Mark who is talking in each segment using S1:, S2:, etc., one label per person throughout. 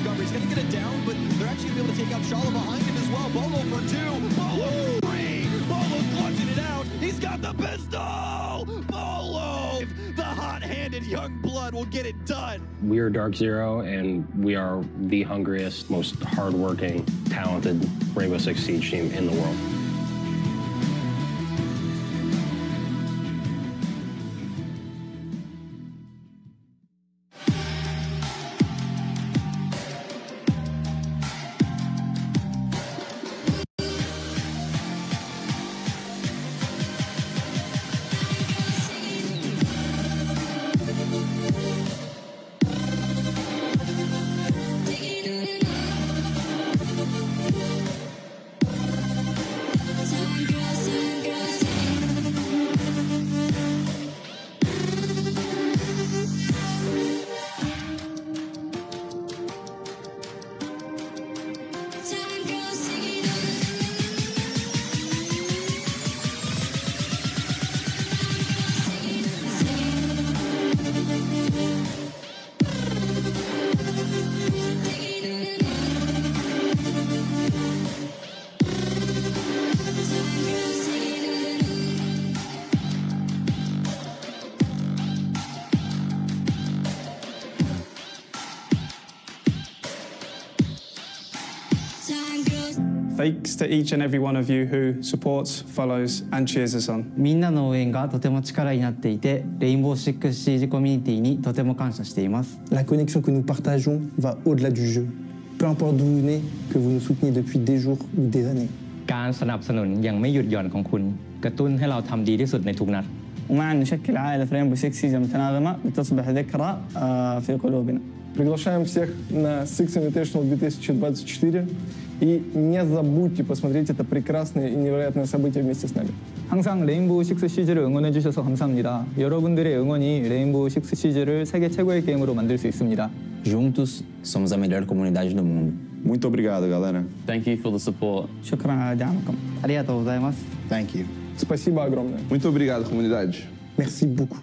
S1: discovery. He's going to get it down, but they're actually going to be able to take out Shala behind him as well. Bolo for 2. Bolo 3. Bolo's clutching it out. He's got the pistol. Bolo, the hot-handed young blood will get it done.
S2: We are Dark Zero, and we are the hungriest, most hardworking, talented Rainbow Six Siege team in the world.
S3: Thanks to each and every one of you who supports, follows, and cheers us on.
S4: みんなの応援がとても力になっていて、レインボーシックスシージコミュニティにとても感謝しています。
S5: La connexion que nous partageons va au-delà du jeu. Peu importe d'où vous venez, que vous nous souteniez depuis des jours ou des années.
S6: การสนับสนุนยังไม่หยุดหย่อนของคุณกระตุ้นให้เราทำดีที่สุดในทุกนัด
S7: ومعا نشكل عائلة رينبو سيكس سيجن متناغمة لتصبح ذكرى في قلوبنا.
S5: Приглашаем всех на Six Invitational 2024 и не забудьте посмотреть это прекрасное и невероятное событие вместе с нами.
S7: 항상 레인보우 식스 시즈를 응원해 주셔서 감사합니다. 여러분들의 응원이 레인보우 식스 시즈를 세계 최고의 게임으로 만들 수 있습니다.
S8: Juntos somos a melhor comunidade do mundo.
S9: Muito obrigado, galera.
S6: Thank you for the support.
S7: شكرا على دعمكم.
S4: ありがとうございます。
S9: Thank you.
S5: Спасибо огромное.
S9: Muito obrigado, comunidade.
S5: Merci beaucoup.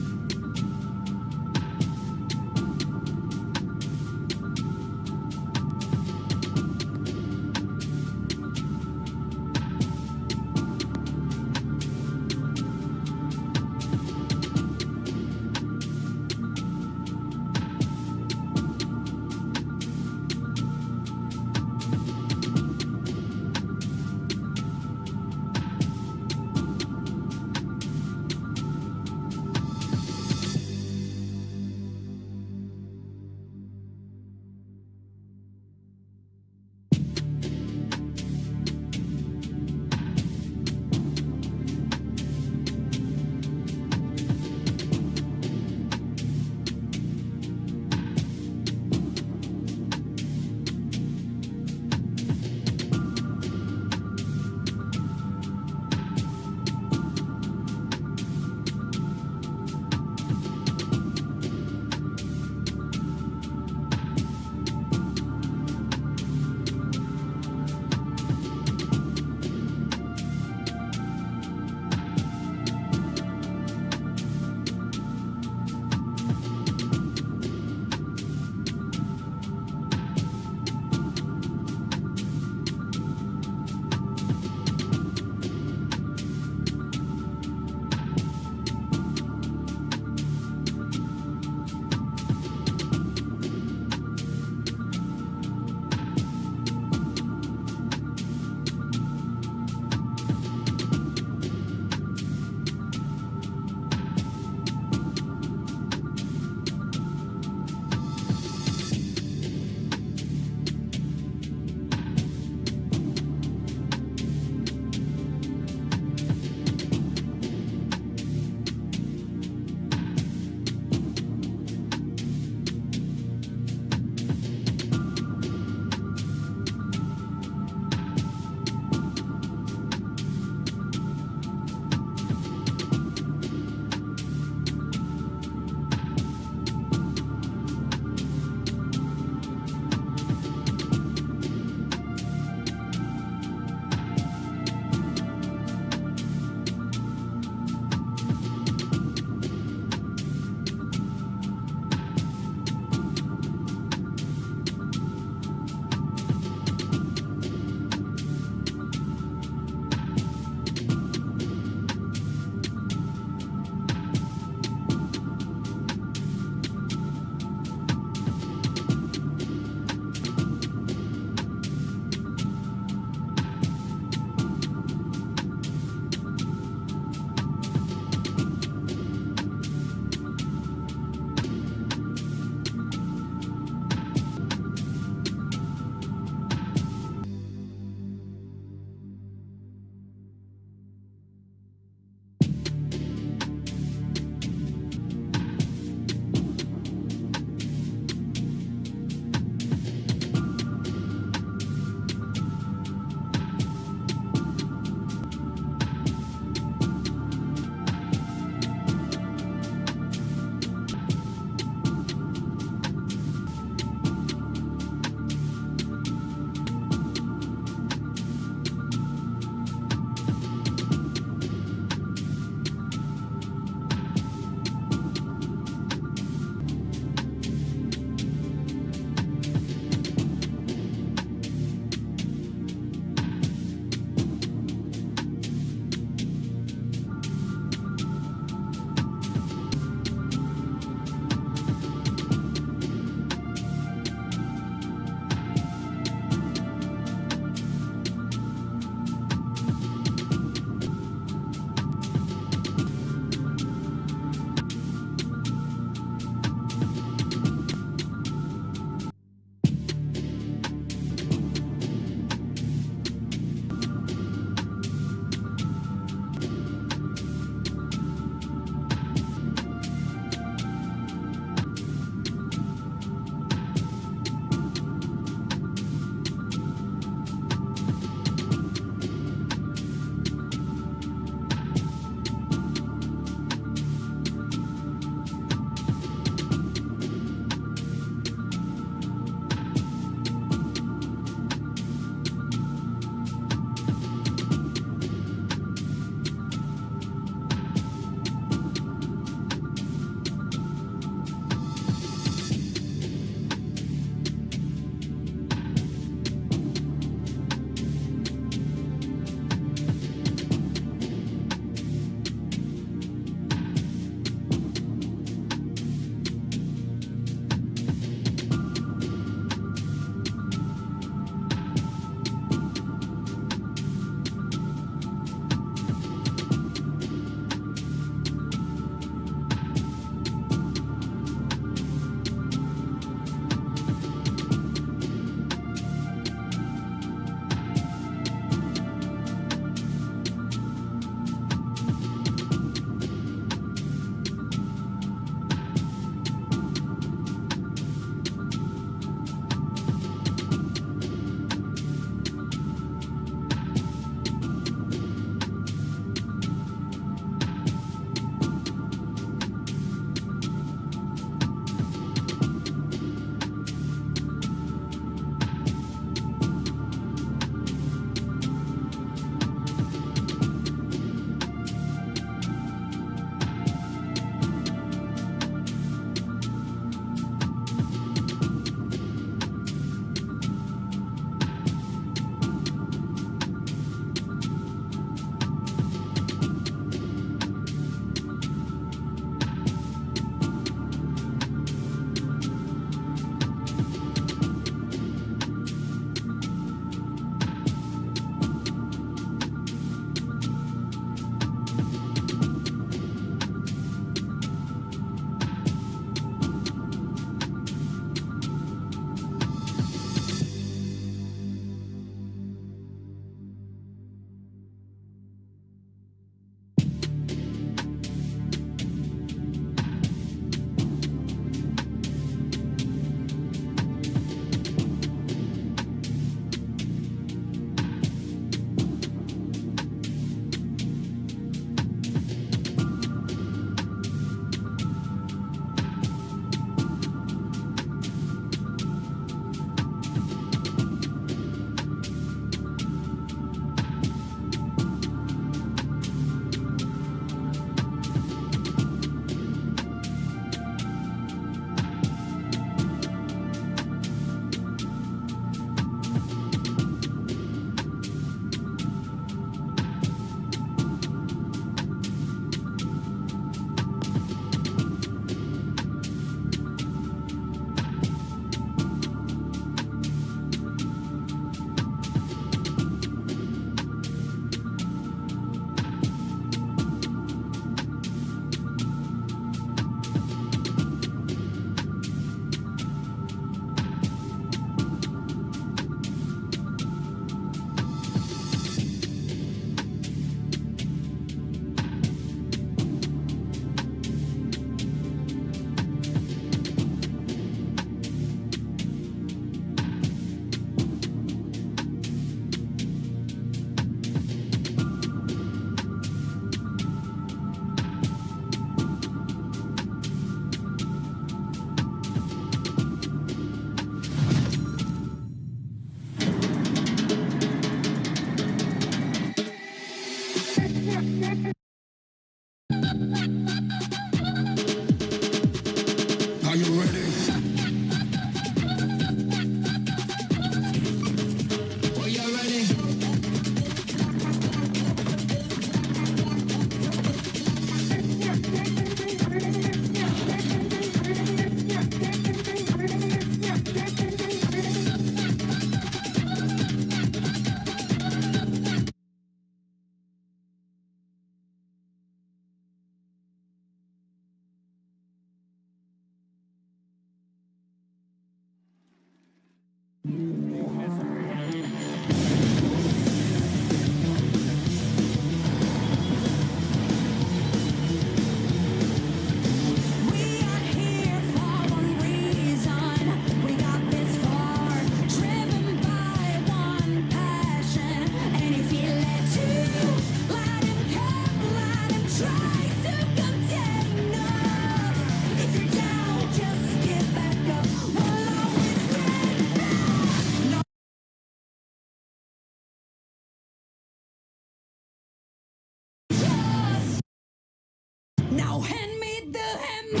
S10: Now hand me the hammer.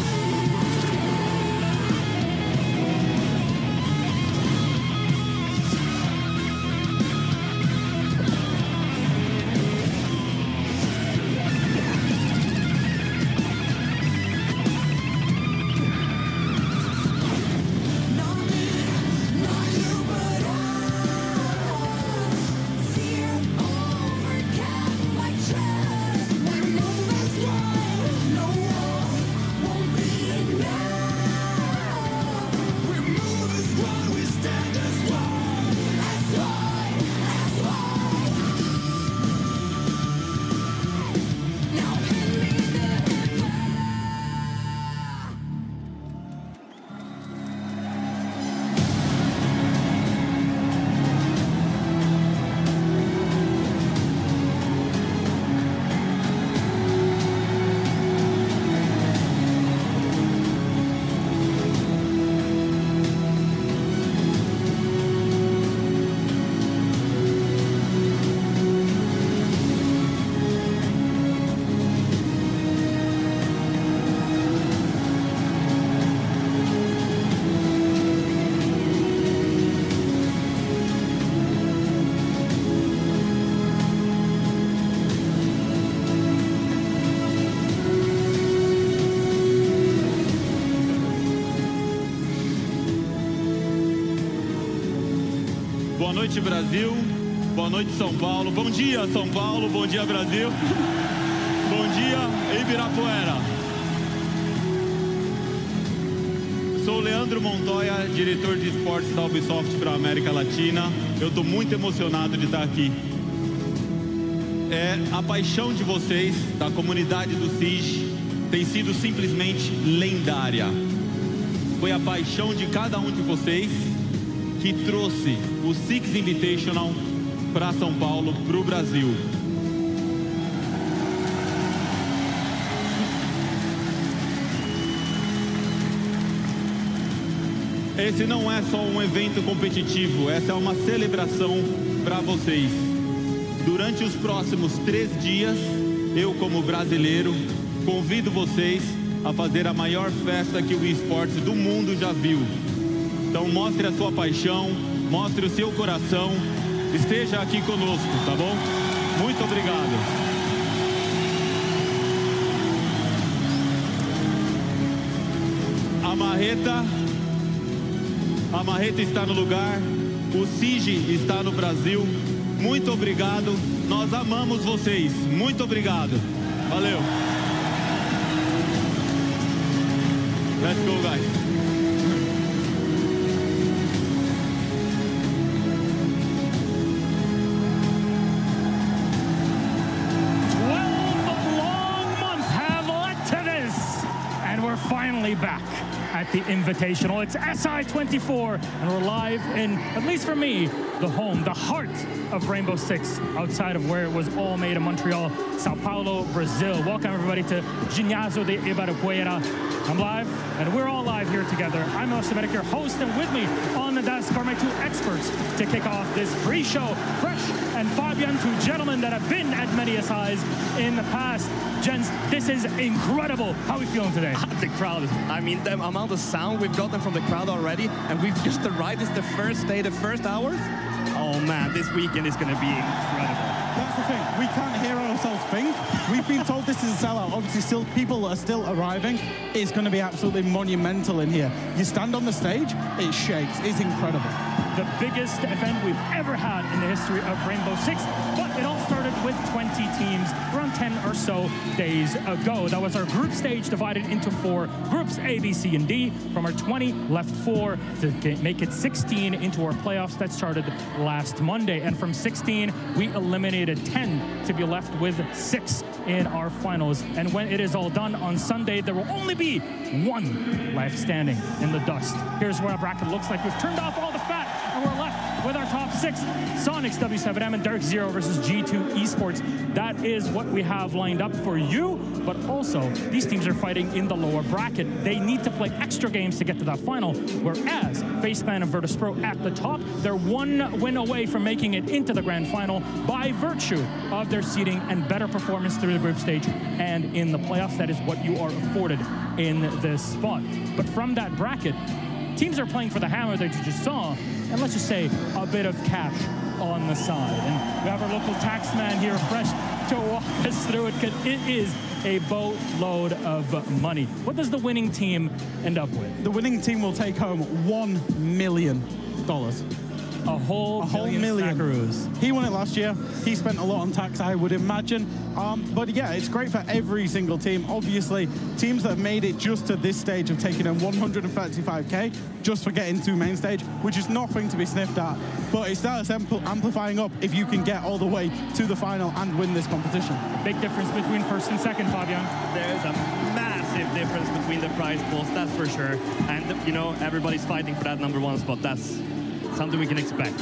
S11: Boa noite, Brasil. Boa noite, São Paulo. Bom dia, São Paulo. Bom dia, Brasil. Bom dia, Ibirapuera. Sou Leandro Montoya, diretor de esportes da Ubisoft para a América Latina. Eu estou muito emocionado de estar aqui. A paixão de vocês, da comunidade do SIG, tem sido simplesmente lendária. Foi a paixão de cada um de vocês que trouxe o Six Invitational para São Paulo, para o Brasil. Esse não é só um evento competitivo, essa é uma celebração para vocês. Durante os próximos 3 dias, eu como brasileiro, convido vocês a fazer a maior festa que o esportes do mundo já viu. Então mostre a sua paixão, mostre o seu coração, esteja aqui conosco, tá bom? Muito obrigado. A marreta está no lugar, o SIG está no Brasil. Muito obrigado, nós amamos vocês. Muito obrigado. Valeu. Let's go, guys.
S12: Finally back at the Invitational. It's SI24, and we're live in, at least for me, the home, the heart of Rainbow Six, outside of where it was all made in Montreal, Sao Paulo, Brazil. Welcome everybody to Ginásio de Ibirapuera. I'm live, and we're all live here together. I'm Immerse, your host, and with me on the desk are my 2 experts to kick off this pre-show. Fresh and Fabian, 2 gentlemen that have been at many SIs in the past. Gents, this is incredible. How are we feeling today?
S13: The crowd. I mean, the amount of sound we've gotten from the crowd already, and we've just arrived. It's the first day, the first hours. Oh man, this weekend is going to be incredible.
S14: That's the thing. We can't hear ourselves think. We've been told this is a sellout. Obviously, still people are still arriving. It's going to be absolutely monumental in here. You stand on the stage, it shakes. It's incredible.
S12: the biggest event we've ever had in the history of Rainbow Six, but it all started with 20 teams around 10 or so days ago. That was our group stage divided into 4 groups, A, B, C, and D. From our 20, left 4 to make it 16 into our playoffs that started last Monday. And from 16, we eliminated 10 to be left with 6 in our finals. And when it is all done on Sunday, there will only be 1 left standing in the dust. Here's what our bracket looks like. We've turned off all the fat and we're left with our top 6. Sonics, W7M, and Dark Zero versus G2 Esports. That is what we have lined up for you, but also these teams are fighting in the lower bracket. They need to play extra games to get to that final, whereas FacePlan and Virtus.pro at the top, they're 1 win away from making it into the grand final by virtue of their seeding and better performance through the group stage and in the playoffs. That is what you are afforded in this spot. But from that bracket, teams are playing for the hammer that you just saw, and let's just say a bit of cash on the side. And we have our local tax man here fresh to walk us through it, because it is a boatload of money. What does the winning team end up with?
S14: The winning team will take home $1 million.
S12: A whole million. Smackaroos.
S14: He won it last year. He spent a lot on tax, I would imagine. But yeah, it's great for every single team. Obviously, teams that have made it just to this stage have taken in $135K just for getting to main stage, which is nothing to be sniffed at. But it starts amplifying up if you can get all the way to the final and win this competition.
S12: Big difference between first and second, Fabian.
S13: There's a massive difference between the prize pools, that's for sure. And, you know, everybody's fighting for that #1 spot. That's something we can expect.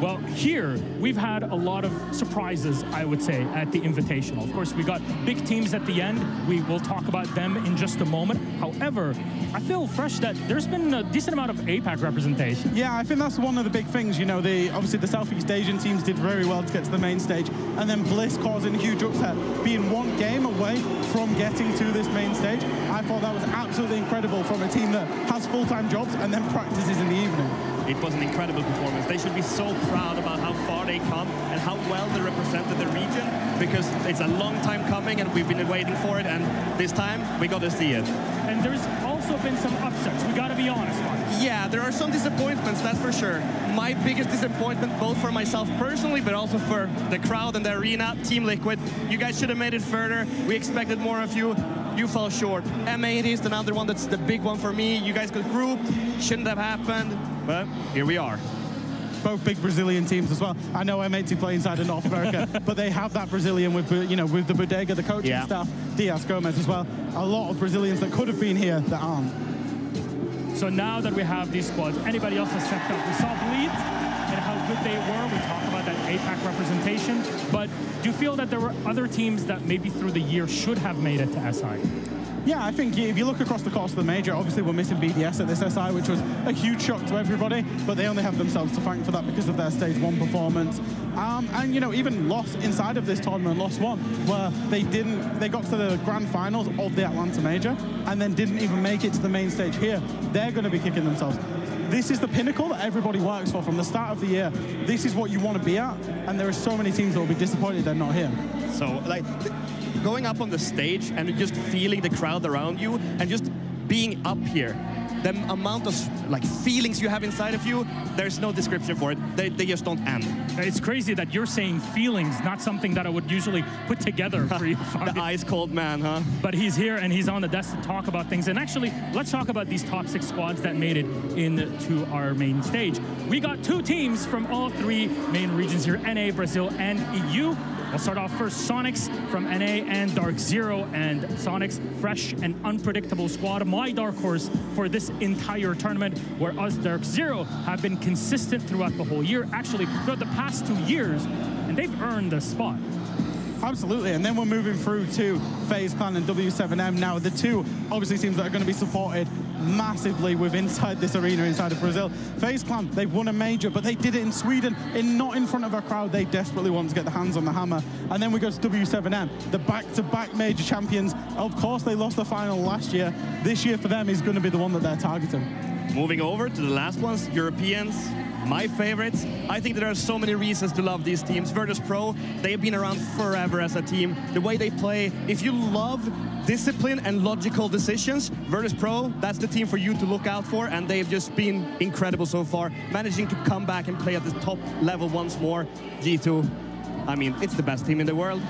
S12: Well, here we've had a lot of surprises, I would say, at the Invitational. Of course, we got big teams at the end. We will talk about them in just a moment. However, I feel fresh that there's been a decent amount of APAC representation.
S14: Yeah, I think that's one of the big things. You know, obviously the Southeast Asian teams did very well to get to the main stage, and then Bliss causing a huge upset, being 1 game away from getting to this main stage. I thought that was absolutely incredible from a team that has full-time jobs and then practices in the evening.
S13: It was an incredible performance. They should be so proud about how far they come and how well they represented the region, because it's a long time coming and we've been waiting for it, and this time we got to see it.
S12: And there's also been some upsets. We got to be honest on it.
S13: Yeah, there are some disappointments, that's for sure. My biggest disappointment, both for myself personally, but also for the crowd and the arena, Team Liquid. You guys should have made it further. We expected more of you. You fell short. M8 is another one that's the big one for me. You guys got grouped. Shouldn't have happened, but here we are.
S14: Both big Brazilian teams as well. I know M8 play inside of North America, but they have that Brazilian with, you know, with the bodega, the coaching staff, Diaz Gomez as well. A lot of Brazilians that could have been here that aren't.
S12: So now that we have these squads, anybody else has checked out? We saw Bleed and how good they were. We talked about that APAC representation. But do you feel that there were other teams that maybe through the year should have made it to SI?
S14: Yeah, I think if you look across the course of the major, obviously we're missing BDS at this SI, which was a huge shock to everybody, but they only have themselves to thank for that because of their stage 1 performance. And, you know, even lost inside of this tournament, lost 1, where they got to the grand finals of the Atlanta major and then didn't even make it to the main stage here. They're going to be kicking themselves. This is the pinnacle that everybody works for from the start of the year. This is what you want to be at, and there are so many teams that will be disappointed they're not here.
S13: So, like, going up on the stage and just feeling the crowd around you and just being up here, the amount of like feelings you have inside of you, there's no description for it. They just don't end.
S12: It's crazy that you're saying feelings, not something that I would usually put together for you.
S13: The ice cold man, huh?
S12: But he's here and he's on the desk to talk about things. And actually, let's talk about these top 6 squads that made it into our main stage. We got 2 teams from all 3 main regions here, NA, Brazil, and EU. We'll start off first, Sonics from NA and Dark Zero. And Sonics, fresh and unpredictable squad. My dark horse for this entire tournament, where us Dark Zero have been consistent throughout the whole year, actually throughout the past 2 years, and they've earned the spot.
S14: Absolutely, and then we're moving through to FaZe Clan and W7M now. The 2 obviously teams that are going to be supported massively with inside this arena, inside of Brazil. FaZe Clan, they've won a major, but they did it in Sweden, not in front of a crowd. They desperately want to get their hands on the hammer. And then we go to W7M, the back-to-back major champions. Of course, they lost the final last year. This year for them is going to be the one that they're targeting.
S13: Moving over to the last ones, Europeans. my favorites. I think there are so many reasons to love these teams. Virtus.pro, they've been around forever as a team. The way they play, if you love discipline and logical decisions, Virtus.pro, that's the team for you to look out for, and they've just been incredible so far, managing to come back and play at the top level once more. G2, I mean, it's the best team in the world.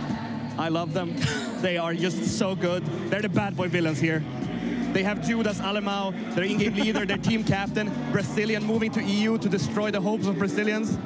S13: I love them. They are just so good. They're the bad boy villains here. They have Judas Alemão, their in-game leader, their team captain, Brazilian moving to EU to destroy the hopes of Brazilians.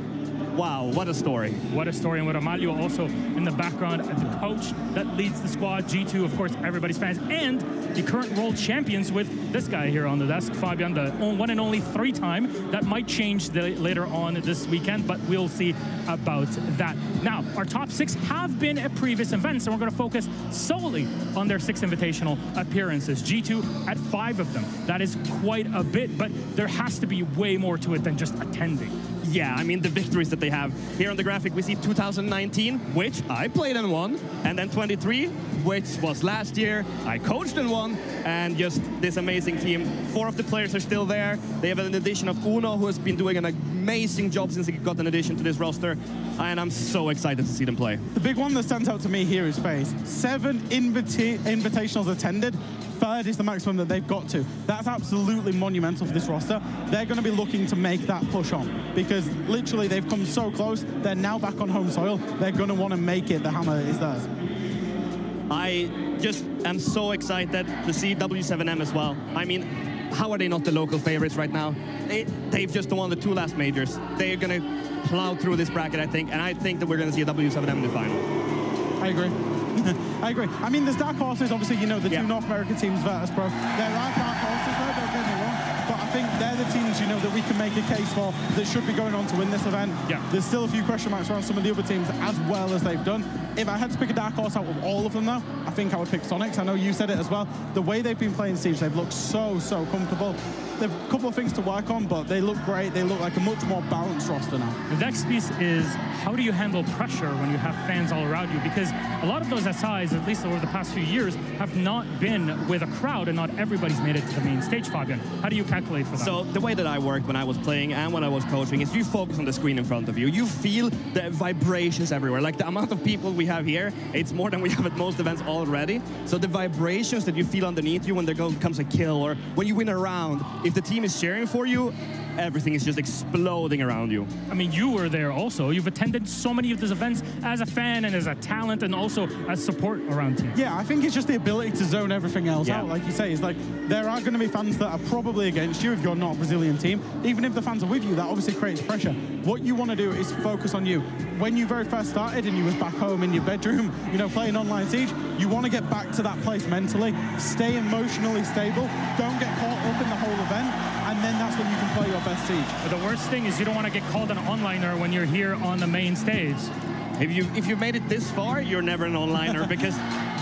S13: Wow, what a story.
S12: What a story. And with Amalio also in the background, the coach that leads the squad, G2, of course, everybody's fans, and the current world champions with this guy here on the desk, Fabian, the one and only 3-time. That might change later on this weekend, but we'll see about that. Now, our top 6 have been at previous events, and we're going to focus solely on their 6 invitational appearances. G2 at 5 of them. That is quite a bit, but there has to be way more to it than just attending.
S13: Yeah, I mean, the victories that they have. Here on the graphic, we see 2019, which I played and won, and then 23, which was last year. I coached and won, and just this amazing team. 4 of the players are still there. They have an addition of Uno, who has been doing an amazing job since he got an addition to this roster, and I'm so excited to see them play.
S14: The big one that stands out to me here is FaZe. 7 invitationals attended. 3rd is the maximum that they've got to. That's absolutely monumental for this roster. They're going to be looking to make that push on, because literally they've come so close. They're now back on home soil. They're going to want to make it. The hammer is theirs.
S13: I just am so excited to see W7M as well. I mean, how are they not the local favorites right now? They've just won the 2 last majors. They're going to plow through this bracket, I think, and I think that we're going to see a W7M in the final.
S14: I agree. I agree. I mean, there's dark horses, obviously, you know, the 2 North American teams, Virtus.pro. There are dark horses there, don't get me wrong, but I think they're the teams, you know, that we can make a case for that should be going on to win this event. Yeah. There's still a few question marks around some of the other teams as well as they've done. If I had to pick a dark horse out of all of them, though, I think I would pick Sonics. I know you said it as well. The way they've been playing Siege, they've looked so comfortable. They've a couple of things to work on, but they look great. They look like a much more balanced roster now.
S12: The next piece is, how do you handle pressure when you have fans all around you? Because a lot of those SIs, at least over the past few years, have not been with a crowd, and not everybody's made it to the main stage, Fabian. How do you calculate for that?
S13: So the way that I worked when I was playing and when I was coaching is you focus on the screen in front of you. You feel the vibrations everywhere. Like the amount of people we have here, it's more than we have at most events already. So the vibrations that you feel underneath you when there comes a kill, or when you win a round, if the team is cheering for you, everything is just exploding around you.
S12: I mean, you were there also. You've attended so many of these events as a fan and as a talent and also as support around teams.
S14: Yeah, I think it's just the ability to zone everything else out. Like you say, it's like there are going to be fans that are probably against you if you're not a Brazilian team. Even if the fans are with you, that obviously creates pressure. What you want to do is focus on you. When you very first started and you was back home in your bedroom, you know, playing online Siege, you want to get back to that place mentally. Stay emotionally stable. Don't get caught up in the whole event. And then that's when you can play your best Siege.
S12: But the worst thing is you don't want to get called an onliner when you're here on the main stage.
S13: If you've made it this far, you're never an onliner because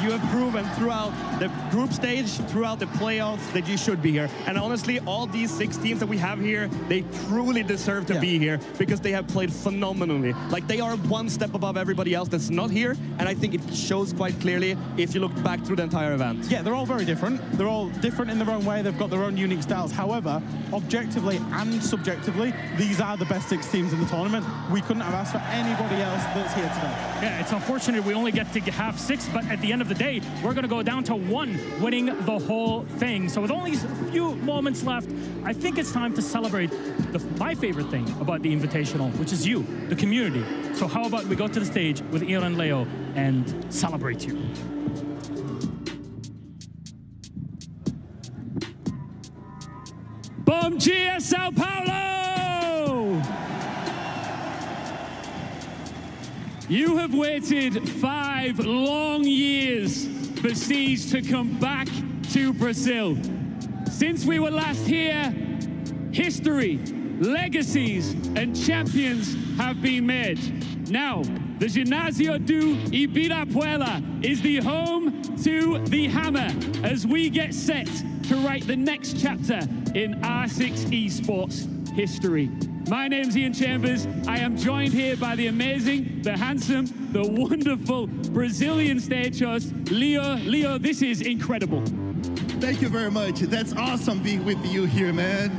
S13: you have proven throughout the group stage, throughout the playoffs, that you should be here. And honestly, all these 6 teams that we have here, they truly deserve to be here because they have played phenomenally. Like, they are one step above everybody else that's not here, and I think it shows quite clearly if you look back through the entire event.
S14: Yeah, they're all very different. They're all different in their own way. They've got their own unique styles. However, objectively and subjectively, these are the best 6 teams in the tournament. We couldn't have asked for anybody else that's here today.
S12: Yeah, it's unfortunate we only get to have 6, but at the end of the day, we're going to go down to 1 winning the whole thing. So with only a few moments left, I think it's time to celebrate my favorite thing about the Invitational, which is you, the community. So how about we go to the stage with Ian and Leo and celebrate you. Bom dia, Sao Paulo! You have waited 5 long years for Siege to come back to Brazil. Since we were last here, history, legacies, and champions have been made. Now, the Ginásio do Ibirapuera is the home to the Hammer as we get set to write the next chapter in R6 Esports history. My name's Ian Chambers. I am joined here by the amazing, the handsome, the wonderful Brazilian stage host, Leo. Leo, this is incredible.
S15: Thank you very much. That's awesome being with you here, man.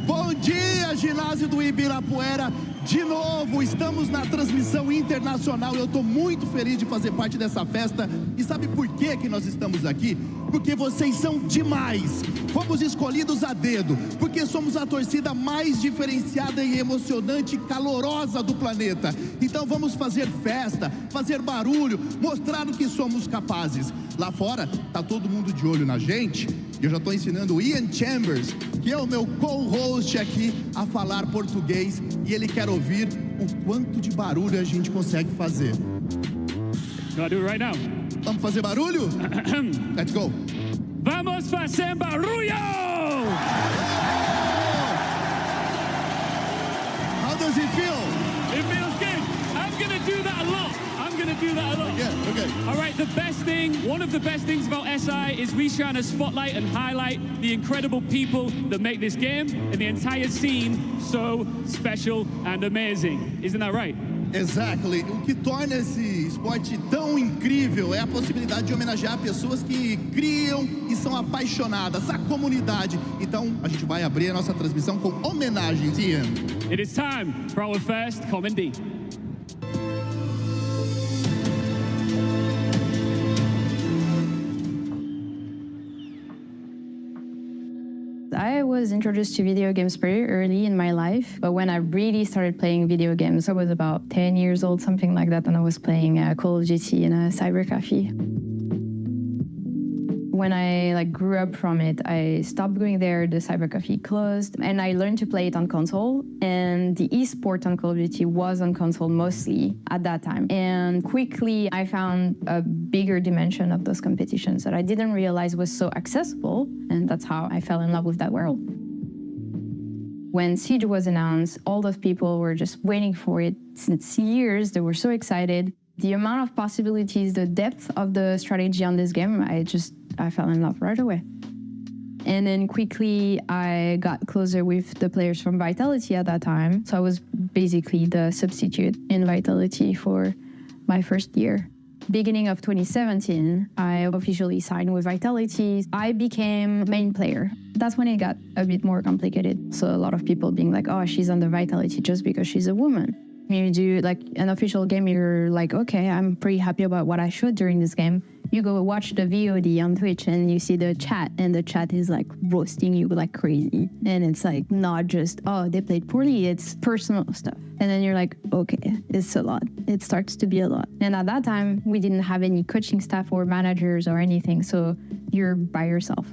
S1: Bom dia, ginásio do Ibirapuera. De novo, estamos na transmissão internacional. Eu estou muito feliz de fazer parte dessa festa. E sabe por que nós estamos aqui? Porque vocês são demais. Fomos escolhidos a dedo, porque somos a torcida mais diferenciada e emocionante e calorosa do planeta. Então vamos fazer festa, fazer barulho, mostrar o que somos capazes. Lá fora, tá todo mundo de olho na gente. E eu já estou ensinando o Ian Chambers, que é o meu co-host aqui, a falar português. E ele quer ouvir o quanto de barulho a gente consegue fazer.
S12: Gonna do it right now.
S1: Vamos fazer barulho? Let's go.
S12: Vamos fazer barulho!
S1: How does it feel?
S12: It feels good. I'm gonna do that a lot.
S1: Yeah, okay.
S12: All right, one of the best things about SI is we trying to spotlight and highlight the incredible people that make this game and the entire scene so special and amazing. Isn't that right?
S1: Exactly. O que torna esse esporte tão incrível é a possibilidade de homenagear pessoas que criam e são apaixonadas, a comunidade. Então, a gente vai abrir a nossa transmissão com homenagens, Ian.
S12: It is time for our first comedy.
S15: I was introduced to video games pretty early in my life, but when I really started playing video games, I was about 10 years old, something like that, and I was playing Call of Duty in a cyber cafe. When I grew up from it, I stopped going there, the cyber cafe closed, and I learned to play it on console. And the Esports on Call of Duty was on console mostly at that time. And quickly, I found a bigger dimension of those competitions that I didn't realize was so accessible, and that's how I fell in love with that world. When Siege was announced, all those people were just waiting for it since years. They were so excited. The amount of possibilities, the depth of the strategy on this game, I fell in love right away. And then quickly, I got closer with the players from Vitality at that time. So I was basically the substitute in Vitality for my first year. Beginning of 2017, I officially signed with Vitality. I became main player. That's when it got a bit more complicated. So a lot of people being like, oh, she's on the Vitality just because she's a woman. You do an official game, you're like, okay, I'm pretty happy about what I showed during this game. You go watch the VOD on Twitch and you see the chat, and the chat is roasting you like crazy. And it's not just, oh, they played poorly, it's personal stuff. And then you're like, okay, it's a lot. It starts to be a lot. And at that time, we didn't have any coaching staff or managers or anything, so you're by yourself.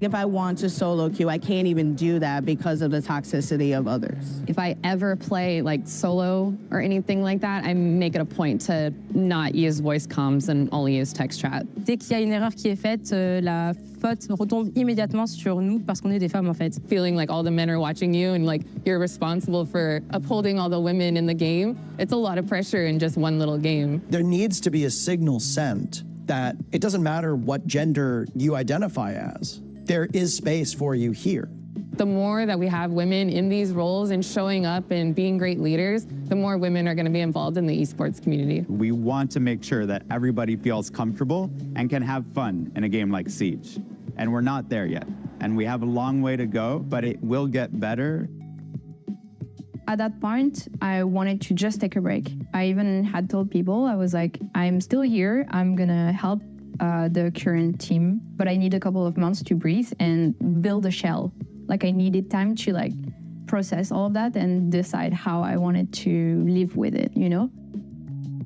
S16: If I want to solo queue, I can't even do that because of the toxicity of others.
S17: If I ever play solo or anything like that, I make it a point to not use voice comms and only use text chat.
S18: Dès qu'il y a une erreur qui est faite, la faute retombe immédiatement sur nous parce qu'on est des femmes en fait.
S17: Feeling like all the men are watching you and you're responsible for upholding all the women in the game. It's a lot of pressure in just one little game.
S19: There needs to be a signal sent that it doesn't matter what gender you identify as. There is space for you here.
S17: The more that we have women in these roles and showing up and being great leaders, the more women are going to be involved in the esports community.
S20: We want to make sure that everybody feels comfortable and can have fun in a game like Siege. And we're not there yet. And we have a long way to go, but it will get better.
S15: At that point, I wanted to just take a break. I even had told people, I was like, I'm still here. I'm going to help the current team, but I need a couple of months to breathe and build a shell. I needed time to process all of that and decide how I wanted to live with it, you know?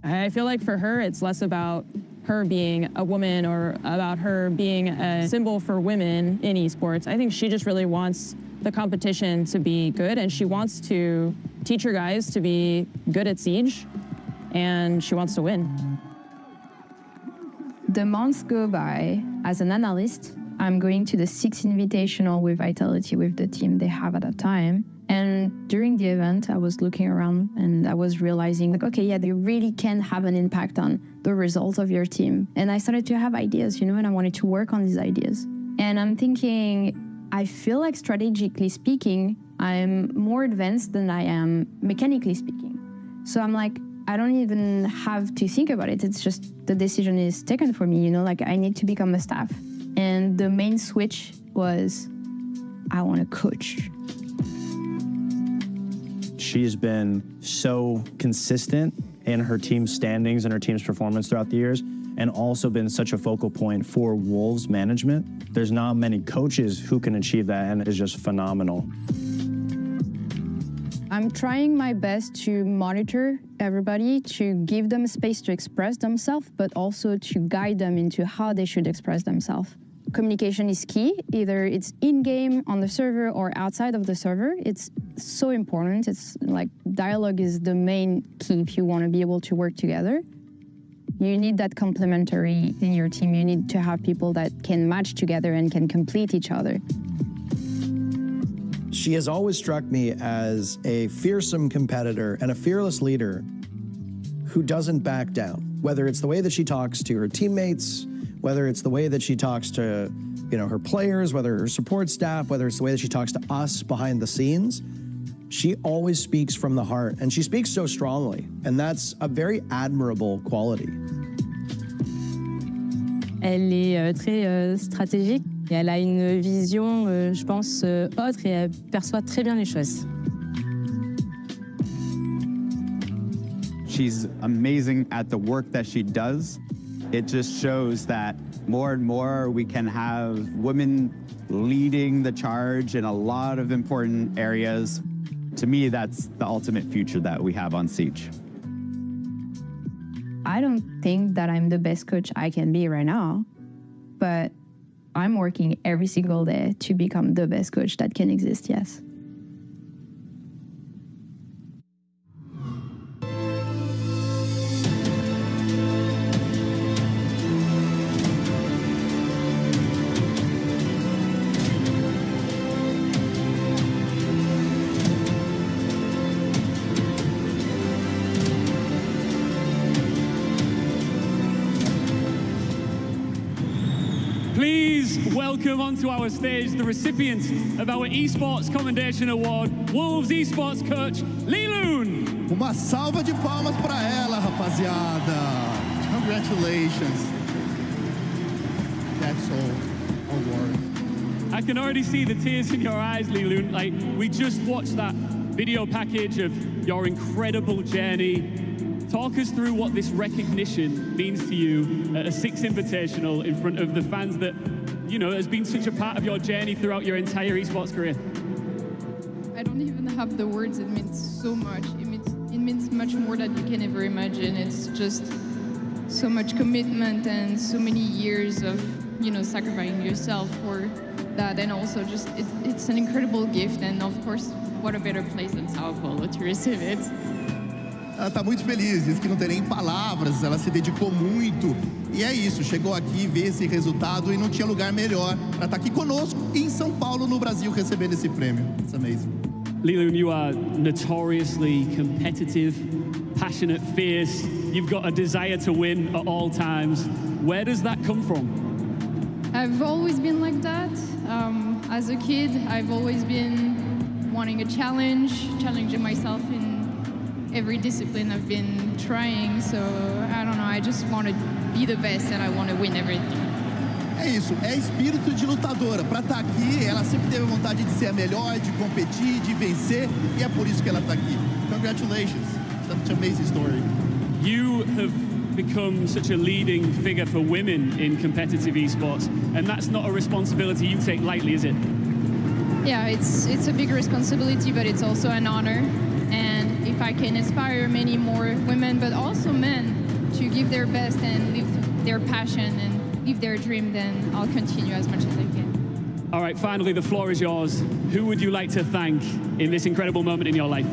S18: I feel like for her, it's less about her being a woman or about her being a symbol for women in esports. I think she just really wants the competition to be good, and she wants to teach her guys to be good at Siege, and she wants to win.
S15: The months go by. As an analyst, I'm going to the Six Invitational with Vitality with the team they have at that time. And during the event, I was looking around and I was realizing, okay, yeah, they really can have an impact on the results of your team. And I started to have ideas, and I wanted to work on these ideas. And I'm thinking, I feel like strategically speaking, I'm more advanced than I am mechanically speaking. So I'm like, I don't even have to think about it. It's just the decision is taken for me, I need to become a staff. And the main switch was I want to coach.
S21: She's been so consistent in her team's standings and her team's performance throughout the years, and also been such a focal point for Wolves management. There's not many coaches who can achieve that, and it is just phenomenal.
S15: I'm trying my best to monitor everybody, to give them space to express themselves, but also to guide them into how they should express themselves. Communication is key, either it's in-game, on the server, or outside of the server. It's so important. It's like dialogue is the main key if you want to be able to work together. You need that complementary in your team. You need to have people that can match together and can complete each other.
S19: She has always struck me as a fearsome competitor and a fearless leader who doesn't back down, whether it's the way that she talks to her teammates, whether it's the way that she talks to, her players, whether her support staff, whether it's the way that she talks to us behind the scenes. She always speaks from the heart, and she speaks so strongly, and that's a very admirable quality.
S18: Elle est très stratégique et elle a une vision, je pense, autre et elle perçoit très bien les choses.
S20: She's amazing at the work that she does. It just shows that more and more we can have women leading the charge in a lot of important areas. To me, that's the ultimate future that we have on Siege.
S15: I don't think that I'm the best coach I can be right now, but I'm working every single day to become the best coach that can exist, yes.
S12: Please welcome onto our stage the recipient of our Esports Commendation Award, Wolves Esports coach, Liloon.
S1: Uma salva de palmas para ela, rapaziada. Congratulations. That's all award.
S12: I can already see the tears in your eyes, Liloon. Like, we just watched that video package of your incredible journey. Talk us through what this recognition means to you at a Six Invitational in front of the fans that, has been such a part of your journey throughout your entire esports career.
S22: I don't even have the words. It means so much. It means much more than you can ever imagine. It's just so much commitment and so many years of, sacrificing yourself for that. And also just, it's an incredible gift. And of course, what a better place than Sao Paulo to receive it.
S1: Ela está muito feliz, diz que não tem nem palavras, ela se dedicou muito. E é isso, chegou aqui, vê esse resultado e não tinha lugar melhor para estar aqui conosco em São Paulo, no Brasil, recebendo esse prêmio. It's amazing.
S12: Liloon, you are notoriously competitive, passionate, fierce. You've got a desire to win at all times. Where does that come from?
S22: I've always been like that. As a kid, I've always been wanting a challenge, challenging myself in every discipline I've been trying, so I don't know, I just want to be the best and I want to win everything.
S1: É isso, é espírito de lutadora. Para estar aqui, ela sempre teve vontade de ser a melhor, de competir, de vencer, e é por isso que ela está aqui. Congratulations, such an amazing story.
S12: You have become such a leading figure for women in competitive esports, and that's not a responsibility you take lightly, is it?
S22: Yeah, it's a big responsibility, but it's also an honor. And if I can inspire many more women, but also men, to give their best and live their passion and live their dream, then I'll continue as much as I can.
S12: All right, finally, the floor is yours. Who would you like to thank in this incredible moment in your life?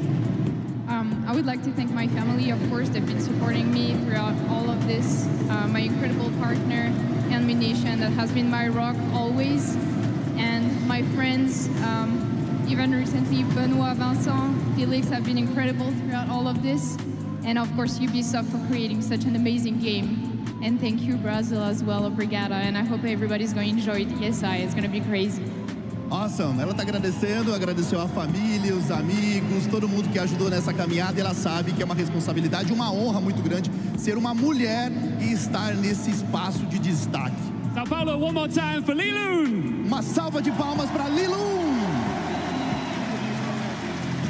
S22: I would like to thank my family, of course. They've been supporting me throughout all of this. My incredible partner, Enemy Nation, that has been my rock always. And my friends, even recently, Benoit, Vincent, Felix have been incredible throughout all of this. And of course, Ubisoft for creating such an amazing game. And thank you, Brazil, as well, Obrigada. And I hope everybody's going to enjoy the ESI. It's going to be crazy.
S1: Awesome. Ela está agradecendo, agradeceu a família, os amigos, todo mundo que ajudou nessa caminhada. E ela sabe que é uma responsabilidade, uma honra muito grande ser uma mulher e estar nesse espaço de destaque.
S12: Sao Paulo, one more time for Liloon.
S1: Uma salva de palmas para Liloon.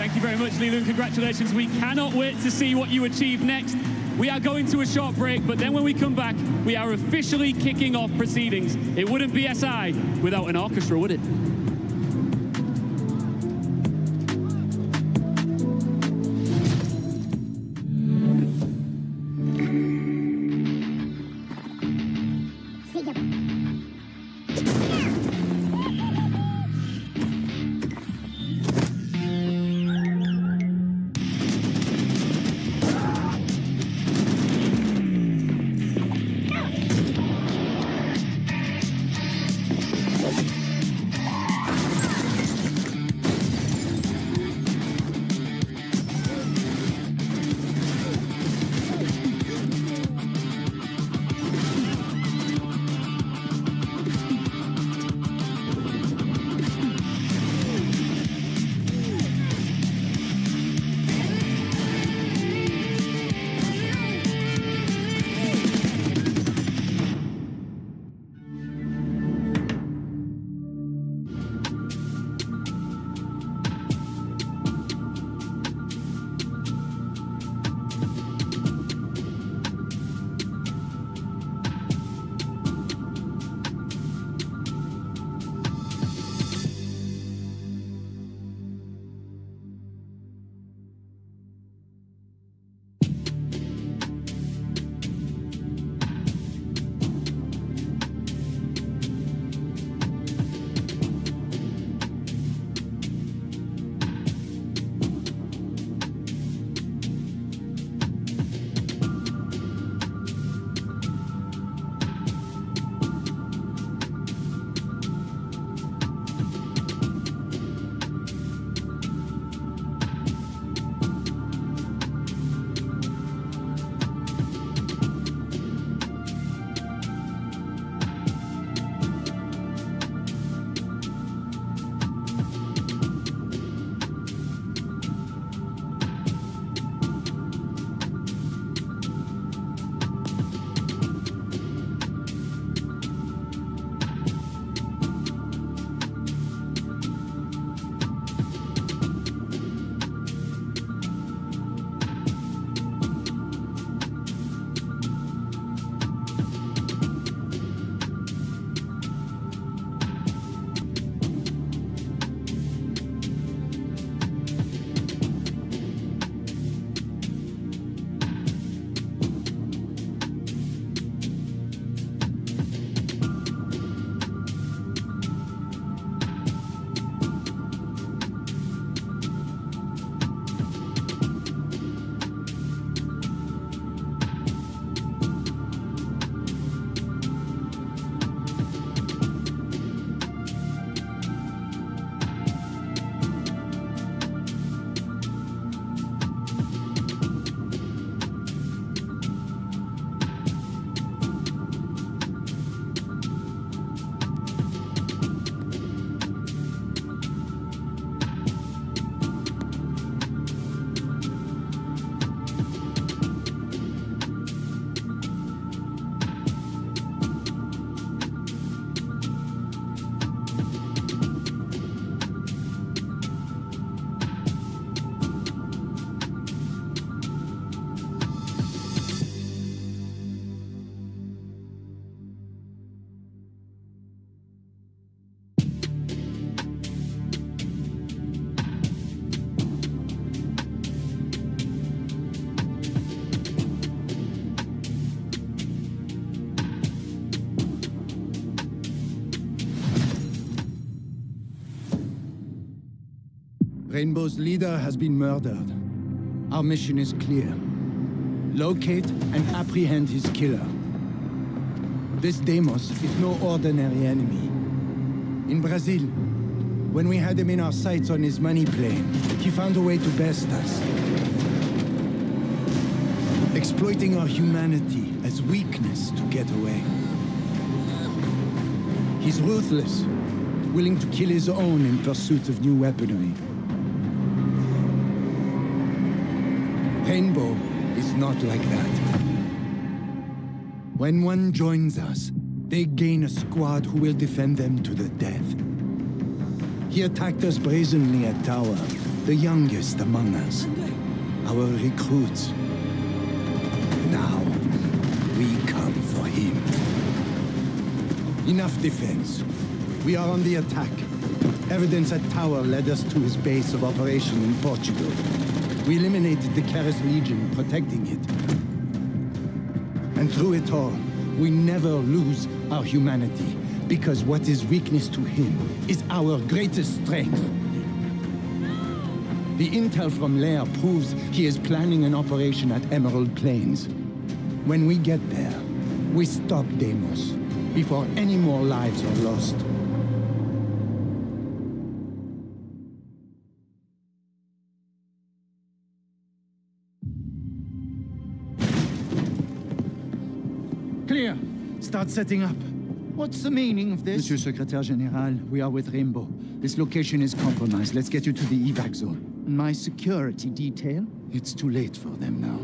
S2: Thank you very much, Lilu, and congratulations. We cannot wait to see what you achieve next. We are going to a short break, but then when we come back, we are officially kicking off proceedings. It wouldn't be SI without an orchestra, would it?
S3: Rainbow's leader has been murdered. Our mission is clear. Locate and apprehend his killer. This Deimos is no ordinary enemy. In Brazil, when we had him in our sights on his money plane, he found a way to best us. Exploiting our humanity as weakness to get away. He's ruthless, willing to kill his own in pursuit of new weaponry. Rainbow is not like that. When one joins us, they gain a squad who will defend them to the death. He attacked us brazenly at Tower, the youngest among us, our recruits. Now, we come for him. Enough defense. We are on the attack. Evidence at Tower led us to his base of operation in Portugal. We eliminated the Keres Legion protecting it. And through it all, we never lose our humanity, because what is weakness to him is our greatest strength. The intel from Lair proves he is planning an operation at Emerald Plains. When we get there, we stop Deimos before any more lives are lost. Clear. Start setting up. What's the meaning of this? Monsieur Secrétaire Général, we are with Rainbow. This location is compromised. Let's get you to the evac zone. My security detail? It's too late for them now.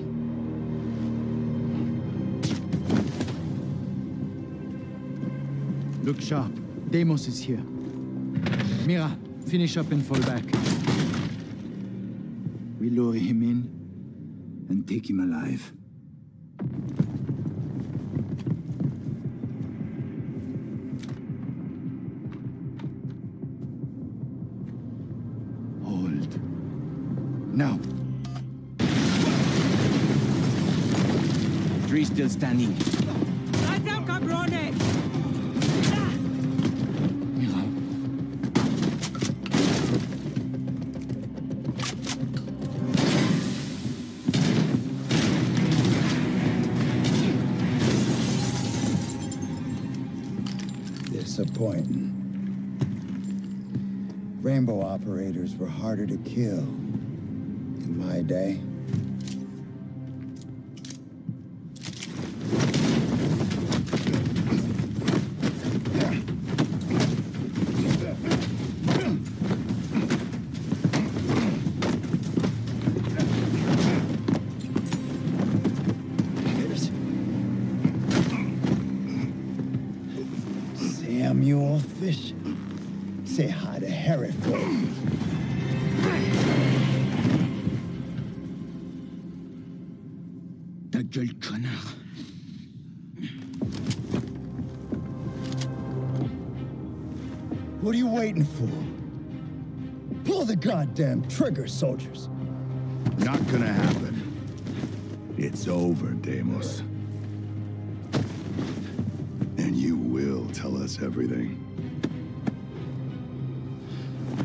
S3: Look sharp. Deimos is here. Mira, finish up and fall back. We lure him in and take him alive. Hold. Now.
S1: Tree still standing.
S10: Lie down, cabrones!
S3: Disappointing. Rainbow operators were harder to kill in my day. Samuel Fish. Say hi to Hereford. Ta gueule, connard. What are you waiting for? Pull the goddamn trigger, soldiers.
S6: Not gonna happen. It's over, Deimos. And you will tell us everything.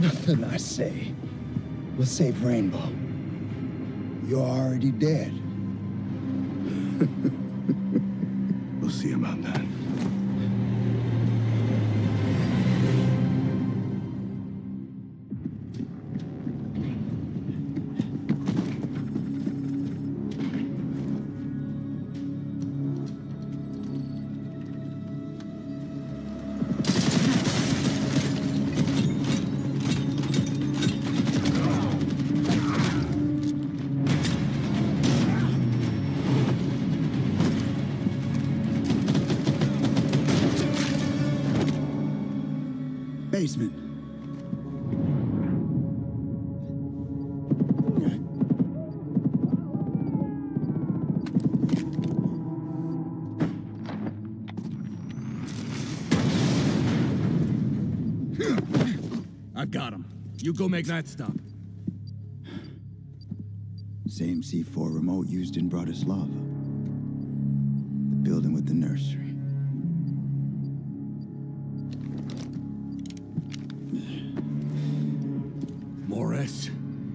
S3: Nothing I say will save Rainbow. You're already dead.
S6: We'll see about that.
S3: Basement.
S1: I've got him. You go make that stop.
S3: Same C4 remote used in Bratislava. The building with the nursery.
S1: Morris,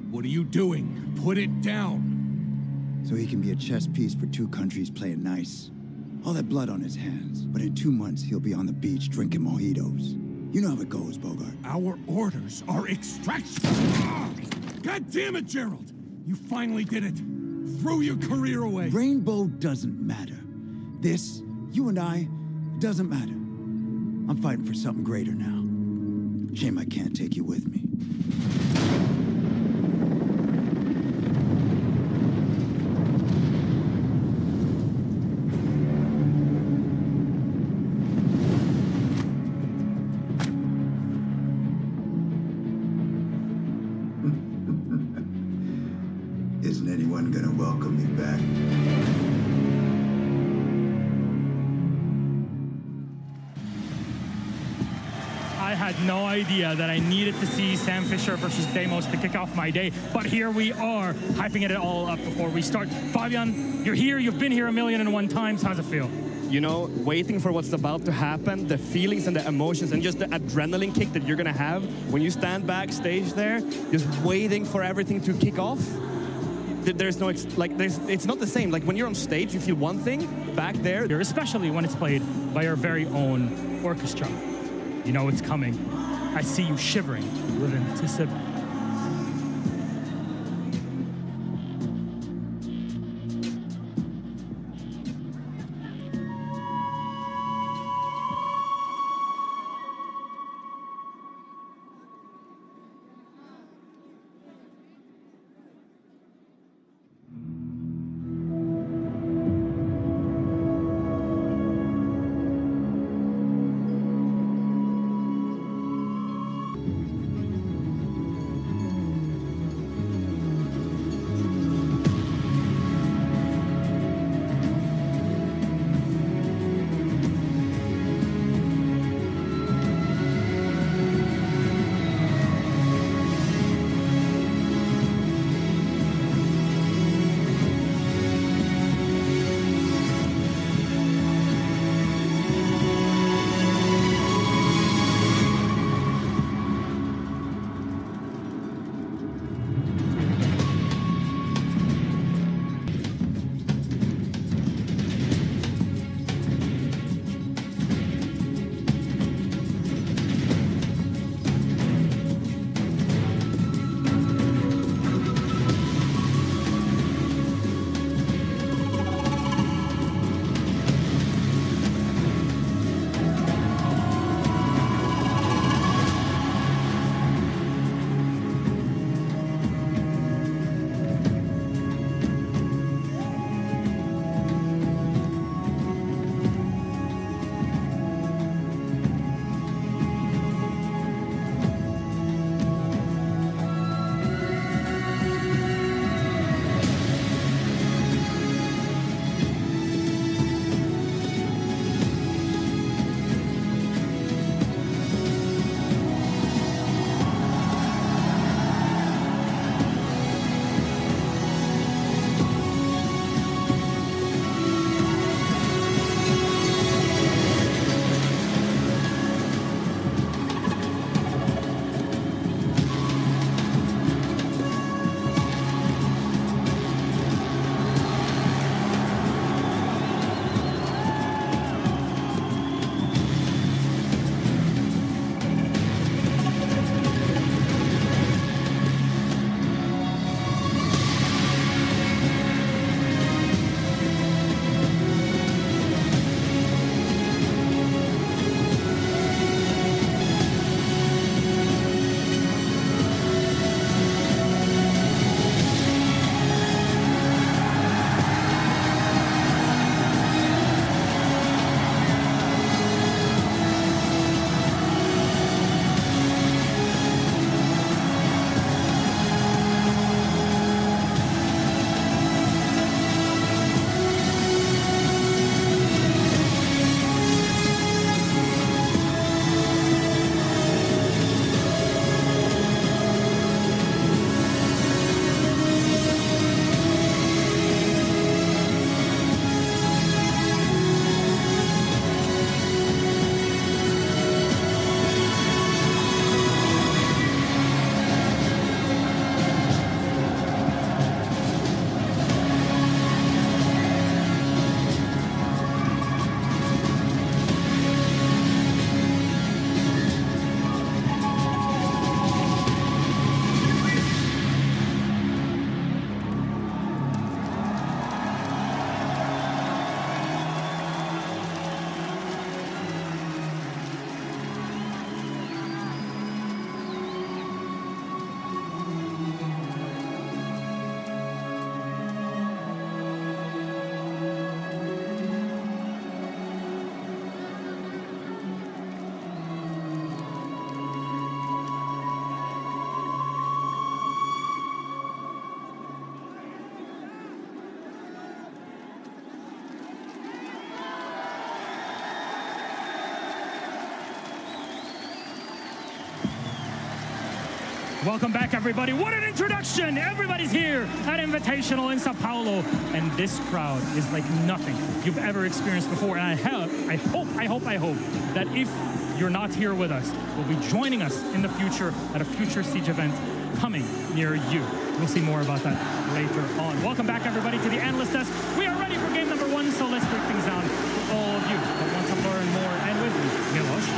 S1: what are you doing? Put it down.
S3: So he can be a chess piece for two countries playing nice. All that blood on his hands, but in 2 months he'll be on the beach drinking mojitos. You know how it goes, Bogart.
S1: Our orders are extraction. God damn it, Gerald! You finally did it. Throw your career away.
S3: Rainbow doesn't matter. This, you and I, doesn't matter. I'm fighting for something greater now. Shame I can't take you with me.
S6: welcome me back.
S12: I had no idea that I needed to see Sam Fisher versus Deimos to kick off my day, but here we are, hyping it all up before we start. Fabian, you're here, you've been here 1,001 times, how's it feel?
S13: You know, waiting for what's about to happen, the feelings and the emotions and just the adrenaline kick that you're gonna have when you stand backstage there, just waiting for everything to kick off. There's no, it's not the same. Like when you're on stage, you feel one thing, back there.
S12: Especially when it's played by your very own orchestra. You know it's coming. I see you shivering with anticipation. Welcome back, everybody. What an introduction! Everybody's here at Invitational in Sao Paulo, and this crowd is like nothing you've ever experienced before. And I hope that if you're not here with us, will be joining us in the future at a future Siege event coming near you. We'll see more about that later on. Welcome back, everybody, to the analyst desk. We are ready for game number 1, so let's break things down for all of you that want to learn more. And with me, Milos,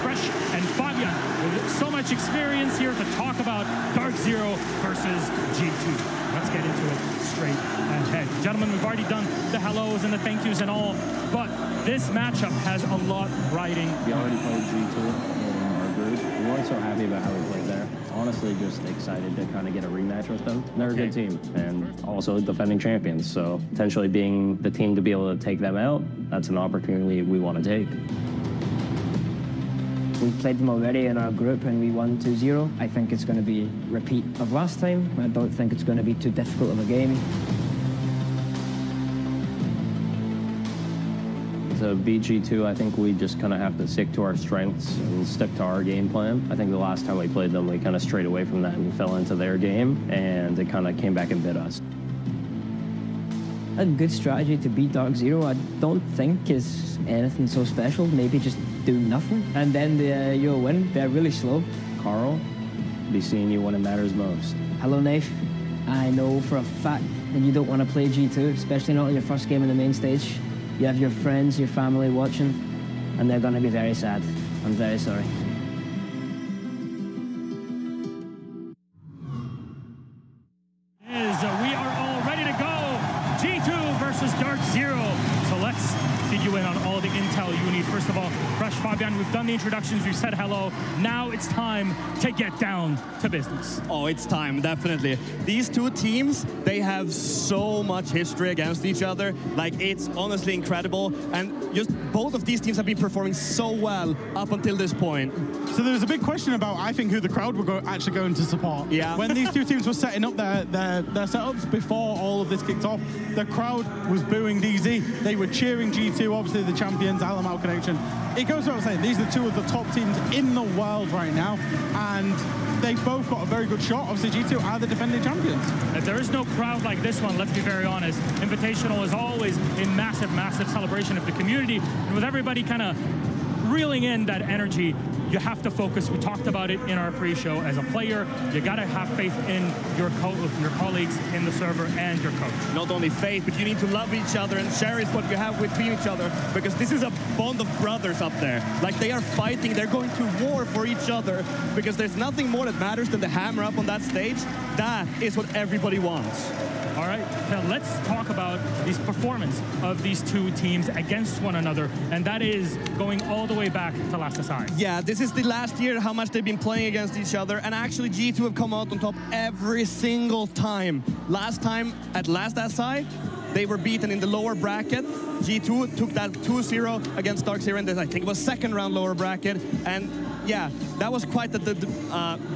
S12: Fresh, and Fabian, with so much experience here to talk about Dark Zero versus G2. Let's get into it straight ahead. Gentlemen, we've already done the hellos and the thank yous and all, but this matchup has a lot riding.
S21: We already played G2 in our group. We weren't so happy about how we played there. Honestly, just excited to kind of get a rematch with them. They're a good team, and also defending champions, so potentially being the team to be able to take them out, that's an opportunity we want to take.
S7: We played them already in our group and we won 2-0. I think it's going to be a repeat of last time. I don't think it's going to be too difficult of a game.
S21: To beat G2, I think we just kind of have to stick to our strengths and stick to our game plan. I think the last time we played them, we kind of strayed away from that and fell into their game, and it kind of came back and bit us.
S7: A good strategy to beat Dark Zero, I don't think is anything so special. Maybe just do nothing, and then you'll win. They're really slow.
S21: Carl, be seeing you when it matters most.
S7: Hello, Knife. I know for a fact that you don't want to play G2, especially not in your first game in the main stage. You have your friends, your family watching, and they're going to be very sad. I'm very sorry.
S12: We are all ready to go. G2 versus Dark Zero. So let's feed you in on all the intel you need. First of all, Fresh, Fabian, we've done the introductions, we've said hello. Now it's time to get down to business.
S13: Oh, it's time, definitely. These two teams, they have so much history against each other. Like, it's honestly incredible. And just both of these teams have been performing so well up until this point.
S14: So there was a big question about, I think, who the crowd were actually going to support.
S13: Yeah.
S14: When these two teams were setting up their setups before all of this kicked off, the crowd was booing DZ. They were cheering G2, obviously the champions, Alamau Connection. It goes without saying, these are two of the top teams in the world right now, and they've both got a very good shot. Obviously, G2 are the defending champions.
S12: If there is no crowd like this one, let's be very honest, Invitational is always a massive, massive celebration of the community, and with everybody kind of reeling in that energy, you have to focus. We talked about it in our pre-show. As a player, you got to have faith in your colleagues in the server and your coach.
S13: Not only faith, but you need to love each other and cherish what you have between each other, because this is a bond of brothers up there. Like, they are fighting, they're going to war for each other, because there's nothing more that matters than the hammer up on that stage. That is what everybody wants.
S12: All right, now let's talk about this performance of these two teams against one another, and that is going all the way back to last SI.
S13: Yeah, this is the last year how much they've been playing against each other, and actually G2 have come out on top every single time. Last time at last SI, they were beaten in the lower bracket. G2 took that 2-0 against Dark Zero, and I think it was second round lower bracket, and yeah, that was quite the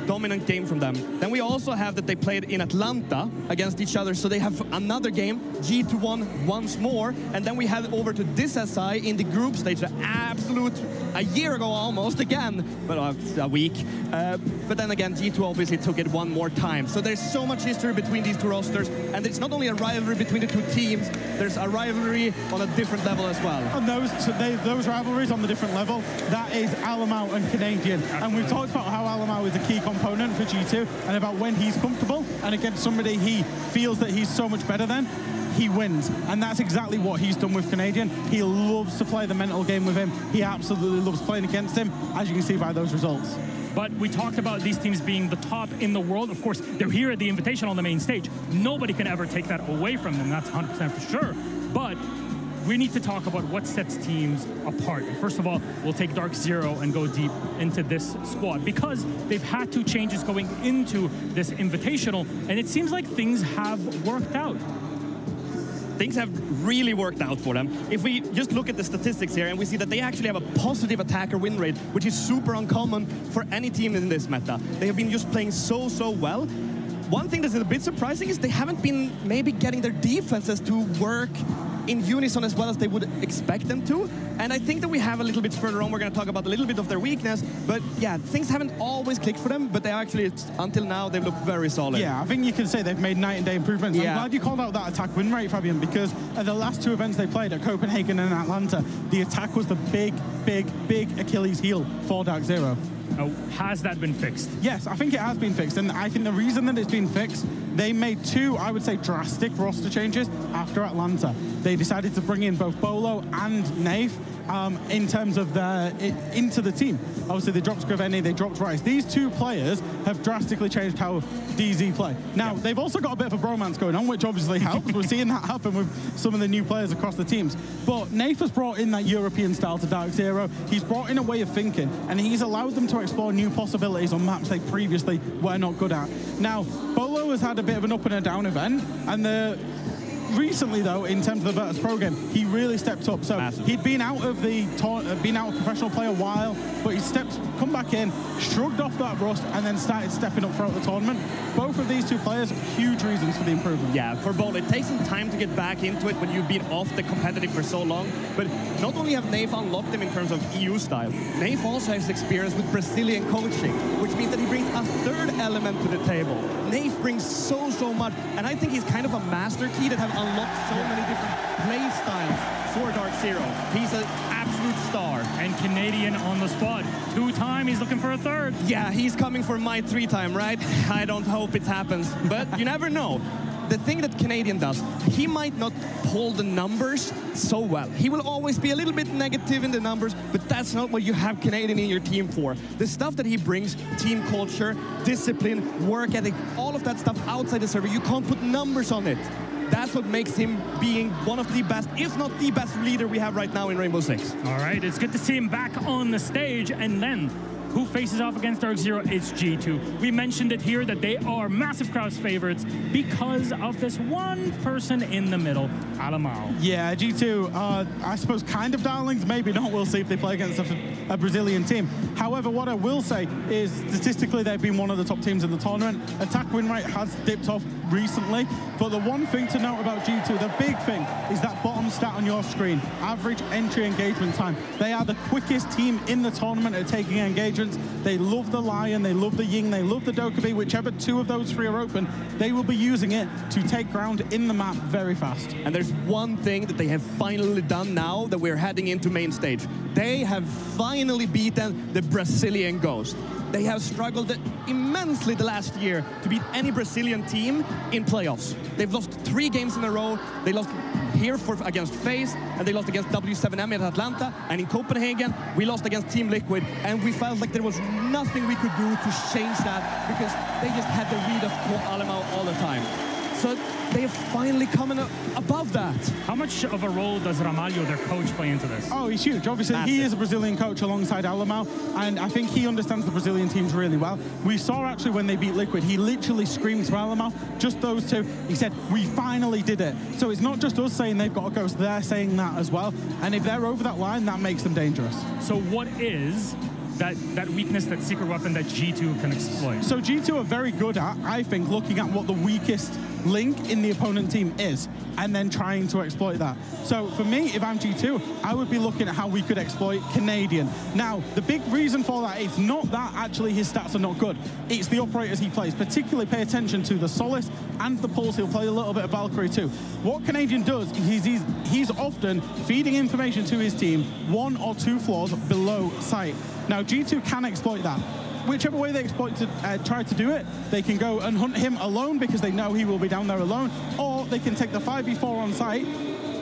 S13: dominant game from them. Then we also have that they played in Atlanta against each other, so they have another game. G2 won once more, and then we head over to this SI in the group stage, a year ago almost again, but a week. But then again, G2 obviously took it one more time. So there's so much history between these two rosters, and it's not only a rivalry between the two teams, there's a rivalry on a different level as well.
S14: And those rivalries on the different level, that is Alamau and Canadian. And we've talked about how Alamau is a key component for G2, and about when he's comfortable and against somebody he feels that he's so much better than, he wins. And that's exactly what he's done with Canadian. He loves to play the mental game with him. He absolutely loves playing against him, as you can see by those results.
S12: But we talked about these teams being the top in the world. Of course, they're here at the Invitational on the main stage. Nobody can ever take that away from them. That's 100% for sure. But we need to talk about what sets teams apart. And first of all, we'll take Dark Zero and go deep into this squad, because they've had two changes going into this Invitational, and it seems like things have worked out.
S13: Things have really worked out for them. If we just look at the statistics here, and we see that they actually have a positive attacker win rate, which is super uncommon for any team in this meta. They have been just playing so well. One thing that's a bit surprising is they haven't been maybe getting their defenses to work in unison as well as they would expect them to. And I think that we have a little bit further on, we're going to talk about a little bit of their weakness. But yeah, things haven't always clicked for them, but they actually, until now, they've looked very solid.
S14: Yeah, I think you can say they've made night and day improvements.
S13: Yeah.
S14: I'm glad you called out that attack win rate, Fabian, because at the last two events they played at Copenhagen and Atlanta, the attack was the big Achilles heel for Dark Zero.
S12: Oh, has that been fixed?
S14: Yes, I think it has been fixed. And I think the reason that it's been fixed, they made two, I would say, drastic roster changes after Atlanta. They decided to bring in both Bolo and Naif in terms of into the team. Obviously, they dropped Scriveni, they dropped Rice. These two players have drastically changed how DZ play. Now, they've also got a bit of a bromance going on, which obviously helps. We're seeing that happen with some of the new players across the teams. But Naif has brought in that European style to Dark Zero. He's brought in a way of thinking, and he's allowed them to explore new possibilities on maps they previously were not good at. Now, Bolo has had a bit of an up and a down event, and recently, though, in terms of the Virtus Pro game, he really stepped up. So he'd been out of professional play a while, but he's come back in, shrugged off that rust, and then started stepping up throughout the tournament. Both of these two players, huge reasons for the improvement.
S13: Yeah, for Bolo, it takes some time to get back into it when you've been off the competitive for so long. But not only have Naif unlocked him in terms of EU style, Naif also has experience with Brazilian coaching, which means that he brings a third element to the table. Naif brings so much, and I think he's kind of a master key that have unlocked so many different play styles for Dark Zero. He's an absolute star.
S12: And Canadian on the spot. 2-time, he's looking for a third.
S13: Yeah, he's coming for my 3-time, right? I don't hope it happens, but you never know. The thing that Canadian does, he might not pull the numbers so well. He will always be a little bit negative in the numbers, but that's not what you have Canadian in your team for. The stuff that he brings, team culture, discipline, work ethic, all of that stuff outside the server, you can't put numbers on it. That's what makes him being one of the best, if not the best leader we have right now in Rainbow Six.
S12: All right, it's good to see him back on the stage, and then who faces off against Dark Zero? It's G2. We mentioned it here that they are massive crowd favorites because of this one person in the middle, Alamao.
S14: Yeah, G2, I suppose kind of darlings, maybe not. We'll see if they play against a Brazilian team. However, what I will say is statistically they've been one of the top teams in the tournament. Attack win rate has dipped off recently, but the one thing to note about G2, the big thing, is that bottom stat on your screen, average entry engagement time. They are the quickest team in the tournament at taking engagements. They love the Lion, they love the Ying, they love the Dokkaebi. Whichever two of those three are open, they will be using it to take ground in the map very fast.
S13: And there's one thing that they have finally done now that we're heading into main stage. They have finally beaten the Brazilian Ghost. They have struggled immensely the last year to beat any Brazilian team in playoffs. They've lost 3 games in a row. They lost here against FaZe, and they lost against W7M at Atlanta. And in Copenhagen, we lost against Team Liquid, and we felt like there was nothing we could do to change that because they just had the read of Alamao all the time. So they have finally come above that.
S12: How much of a role does Ramalho, their coach, play into this?
S14: Oh, he's huge. Obviously, he is a Brazilian coach alongside Alamao, and I think he understands the Brazilian teams really well. We saw actually when they beat Liquid, he literally screamed to Alamao, just those two. He said, "We finally did it." So it's not just us saying they've got a ghost, they're saying that as well. And if they're over that line, that makes them dangerous.
S12: So what is that weakness, that secret weapon that G2 can exploit?
S14: So G2 are very good at, I think, looking at what the weakest link in the opponent team is and then trying to exploit that. So for me, if I'm G2, I would be looking at how we could exploit Canadian. Now, the big reason for that is not that actually his stats are not good. It's the operators he plays. Particularly pay attention to the Solace and the Pulse. He'll play a little bit of Valkyrie too. What Canadian does is he's often feeding information to his team 1 or 2 floors below site. Now, G2 can exploit that. Whichever way they try to do it, they can go and hunt him alone because they know he will be down there alone, or they can take the 5v4 on site,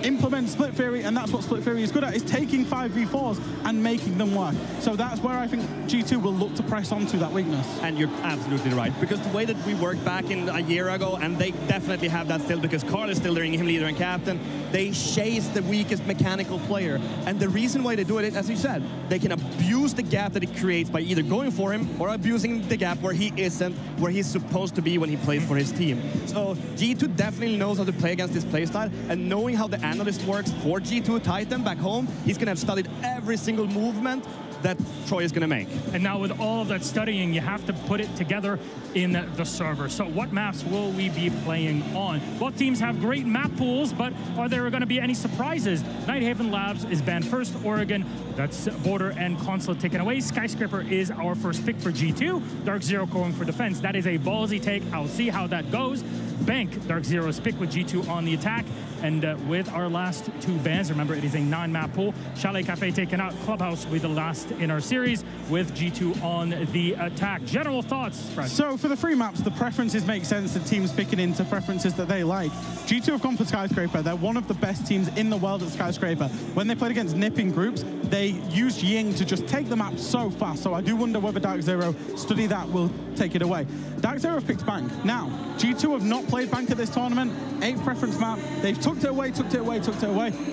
S14: implement Split Fury, and that's what Split Fury is good at, is taking 5v4s and making them work. So that's where I think G2 will look to press onto that weakness.
S13: And you're absolutely right, because the way that we worked back in a year ago, and they definitely have that still, because Carl is still their team leader and captain, they chase the weakest mechanical player. And the reason why they do it, as you said, they can abuse the gap that it creates by either going for him or abusing the gap where he isn't, where he's supposed to be when he plays for his team. So G2 definitely knows how to play against this playstyle, and knowing how the analyst works for G2 Titan back home, he's going to have studied every single movement that Troy is going to make.
S12: And now with all of that studying, you have to put it together in the server. So what maps will we be playing on? Both teams have great map pools, but are there going to be any surprises? Nighthaven Labs is banned first. Oregon, that's border and consulate taken away. Skyscraper is our first pick for G2. Dark Zero going for defense. That is a ballsy take. I'll see how that goes. Bank, Dark Zero's pick with G2 on the attack. And with our last two bans, remember it is a 9-map pool. Chalet Cafe taken out. Clubhouse will be the last in our series with G2 on the attack. General thoughts, Fred?
S14: So for the free maps, the preferences make sense. The teams picking into preferences that they like. G2 have gone for Skyscraper. They're one of the best teams in the world at Skyscraper. When they played against NIP in groups, they used Ying to just take the map so fast. So I do wonder whether Dark Zero study that will take it away. Dark Zero have picked Bank. Now, G2 have not played Bank at this tournament. 8th preference map. They've tucked it away.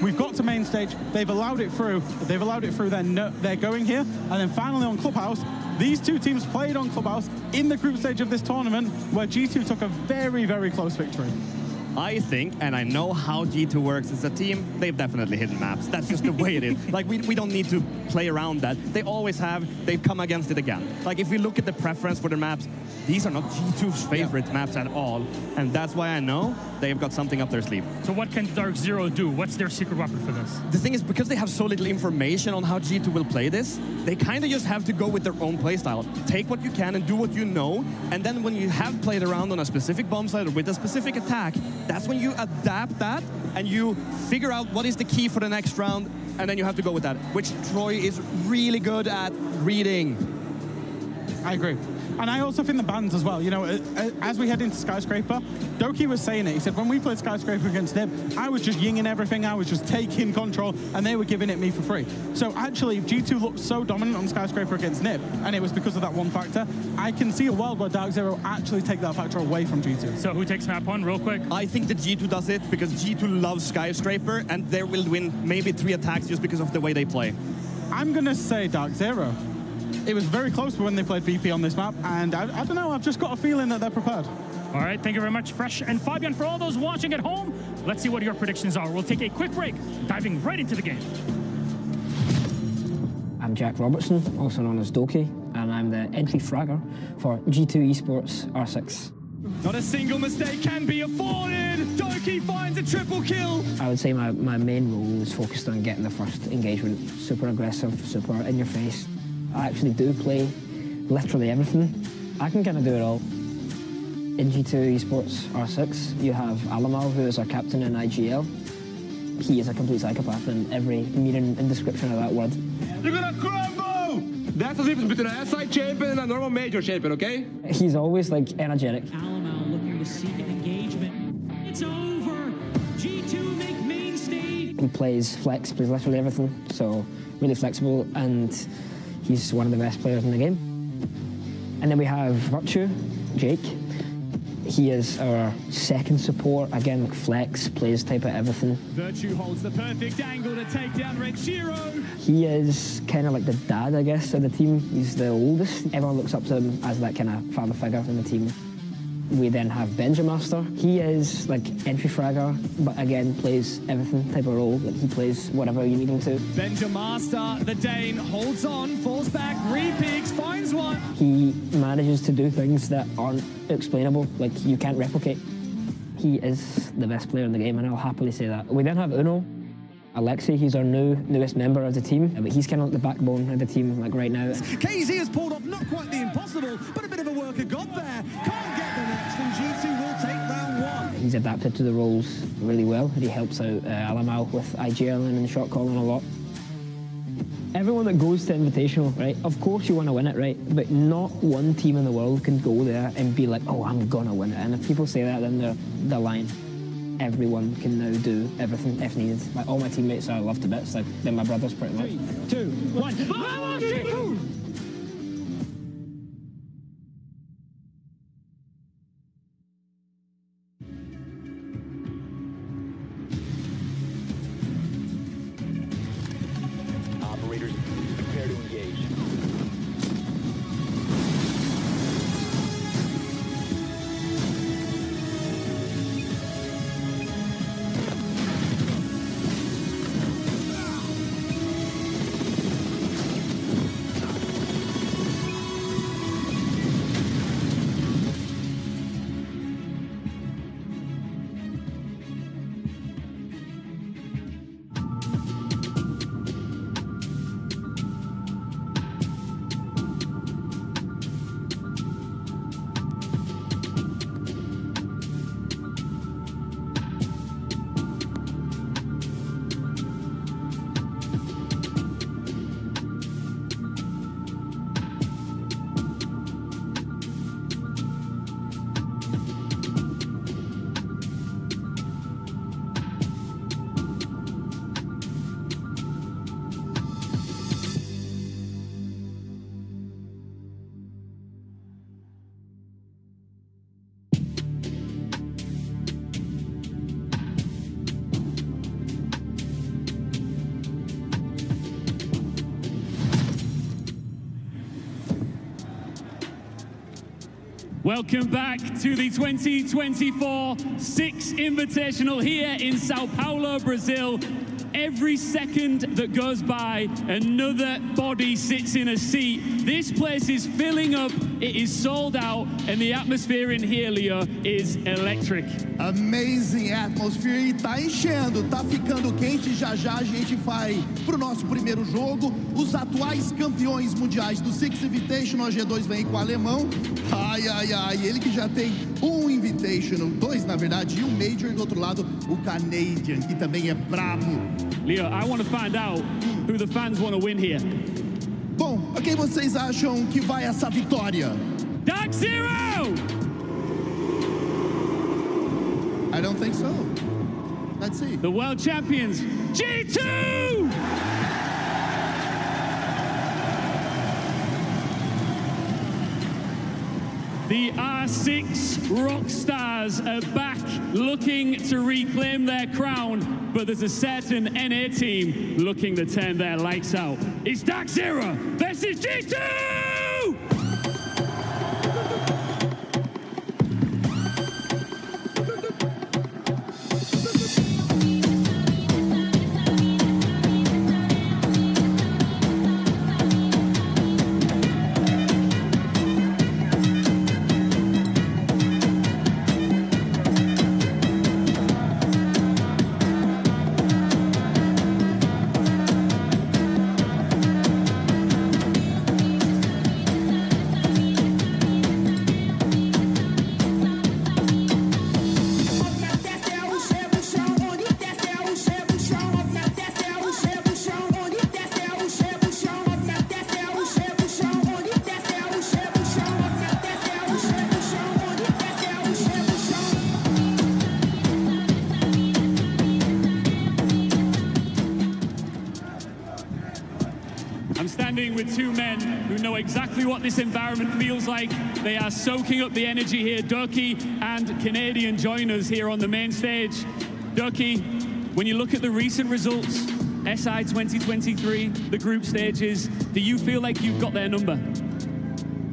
S14: We've got to main stage. They've allowed it through. They're going here. And then finally on Clubhouse, these two teams played on Clubhouse in the group stage of this tournament where G2 took a very, very close victory.
S13: I think, and I know how G2 works as a team, they've definitely hidden maps. That's just the way it is. Like, we don't need to play around that. They always have. They've come against it again. Like, if we look at the preference for their maps, these are not G2's favorite maps at all. And that's why I know they've got something up their sleeve.
S12: So what can Dark Zero do? What's their secret weapon for this?
S13: The thing is, because they have so little information on how G2 will play this, they kind of just have to go with their own playstyle. Take what you can and do what you know. And then when you have played around on a specific bomb site or with a specific attack, that's when you adapt that and you figure out what is the key for the next round, and then you have to go with that, which Troy is really good at reading.
S14: I agree. And I also think the bans as well. You know, as we head into Skyscraper, Doki was saying it. He said, when we played Skyscraper against NIP, I was just yinging everything. I was just taking control, and they were giving it me for free. So actually, G2 looked so dominant on Skyscraper against NIP, and it was because of that one factor. I can see a world where Dark Zero actually take that factor away from G2.
S12: So who takes map 1 real quick?
S13: I think that G2 does it because G2 loves Skyscraper, and they will win maybe 3 attacks just because of the way they play.
S14: I'm going to say Dark Zero. It was very close when they played VP on this map, and I don't know, I've just got a feeling that they're prepared.
S12: All right, thank you very much, Fresh and Fabian. For all those watching at home, let's see what your predictions are. We'll take a quick break, diving right into the game.
S7: I'm Jack Robertson, also known as Doki, and I'm the entry fragger for G2 Esports R6.
S1: Not a single mistake can be afforded. Doki finds a triple kill.
S7: I would say my main role is focused on getting the first engagement. Super aggressive, super in your face. I actually do play literally everything. I can kind of do it all. In G2 Esports R6, you have Alamal, who is our captain in IGL. He is a complete psychopath in every meaning and description of that word.
S4: You're gonna crumble! That's the difference between an SI champion and a normal major champion, okay?
S7: He's always like energetic.
S8: Alamal looking to seek an engagement. It's over! G2 make main stage!
S7: He plays flex, plays literally everything, so really flexible, and he's one of the best players in the game. And then we have Virtue, Jake. He is our second support. Again, flex, plays type of everything.
S1: Virtue holds the perfect angle to take down Red Shiro.
S7: He is kind of like the dad, I guess, of the team. He's the oldest. Everyone looks up to him as that kind of father figure in the team. We then have Benjamaster. He is like entry fragger, but again, plays everything type of role. Like he plays whatever you need him to.
S1: Benjamaster, the Dane, holds on, falls back, repicks, finds one.
S7: He manages to do things that aren't explainable, like you can't replicate. He is the best player in the game, and I'll happily say that. We then have Uno. Alexei, he's our newest member of the team, but he's kind of like the backbone of the team, like right now.
S1: KZ has pulled off not quite the impossible, but a bit of a worker got there. Can't get the next, and G2 will take round 1.
S7: He's adapted to the roles really well. He helps out Alamal with IGL and shot calling a lot. Everyone that goes to Invitational, right, of course you want to win it, right? But not one team in the world can go there and be like, oh, I'm gonna win it. And if people say that, then they're lying. Everyone can now do everything if needed. Like all my teammates I love to bits, like they're my brothers pretty much.
S1: 3, 2, 1.
S23: Operators, prepare to engage.
S2: Welcome back to the 2024 Six Invitational here in Sao Paulo, Brazil. Every second that goes by, another body sits in a seat. This place is filling up, it is sold out, and the atmosphere in here, Leo, is electric.
S1: Amazing atmosphere, e tá enchendo, tá ficando quente. Já já a gente vai pro nosso primeiro jogo. Os atuais campeões mundiais do Six Invitational, a G2 vem com o alemão. Ai, ai, ai, ele que já tem um Invitational, dois na verdade, e um Major, e do outro lado o Canadian, que também é brabo.
S2: Leo, I want to find out who the fans want to win here.
S1: Bom, a quem vocês acham que vai essa vitória?
S2: Dark Zero!
S1: I don't think so. Let's see.
S2: The world champions, G2! The R6 rock stars are back looking to reclaim their crown, but there's a certain NA team looking to turn their lights out. It's Dark Zero versus G2! I'm standing with two men who know exactly what this environment feels like. They are soaking up the energy here. Doki and Canadian join us here on the main stage. Doki, when you look at the recent results, SI 2023, the group stages, do you feel like you've got their number?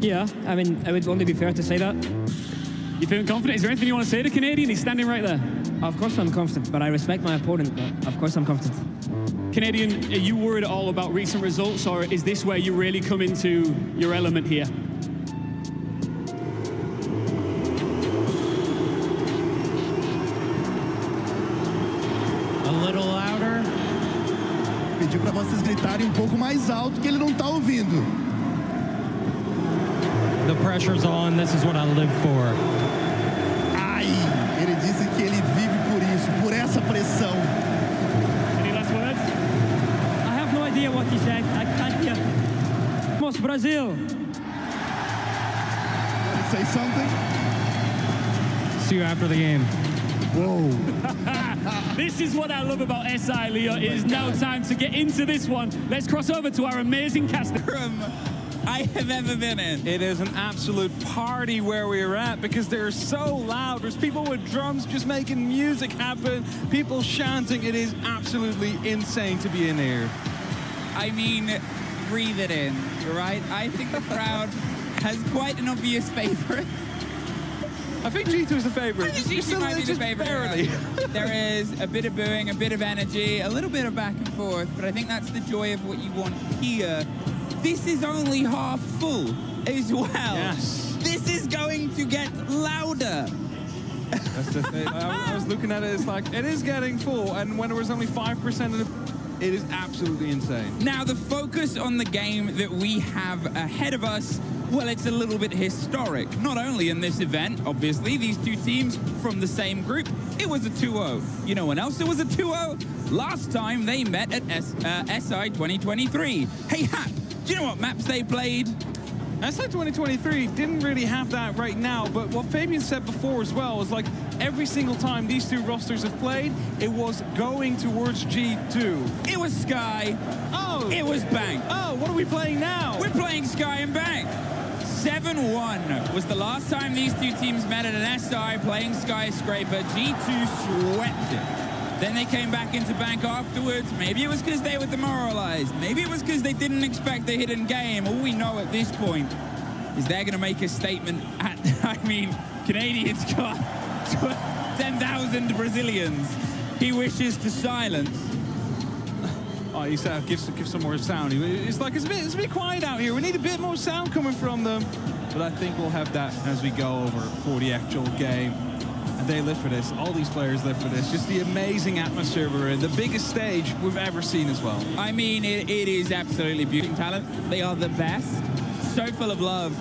S7: Yeah, I mean, it would only be fair to say that.
S2: You feeling confident? Is there anything you want to say to Canadian? He's standing right there.
S7: Of course I'm confident, but I respect my opponent, but of course I'm confident.
S2: Canadian, are you worried at all about recent results, or is this where you really come into your element here?
S5: A little louder.
S1: Pedir para vocês gritarem pouco mais alto que ele não tá ouvindo.
S5: The pressure's on. This is what I live for.
S1: Ai, ele disse que ele vive por isso, por essa pressão.
S2: Any last words?
S18: I have no idea what he said. I can't hear. Vamos, Brazil!
S1: Say something?
S5: See you after the game.
S1: Whoa.
S2: This is what I love about SI, Leo. It is now time to get into this one. Let's cross over to our amazing cast.
S9: I have ever been in. It is an absolute party where we're at because they're so loud. There's people with drums just making music happen, people chanting. It is absolutely insane to be in here.
S11: I mean, breathe it in, right? I think the crowd has quite an obvious favorite.
S9: I think G2 is the favorite.
S11: I think G2 might be the favorite.
S9: Barely.
S11: There is a bit of booing, a bit of energy, a little bit of back and forth, but I think that's the joy of what you want here. This is only half full as well.
S9: Yes.
S11: This is going to get louder.
S9: That's the thing. I was looking at it, it's like, it is getting full, and when there was only 5% of the... It is absolutely insane.
S11: Now, the focus on the game that we have ahead of us, well, it's a little bit historic. Not only in this event, obviously, these two teams from the same group, it was a 2-0. You know when else it was a 2-0? Last time they met at SI 2023. Hey, Hap, do you know what maps they played?
S9: SI 2023 didn't really have that right now, but what Fabian said before as well is like every single time these two rosters have played, it was going towards G2.
S11: It was Sky.
S9: Oh.
S11: It was Bank.
S9: Oh, what are we playing now?
S11: We're playing Sky and Bank. 7-1 was the last time these two teams met at an SI playing Skyscraper. G2 swept it. Then they came back into Bank afterwards. Maybe it was because they were demoralized. Maybe it was because they didn't expect the hidden game. All we know at this point is they're going to make a statement at mean, Canadians got 10,000 Brazilians he wishes to silence.
S9: Oh, he said, give some more sound. It's like, it's a bit quiet out here. We need a bit more sound coming from them. But I think we'll have that as we go over for the actual game. And they live for this. All these players live for this. Just the amazing atmosphere we're in. The biggest stage we've ever seen as well.
S11: I mean, it is absolutely beautiful talent. They are the best. So full of love.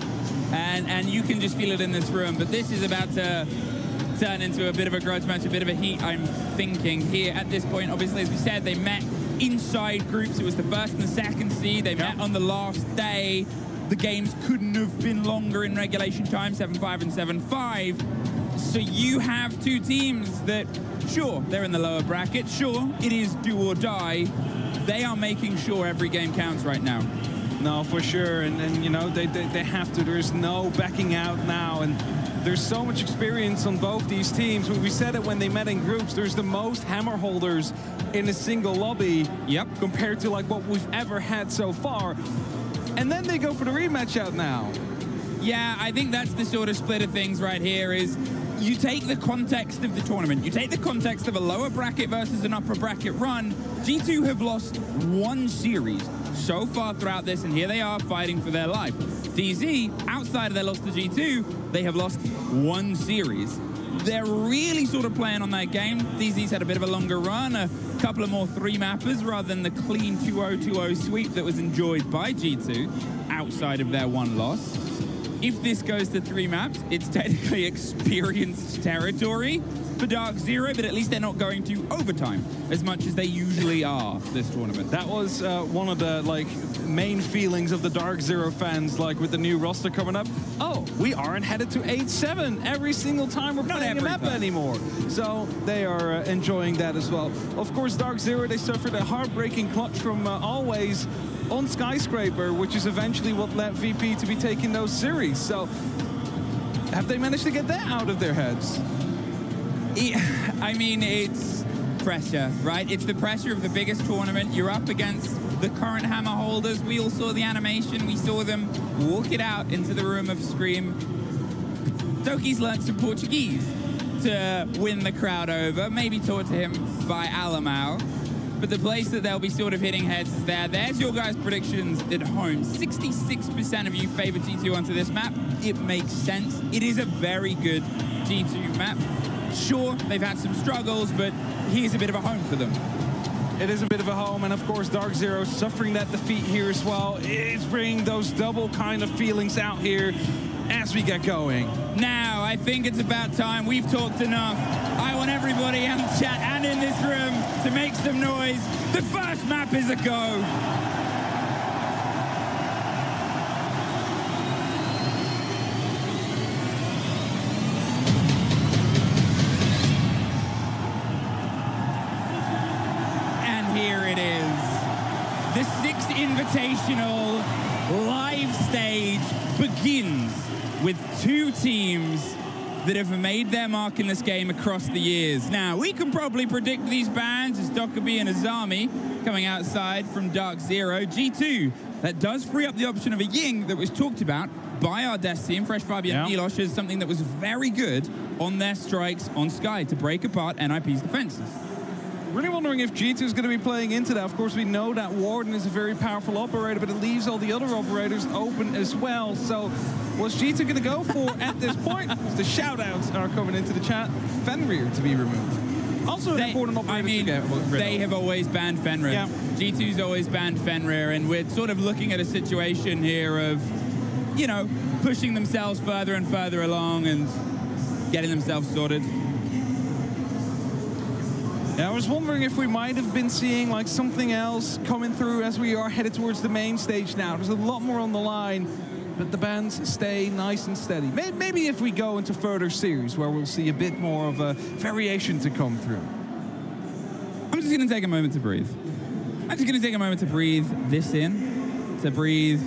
S11: And you can just feel it in this room. But this is about to turn into a bit of a grudge match, a bit of a heat, I'm thinking, here at this point. Obviously, as we said, they met inside groups. It was the first and the second seed. They met on the last day. The games couldn't have been longer in regulation time, 7-5 and 7-5. So you have two teams that, sure, they're in the lower bracket. Sure, it is do or die. They are making sure every game counts right now.
S9: No, for sure. And you know, they have to. There's no backing out now. And there's so much experience on both these teams. We said it when they met in groups. There's the most hammer holders in a single lobby.
S11: Yep.
S9: Compared to like what we've ever had so far. And then they go for the rematch out now.
S11: Yeah, I think that's the sort of split of things right here is you take the context of the tournament. You take the context of a lower bracket versus an upper bracket run. G2 have lost one series so far throughout this, and here they are fighting for their life. DZ, outside of their loss to G2, they have lost one series. They're really sort of playing on that game. DZ's had a bit of a longer run, a couple of more 3-mappers rather than the clean 2-0-2-0 sweep that was enjoyed by G2 outside of their one loss. If this goes to 3 maps, it's technically experienced territory for Dark Zero, but at least they're not going to overtime as much as they usually are this tournament.
S9: That was one of the main feelings of the Dark Zero fans, with the new roster coming up. Oh, we aren't headed to 8-7 every single time we're playing a map anymore. So they are enjoying that as well. Of course, Dark Zero, they suffered a heartbreaking clutch from Always on Skyscraper, which is eventually what led VP to be taking those series. So have they managed to get that out of their heads?
S11: I mean, it's pressure, right? It's the pressure of the biggest tournament. You're up against the current hammer holders. We all saw the animation. We saw them walk it out into the room of Scream. Toki's learned some Portuguese to win the crowd over, maybe taught to him by Alamau. But the place that they'll be sort of hitting heads is there. There's your guys' predictions at home. 66% of you favor G2 onto this map. It makes sense. It is a very good G2 map. Sure, they've had some struggles, but here's a bit of a home for them.
S9: It is a bit of a home, and of course Dark Zero suffering that defeat here as well. It's bringing those double kind of feelings out here as we get going.
S11: Now, I think it's about time. We've talked enough. I want everybody in chat and in this room to make some noise. The first map is a go. The Six Invitational live stage begins with two teams that have made their mark in this game across the years. Now, we can probably predict these bands as Dokkaebi and Azami coming outside from Dark Zero. G2, that does free up the option of a Ying that was talked about by our Death team. Fresh Fabian and Milosh is something that was very good on their strikes on Sky to break apart NIP's defenses.
S9: Really wondering if G2 is going to be playing into that. Of course, we know that Warden is a very powerful operator, but it leaves all the other operators open as well. So what's G2 going to go for at this point? The shoutouts are coming into the chat. Fenrir to be removed. Also an important operator to get rid of.
S11: They have always banned Fenrir.
S9: Yeah.
S11: G2's always banned Fenrir, and we're sort of looking at a situation here of, you know, pushing themselves further and further along and getting themselves sorted.
S9: Yeah, I was wondering if we might have been seeing something else coming through as we are headed towards the main stage now. There's a lot more on the line, but the bands stay nice and steady. Maybe if we go into further series where we'll see a bit more of a variation to come through.
S11: I'm just going to take a moment to breathe. I'm just going to take a moment to breathe this in, to breathe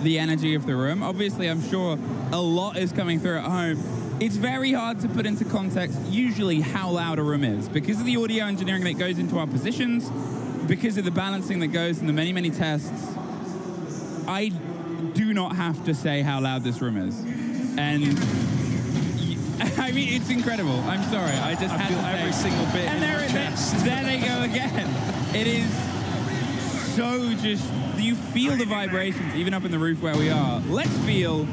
S11: the energy of the room. Obviously, I'm sure a lot is coming through at home. It's very hard to put into context usually how loud a room is because of the audio engineering that goes into our positions, because of the balancing that goes in the many, many tests. I do not have to say how loud this room is. And I mean, it's incredible. I'm sorry. I just had
S9: feel
S11: to say.
S9: every single bit
S11: And
S9: in
S11: there,
S9: my chest.
S11: there they go again. It is so just, you feel the vibrations even up in the roof where we are. Let's feel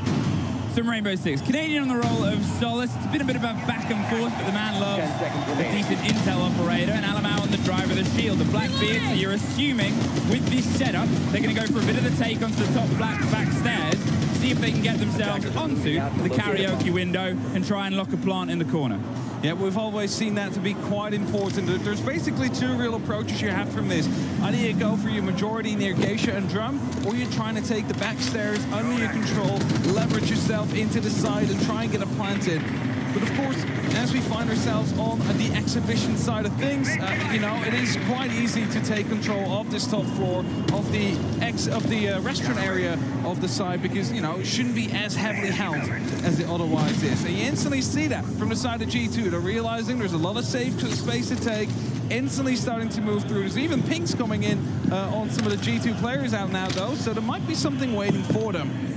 S11: some Rainbow Six. Canadian on the role of Solace. It's been a bit of a back and forth, but the man loves a decent intel operator. And Alamau on the drive of the shield. The Blackbeard, so you're assuming with this setup, they're going to go for a bit of the take onto the top black back stairs, see if they can get themselves onto the karaoke window and try and lock a plant in the corner.
S9: Yeah, we've always seen that to be quite important. There's basically two real approaches you have from this. Either you go for your majority near Geisha and Drum, or you're trying to take the back stairs under your control, leverage yourself into the side and try and get a plant in. But of course, as we find ourselves on the exhibition side of things, you know, it is quite easy to take control of this top floor, of the restaurant area of the side, because, you know, it shouldn't be as heavily held as it otherwise is. And you instantly see that from the side of G2. They're realizing there's a lot of safe space to take, instantly starting to move through. There's even pings coming in on some of the G2 players out now, though, so there might be something waiting for them.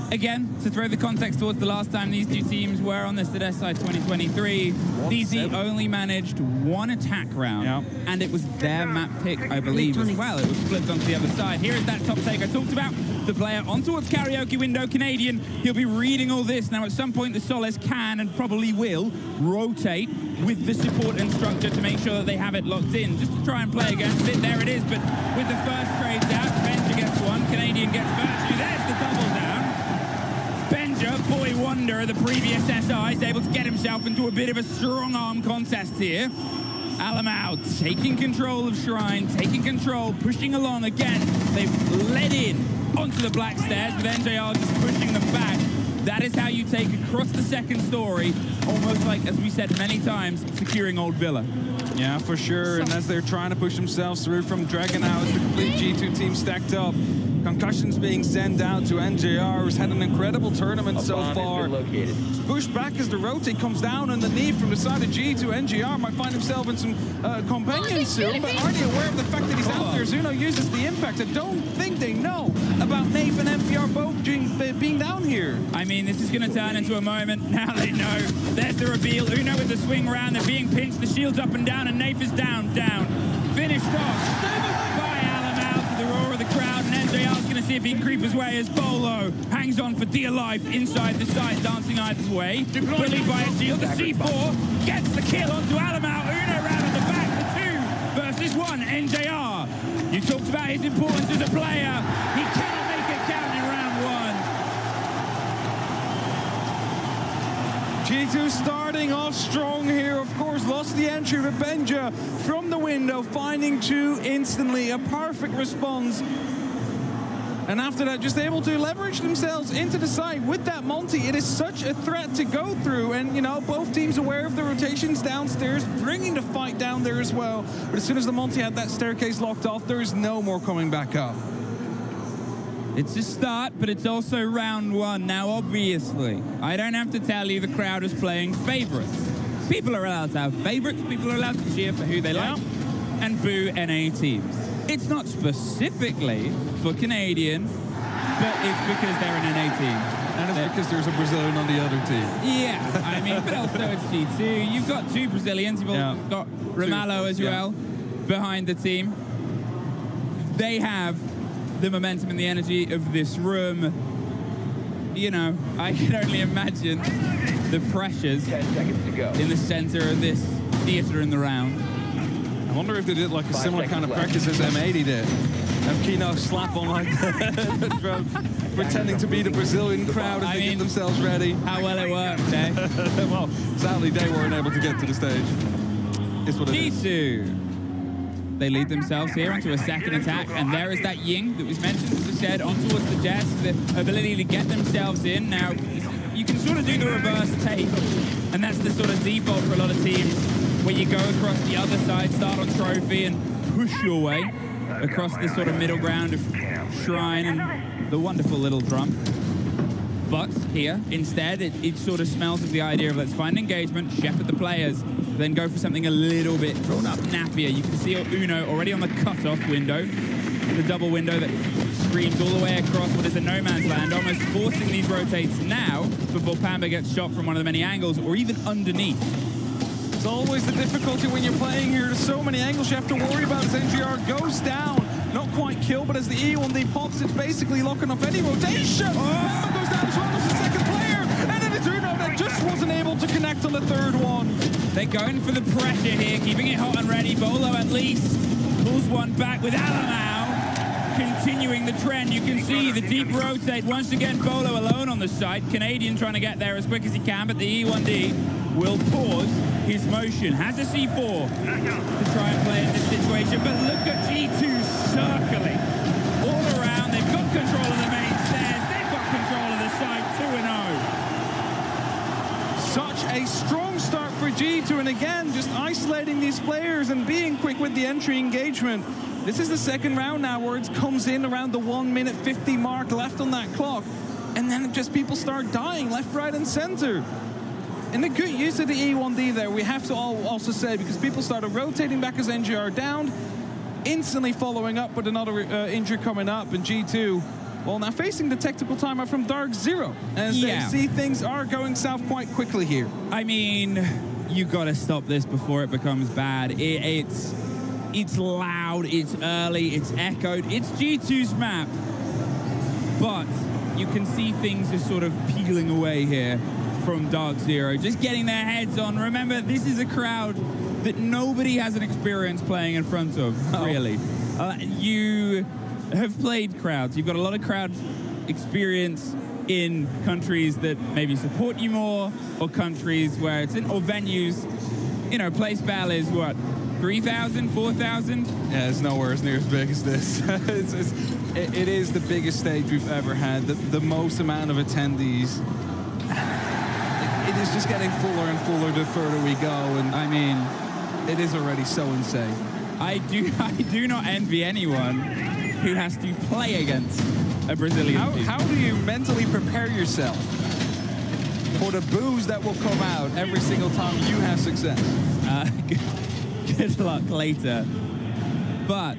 S11: Again, to throw the context towards the last time these two teams were on this at SI 2023, DZ only managed one attack round, and it was their map pick, I believe, as well. It was flipped onto the other side. Here is that top take I talked about. The player on towards karaoke window, Canadian. He'll be reading all this. Now, at some point, the Solace can and probably will rotate with the support and structure to make sure that they have it locked in, just to try and play against it. There it is, but with the first trade down, Benja gets one, Canadian gets Virtue. There's the double down. Benja, boy wonder, the previous SI, is able to get himself into a bit of a strong arm contest here. Alamau taking control of Shrine, taking control, pushing along again. They've led in onto the black stairs, with NJR just pushing them back. That is how you take across the second story, almost like, as we said many times, securing Old Villa.
S9: Yeah, for sure. And as they're trying to push themselves through from Dragon out, as the complete G2 team stacked up, concussions being sent out to NJR, who's had an incredible tournament so far. Pushed back as the rotate comes down underneath from the side of G2. NJR might find himself in some companions soon, but aren't you aware of the fact that he's out there? Zuno uses the impact. I don't think they know about Nave and MPR both being down here.
S11: I mean, this is going to turn into a moment. Now they know. There's the reveal. Uno with the swing round. They're being pinched. The shield's up and down, and Nave is down. Finished off by Alamau to the roar of the crowd, and NJR's going to see if he can creep his way as Bolo hangs on for dear life inside the side, dancing either way. Bullied by a shield. The C4 gets the kill onto Alamau. Uno round at the back. The 2 versus 1. NJR. You talked about his importance as a player. He cannot make it count in round 1.
S9: G2 starting off strong here, of course, lost the entry with Benja from the window, finding 2 instantly, a perfect response. And after that, just able to leverage themselves into the side with that Monty. It is such a threat to go through, and you know, both teams aware of the rotations downstairs, bringing the fight down there as well. But as soon as the Monty had that staircase locked off, there is no more coming back up.
S11: It's a start, but it's also round 1. Now, obviously, I don't have to tell you the crowd is playing favorites. People are allowed to have favorites. People are allowed to cheer for who they like and boo NA teams. It's not specifically for Canadian, but it's because they're an NA team.
S9: And it's because there's a Brazilian on the other team.
S11: Yeah, I mean, but also it's G2. You've got 2 Brazilians. You've also got Ramallo as well behind the team. They have the momentum and the energy of this room. You know, I can only imagine the pressures in the center of this theater in the round.
S9: I wonder if they did like a similar kind of practice as M80 did. Have Kino slap on like the drum, pretending to be the Brazilian crowd as they get themselves ready.
S11: How well it worked, eh?
S9: Well, sadly they weren't able to get to the stage. It's what it is.
S11: G2. They lead themselves here onto a second attack, and there is that Ying that was mentioned, as I said, on towards the Jets, the ability to get themselves in. Now, you can sort of do the reverse take, and that's the sort of default for a lot of teams, where you go across the other side, start on Trophy, and push your way across this sort of middle ground of Shrine and the wonderful little drum. But here, instead, it sort of smells of the idea of let's find engagement, shepherd the players, then go for something a little bit snappier. You can see Uno already on the cut-off window, the double window that screens all the way across what is a no man's land, almost forcing these rotates now before Pamba gets shot from one of the many angles or even underneath.
S9: It's always the difficulty when you're playing here. There's so many angles you have to worry about as NGR goes down. Not quite killed, but as the E1D pops, it's basically locking off any rotation. Pamba goes down as well as the second player. And then it's Uno that just wasn't able to connect on the third one.
S11: They're going for the pressure here, keeping it hot and ready. Bolo at least pulls one back with Alamau. Continuing the trend, you can see the deep rotate. Once again, Bolo alone on the side. Canadian trying to get there as quick as he can, but the E1D will pause his motion. Has a C4 to try and play in this situation, but look at G2 circling all around. They've got control of the main stairs. They've got control of the side 2-0.
S9: Such a strong start for G2, and again, just isolating these players and being quick with the entry engagement. This is the second round now where it comes in around the 1 minute 50 mark left on that clock. And then just people start dying left, right, and center. And the good use of the E1D there, we have to also say, because people started rotating back as NGR down, instantly following up with another injury coming up, and G2, well, now facing the tactical timeout from Dark Zero, as they see things are going south quite quickly here.
S11: I mean, you got to stop this before it becomes bad. It's loud, it's early, it's echoed, it's G2's map. But you can see things are sort of peeling away here from Dark Zero, just getting their heads on. Remember, this is a crowd that nobody has an experience playing in front of, really. You have played crowds. You've got a lot of crowd experience in countries that maybe support you more, or countries where it's in, or venues, you know, Place Bell is what? 3,000, 4,000?
S9: Yeah, it's nowhere as near as big as this. It is the biggest stage we've ever had, the most amount of attendees. It is just getting fuller and fuller the further we go, and I mean, it is already so insane.
S11: I do not envy anyone who has to play against a Brazilian team.
S9: How do you mentally prepare yourself for the boos that will come out every single time you have success?
S11: Good luck later. But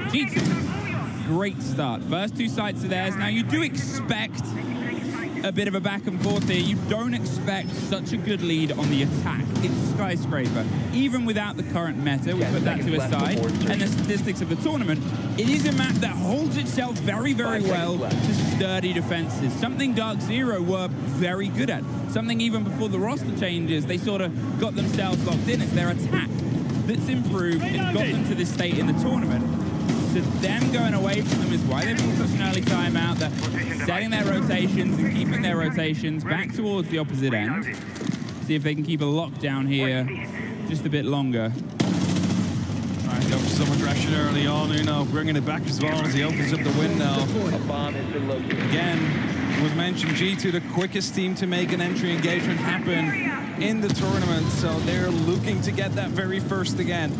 S11: G2, great start. First two sites are theirs. Now you do expect a bit of a back and forth here. You don't expect such a good lead on the attack. It's Skyscraper. Even without the current meta, we put that to a side, and the statistics of the tournament, it is a map that holds itself very, very well to sturdy defenses. Something Dark Zero were very good at. Something even before the roster changes, they sort of got themselves locked in. It's their attack that's improved and got them to this state in the tournament. So them going away from them is why they've been such an early timeout. They're setting their rotations and keeping their rotations back towards the opposite end. See if they can keep a lockdown here just a bit longer.
S9: All right, go for some aggression early on. Uno bringing it back as well as he opens up the window. Again, it was mentioned, G2 the quickest team to make an entry engagement happen in the tournament, so they're looking to get that very first again.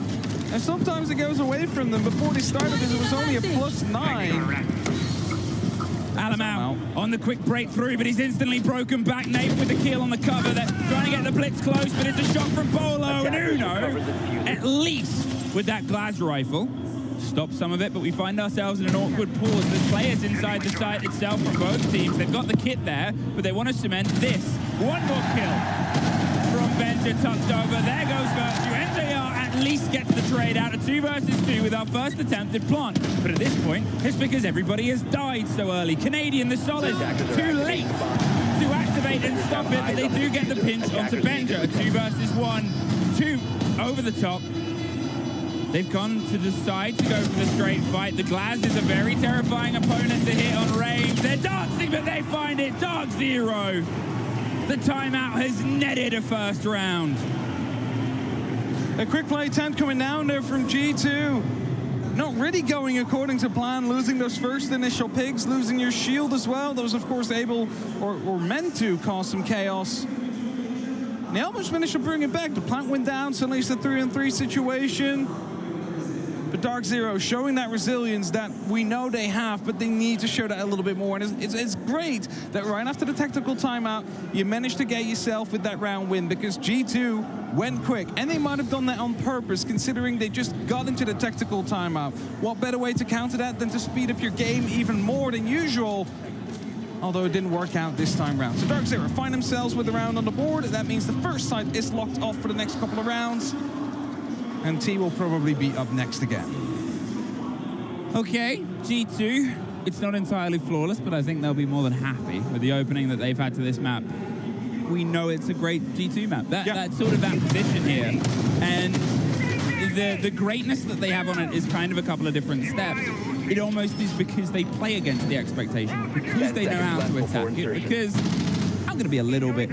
S9: And sometimes it goes away from them. Before they started this, it was only a +9.
S11: Alamau on the quick breakthrough, but he's instantly broken back. Nate with the kill on the cover. They're trying to get the blitz close, but it's a shot from Bolo, and Uno, at least with that glass rifle, stop some of it, but we find ourselves in an awkward pause. There's players inside the site itself from both teams. They've got the kit there, but they want to cement this. One more kill from Benja tucked over. There goes Virtue. NJR at least gets the trade out of 2 versus 2 with our first attempted plant. But at this point, it's because everybody has died so early. Canadian, the solid, too late to activate and stop it, but they do get the pinch onto Benja. 2 versus 1, 2 over the top. They've gone to decide to go for the straight fight. The Glaz is a very terrifying opponent to hit on range. They're dancing, but they find it. Dark Zero. The timeout has netted a first round.
S9: A quick play attempt coming down there from G2. Not really going according to plan, losing those first initial pigs, losing your shield as well. That was, of course, able or meant to cause some chaos. And they almost managed to bring it back. The plant went down, suddenly it's a 3-on-3 situation. But Dark Zero showing that resilience that we know they have, but they need to show that a little bit more. And it's great that right after the tactical timeout, you managed to get yourself with that round win, because G2 went quick. And they might have done that on purpose, considering they just got into the tactical timeout. What better way to counter that than to speed up your game even more than usual? Although it didn't work out this time round. So Dark Zero find themselves with a round on the board. That means the first side is locked off for the next couple of rounds. And T will probably be up next again.
S11: Okay, G2. It's not entirely flawless, but I think they'll be more than happy with the opening that they've had to this map. We know it's a great G2 map. That's sort of that position here. And the greatness that they have on it is kind of a couple of different steps. It almost is because they play against the expectation, because they know how to attack it, because I'm going to be a little bit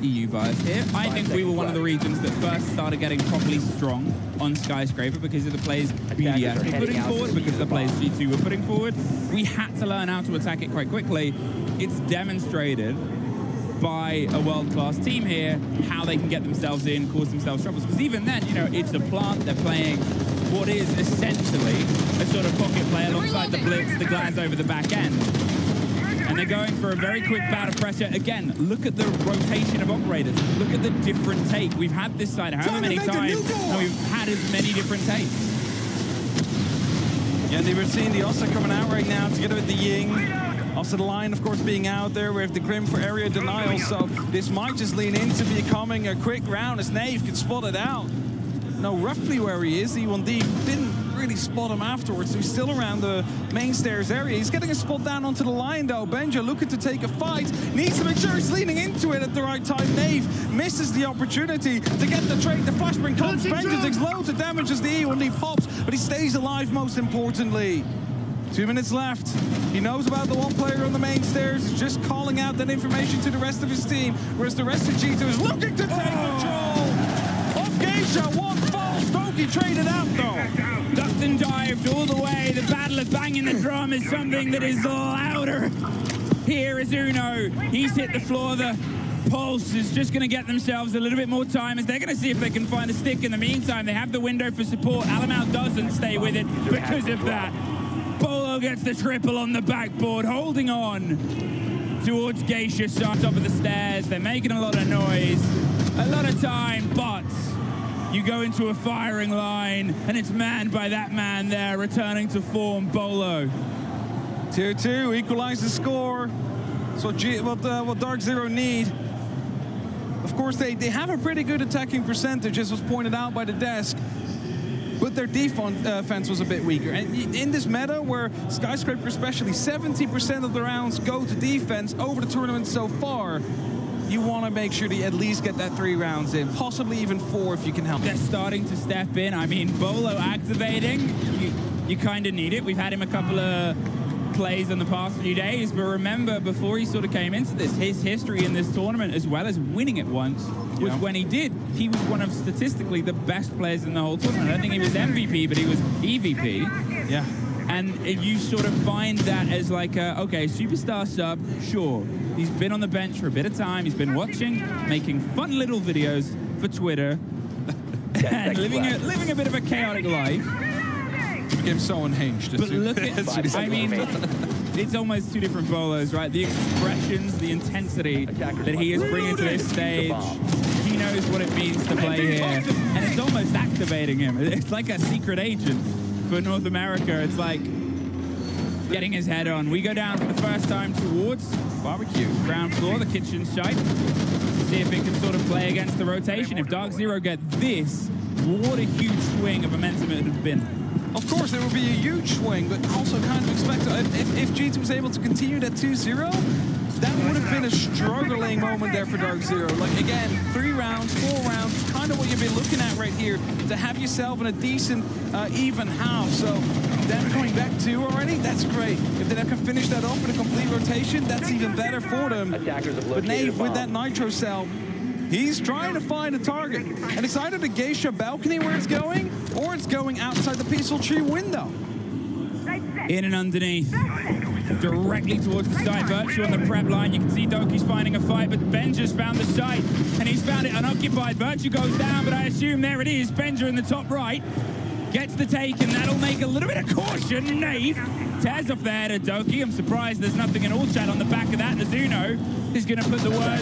S11: EU biased here. I think we were one of the regions that first started getting properly strong on Skyscraper because of the plays BDS were putting forward, because of the plays G2 were putting forward. We had to learn how to attack it quite quickly. It's demonstrated by a world-class team here how they can get themselves in, cause themselves troubles. Because even then, you know, it's a plant. They're playing what is essentially a sort of pocket play alongside the blitz, the glass over the back end. And they're going for a very quick bout of pressure. Again, look at the rotation of operators. Look at the different take. We've had this side however many times, and we've had as many different takes.
S9: Yeah, they were seeing the Ossa coming out right now together with the Ying. Also the line, of course, being out there. We have the Grim for area denial, so this might just lean into becoming a quick round as Nave can spot it out. Know roughly where he is. E1D didn't really spot him afterwards, so he's still around the main stairs area. He's getting a spot down onto the line, though. Benja looking to take a fight. Needs to make sure he's leaning into it at the right time. Nave misses the opportunity to get the trade. The flashbang comes. Benja takes loads of damage as the E1D pops, but he stays alive most importantly. 2 minutes left. He knows about the one player on the main stairs. He's just calling out that information to the rest of his team, whereas the rest of G2 is looking to take control of Geisha. One false Doki traded out, though.
S11: Ducked and dived all the way. The battle of banging the drum is something that is louder. Here is Uno. He's hit the floor. The Pulse is just going to get themselves a little bit more time as they're going to see if they can find a stick. In the meantime, they have the window for support. Alamau doesn't stay with it because of that. Bolo gets the triple on the backboard, holding on towards Geisha, top of the stairs. They're making a lot of noise, a lot of time, but you go into a firing line, and it's manned by that man there, returning to form, Bolo.
S9: Tier 2, equalize the score. That's what Dark Zero need. Of course, they have a pretty good attacking percentage, as was pointed out by the desk. But their defense was a bit weaker. And in this meta, where Skyscraper especially, 70% of the rounds go to defense over the tournament so far, you want to make sure to at least get that 3 rounds in, possibly even 4 if you can help.
S11: They're starting to step in. I mean, Bolo activating, you kind of need it. We've had him a couple of plays in the past few days, but remember, before he sort of came into this, his history in this tournament, as well as winning it once, was when he was one of statistically the best players in the whole tournament. I don't think he was MVP, but he was EVP.
S9: Yeah.
S11: And you sort of find that as like, okay, superstar sub, sure. He's been on the bench for a bit of time. He's been watching, making fun little videos for Twitter, and living a bit of a chaotic life.
S9: Became so unhinged.
S11: But look at, I mean, it's almost 2 different Bolos, right? The expressions, the intensity that he is bringing to this stage. He knows what it means to play here, and it's almost activating him. It's like a secret agent for North America. It's like getting his head on. We go down for the first time towards barbecue. Ground floor, the kitchen site. See if it can sort of play against the rotation. If Dark Zero get this, what a huge swing of momentum it would have been.
S9: Of course, there would be a huge swing, but also kind of expect if G2 was able to continue that 2-0, that would have been a struggling moment there for Dark Zero. Like, again, 3 rounds, 4 rounds, kind of what you've been looking at right here, to have yourself in a decent, even half. So, them coming back 2 already, that's great. If they can finish that off with a complete rotation, that's even better for them. But Nave, with that Nitro Cell, he's trying to find a target. And it's either the Geisha balcony where it's going, or it's going outside the Peaceful Tree window.
S11: In and underneath, directly towards the site. Virtue on the prep line. You can see Doki's finding a fight, but Benja's found the site, and he's found it unoccupied. Virtue goes down, but I assume there it is. Benja in the top right. gets the take, and that'll make a little bit of caution. Nave tears off the head of Doki. I'm surprised there's nothing in all chat on the back of that. Nazuno is going to put the word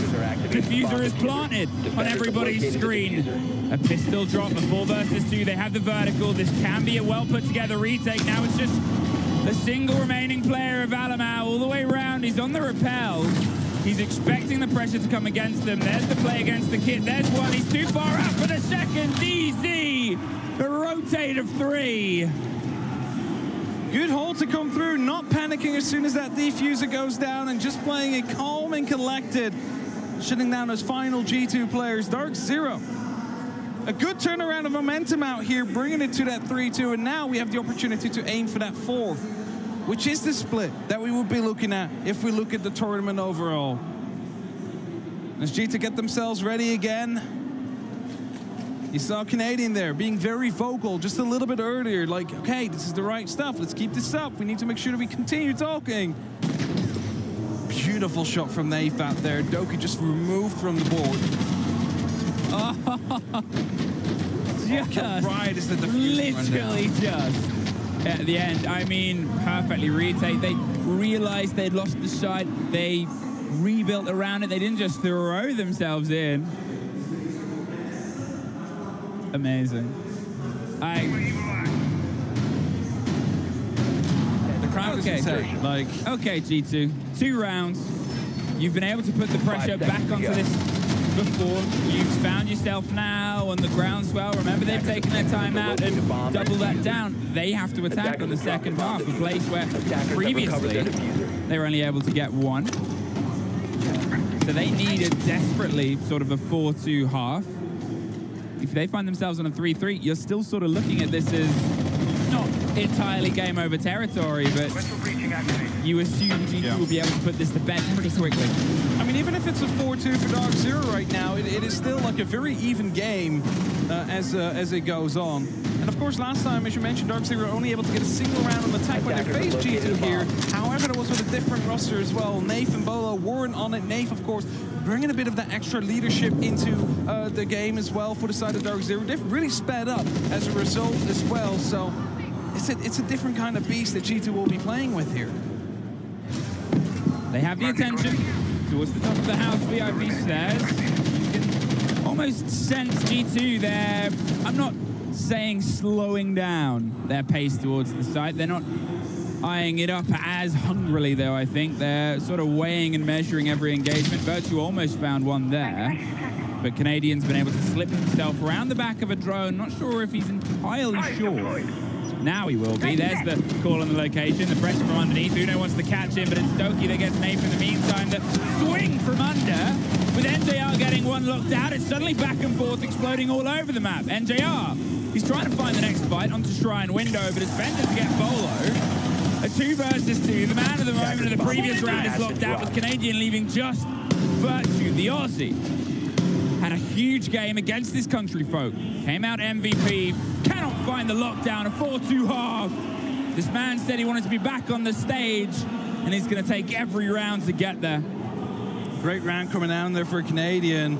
S11: diffuser is planted on everybody's screen. A pistol drop, a 4 versus 2. They have the vertical. This can be a well put together retake. Now it's just the single remaining player of Alamau all the way around. He's on the rappel. He's expecting the pressure to come against them. There's the play against the kid. There's one. He's too far out for the second. DZ, a rotate of 3.
S9: Good hold to come through, not panicking as soon as that diffuser goes down and just playing it calm and collected. Shutting down those final G2 players. Dark Zero. A good turnaround of momentum out here, bringing it to that 3-2, and now we have the opportunity to aim for that 4th, which is the split that we would be looking at if we look at the tournament overall. As G2 get themselves ready again. You saw Canadian there being very vocal just a little bit earlier, like, okay, this is the right stuff, let's keep this up. We need to make sure that we continue talking. Beautiful shot from Naif out there. Doki just removed from the board.
S11: Oh, just
S9: right is the
S11: literally just at the end. I mean, perfectly retake. They realized they'd lost the side. They rebuilt around it. They didn't just throw themselves in. Amazing.
S9: The crowd is insane. Like,
S11: okay, G2, 2 rounds. You've been able to put the pressure back onto this before. You've found yourself now on the groundswell. Remember, they've taken their time out and double that down. They have to attack on the second half, a place where previously they were only able to get 1. So they needed desperately sort of a 4-2 half. If they find themselves on a 3-3, you're still sort of looking at this as not entirely game over territory, but you assume G2 will be able to put this to bed pretty quickly.
S9: I mean, even if it's a 4-2 for Dark Zero right now, it is still like a very even game as it goes on. And of course, last time, as you mentioned, Dark Zero only able to get a single round on attack when they faced G2 here. However, it was with a different roster as well. Naif and Bolo weren't on it. Naif, of course, bringing a bit of that extra leadership into the game as well for the side of Dark Zero. They've really sped up as a result as well. So it's a different kind of beast that G2 will be playing with here.
S11: They have the attention towards the top of the house VIP stairs. You can almost sense G2 there. I'm not saying slowing down their pace towards the site. They're not eyeing it up as hungrily, though, I think. They're sort of weighing and measuring every engagement. Virtue almost found one there, but Canadian's been able to slip himself around the back of a drone. Not sure if he's entirely sure. Now he will be. There's the call on the location. The pressure from underneath. Uno wants to catch him, but it's Doki that gets Nafe in the meantime. The swing from under, with NJR getting one locked out. It's suddenly back and forth, exploding all over the map. NJR, he's trying to find the next fight onto Shrine Window, but it's Fender to get Bolo. A 2 versus 2. The man of the moment of the previous round is locked out, with Canadian leaving just Virtue, the Aussie. Had a huge game against his country folk. Came out MVP. Cannot find the lockdown. A 4-2 half. This man said he wanted to be back on the stage, and he's going to take every round to get there.
S9: Great round coming down there for Canadian.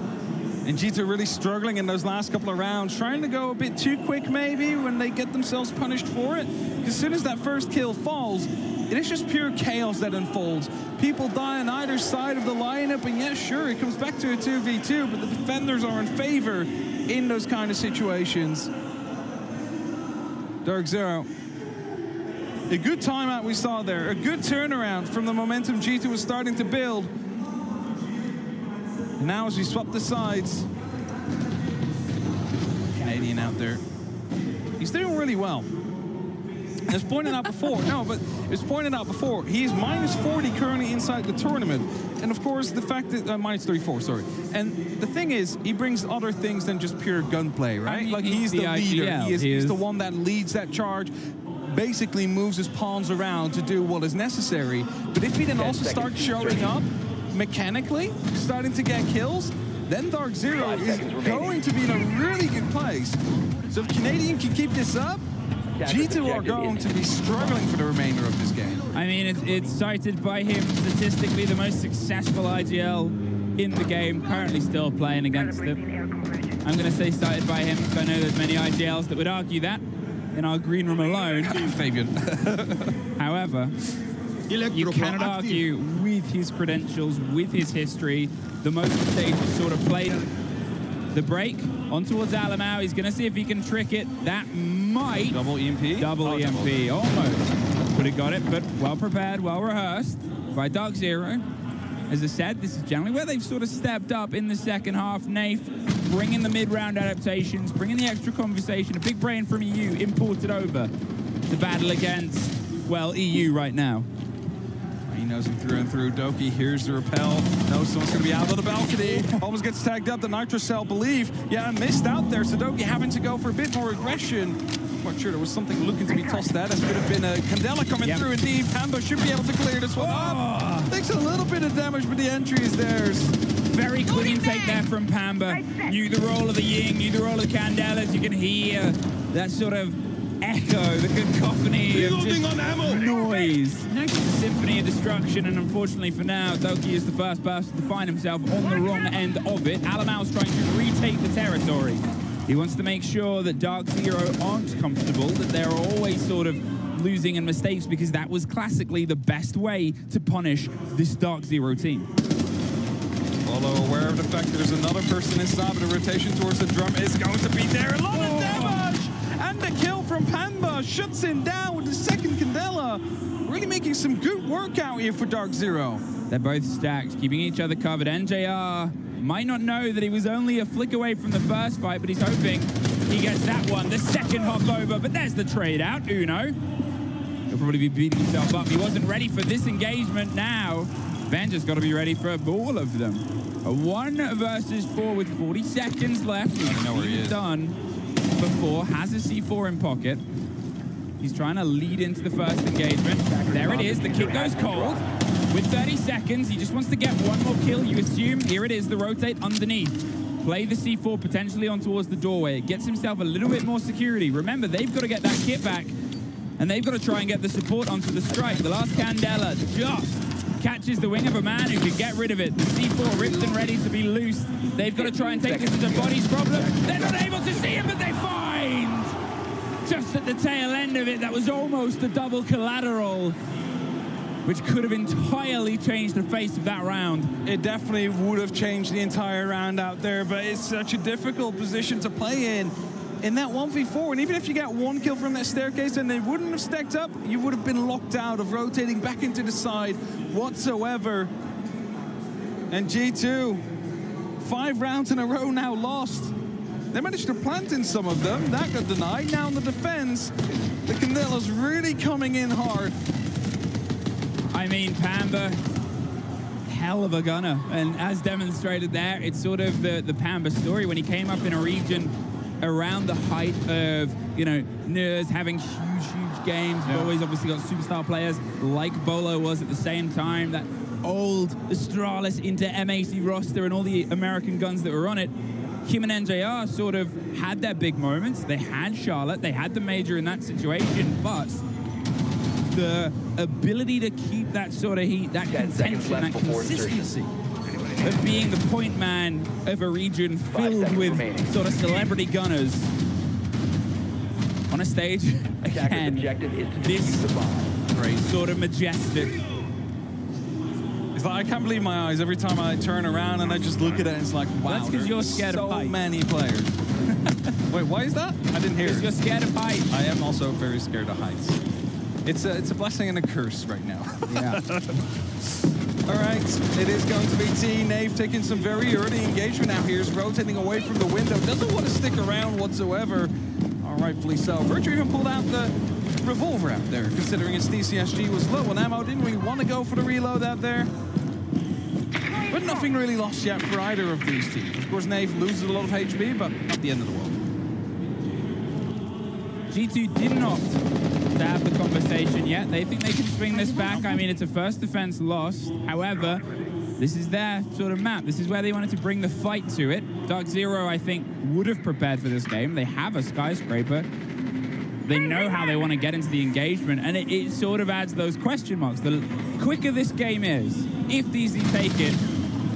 S9: And G2 really struggling in those last couple of rounds, trying to go a bit too quick maybe when they get themselves punished for it. Because as soon as that first kill falls, it is just pure chaos that unfolds. People die on either side of the lineup, and yeah, sure, it comes back to a 2v2, but the defenders are in favor in those kind of situations. Dark Zero. A good timeout we saw there. A good turnaround from the momentum G2 was starting to build. And now as we swap the sides, Canadian out there. He's doing really well. As pointed out before, he's minus 40 currently inside the tournament. And of course, the fact that, minus 34, sorry. And the thing is, he brings other things than just pure gunplay, right? Like he's the leader, he's the one that leads that charge, basically moves his pawns around to do what is necessary. But if he then also starts showing up mechanically, starting to get kills, then Dark Zero is going to be in a really good place. So if Canadian can keep this up, G2 are going to be struggling for the remainder of this game.
S11: I mean, it's cited by him statistically the most successful IGL in the game, currently still playing against them. I'm going to say cited by him because I know there's many IGLs that would argue that. in our green room alone.
S9: Fabian.
S11: However, you cannot argue with his credentials, with his history. The most stages sort of played. The break on towards Alamau. He's going to see if he can trick it. That might.
S9: Double EMP?
S11: Double EMP. Almost. Could have got it, but well prepared, well rehearsed by Dark Zero. As I said, this is generally where they've sort of stepped up in the second half. Naif bringing the mid-round adaptations, bringing the extra conversation. A big brain from EU imported over to battle against, well, EU right now.
S9: He knows him through and through. Doki hears the repel. Knows someone's going to be out on the balcony. Almost gets tagged up. The Nitro Cell believe. Yeah, missed out there. So Doki having to go for a bit more aggression. Quite sure there was something looking to be tossed at. That could have been a Candela coming through indeed. Pamba should be able to clear this one up. Takes a little bit of damage, but the entry is theirs.
S11: Very clean take there from Pamba. Knew the role of the Ying, knew the role of Candelas. You can hear that sort of echo, the cacophony of just noise. Symphony of destruction, and unfortunately for now, Doki is the first person to find himself on the wrong end of it. Alamau's trying to retake the territory. He wants to make sure that Dark Zero aren't comfortable, that they're always sort of losing in mistakes, because that was classically the best way to punish this Dark Zero team.
S9: Although aware of the fact there's another person inside, but the rotation towards the drum is going to be there. A lot of damage! And the kill from Pamba shuts him down with the second Candela. Really making some good work out here for Dark Zero.
S11: They're both stacked, keeping each other covered. NJR might not know that he was only a flick away from the first fight, but he's hoping he gets that one. The second hop over, but there's the trade out. Uno. He'll probably be beating himself up. He wasn't ready for this engagement now. Venge's got to be ready for all of them. A 1 versus 4 with 40 seconds left.
S9: I know where he is.
S11: Done before. Has a C4 in pocket. He's trying to lead into the first engagement. There it is. The kick goes cold. With 30 seconds, he just wants to get one more kill, you assume. Here it is, the rotate underneath. Play the C4 potentially on towards the doorway. It gets himself a little bit more security. Remember, they've got to get that kit back, and they've got to try and get the support onto the strike. The last Candela just catches the wing of a man who could get rid of it. The C4 ripped and ready to be loosed. They've got to try and take this as a bodies problem. They're not able to see him, but they find! Just at the tail end of it, that was almost a double collateral, which could have entirely changed the face of that round.
S9: It definitely would have changed the entire round out there, but it's such a difficult position to play in that 1v4. And even if you got one kill from that staircase and they wouldn't have stacked up, you would have been locked out of rotating back into the side whatsoever. And G2, 5 rounds in a row now lost. They managed to plant in some of them. That got denied. Now in the defense, the Candela's really coming in hard.
S11: I mean, Pamba, hell of a gunner. And as demonstrated there, it's sort of the Pamba story. When he came up in a region around the height of, you know, Nurs having huge games. We've always obviously got superstar players like Bolo was at the same time. That old Astralis into MAC roster and all the American guns that were on it. Him and NJR sort of had their big moments. They had Charlotte, they had the Major in that situation, but the ability to keep that sort of heat, that contention, that consistency of being the point man of a region filled with sort of celebrity gunners on a stage, again, this great sort of majestic.
S9: It's like, I can't believe my eyes every time I turn around and I just look at it and it's like, wow,
S11: that's because you're scared of heights.
S9: So many players. Wait, why is that? I didn't hear it.
S11: Because you're scared of heights.
S9: I am also very scared of heights. It's a blessing and a curse right now.
S11: Yeah.
S9: All right, it is going to be T. Nave taking some very early engagement now. Here's rotating away from the window. Doesn't want to stick around whatsoever. All rightfully so. Virtue even pulled out the revolver out there, considering its DCSG was low on ammo. Didn't really want to go for the reload out there. But nothing really lost yet for either of these teams. Of course, Nave loses a lot of HP, but not the end of the world.
S11: G2 did not have the conversation yet. They think they can swing this back. I mean, it's a first defense loss. However, this is their sort of map. This is where they wanted to bring the fight to it. Dark Zero, I think, would have prepared for this game. They have a skyscraper. They know how they want to get into the engagement, and it sort of adds those question marks. The quicker this game is, if DZ take it,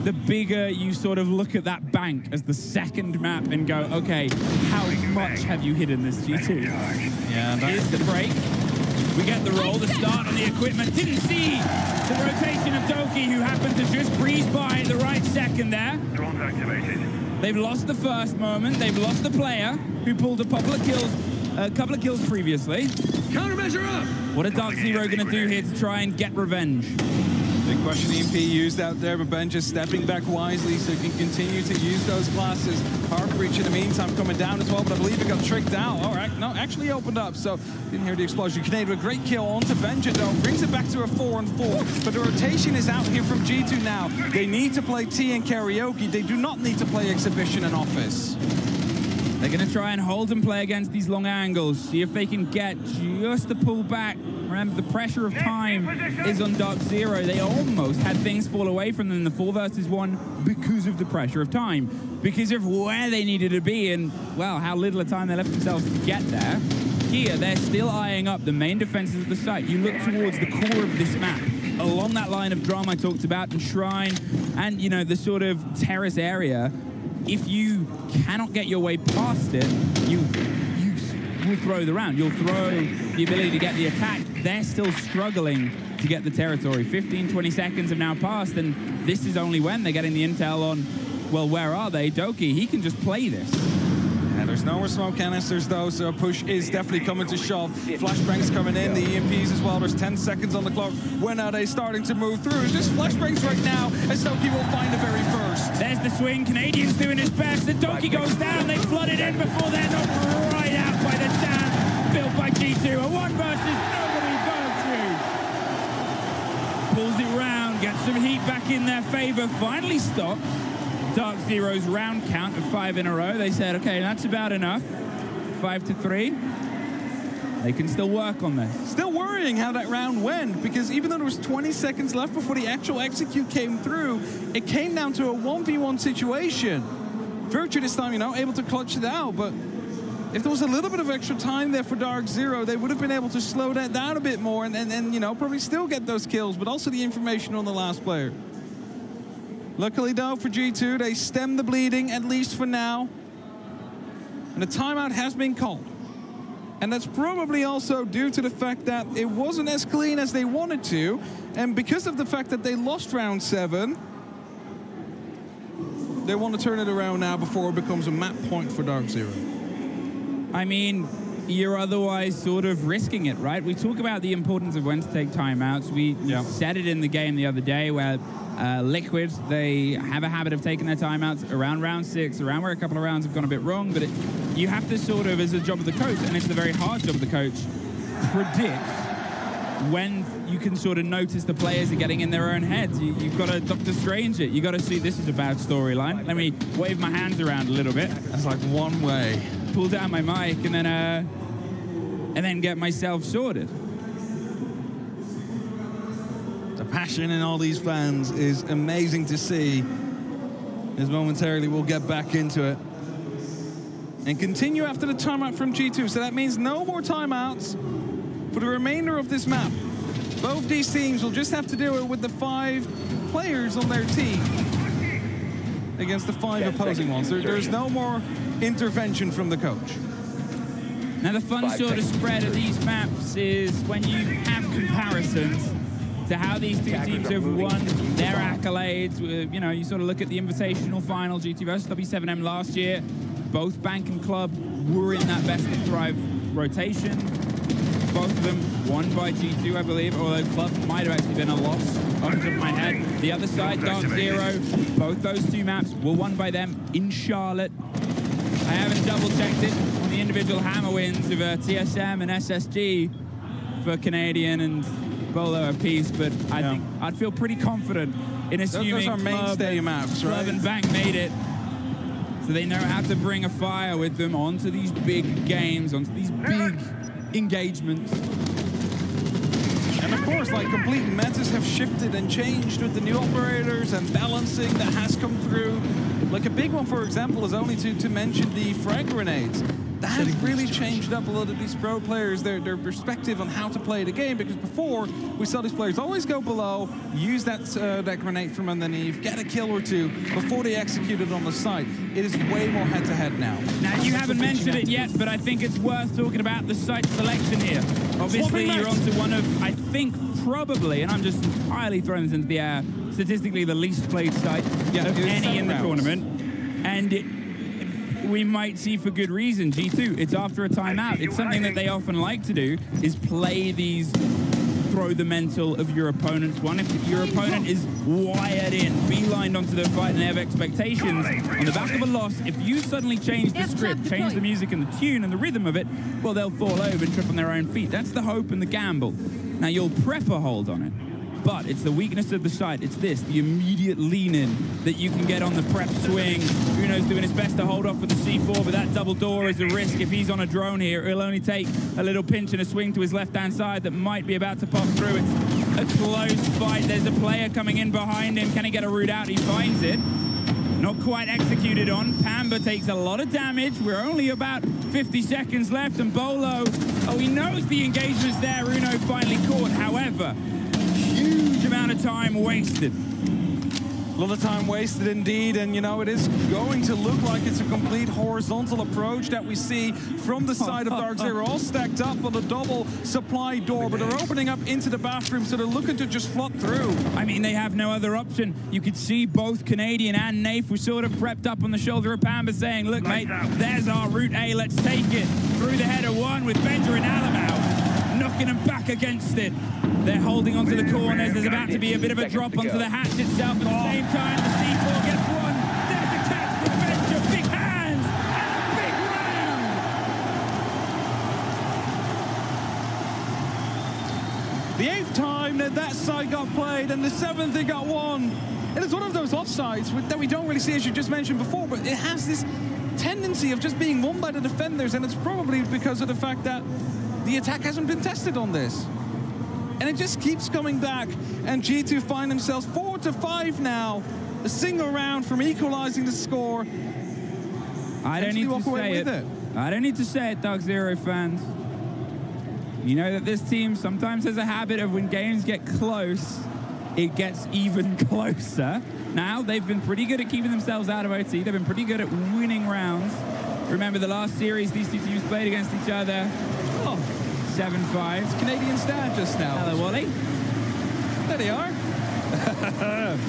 S11: the bigger you sort of look at that bank as the second map and go, okay, how much have you hidden this G2?
S9: Yeah,
S11: here's the break. We get the roll, the start on the equipment. Didn't see the rotation of Doki, who happened to just breeze by at the right second there.
S16: Drones activated.
S11: They've lost the first moment. They've lost the player who pulled a couple of kills previously.
S4: Countermeasure up!
S11: What are Dark Zero going to do here to try and get revenge?
S9: Big question EMP used out there, but Ben just stepping back wisely so he can continue to use those classes. Heartbreach in the meantime coming down as well, but I believe it got tricked out. All right, no, actually opened up, so didn't hear the explosion. Canadian with a great kill onto Benja though, brings it back to a 4-on-4, but the rotation is out here from G2 now. They need to play T and karaoke. They do not need to play exhibition and office.
S11: They're going to try and hold and play against these long angles, see if they can get just the pull back. Remember, the pressure of time is on Dark Zero. They almost had things fall away from them in the 4 versus 1 because of the pressure of time, because of where they needed to be and, well, how little of time they left themselves to get there. Here, they're still eyeing up the main defenses of the site. You look towards the core of this map, along that line of drum I talked about, and Shrine, and, you know, the sort of terrace area. If you cannot get your way past it, you will throw the round. You'll throw the ability to get the attack. They're still struggling to get the territory. 15, 20 seconds have now passed, and this is only when they're getting the intel on, well, where are they? Doki, he can just play this.
S9: Yeah, there's no more smoke canisters though, so a push is definitely coming to shove. Flashbangs coming in, the EMPs as well. There's 10 seconds on the clock. When are they starting to move through? It's just flashbangs right now, as Doki will find the very first.
S11: There's the swing. Canadian's doing his best. The Doki goes down. They flood it in before they're knocked right out by the dam built by G2. A 1 versus nobody. Pulls it round, gets some heat back in their favor. Finally stopped Dark Zero's round count of 5 in a row. They said, okay, that's about enough. 5-3. They can still work on this.
S9: Still worrying how that round went, because even though there was 20 seconds left before the actual execute came through, it came down to a 1v1 situation. Virtue this time, you know, able to clutch it out, but if there was a little bit of extra time there for Dark Zero, they would have been able to slow that down a bit more and you know, probably still get those kills, but also the information on the last player. Luckily, though, for G2, they stem the bleeding, at least for now. And the timeout has been called. And that's probably also due to the fact that it wasn't as clean as they wanted to. And because of the fact that they lost round 7, they want to turn it around now before it becomes a map point for Dark Zero.
S11: I mean, you're otherwise sort of risking it, right? We talk about the importance of when to take timeouts. We said it in the game the other day where Liquid, they have a habit of taking their timeouts around round 6, around where a couple of rounds have gone a bit wrong, but you have to sort of, as a job of the coach, and it's the very hard job of the coach, predict when you can sort of notice the players are getting in their own heads. You've got to Doctor Strange it. You've got to see this is a bad storyline. Let me wave my hands around a little bit.
S9: That's like one way.
S11: Pull down my mic and then get myself sorted.
S9: The passion in all these fans is amazing to see. As momentarily we'll get back into it and continue after the timeout from G2. So that means no more timeouts for the remainder of this map. Both these teams will just have to do it with the 5 players on their team against the 5 opposing ones. There's no more intervention from the coach.
S11: Now the fun sort of spread of these maps is when you have comparisons to how these two teams have won their accolades. You know, you sort of look at the Invitational Final, G2 versus W7M last year. Both Bank and Club were in that Best of Thrive rotation. Both of them won by G2, I believe, although Club might have actually been a loss off the top of my head. The other side, Dark Zero, both those 2 maps were won by them in Charlotte. I haven't double-checked it on the individual hammer wins of TSM and SSG for Canadian and Bolo apiece, but I think I'd feel pretty confident in assuming
S9: those are mainstay maps, right?
S11: Club and Bank made it. So they know how to bring a fire with them onto these big games, onto these big engagements.
S9: And of course, like, complete metas have shifted and changed with the new operators and balancing that has come through. Like a big one, for example, is only to mention the frag grenades. that has really changed up a lot of these pro players, their perspective on how to play the game, because before we saw these players always go below, use that grenade from underneath, get a kill or two before they execute it on the site. It is way more head-to-head now.
S11: Now, you haven't mentioned it yet, but I think it's worth talking about the site selection here. Obviously, you're onto one of, I think, probably, and I'm just entirely throwing this into the air, statistically the least played site of any in the tournament. And we might see for good reason, G2, it's after a timeout. It's something that they often like to do, is play these, throw the mental of your opponent's one. If your opponent is wired in, beelined onto the fight and they have expectations, on the back of a loss, if you suddenly change the script, change the music and the tune and the rhythm of it, well, they'll fall over and trip on their own feet. That's the hope and the gamble. Now, you'll prep a hold on it, but it's the weakness of the site. It's this, the immediate lean-in that you can get on the prep swing. Uno's doing his best to hold off with the C4, but that double door is a risk. If he's on a drone here, he'll only take a little pinch and a swing to his left-hand side that might be about to pop through. It's a close fight. There's a player coming in behind him. Can he get a route out? He finds it. Not quite executed on. Pamba takes a lot of damage. We're only about 50 seconds left, and Bolo, oh, he knows the engagement's there. Uno finally caught. However, huge amount of time wasted.
S9: A lot of time wasted indeed, and you know, it is going to look like it's a complete horizontal approach that we see from the side of Dark Zero, all stacked up on a double supply door, but they're opening up into the bathroom, so they're looking to just flood through.
S11: I mean, they have no other option. You could see both Canadian and Nafe were sort of prepped up on the shoulder of Pamba saying, look, mate, there's our route A, let's take it. Through the header one with Benja and Alamau, knocking them back against it. They're holding onto the corners. There's about to be a bit of a drop onto the hatch itself. At the same time, the C4 gets one. There's a catch from Benja. Big hands and a big round.
S9: The 8th time that side got played, and the 7th it got won. And it's one of those offsides that we don't really see, as you just mentioned before, but it has this tendency of just being won by the defenders, and it's probably because of the fact that the attack hasn't been tested on this. And it just keeps coming back, and G2 find themselves 4-5 now. A single round from equalizing the score.
S11: I don't need to say it. I don't need to say it, Dark Zero fans. You know that this team sometimes has a habit of when games get close, it gets even closer. Now, they've been pretty good at keeping themselves out of OT. They've been pretty good at winning rounds. Remember the last series these two teams played against each other? 7-5.
S9: It's Canadian stat just now.
S11: Hello, Wally.
S9: There they are.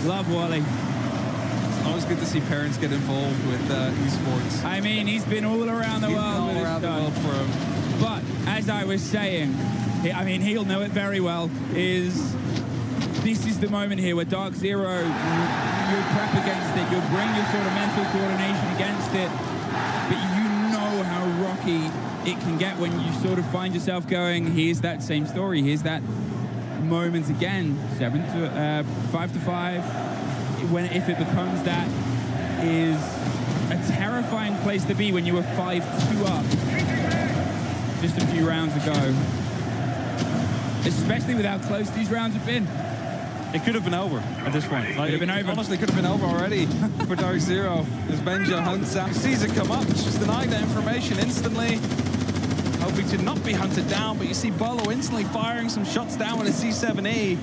S11: Love Wally.
S9: It's always good to see parents get involved with esports.
S11: I mean, he's been all around the world with his son.
S9: For him.
S11: But, as I was saying, I mean, he'll know it very well, this is the moment here where Dark Zero, you'll prep against it, you'll bring your sort of mental coordination against it, but you know how rocky it can get when you sort of find yourself going, here's that same story, here's that moment again, 5-5. If it becomes that, is a terrifying place to be when you were 5-2 up just a few rounds ago. Especially with how close these rounds have been.
S9: It could have been over at this point.
S11: Could have been over.
S9: Honestly, could have been over already for Dark Zero. As Benja hunts out, sees it come up, just denied that information instantly. Hoping to not be hunted down, but you see Bolo instantly firing some shots down with a C7E.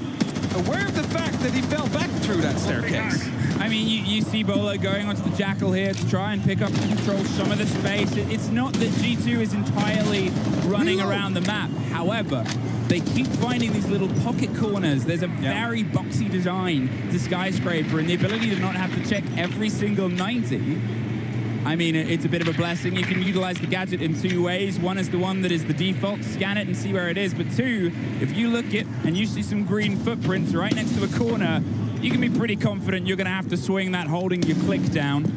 S9: Aware of the fact that he fell back through that staircase.
S11: I mean, you see Bolo going onto the Jackal here to try and pick up and control some of the space. It's not that G2 is entirely running around the map. However, they keep finding these little pocket corners. There's a very boxy design to Skyscraper, and the ability to not have to check every single 90. I mean, it's a bit of a blessing. You can utilize the gadget in two ways. One is the one that is the default, scan it and see where it is. But two, if you look at and you see some green footprints right next to a corner, you can be pretty confident you're going to have to swing that holding your click down.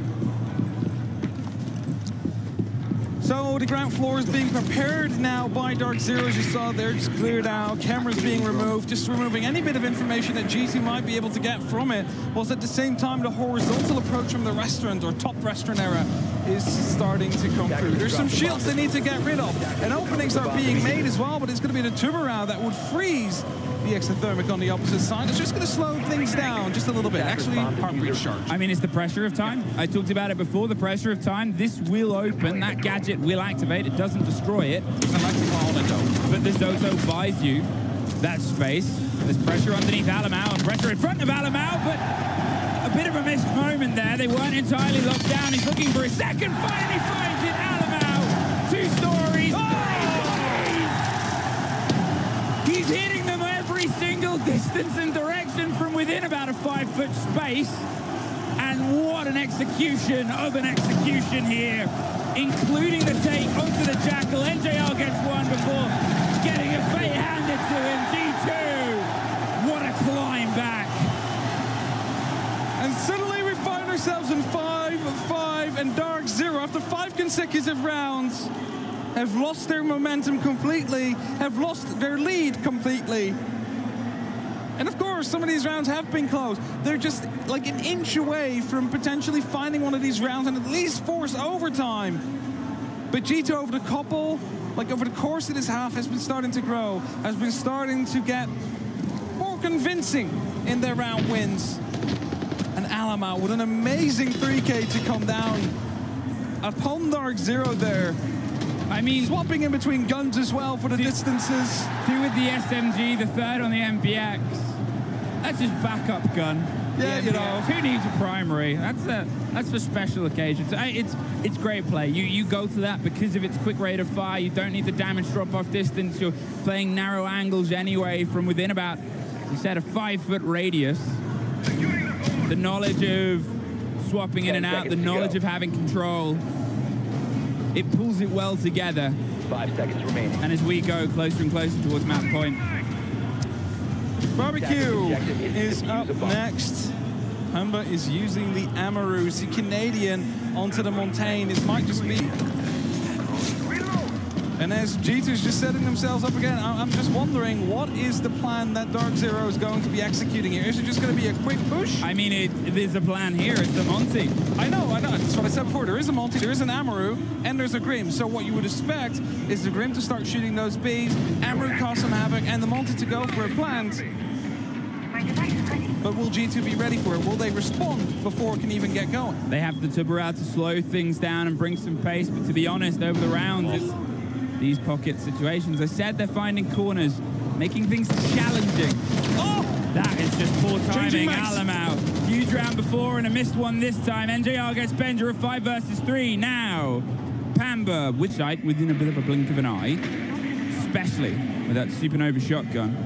S9: So the ground floor is being prepared now by Dark Zero, as you saw there, just cleared out, cameras being removed, just removing any bit of information that G2 might be able to get from it, whilst at the same time the horizontal approach from the restaurant or top restaurant era is starting to come through. There's some shields they need to get rid of, and openings are being made as well, but it's going to be the Tuberau that would freeze the exothermic on the opposite side. It's just going to slow things down just a little bit. Actually, heartbeat charge.
S11: I mean, it's the pressure of time. I talked about it before, the pressure of time. This will open, that gadget will activate. It doesn't destroy it.
S9: It's an electrical on it, though.
S11: But the Zozo buys you that space. There's pressure underneath Alamau and pressure in front of Alamau, but a bit of a missed moment there. They weren't entirely locked down. He's looking for a second fight, and he finds it. Alamau, 2 stories, 3 bodies. He's hitting them every single distance and direction from within about a 5-foot space. And what an execution of an execution here, including the take onto the Jackal. NJR gets one before getting a fate handed to him. G2, what a climb back.
S9: And suddenly we find ourselves in 5-5, and Dark Zero, after 5 consecutive rounds, have lost their momentum completely, have lost their lead completely. And of course, some of these rounds have been close. They're just like an inch away from potentially finding one of these rounds and at least force overtime. But G2 over the course of this half has been starting to grow, has been starting to get more convincing in their round wins. And Alamau with an amazing 3K to come down upon Dark Zero there.
S11: I mean,
S9: swapping in between guns as well for the distances.
S11: 2 with the SMG, the 3rd on the MBX. That's his backup gun.
S9: Yeah, you know.
S11: Who needs a primary? That's for special occasions. It's great play. You go to that because of its quick rate of fire. You don't need the damage drop-off distance. You're playing narrow angles anyway from within about, you said, a 5-foot radius. The knowledge of swapping in and out, the knowledge of having control. It pulls it well together.
S16: 5 seconds remaining.
S11: And as we go closer and closer towards map point.
S9: Barbecue is up next. Humber is using the Amaru, the Canadian, onto the Montaigne. This might just be... And as G2's just setting themselves up again, I'm just wondering, what is the plan that Dark Zero is going to be executing here? Is it just going to be a quick push?
S11: I mean, there's a plan here. It's the Monty.
S9: I know. That's what I said before. There is a Monty, there is an Amaru, and there's a Grim. So what you would expect is the Grim to start shooting those Bs, Amaru cause some havoc, and the Monty to go for a plant. But will G2 be ready for it? Will they respond before it can even get going?
S11: They have the Tubber out to slow things down and bring some pace, but to be honest, over the rounds, it's these pocket situations. I said they're finding corners, making things challenging. Oh! That is just poor timing. Alamau, huge round before and a missed one this time. NJR gets Benja of 5 versus 3. Now, Pamba with sight within a bit of a blink of an eye, especially with that supernova shotgun.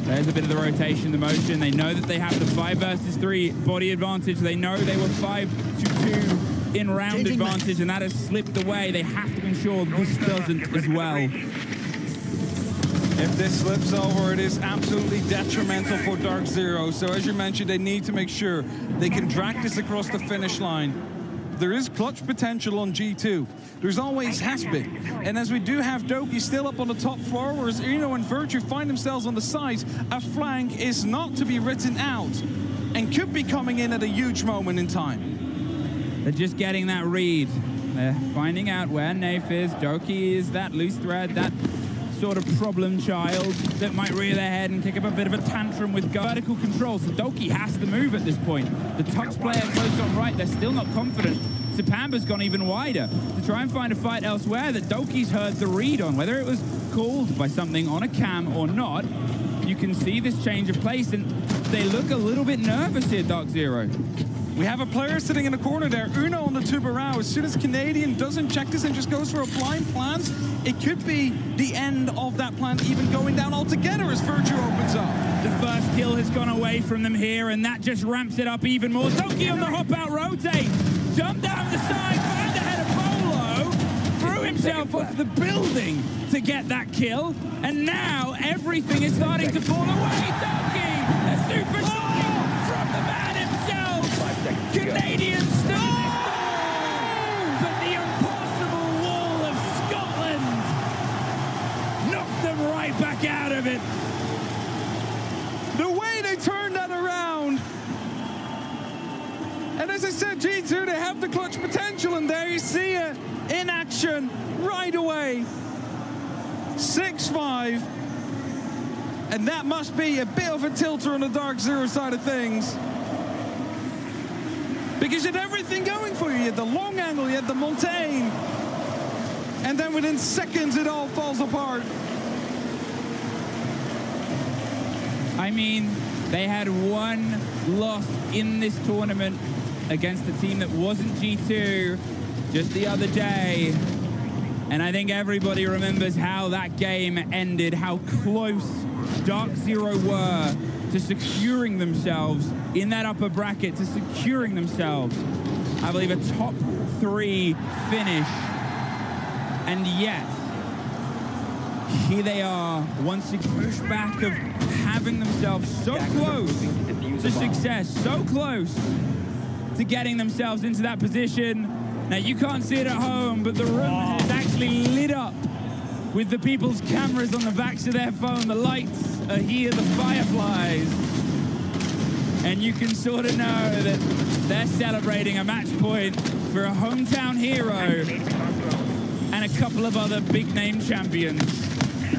S11: There's a bit of the rotation, the motion. They know that they have the 5 versus 3 body advantage. They know they were 5-2 in round advantage, and that has slipped away. They have to ensure this doesn't as well.
S9: If this slips over, it is absolutely detrimental for Dark Zero. So as you mentioned, they need to make sure they can drag this across the finish line. There is clutch potential on G2. There's always has been. And as we do have Doki still up on the top floor, whereas Uno and Virtue find themselves on the side, a flank is not to be written out and could be coming in at a huge moment in time.
S11: They're just getting that read. They're finding out where Nafe is. Doki is that loose thread, that sort of problem child that might rear their head and kick up a bit of a tantrum with vertical control. So Doki has to move at this point. The Tux player close on right, they're still not confident. So Pamba's gone even wider to try and find a fight elsewhere that Doki's heard the read on. Whether it was called by something on a cam or not, you can see this change of pace, and they look a little bit nervous here, Dark Zero.
S9: We have a player sitting in the corner there, Uno on the Tubarão. As soon as Canadian doesn't check this and just goes for a blind plant, it could be the end of that plant even going down altogether as Virtue opens up.
S11: The first kill has gone away from them here, and that just ramps it up even more. Doki on the hop out rotate, jump down the side, find ahead of Polo, threw himself off the building to get that kill, and now everything is starting to fall away. Doki, a super shot from the man himself. Canadian still but the impossible wall of Scotland knocked them right back out of it.
S9: The way they turned that around. And as I said, G2, they have the clutch potential, and there you see it in action right away. 6-5. And that must be a bit of a tilter on the Dark Zero side of things. Because you had everything going for you. You had the long angle, you had the Montaigne. And then within seconds, it all falls apart.
S11: I mean, they had one loss in this tournament against a team that wasn't G2 just the other day. And I think everybody remembers how that game ended, how close Dark Zero were to securing themselves in that upper bracket, to securing themselves, I believe, a top 3 finish. And yet, here they are, once again, pushback of having themselves so close to success, so close to getting themselves into that position. Now, you can't see it at home, but the room is actually lit up with the people's cameras on the backs of their phone. The lights are here, the fireflies. And you can sort of know that they're celebrating a match point for a hometown hero and a couple of other big-name champions.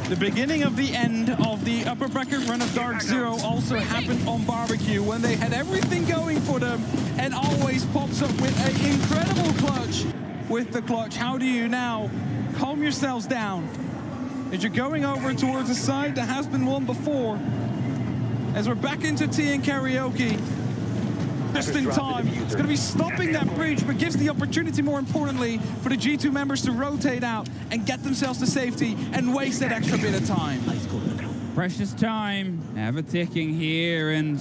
S9: The beginning of the end of the upper bracket run of Dark Zero also happened on Barbecue when they had everything going for them and always pops up with an incredible clutch. With the clutch, how do you now calm yourselves down as you're going over towards a side that has been won before? As we're back into tea and karaoke, just in time. It's going to be stopping that breach, but gives the opportunity, more importantly, for the G2 members to rotate out and get themselves to safety and waste that extra bit of time.
S11: Precious time, ever ticking here, and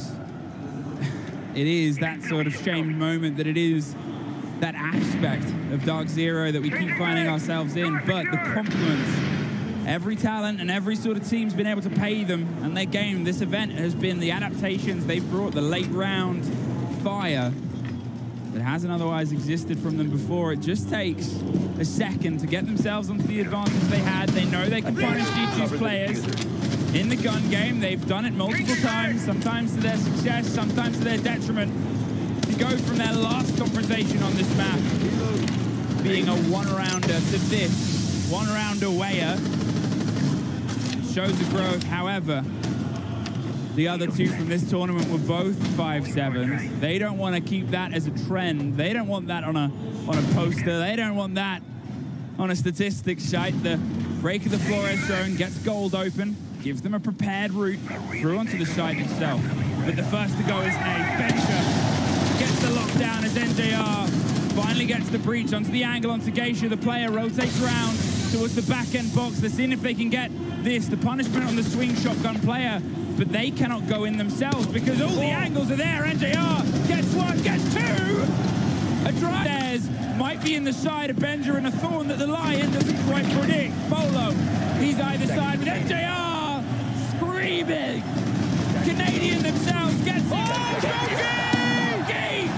S11: it is that sort of shamed moment that it is that aspect of Dark Zero that we keep finding ourselves in, but the compliments, every talent and every sort of team's been able to pay them, and their game, this event has been the adaptations they've brought, the late round fire that hasn't otherwise existed from them before. It just takes a second to get themselves onto the advantage they had. They know they can punish G2's players in the gun game. They've done it multiple times, sometimes to their success, sometimes to their detriment. To go from their last confrontation on this map being a one-rounder to this one-rounder wayer shows the growth. However, the other two from this tournament were both 5-7s. They don't want to keep that as a trend. They don't want that on a poster. They don't want that on a statistics site. The break of the Flores zone gets gold open, gives them a prepared route through onto the site itself. But the first to go is A. Bencher gets the lockdown as NJR finally gets the breach onto the angle onto Geisha. The player rotates around towards the back end box. They're seeing if they can get this, the punishment on the swing shotgun player. But they cannot go in themselves because all the angles are there. NJR gets one, gets two. A drive theirs might be in the side of Benja and a thorn that the Lion doesn't quite predict. Bolo, he's either side, but NJR screaming. Canadian themselves gets Jogi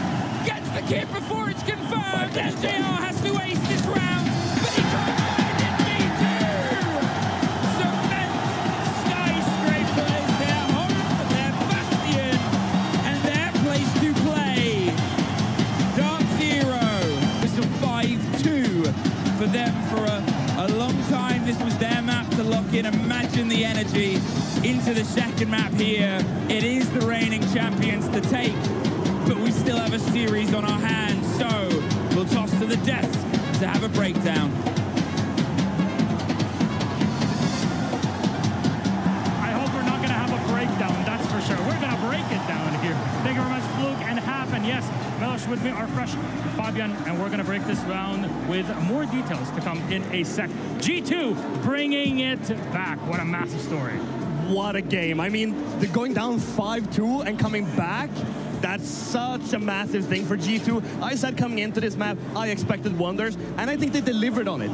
S11: gets the kid before it's confirmed. NJR has to ace this round, but he can't. For them for a long time, this was their map to lock in. Imagine the energy into the second map here. It is the reigning champions to take, but we still have a series on our hands, so we'll toss to the deaths to have a breakdown.
S12: I hope we're not going to have a breakdown, that's for sure. We're going to break it down here. Thank you very much, Fluke and Hap, and yes, Melosh with me are fresh, Fabian, and we're going to break this round with more details to come in a sec. G2 bringing it back. What a massive story.
S13: What a game. I mean, they're going down 5-2 and coming back. That's such a massive thing for G2. I said coming into this map, I expected wonders, and I think they delivered on it.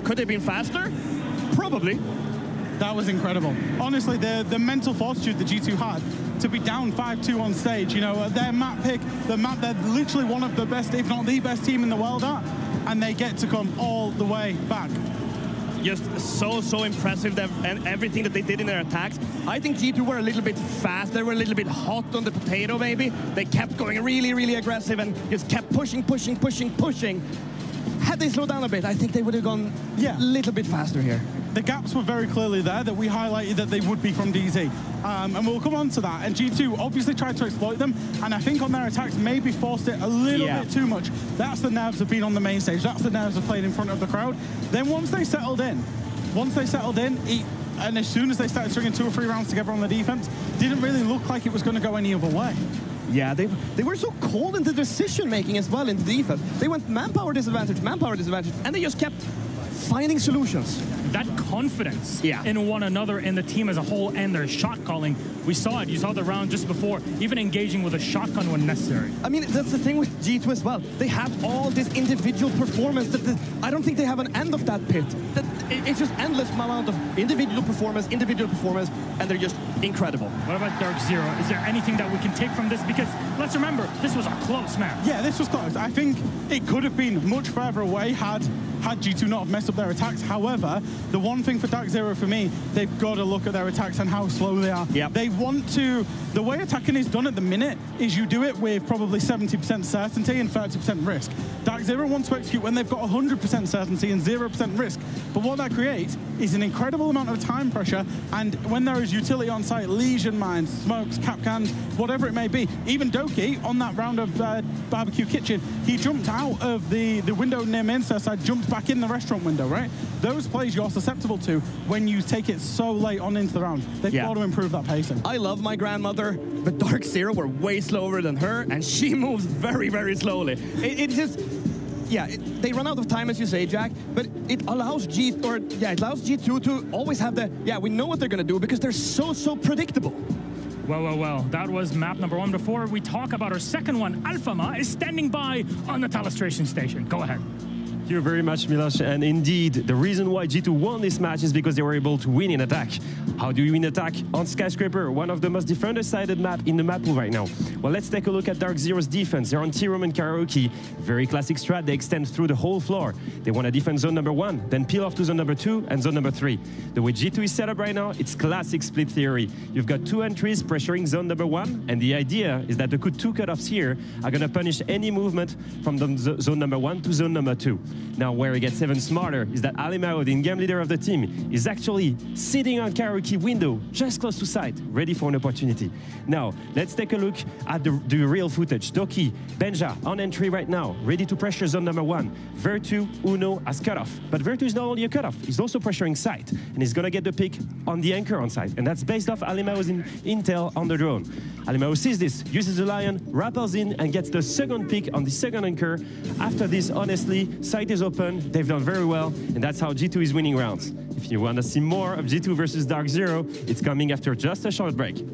S13: Could they have been faster? Probably.
S14: That was incredible. Honestly, the mental fortitude that G2 had to be down 5-2 on stage, you know, their map pick, the map they're literally one of the best, if not the best team in the world at, and they get to come all the way back.
S13: Just so impressive, and everything that they did in their attacks. I think G2 were a little bit fast. They were a little bit hot on the potato, maybe. They kept going really aggressive and just kept pushing. Had they slowed down a bit, I think they would have gone a little bit faster here.
S14: the gaps were very clearly there that we highlighted that they would be from DZ. And we'll come on to that. And G2 obviously tried to exploit them, and I think on their attacks maybe forced it a little bit too much. That's the nerves of being on the main stage. That's the nerves of playing in front of the crowd. Then once they settled in, and as soon as they started stringing 2 or 3 rounds together on the defense, didn't really look like it was going to go any other way.
S13: Yeah, they were so cold in the decision-making as well in the defense. They went manpower disadvantage, and they just kept finding solutions.
S12: That confidence in one another, in the team as a whole, and their shot calling, we saw it. You saw the round just before, even engaging with a shotgun when necessary.
S13: I mean, that's the thing with G2 as well. They have all this individual performance that I don't think they have an end of that pit. It's just endless amount of individual performance, and they're just incredible.
S12: What about Dark Zero? Is there anything that we can take from this? Because let's remember, this was a close match.
S14: Yeah, this was close. I think it could have been much further away had G2 not have messed up their attacks. However, the one thing for Dark Zero for me, they've got to look at their attacks and how slow they are.
S13: Yep.
S14: They want to, the way attacking is done at the minute is you do it with probably 70% certainty and 30% risk. Dark Zero wants to execute when they've got 100% certainty and 0% risk. But what that creates is an incredible amount of time pressure, and when there is utility on site, Legion mines, smokes, cap cans, whatever it may be, even Doki on that round of Barbecue Kitchen, he jumped out of the window near Mainster side, jumped back in the restaurant window, right? Those plays you're susceptible to when you take it so late on into the round. They've got to improve that pacing.
S13: I love my grandmother, but Dark Zero were way slower than her, and she moves very, very slowly. It just... Yeah, they run out of time, as you say, Jack, but it allows G2 to always have the, we know what they're going to do because they're so predictable.
S12: Well, that was map number 1. Before we talk about our second one, Alfama is standing by on the Talistration station. Go ahead.
S16: Thank you very much, Milos. And indeed, the reason why G2 won this match is because they were able to win in attack. How do you win attack on Skyscraper, one of the most defender-sided map in the map pool right now? Well, let's take a look at Dark Zero's defense. They're on T-Room and Karaoke. Very classic strat. They extend through the whole floor. They want to defend zone number 1, then peel off to zone number 2 and zone number 3. The way G2 is set up right now, it's classic split theory. You've got 2 entries pressuring zone number 1, and the idea is that the 2 cutoffs here are going to punish any movement from zone number 1 to zone number 2. Now, where it gets even smarter is that Alimao, the in-game leader of the team, is actually sitting on Karaoke window, just close to site, ready for an opportunity. Now, let's take a look at the real footage. Doki, Benja on entry right now, ready to pressure zone number 1. Virtu, Uno as cutoff. But Virtu is not only a cutoff, he's also pressuring site, and he's going to get the pick on the anchor on site. And that's based off Alimao's intel on the drone. Alimao sees this, uses the Lion, rappels in, and gets the second pick on the second anchor. After this, honestly, site is open. They've done very well, and that's how G2 is winning rounds. If you want to see more of G2 versus Dark Zero, it's coming after just a short break.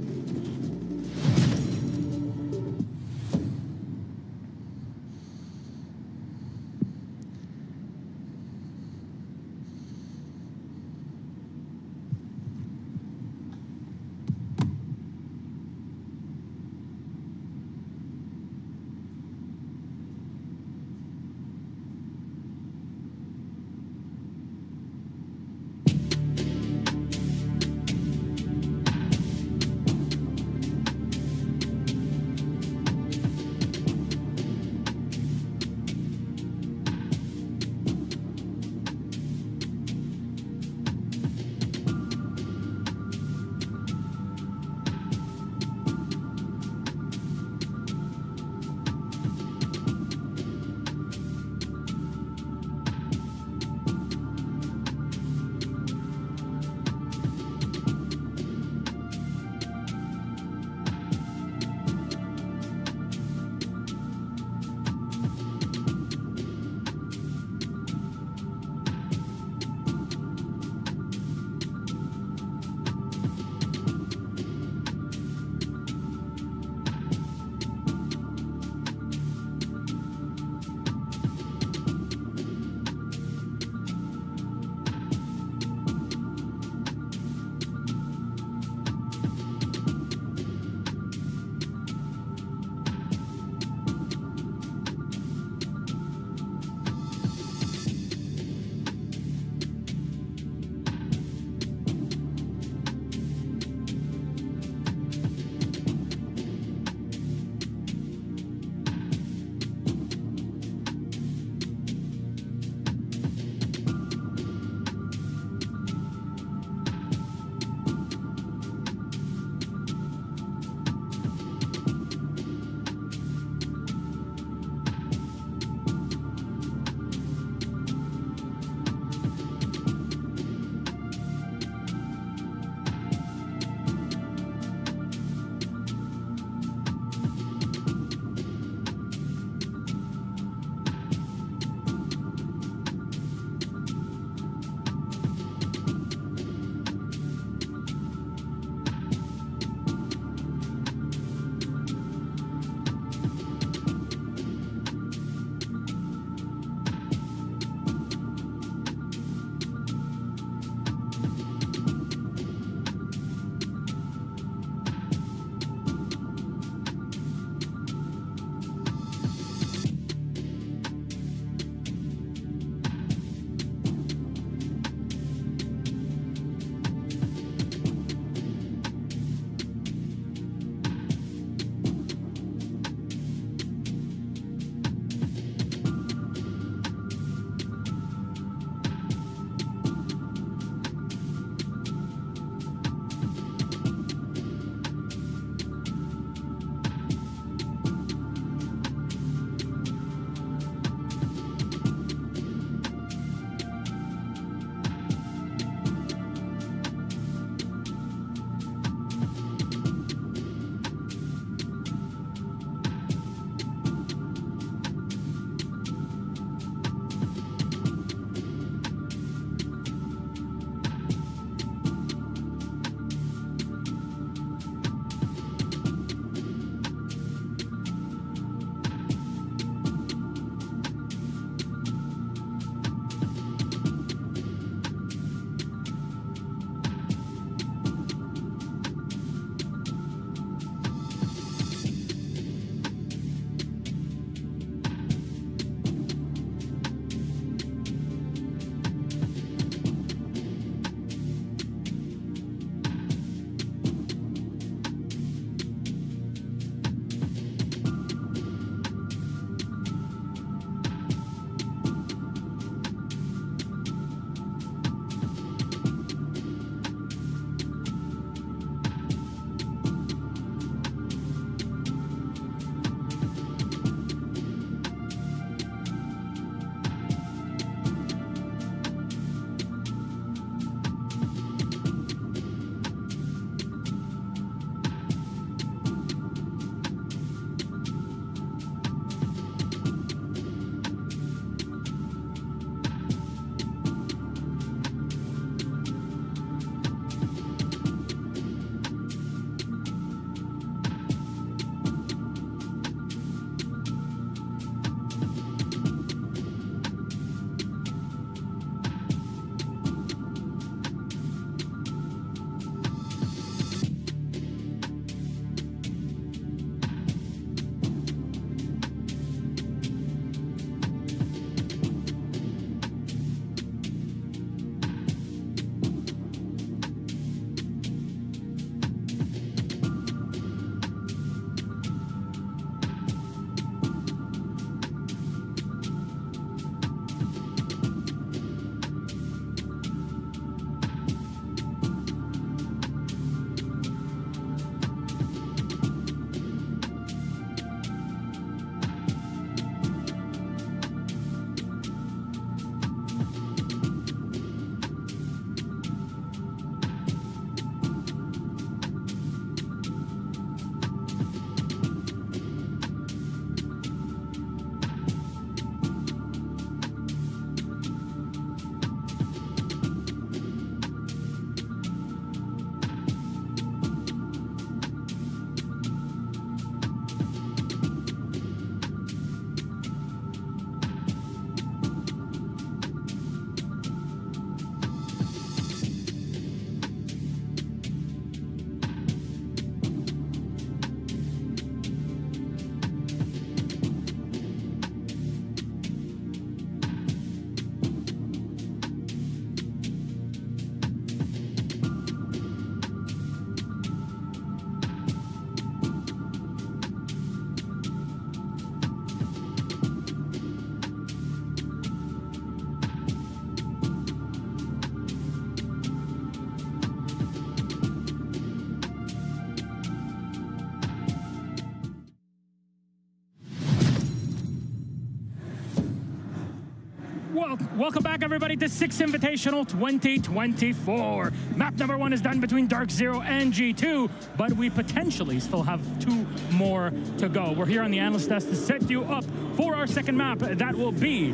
S12: Welcome back, everybody, to Six Invitational 2024. Map number 1 is done between Dark Zero and G2, but we potentially still have 2 more to go. We're here on the analyst desk to set you up for our second map. That will be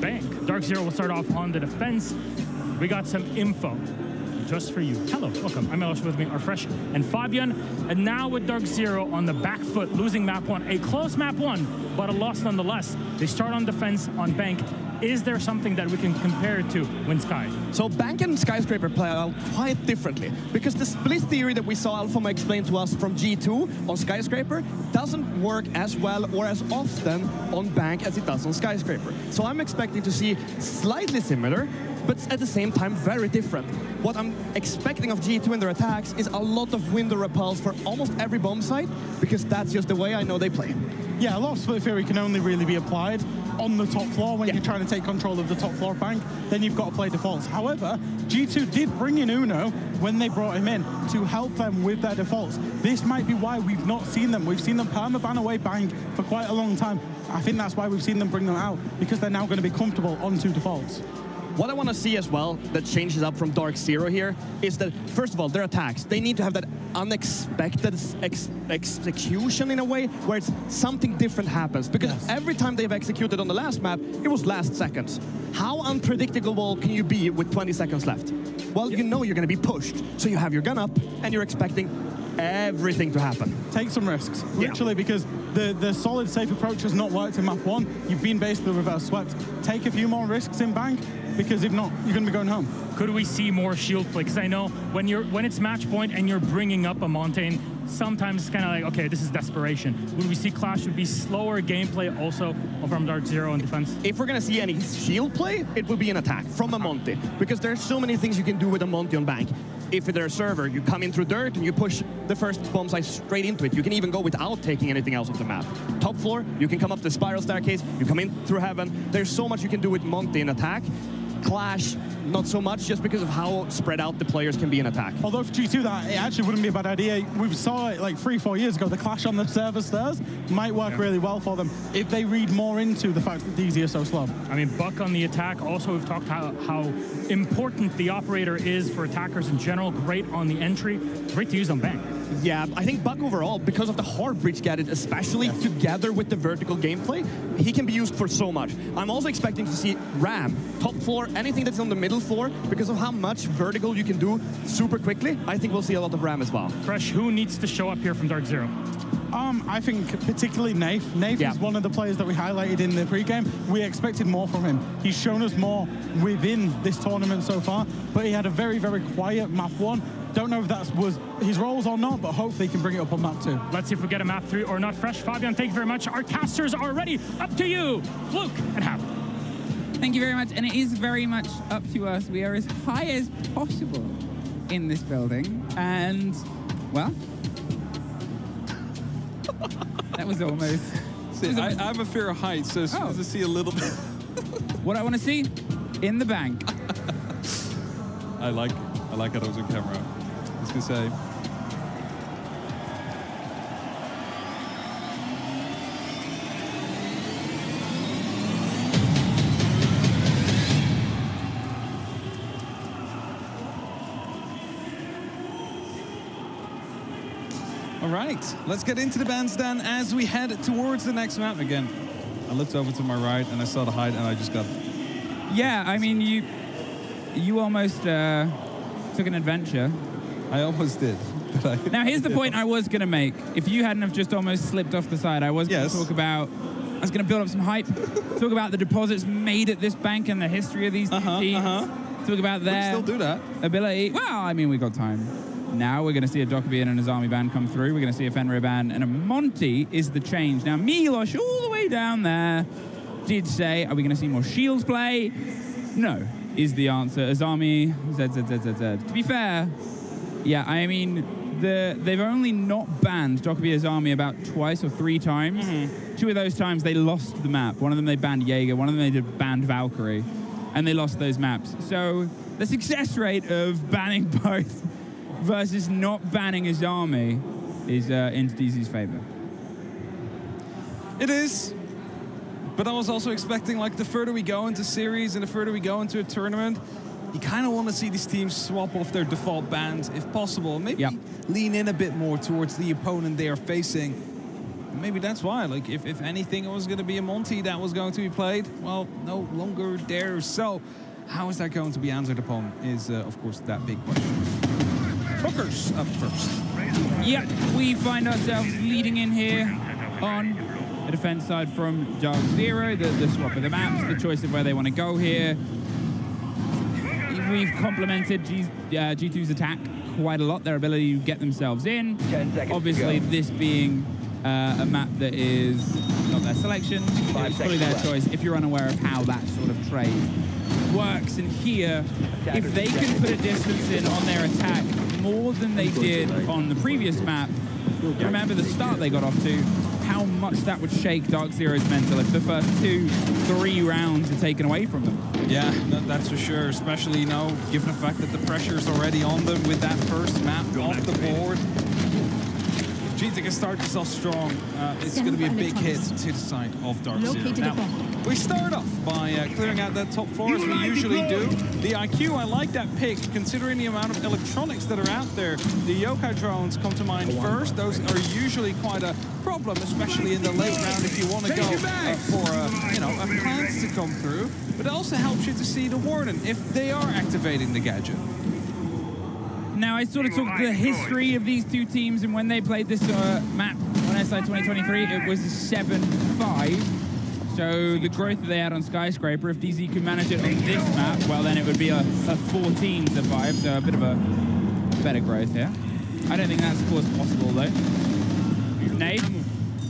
S12: Bank. Dark Zero will start off on the defense. We got some info just for you. Hello, welcome. I'm Elosh, with me are Fresh and Fabian. And now with Dark Zero on the back foot, losing map 1. A close map 1, but a loss nonetheless. They start on defense on Bank. Is there something that we can compare it to when Sky?
S13: So Bank and Skyscraper play out quite differently, because the split theory that we saw Alphama explain to us from G2 on Skyscraper doesn't work as well or as often on Bank as it does on Skyscraper. So I'm expecting to see slightly similar, but at the same time very different. What I'm expecting of G2 in their attacks is a lot of window repulse for almost every bomb site, because that's just the way I know they play.
S14: Yeah, a lot of split theory can only really be applied on the top floor when you're trying to take control of the top floor Bank. Then you've got to play defaults. However, G2 did bring in Uno when they brought him in to help them with their defaults. This might be why we've not seen them. We've seen them perma-ban away Bank for quite a long time. I think that's why we've seen them bring them out, because they're now going to be comfortable on 2 defaults.
S13: What I want to see as well that changes up from Dark Zero here is that, first of all, their attacks, they need to have that unexpected execution in a way where it's something different happens. Because every time they've executed on the last map, it was last seconds. How unpredictable can you be with 20 seconds left? Well, you know you're going to be pushed. So you have your gun up and you're expecting everything to happen.
S14: Take some risks, literally, because the solid safe approach has not worked in map 1. You've been basically reverse swept. Take a few more risks in Bank, because if not, you're going to be going home.
S12: Could we see more shield play? Because I know when it's match point and you're bringing up a Montaigne, sometimes it's kind of like, okay, this is desperation. Would we see Clash would be slower gameplay also from Dark Zero in defense?
S13: If we're going to see any shield play, it will be an attack from a Monty, because there's so many things you can do with a Monty on Bank. If they're a server, you come in through dirt and you push the first bomb site straight into it. You can even go without taking anything else off the map. Top floor, you can come up the spiral staircase, you come in through heaven. There's so much you can do with Monty in attack. Clash, not so much, just because of how spread out the players can be in attack.
S14: Although for G2, that it actually wouldn't be a bad idea. We saw it like 3-4 years ago. The Clash on the server stairs might work really well for them if they read more into the fact that DZ are so slow.
S12: I mean, Buck on the attack. Also, we've talked how important the operator is for attackers in general. Great on the entry. Great to use on Bank.
S13: Yeah, I think Buck overall, because of the hard breach gadget, especially together with the vertical gameplay, he can be used for so much. I'm also expecting to see Ram, top floor, anything that's on the middle floor, because of how much vertical you can do super quickly. I think we'll see a lot of Ram as well.
S12: Fresh, who needs to show up here from Dark Zero?
S14: I think particularly Nath. Nath is one of the players that we highlighted in the pregame. We expected more from him. He's shown us more within this tournament so far, but he had a very, very quiet map 1. Don't know if that was his roles or not, but hopefully he can bring it up on map 2.
S12: Let's see if we get a map 3 or not. Fresh, Fabian, thank you very much. Our casters are ready. Up to you, Fluke and Hap.
S11: Thank you very much, and it is very much up to us. We are as high as possible in this building, and, well, that was almost...
S9: See, I have a fear of heights, so as soon as I see a little bit...
S11: What I want to see? In the bank.
S9: I like how that was on camera. I was going to say... All right, let's get into the bandstand as we head towards the next map again. I looked over to my right and I saw the height and I just got...
S11: Yeah, I mean, you almost took an adventure.
S9: I almost did.
S11: Now, here's the point I was going to make. If you hadn't have just almost slipped off the side, I was going to talk about... I was going to build up some hype, talk about the deposits made at this bank and the history of these two teams. Talk about their...
S9: We can still do that.
S11: Ability. Well, I mean, we got time. Now we're going to see a Dokkaebi and an Azami ban come through. We're going to see a Fenrir ban, and a Monty is the change. Now, Milosh, all the way down there, did say, are we going to see more shields play? No, is the answer. Azami, Z. To be fair, yeah, I mean, they've only not banned Dokkaebi Azami about twice or 3 times. 2 of those times they lost the map. One of them they banned Jaeger, one of them they banned Valkyrie, and they lost those maps. So the success rate of banning both versus not banning Azami is in DZ's favor.
S9: It is, But I was also expecting, like, the further we go into series and the further we go into a tournament, you kind of want to see these teams swap off their default bans if possible. Maybe lean in a bit more towards the opponent they are facing. Maybe that's why, like, if anything, it was going to be a Monty that was going to be played. Well, no longer there. So how is that going to be answered upon is, of course, that big question. Hookers up first.
S11: Yeah, we find ourselves leading in here on the defense side from Dark Zero, the swap of the maps, the choice of where they want to go here. We've complemented G2's attack quite a lot, their ability to get themselves in. Obviously, this being a map that is not their selection, it's fully their choice if you're unaware of how that sort of trade works. And here, if they can put a distance in on their attack more than they did on the previous map, you remember the start they got off to, how much that would shake Dark Zero's mental if the first 2-3 rounds are taken away from them.
S9: Yeah, that's for sure, especially, you know, given the fact that the pressure is already on them with that first map off the board. If G2 can start this off strong, it's going to be a big hit to the side of Dark Zero. Now, we start off by clearing out that top floor as we usually do. The IQ, I like that pick, considering the amount of electronics that are out there. The yokai drones come to mind first. Those are usually quite a problem, especially in the late round if you want to go for a plant to come through. But it also helps you to see the Warden if they are activating the gadget.
S11: Now, I sort of took the history of these two teams, and when they played this map on SI 2023, it was 7-5. So the growth that they had on Skyscraper, if DZ could manage it on this map, well, then it would be a 14-5, so a bit of a better growth here. I don't think that's, of course, possible, though. Nate,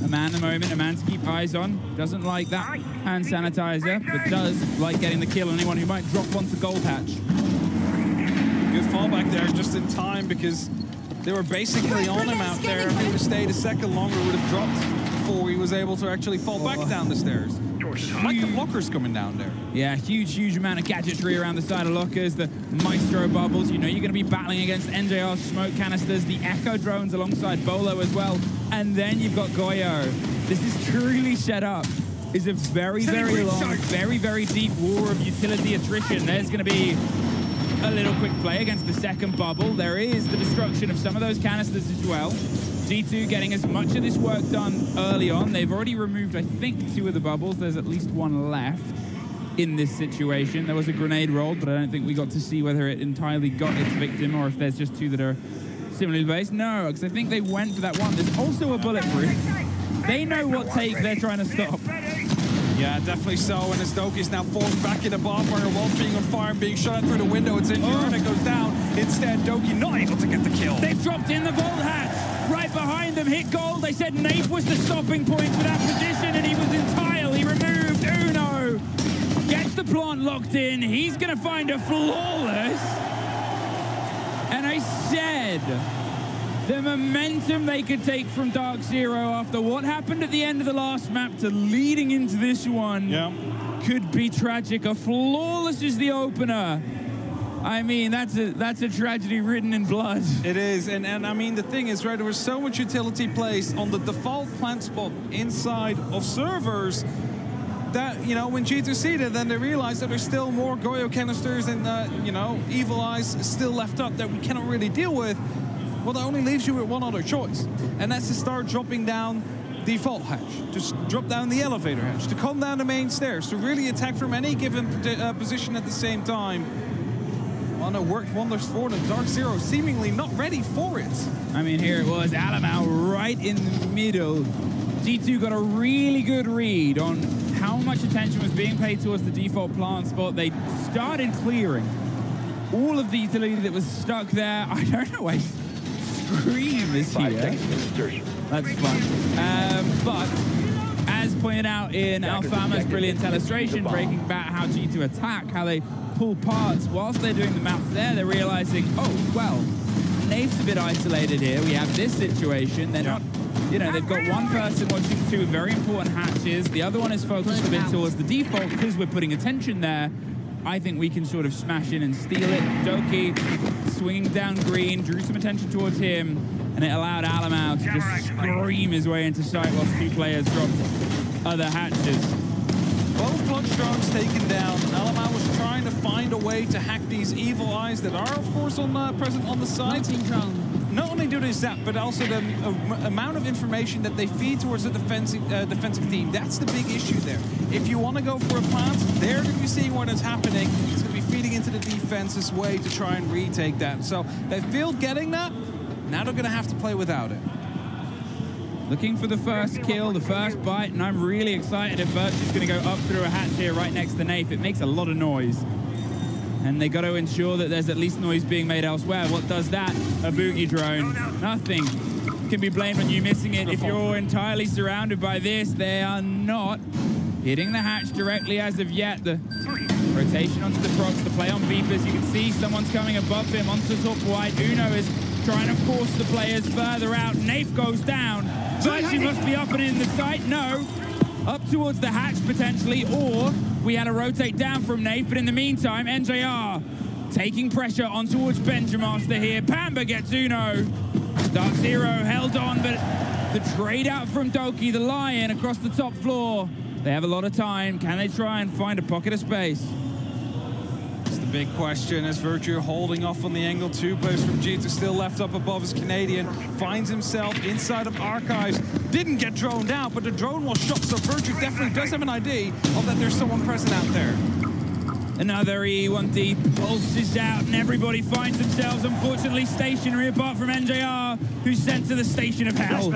S11: a man the moment, a man to keep eyes on. Doesn't like that hand sanitizer, but does like getting the kill on anyone who might drop onto Gold Hatch.
S9: Good fallback there just in time because they were basically on him out there. If he would have stayed a second longer, would have dropped before he was able to actually fall back down the stairs. Like the blockers coming down there.
S11: Yeah, huge amount of gadgetry around the side of lockers, the Maestro bubbles. You know you're going to be battling against NJR's smoke canisters, the Echo drones alongside Bolo as well. And then you've got Goyo. This is truly set up. Is a very long, very deep war of utility attrition. There's going to be a little quick play against the second bubble. There is the destruction of some of those canisters as well. G2 getting as much of this work done early on. They've already removed, I think, 2 of the bubbles. There's at least 1 left in this situation. There was a grenade rolled, but I don't think we got to see whether it entirely got its victim or if there's just 2 that are similarly based. No, because I think they went for that one. There's also a bulletproof. They know what take they're trying to stop.
S9: Yeah, definitely so. And as Doki's now falling back in the bonfire while being on fire and being shot through the window, it's injured and it goes down. Instead, Doki not able to get the kill.
S11: They've dropped in the Gold Hatch. Right behind them, hit Gold. They said Nate was the stopping point for that position, and he was entirely removed. Uno gets the plant locked in. He's going to find a flawless. And I said, the momentum they could take from Dark Zero after what happened at the end of the last map to leading into this one could be tragic. A flawless is the opener. I mean, that's a tragedy written in blood.
S9: It is, and I mean, the thing is, right, there was so much utility placed on the default plant spot inside of servers that, you know, when G2 seeded, then they realized that there's still more Goyo canisters and, you know, Evil Eyes still left up that we cannot really deal with. Well, that only leaves you with one other choice, and that's to start dropping down default hatch, just drop down the elevator hatch, to come down the main stairs, to really attack from any given position at the same time. Well, no, worked wonders for them. Dark Zero seemingly not ready for it.
S11: I mean, here it was, Alamau right in the middle. G2 got a really good read on how much attention was being paid towards the default plant spot. They started clearing all of the utility that was stuck there. I don't know why Scream is here. That's fun. But as pointed out in Alfama's brilliant illustration, breaking back how G2 attack, how they pull parts whilst they're doing the maps there, they're realizing, oh, well, Nave's a bit isolated here. We have this situation. They're not, you know, they've got one person watching 2 very important hatches. The other one is focused a bit towards the default because we're putting attention there. I think we can sort of smash in and steal it. Doki swinging down green, drew some attention towards him, and it allowed Alamau to just scream his way into sight whilst 2 players dropped other hatches.
S9: Both clutch drones taken down. Alamau was trying to find a way to hack these evil eyes that are, of course, present on the side. Not only do they zap, but also the amount of information that they feed towards the defensive team. That's the big issue there. If you want to go for a plant, they're going to be seeing what is happening. It's going to be feeding into the defense's way to try and retake that. So they failed getting that. Now they're going to have to play without it.
S11: Looking for the first kill, the first bite, and I'm really excited if Virtue's going to go up through a hatch here right next to Nafe. It makes a lot of noise. And they got to ensure that there's at least noise being made elsewhere. What does that? A boogie drone. Nothing can be blamed on you missing it. If you're entirely surrounded by this, they are not hitting the hatch directly as of yet. The rotation onto the procs, the play on beepers. You can see someone's coming above him onto the top wide. Uno is trying to force the players further out. Nafe goes down. Virtue must be up and in the sight. No. Up towards the hatch potentially, or we had to rotate down from Nafe, but in the meantime, NJR taking pressure on towards Benjamaster here. Pamba gets Uno. Dark Zero held on, but the trade out from Doki, the Lion, across the top floor. They have a lot of time. Can they try and find a pocket of space?
S9: It's the big question as Virtue holding off on the angle. 2 players from G2 still left up above as Canadian finds himself inside of Archives. Didn't get droned out, but the drone was shot, so Virtue definitely does have an ID of that there's someone present out there.
S11: Another E1D pulses out, and everybody finds themselves, unfortunately, stationary, apart from NJR, who's sent to the station of hell.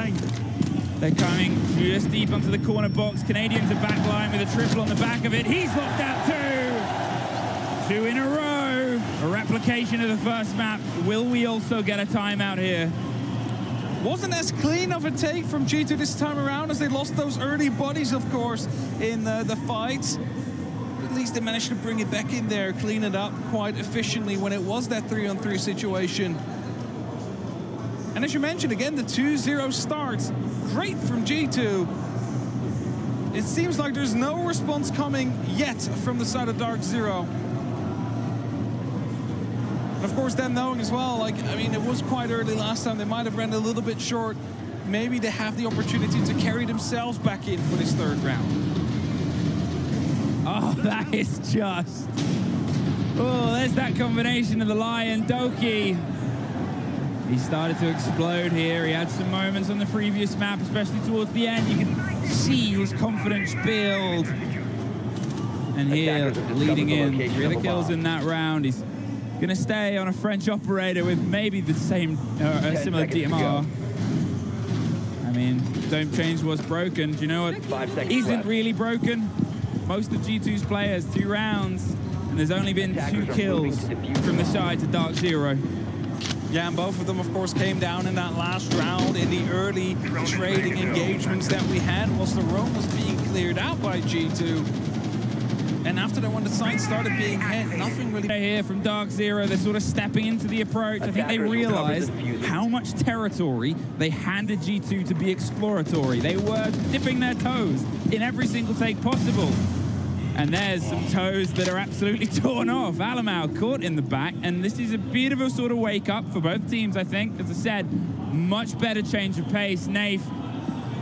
S11: They're coming just deep onto the corner box. Canadians are backline with a triple on the back of it. He's locked out too. 2 in a row. A replication of the first map. Will we also get a timeout here?
S9: Wasn't as clean of a take from G2 this time around as they lost those early bodies, of course, in the fight. At least they managed to bring it back in there, clean it up quite efficiently when it was that 3-on-3 situation. And as you mentioned, again, the 2-0 start. Great from G2. It seems like there's no response coming yet from the side of Dark Zero. And of course, them knowing as well, like, I mean, it was quite early last time. They might have ran a little bit short. Maybe they have the opportunity to carry themselves back in for this 3rd round.
S11: Oh, that is just... Oh, there's that combination of the Lion, Doki. He started to explode here. He had some moments on the previous map, especially towards the end. You can see his confidence build. And here, leading in, 3 of the kills in that round. He's going to stay on a French operator with maybe the same, similar DMR. I mean, don't change what's broken. Do you know what isn't really broken? Most of G2's players, 2 rounds, and there's only been 2 kills from the side to Dark Zero.
S9: Yeah, and both of them, of course, came down in that last round in the early trading engagements that we had whilst the roam was being cleared out by G2. And after that, when the site started being hit, nothing really...
S11: Here from Dark Zero, they're sort of stepping into the approach. I think they realized how much territory they handed G2 to be exploratory. They were dipping their toes in every single take possible. And there's some toes that are absolutely torn off. Alamau caught in the back, and this is a bit of a sort of wake-up for both teams, I think. As I said, much better change of pace. Nafe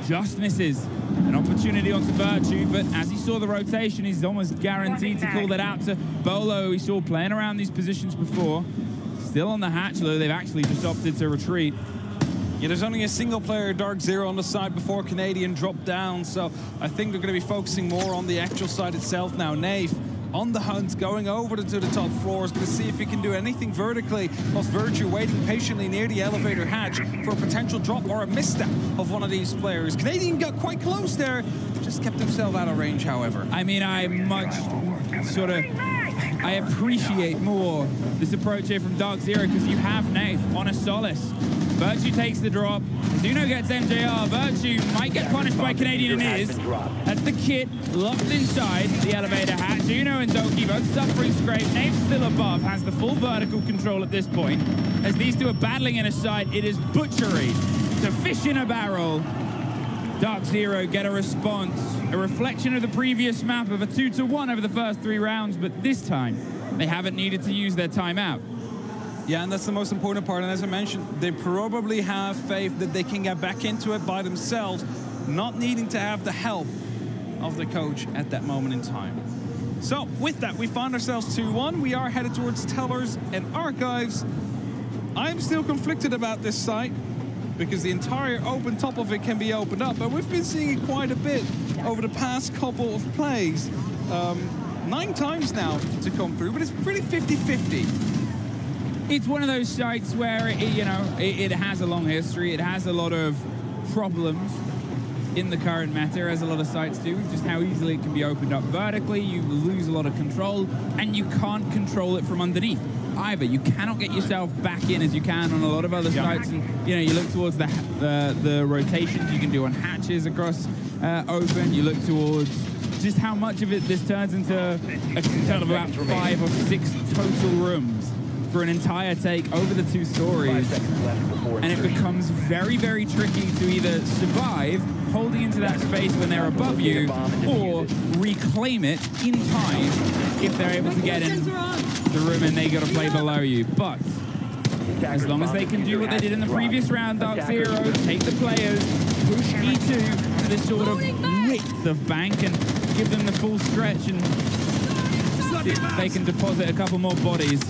S11: just misses an opportunity onto Virtue, but as he saw the rotation, he's almost guaranteed to call that out to Bolo, he saw playing around these positions before. Still on the hatch, though they've actually just opted to retreat.
S9: Yeah, there's only a single player, Dark Zero, on the side before Canadian dropped down, so I think they're going to be focusing more on the actual side itself now. Nafe on the hunt, going over to the top floors, going to see if he can do anything vertically, whilst Virtue waiting patiently near the elevator hatch for a potential drop or a misstep of one of these players. Canadian got quite close there, just kept himself out of range, however.
S11: I mean, I appreciate more this approach here from Dark Zero because you have Nafe on a Solace. Virtue takes the drop. Zuno gets MJR. Virtue might get punished by Canadian and is. That's the kit locked inside the elevator hatch. Zuno and Doki both suffering scrape. Nafe's still above, has the full vertical control at this point. As these two are battling in a side, it is butchery. It's a fish in a barrel. Dark Zero get a response. A reflection of the previous map of a 2-1 over the first 3 rounds, but this time they haven't needed to use their timeout.
S9: Yeah, and that's the most important part. And as I mentioned, they probably have faith that they can get back into it by themselves, not needing to have the help of the coach at that moment in time. So with that, we found ourselves 2-1. We are headed towards Tellers and Archives. I'm still conflicted about this site because the entire open top of it can be opened up, but we've been seeing it quite a bit over the past couple of plays. 9 times now to come through, but it's pretty 50-50.
S11: It's one of those sites where, it has a long history. It has a lot of problems in the current meta, as a lot of sites do, just how easily it can be opened up vertically. You lose a lot of control, and you can't control it from underneath either. You cannot get yourself back in as you can on a lot of other sites. And, you look towards the rotations you can do on hatches across open. You look towards just how much of it this turns into a total of about 5 or 6 total rooms for an entire take over the 2 stories. And it becomes very, very tricky to either survive holding into that space when they're above you, or reclaim it in time if they're able to get in the room and they got to play below you. But as long as they can do what they did in the previous round, Dark Zero, take the players, push E2 to this sort of width of bank and give them the full stretch, and see if they can deposit a couple more bodies.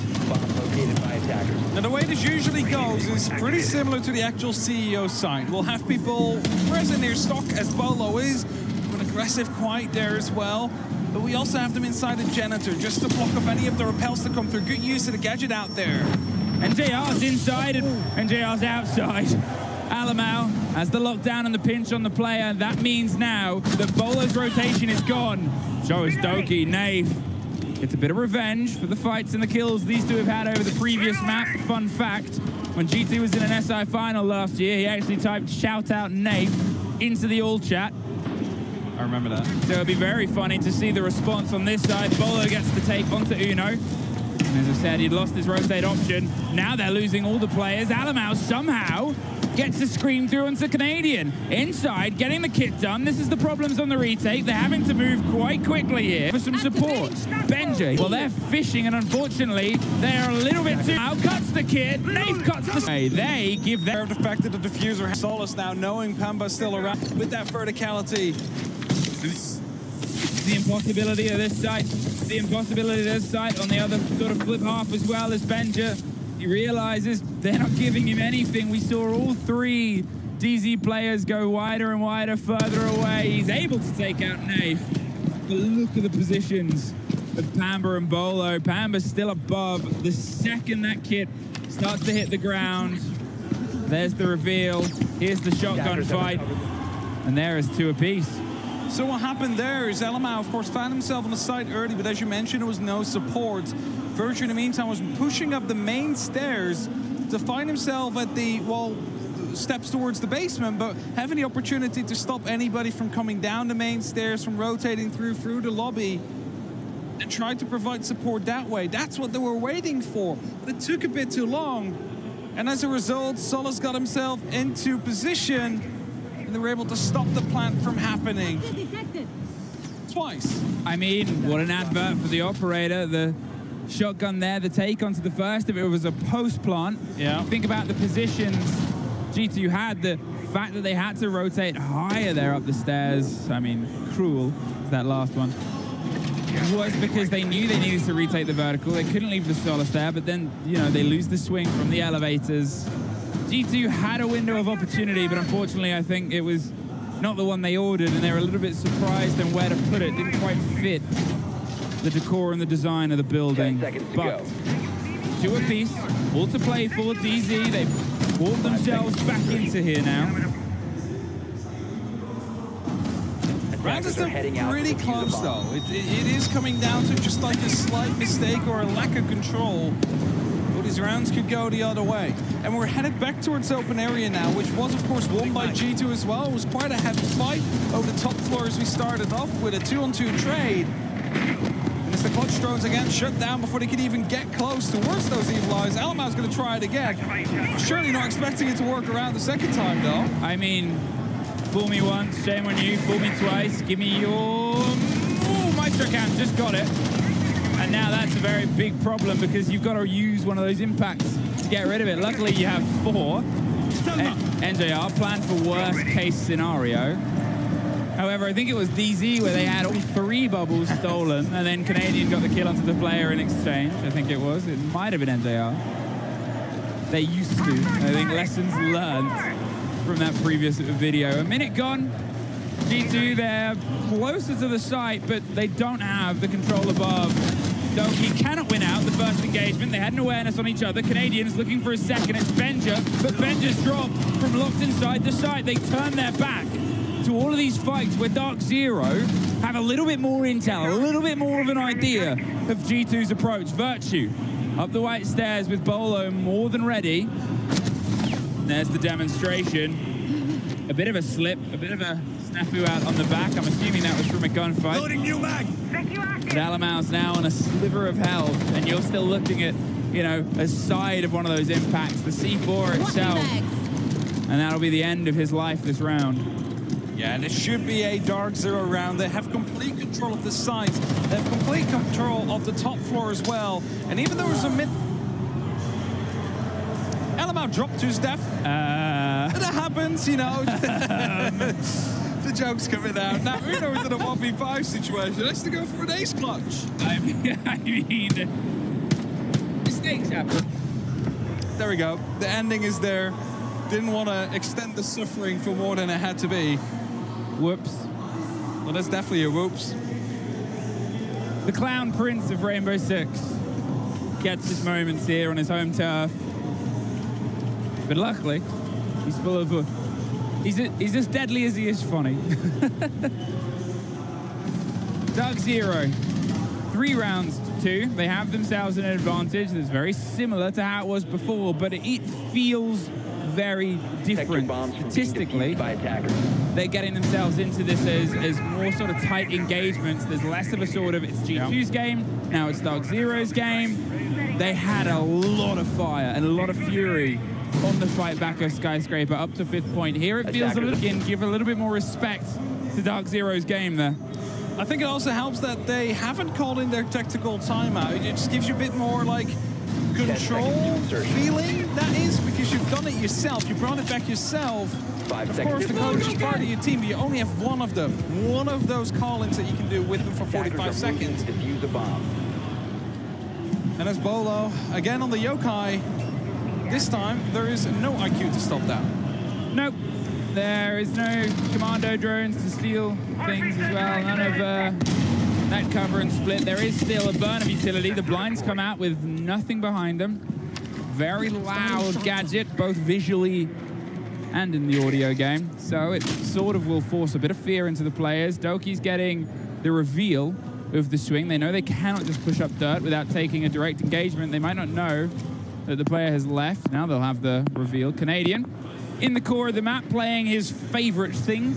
S9: Now the way this usually goes is pretty similar to the actual CEO side. We'll have people present near stock, as Bolo is, an aggressive quiet there as well. But we also have them inside the Janitor just to block off any of the repels to come through. Good use of the gadget out there.
S11: And JR's inside and JR's outside. Alamau has the lockdown and the pinch on the player. That means now that Bolo's rotation is gone. So is Doki. Nave gets a bit of revenge for the fights and the kills these two have had over the previous map. Fun fact, when G2 was in an SI final last year, he actually typed "shout out Nave" into the all chat.
S9: I remember that.
S11: So it'll be very funny to see the response on this side. Bolo gets the take onto Uno. And as I said, he'd lost his rotate option. Now they're losing all the players. Alamau somehow gets a scream through onto Canadian. Inside, getting the kit done. This is the problems on the retake. They're having to move quite quickly here for some support. Benji, well, they're fishing, and unfortunately, they're a little bit too... Now cuts the kit. Nave cuts the... They give their...
S9: The fact that the diffuser has Solace now, knowing Pamba's still around with that verticality.
S11: The impossibility of this site. The impossibility of this site on the other sort of flip half as well as Benja. He realizes they're not giving him anything. We saw all 3 DZ players go wider and wider, further away. He's able to take out Nave. But look at the positions of Pamba and Bolo. Pamba's still above. The second that kit starts to hit the ground, there's the reveal. Here's the shotgun fight. And there is 2 apiece.
S9: So what happened there is Alamau, of course, found himself on the site early, but as you mentioned, there was no support. Virtue, in the meantime, was pushing up the main stairs to find himself at the, steps towards the basement, but having the opportunity to stop anybody from coming down the main stairs, from rotating through the lobby, and tried to provide support that way. That's what they were waiting for, but it took a bit too long. And as a result, Solace got himself into position, and they were able to stop the plant from happening. Twice.
S11: I mean, what an advert for the operator. The shotgun there, the take onto the first, if it was a post plant.
S9: Yeah.
S11: Think about the positions G2 had, the fact that they had to rotate higher there up the stairs. I mean, cruel, that last one. Was because they knew they needed to retake the vertical. They couldn't leave the Solace there, but then, they lose the swing from the elevators. G2 had a window of opportunity, but unfortunately, I think it was not the one they ordered, and they were a little bit surprised on where to put it. Didn't quite fit the decor and the design of the building. But 2 apiece, all to play for. DZ, they've walked themselves back into here now.
S9: Round is pretty close, though. It is coming down to just like a slight mistake or a lack of control. But these rounds could go the other way. And we're headed back towards open area now, which was, of course, won by G2 as well. It was quite a heavy fight over the top floor as we started off with a 2-on-2 trade. And it's the clutch drones again shut down before they could even get close towards those evil eyes. Alamau's going to try it again. Surely not expecting it to work around the second time, though.
S11: I mean, fool me once, shame on you. Fool me twice, give me your... Ooh, Maestro Cam just got it. And now that's a very big problem because you've got to use one of those impacts to get rid of it. Luckily, you have 4. NJR planned for worst case scenario. However, I think it was DZ where they had all 3 bubbles stolen, and then Canadian got the kill onto the player in exchange. I think it was. It might have been NJR. They used to. I think lessons learned from that previous video. A minute gone. G2, they're closer to the site, but they don't have the control above. Doki cannot win out the first engagement. They had an awareness on each other. Canadians looking for a second. It's Benja, but Benja's dropped from locked inside the site. They turn their back to all of these fights where Dark Zero have a little bit more intel, a little bit more of an idea of G2's approach. Virtue up the white stairs with Bolo more than ready. There's the demonstration. A bit of a slip, a bit of a snafu out on the back. I'm assuming that was from a gunfight.
S1: Loading new mag.
S11: But Alamau's now on a sliver of health, and you're still looking at, you know, a side of one of those impacts, the C4 itself. And that'll be the end of his life this round.
S9: Yeah, and it should be a Dark Zero round. They have complete control of the site. They have complete control of the top floor as well. And even though there was a mid... Alamau dropped to his death. That happens, you know. The joke's coming out. Now, Uno is in a 1v5 situation. Has to go for an ace clutch.
S11: I mean, mistakes happen.
S9: There we go. The ending is there. Didn't want to extend the suffering for more than it had to be.
S11: Whoops.
S9: Well, that's definitely a whoops.
S11: The Clown Prince of Rainbow Six gets his moments here on his home turf. But luckily, he's full of... He's as deadly as he is funny. Dark Zero, 3 rounds to 2. They have themselves an advantage that's very similar to how it was before, but it feels very different statistically. They're getting themselves into this as more sort of tight engagements. There's less of a sort of, it's G2's game, now it's Dark Zero's game. They had a lot of fire and a lot of fury on the fight back of Skyscraper up to 5th point. Here it feels a little, give a little bit more respect to Dark Zero's game there.
S9: I think it also helps that they haven't called in their tactical timeout. It just gives you a bit more like control feeling, that is, because you've done it yourself. You brought it back yourself. Of course, the coach is part of your team, but you only have one of them. One of those call-ins that you can do with them for 45 seconds. And as Bolo, again on the Yokai, this time there is no IQ to stop that.
S11: Nope. There is no commando drones to steal things as well. None of that cover and split. There is still a burn of utility. The blinds come out with nothing behind them. Very loud gadget, both visually and in the audio game. So it sort of will force a bit of fear into the players. Doki's getting the reveal of the swing. They know they cannot just push up dirt without taking a direct engagement. They might not know that the player has left. Now they'll have the reveal. Canadian in the core of the map playing his favorite thing,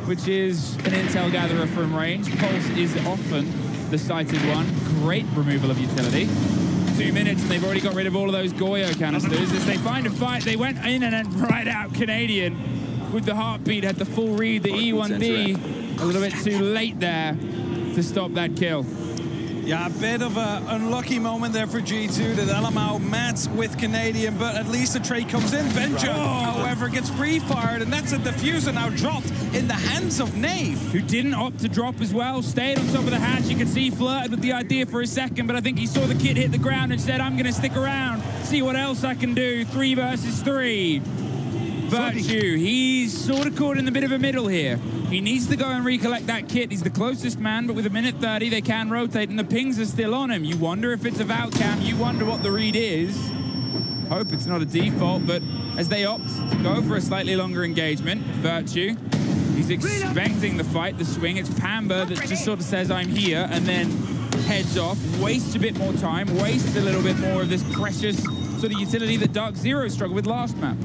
S11: which is an intel gatherer from range. Pulse is often the sighted one. Great removal of utility. 2 minutes and they've already got rid of all of those Goyo canisters. As they find a fight, they went in and then right out. Canadian with the heartbeat had the full read, the E1D. A little bit too late there to stop that kill.
S9: Yeah, a bit of an unlucky moment there for G2 that Alamau met with Canadian, but at least the trade comes in. Benja, however, gets pre-fired, and that's a diffuser now dropped in the hands of Nave.
S11: Who didn't opt to drop as well, stayed on top of the hatch. You can see he flirted with the idea for a second, but I think he saw the kid hit the ground and said, I'm going to stick around, see what else I can do. 3 versus 3. Virtue, he's sort of caught in the bit of a middle here. He needs to go and recollect that kit. He's the closest man, but with 1:30, they can rotate, and the pings are still on him. You wonder if it's a Valcam. You wonder what the read is. Hope it's not a default, but as they opt to go for a slightly longer engagement, Virtue, he's expecting the fight, the swing. It's Pamba that just sort of says, I'm here, and then heads off, wastes a bit more time, wastes a little bit more of this precious sort of utility that Dark Zero struggled with last map.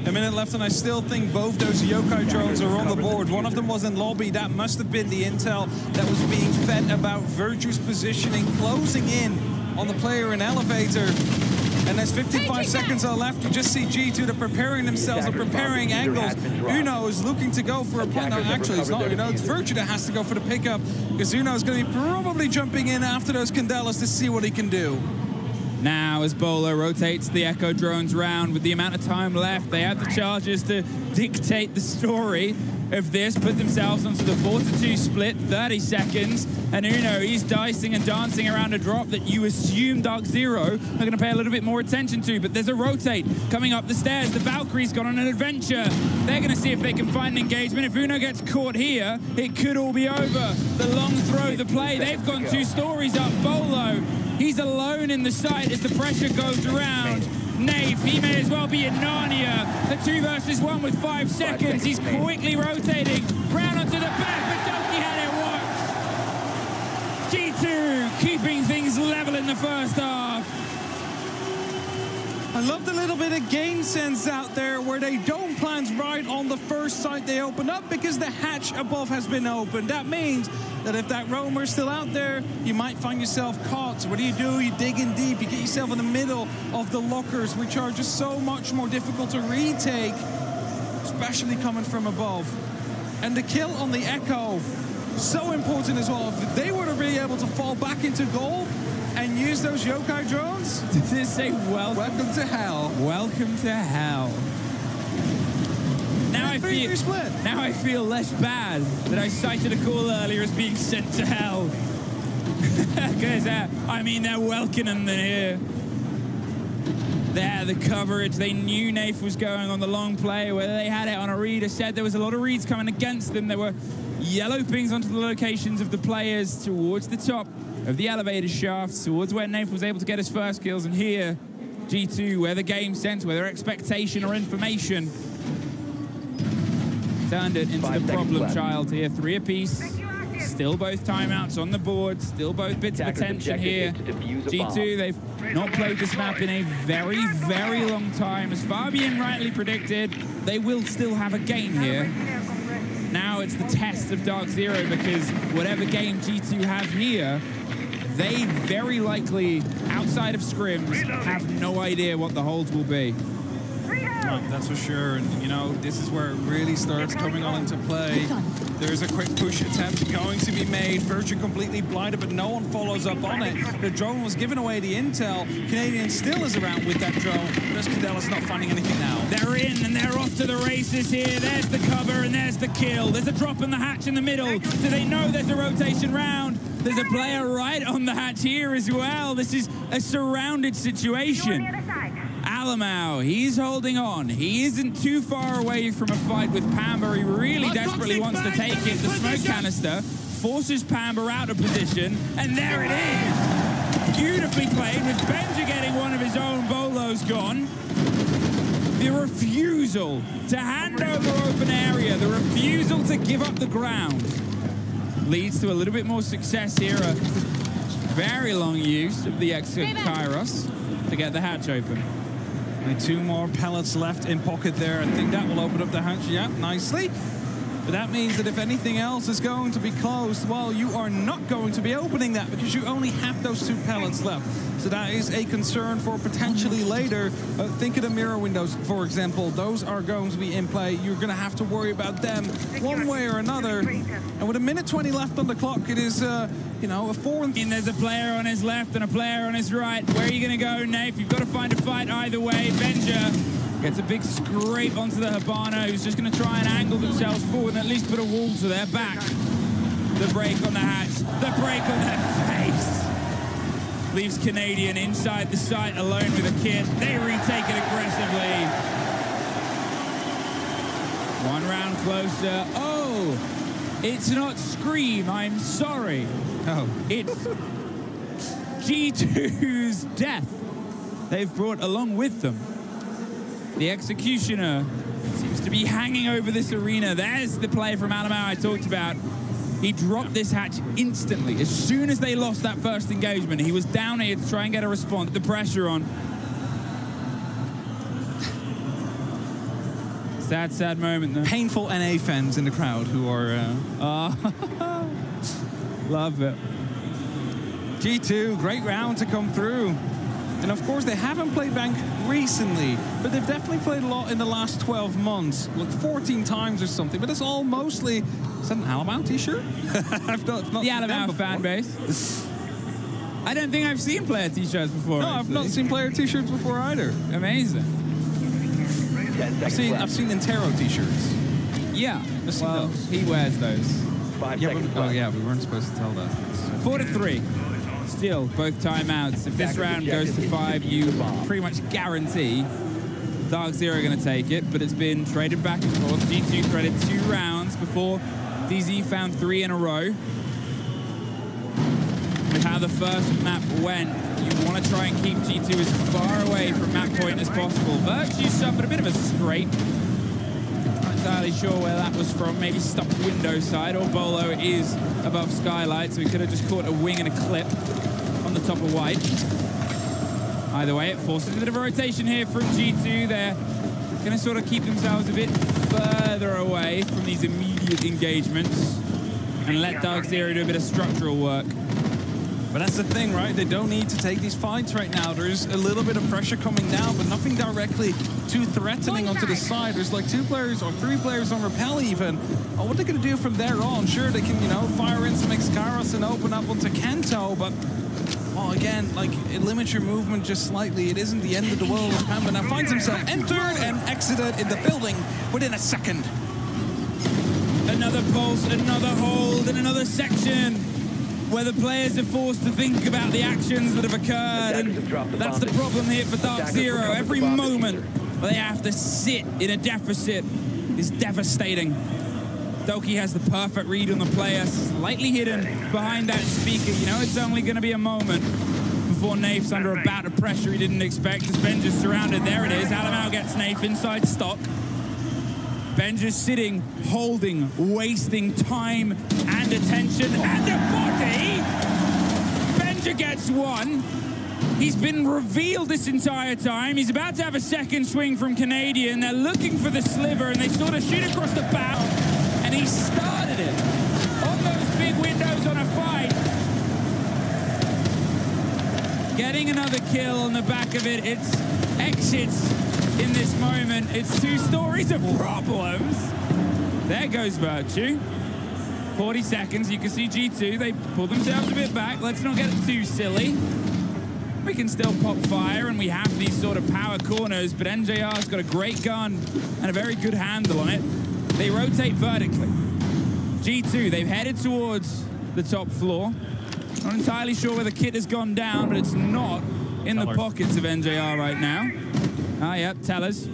S9: A minute left, and I still think both those Yokai drones are on the board. One of them was in lobby. That must have been the intel that was being fed about Virtue's positioning, closing in on the player in elevator. And there's 55 seconds left. You just see G2, they're preparing themselves, they're preparing angles. Uno is looking to go for a point. No, actually, it's not Uno. It's Virtue that has to go for the pickup, because Uno is going to be probably jumping in after those Candelas to see what he can do.
S11: Now, as Bolo rotates the Echo drones round with the amount of time left, they have the charges to dictate the story. of this, put themselves onto the 4-2 split, 30 seconds, and Uno, he's dicing and dancing around a drop that you assume Dark Zero are going to pay a little bit more attention to, but there's a rotate coming up the stairs. The Valkyrie's gone on an adventure. They're going to see if they can find an engagement. If Uno gets caught here, it could all be over. The long throw, the play, they've gone 2 stories up. Bolo, he's alone in the site as the pressure goes around. Nave, he may as well be in Narnia. The 2 versus 1 with 5 seconds. He's quickly rotating. Round onto the back, but Donkey had it watched. G2 keeping things level in the first half.
S9: I love the little bit of game sense out there where they don't plant right on the first site they open up because the hatch above has been opened. That means that if that roamer is still out there, you might find yourself caught. So what do? You dig in deep, you get yourself in the middle of the lockers, which are just so much more difficult to retake, especially coming from above. And the kill on the Echo, so important as well. If they were to be able to fall back into goal and use those yokai drones,
S11: to say welcome
S9: to hell.
S11: Welcome to hell. Now I feel less bad that I cited a call earlier as being sent to hell. Because, I mean, they're welcoming them here. There, the coverage. They knew Nafe was going on the long play. Whether they had it on a read or said there was a lot of reads coming against them. There were yellow pings onto the locations of the players towards the top of the elevator shafts, towards where Nafe was able to get his first kills. And here, G2, where the game sense, whether expectation or information, turned it into the problem child here. 3 apiece. Still both timeouts on the board. Still both bits of attention here. G2, they've not played this map in a very, very long time. As Fabian rightly predicted, they will still have a game here. Now it's the test of Dark Zero, because whatever game G2 have here, they very likely, outside of scrims, have no idea what the holds will be.
S9: That's for sure, and you know, this is where it really starts coming on into play. There's a quick push attempt going to be made. Virtue completely blinded, but no one follows up on it. The drone was giving away the intel. Canadian still is around with that drone, but Cadella's not finding anything now.
S11: They're in, and they're off to the races here. There's the cover, and there's the kill. There's a drop in the hatch in the middle. Do they know there's a rotation round? There's a player right on the hatch here as well. This is a surrounded situation. Alamau, he's holding on. He isn't too far away from a fight with Pamber. He really desperately wants to take it. The smoke canister forces Pamber out of position, and there it is. Beautifully played, with Benja getting one of his own. Bolo's gone. The refusal to hand over open area, the refusal to give up the ground, leads to a little bit more success here. A very long use of the exit Kairos to get the hatch open.
S9: Only 2 more pellets left in pocket there. I think that will open up the hatch, yeah, nicely. But that means that if anything else is going to be closed, well, you are not going to be opening that because you only have those 2 pellets left. So that is a concern for potentially later. Think of the mirror windows, for example. Those are going to be in play. You're going to have to worry about them one way or another. And with 1:20 left on the clock, it is, you know, a 4 and...
S11: There's a player on his left and a player on his right. Where are you going to go, Nafe? You've got to find a fight either way. Benja gets a big scrape onto the Habana, who's just going to try and angle themselves forward and at least put a wall to their back. The break on the hatch, the break on their face. Leaves Canadian inside the site alone with a kid. They retake it aggressively. 1 round closer. Oh, it's not Scream, I'm sorry.
S9: Oh.
S11: It's G2's death they've brought along with them. The Executioner seems to be hanging over this arena. There's the play from Alamau I talked about. He dropped this hatch instantly. As soon as they lost that first engagement, he was down here to try and get a response. The pressure on. Sad, sad moment, though.
S9: Painful NA fans in the crowd who are...
S11: Love it.
S9: G2, great round to come through. And of course, they haven't played Bank recently, but they've definitely played a lot in the last 12 months, like 14 times or something. But it's all mostly... Is that an Alamau t-shirt? I've not
S11: the Alamau fan base. I don't think I've seen player t-shirts before.
S9: No, actually. I've not seen player t-shirts before either.
S11: Amazing.
S9: I've seen Intero t-shirts.
S11: Yeah.
S9: Well,
S11: he wears those.
S9: Yeah, we weren't supposed to tell that.
S11: 4-3. Still, both timeouts. If this round goes to 5, you pretty much guarantee Dark Zero are going to take it, but it's been traded back and forth. G2 threaded 2 rounds before DZ found 3 in a row. With how the first map went, you want to try and keep G2 as far away from map point as possible. Virtue suffered a bit of a scrape. Not entirely sure where that was from. Maybe stopped window side, or Bolo is above skylight, so he could have just caught a wing and a clip on the top of white. Either way, it forces a bit of a rotation here from G2. They're going to sort of keep themselves a bit further away from these immediate engagements and let Dark Zero do a bit of structural work.
S9: But that's the thing, right? They don't need to take these fights right now. There's a little bit of pressure coming down, but nothing directly too threatening onto the side. There's like 2 players or 3 players on Repel even. What they're going to do from there on? Sure, they can, you know, fire in some Excaros and open up onto Kento, but, well, again, like, it limits your movement just slightly. It isn't the end of the world. Pamba now finds himself entered and exited in the building within a second.
S11: Another pulse, another hold, and another section where the players are forced to think about the actions that have occurred, and that's the problem here for Dark Zero. Every moment they have to sit in a deficit is devastating. Doki has the perfect read on the player, slightly hidden behind that speaker. You know, it's only going to be a moment before Nafe's under a bout of pressure he didn't expect. As Benja's surrounded, there it is. Alamau gets Nafe inside stock. Benja's sitting, holding, wasting time and attention and a body. Benja gets one. He's been revealed this entire time. He's about to have a second swing from Canadian. They're looking for the sliver and they sort of shoot across the bow. And he started it on those big windows on a fight. Getting another kill on the back of it. It's exits in this moment. It's 2 stories of problems. There goes Virtue. 40 seconds. You can see G2. They pull themselves a bit back. Let's not get too silly. We can still pop fire, and we have these sort of power corners, but NJR's got a great gun and a very good handle on it. They rotate vertically. G2, they've headed towards the top floor. Not entirely sure where the kit has gone down, but it's not in the pockets of NJR right now. Ah, yep, tellers.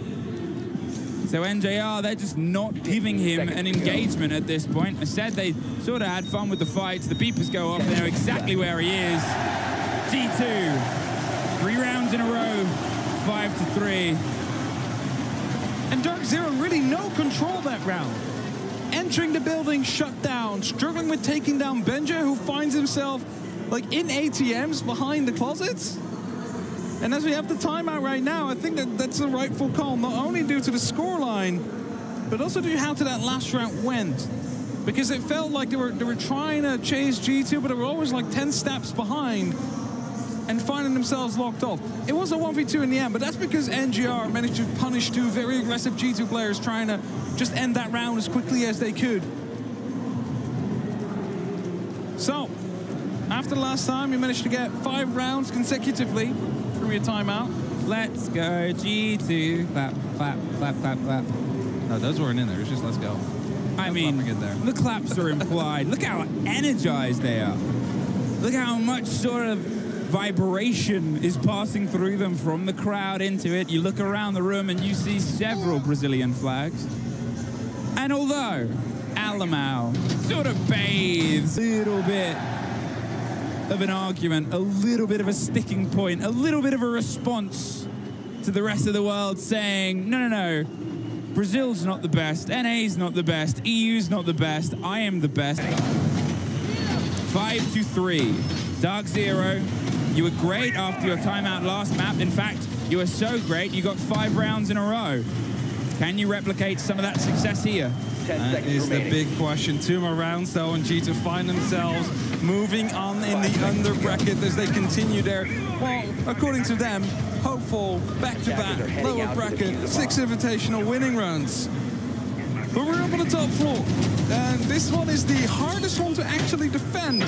S11: So NJR, they're just not giving him an engagement at this point. I said they sort of had fun with the fights. The beepers go off, they know exactly where he is. G2, 3 rounds in a row, 5-3.
S9: And Dark Zero really no control that round. Entering the building, shut down, struggling with taking down Benja, who finds himself like in ATMs behind the closets. And as we have the timeout right now, I think that's a rightful call, not only due to the scoreline, but also due to how that last round went. Because it felt like they were trying to chase G2, but they were always like 10 steps behind and finding themselves locked off. It was a 1v2 in the end, but that's because NGR managed to punish 2 very aggressive G2 players trying to just end that round as quickly as they could. So, after the last time, you managed to get 5 rounds consecutively through your timeout.
S11: Let's go, G2. Clap, clap, clap, clap, clap.
S9: No, those weren't in there. It's just let's go.
S11: I mean, the claps are implied. Look how energized they are. Look how much sort of vibration is passing through them from the crowd into it. You look around the room and you see several Brazilian flags. And although Alamau sort of bathes a little bit of an argument, a little bit of a sticking point, a little bit of a response to the rest of the world saying, no, no, no, Brazil's not the best, NA's not the best, EU's not the best, I am the best. 5-3. Dark Zero, you were great after your timeout last map. In fact, you were so great, you got 5 rounds in a row. Can you replicate some of that success here?
S9: That is the big question. 2 more rounds, though, and G2 find themselves moving on in the under bracket as they continue their, well, according to them, hopeful back-to-back lower bracket 6 invitational winning runs. But we're up on the top floor, and this one is the hardest one to actually defend.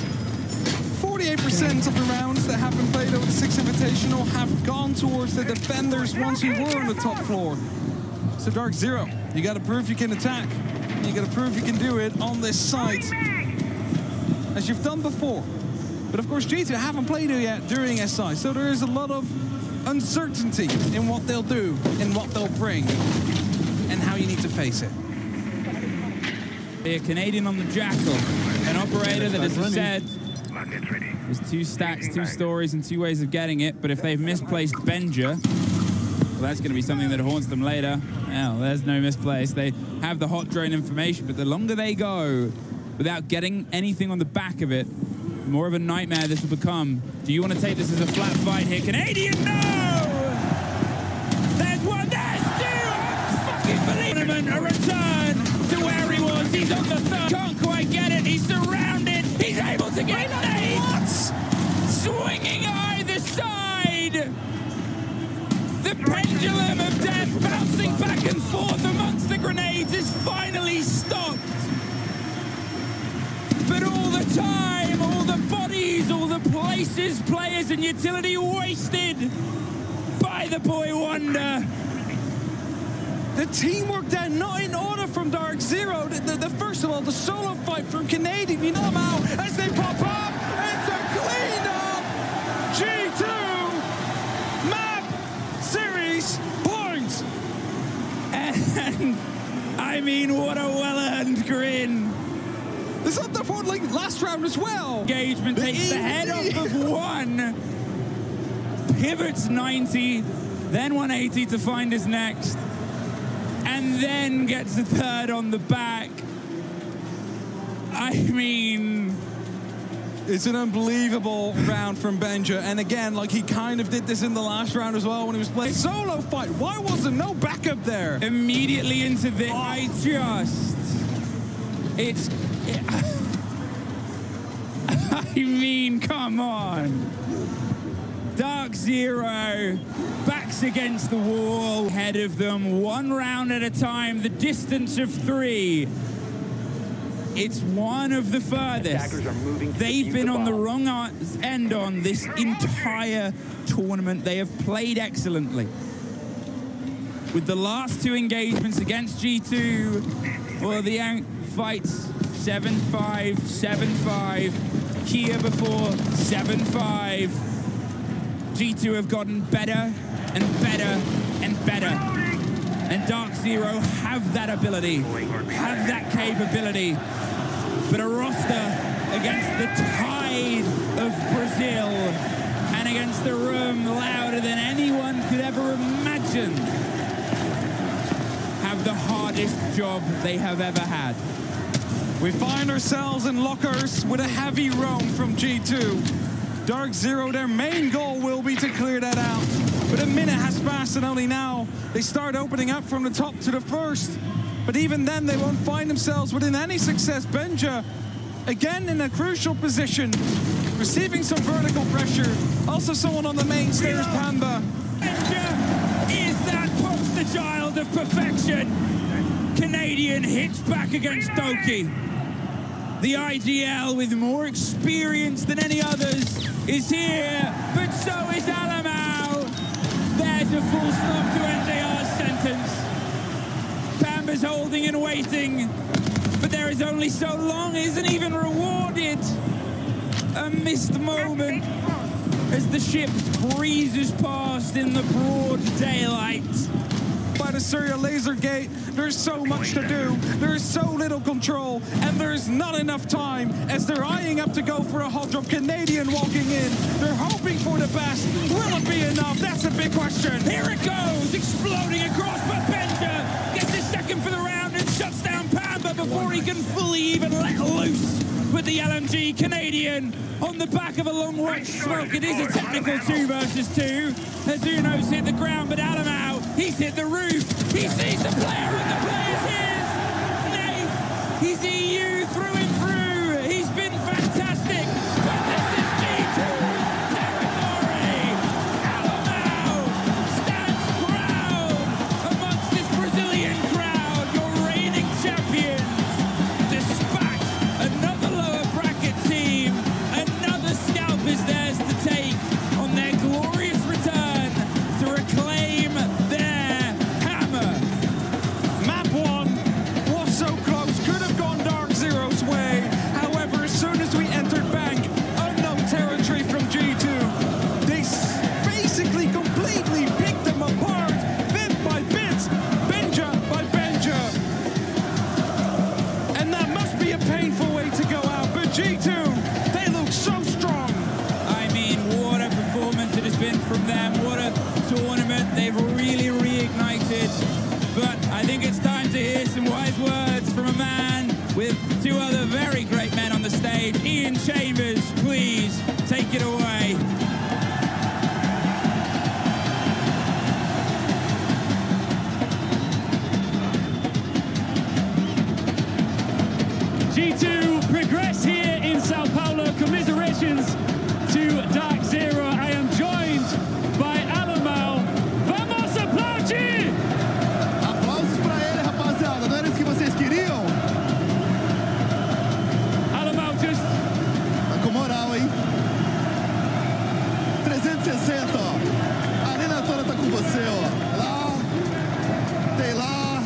S9: 48% of the rounds that have been played over the 6 invitational have gone towards the defenders once you were on the top floor. So Dark Zero, you got to prove you can attack. You got to prove you can do it on this site, as you've done before. But of course, G2 haven't played it yet during SI, so there is a lot of uncertainty in what they'll do, in what they'll bring, and how you need to face it.
S11: A Canadian on the Jackal, an operator that, as I said, there's 2 stacks, 2 stories, and 2 ways of getting it. But if they've misplaced Benja, well, that's going to be something that haunts them later. Well, there's no misplace. They have the hot drone information, but the longer they go without getting anything on the back of it, the more of a nightmare this will become. Do you want to take this as a flat fight here? Canadian, no! There's one, there's 2! Fucking believe it! A return to where he was. He's on the third. Can't quite get it. He's surrounded. He's able to get nades. Swinging either side. The pendulum of death bouncing back and forth amongst the grenades is finally stopped. But all the time, all the bodies, all the places, players and utility wasted by the boy Wonder.
S9: The teamwork there, not in order from Dark Zero. The first of all, the solo fight from Canadian. You know them out as they pop up. It's a cleanup. G2 map series points.
S11: And I mean, what a well-earned grin.
S9: It's not the point like last round as well.
S11: Engagement takes the head off of one. Pivots 90, then 180 to find his next. And then gets a third on the back. I mean,
S9: it's an unbelievable round from Benja. And again, like he kind of did this in the last round as well when he was playing solo fight. Why was there no backup there?
S11: Immediately into the, I mean, come on. Dark Zero, backs against the wall, ahead of them, 1 round at a time, the distance of 3. It's one of the furthest they've been on the wrong end on this entire tournament. They have played excellently. With the last 2 engagements against G2, well, the fights 7-5, 7-5, Kia before 7-5. G2 have gotten better and better and better. And Dark Zero have that ability, have that capability. But a roster against the tide of Brazil and against the room louder than anyone could ever imagine have the hardest job they have ever had.
S9: We find ourselves in lockers with a heavy roam from G2. Dark Zero, their main goal will be to clear that out. But a minute has passed and only now they start opening up from the top to the first. But even then they won't find themselves within any success. Benja, again in a crucial position, receiving some vertical pressure. Also someone on the main stairs, Panda.
S11: Benja is that poster child of perfection. Canadian hits back against Doki. The IGL with more experience than any others is here, but so is Alamau. There's a full stop to NJR's sentence. Pamba's holding and waiting, but there is only so long, isn't even rewarded. A missed moment as the ship breezes past in the broad daylight.
S9: By the Syria laser gate, there's so much to do, there is so little control, and there's not enough time as they're eyeing up to go for a hot drop. Canadian walking in, they're hoping for the best. Will it be enough? That's a big question.
S11: Here it goes, exploding across, but Benja gets his second for the round and shuts down Pamba before he can fully even let loose with the LMG. Canadian on the back of a long watch smoke. It is a technical 2 versus 2. As Uno's hit the ground, but Alamau, he's hit the roof. He sees the player and the player's his. Nate, he's EU through and through. He's been fantastic. But this is G2 territory. Alamau stands proud amongst this Brazilian crowd. Your reigning champions. Despite another lower bracket team, another scalp is theirs to take on their glorious return to reclaim their hammer.
S9: Map 1 was so close
S11: Shavers, please take it away.
S2: G2 progress here in Sao Paulo. Commiserations to Dark Zero. I am joined by Alamau. Vamos aplaudir!
S6: Aplausos pra ele, rapaziada. Não era isso que vocês queriam?
S2: Alamau just...
S6: Tá com moral, hein? 360, ó. A arena toda tá com você, ó. Lá,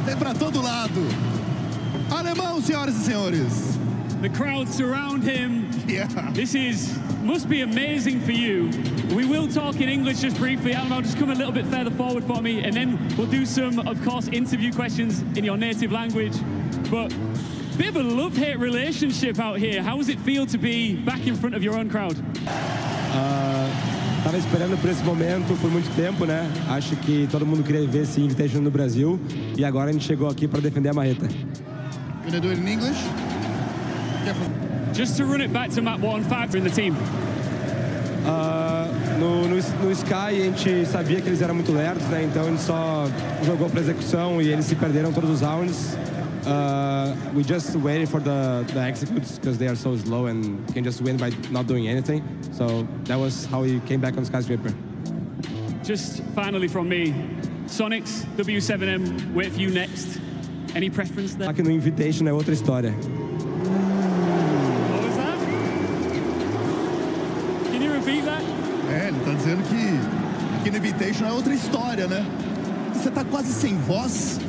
S6: tem pra todo lado. Alemão, senhoras e senhores.
S2: The crowd surround him.
S6: Yeah.
S2: This must be amazing for you. We will talk in English just briefly. Alamau, just come a little bit further forward for me, and then we'll do some, of course, interview questions in your native language. But bit of a love-hate relationship out here. How does it feel to be back in front of your own crowd?
S4: Tava esperando por esse momento por muito tempo, né? Acho que todo mundo queria ver esse Invitational no Brasil e agora a gente chegou aqui para defender a marreta.
S6: Gonna do it in English?
S2: Just to run it back to Map 1, 5 in the team.
S4: No Sky a gente sabia que eles eram muito lerdos, né? Então a gente só jogou para execução e eles se perderam todos os rounds. We just waited for the executes because they are so slow and can just win by not doing anything. So that was how we came back on Skyscraper.
S2: Just finally from me, Sonics, W7M, wait for you next. Any preference there?
S4: Aqui no Invitation é outra história.
S2: What was that? Can you repeat that?
S6: Ele tá dizendo que aqui no Invitation é outra história, né? Você tá quase sem voz.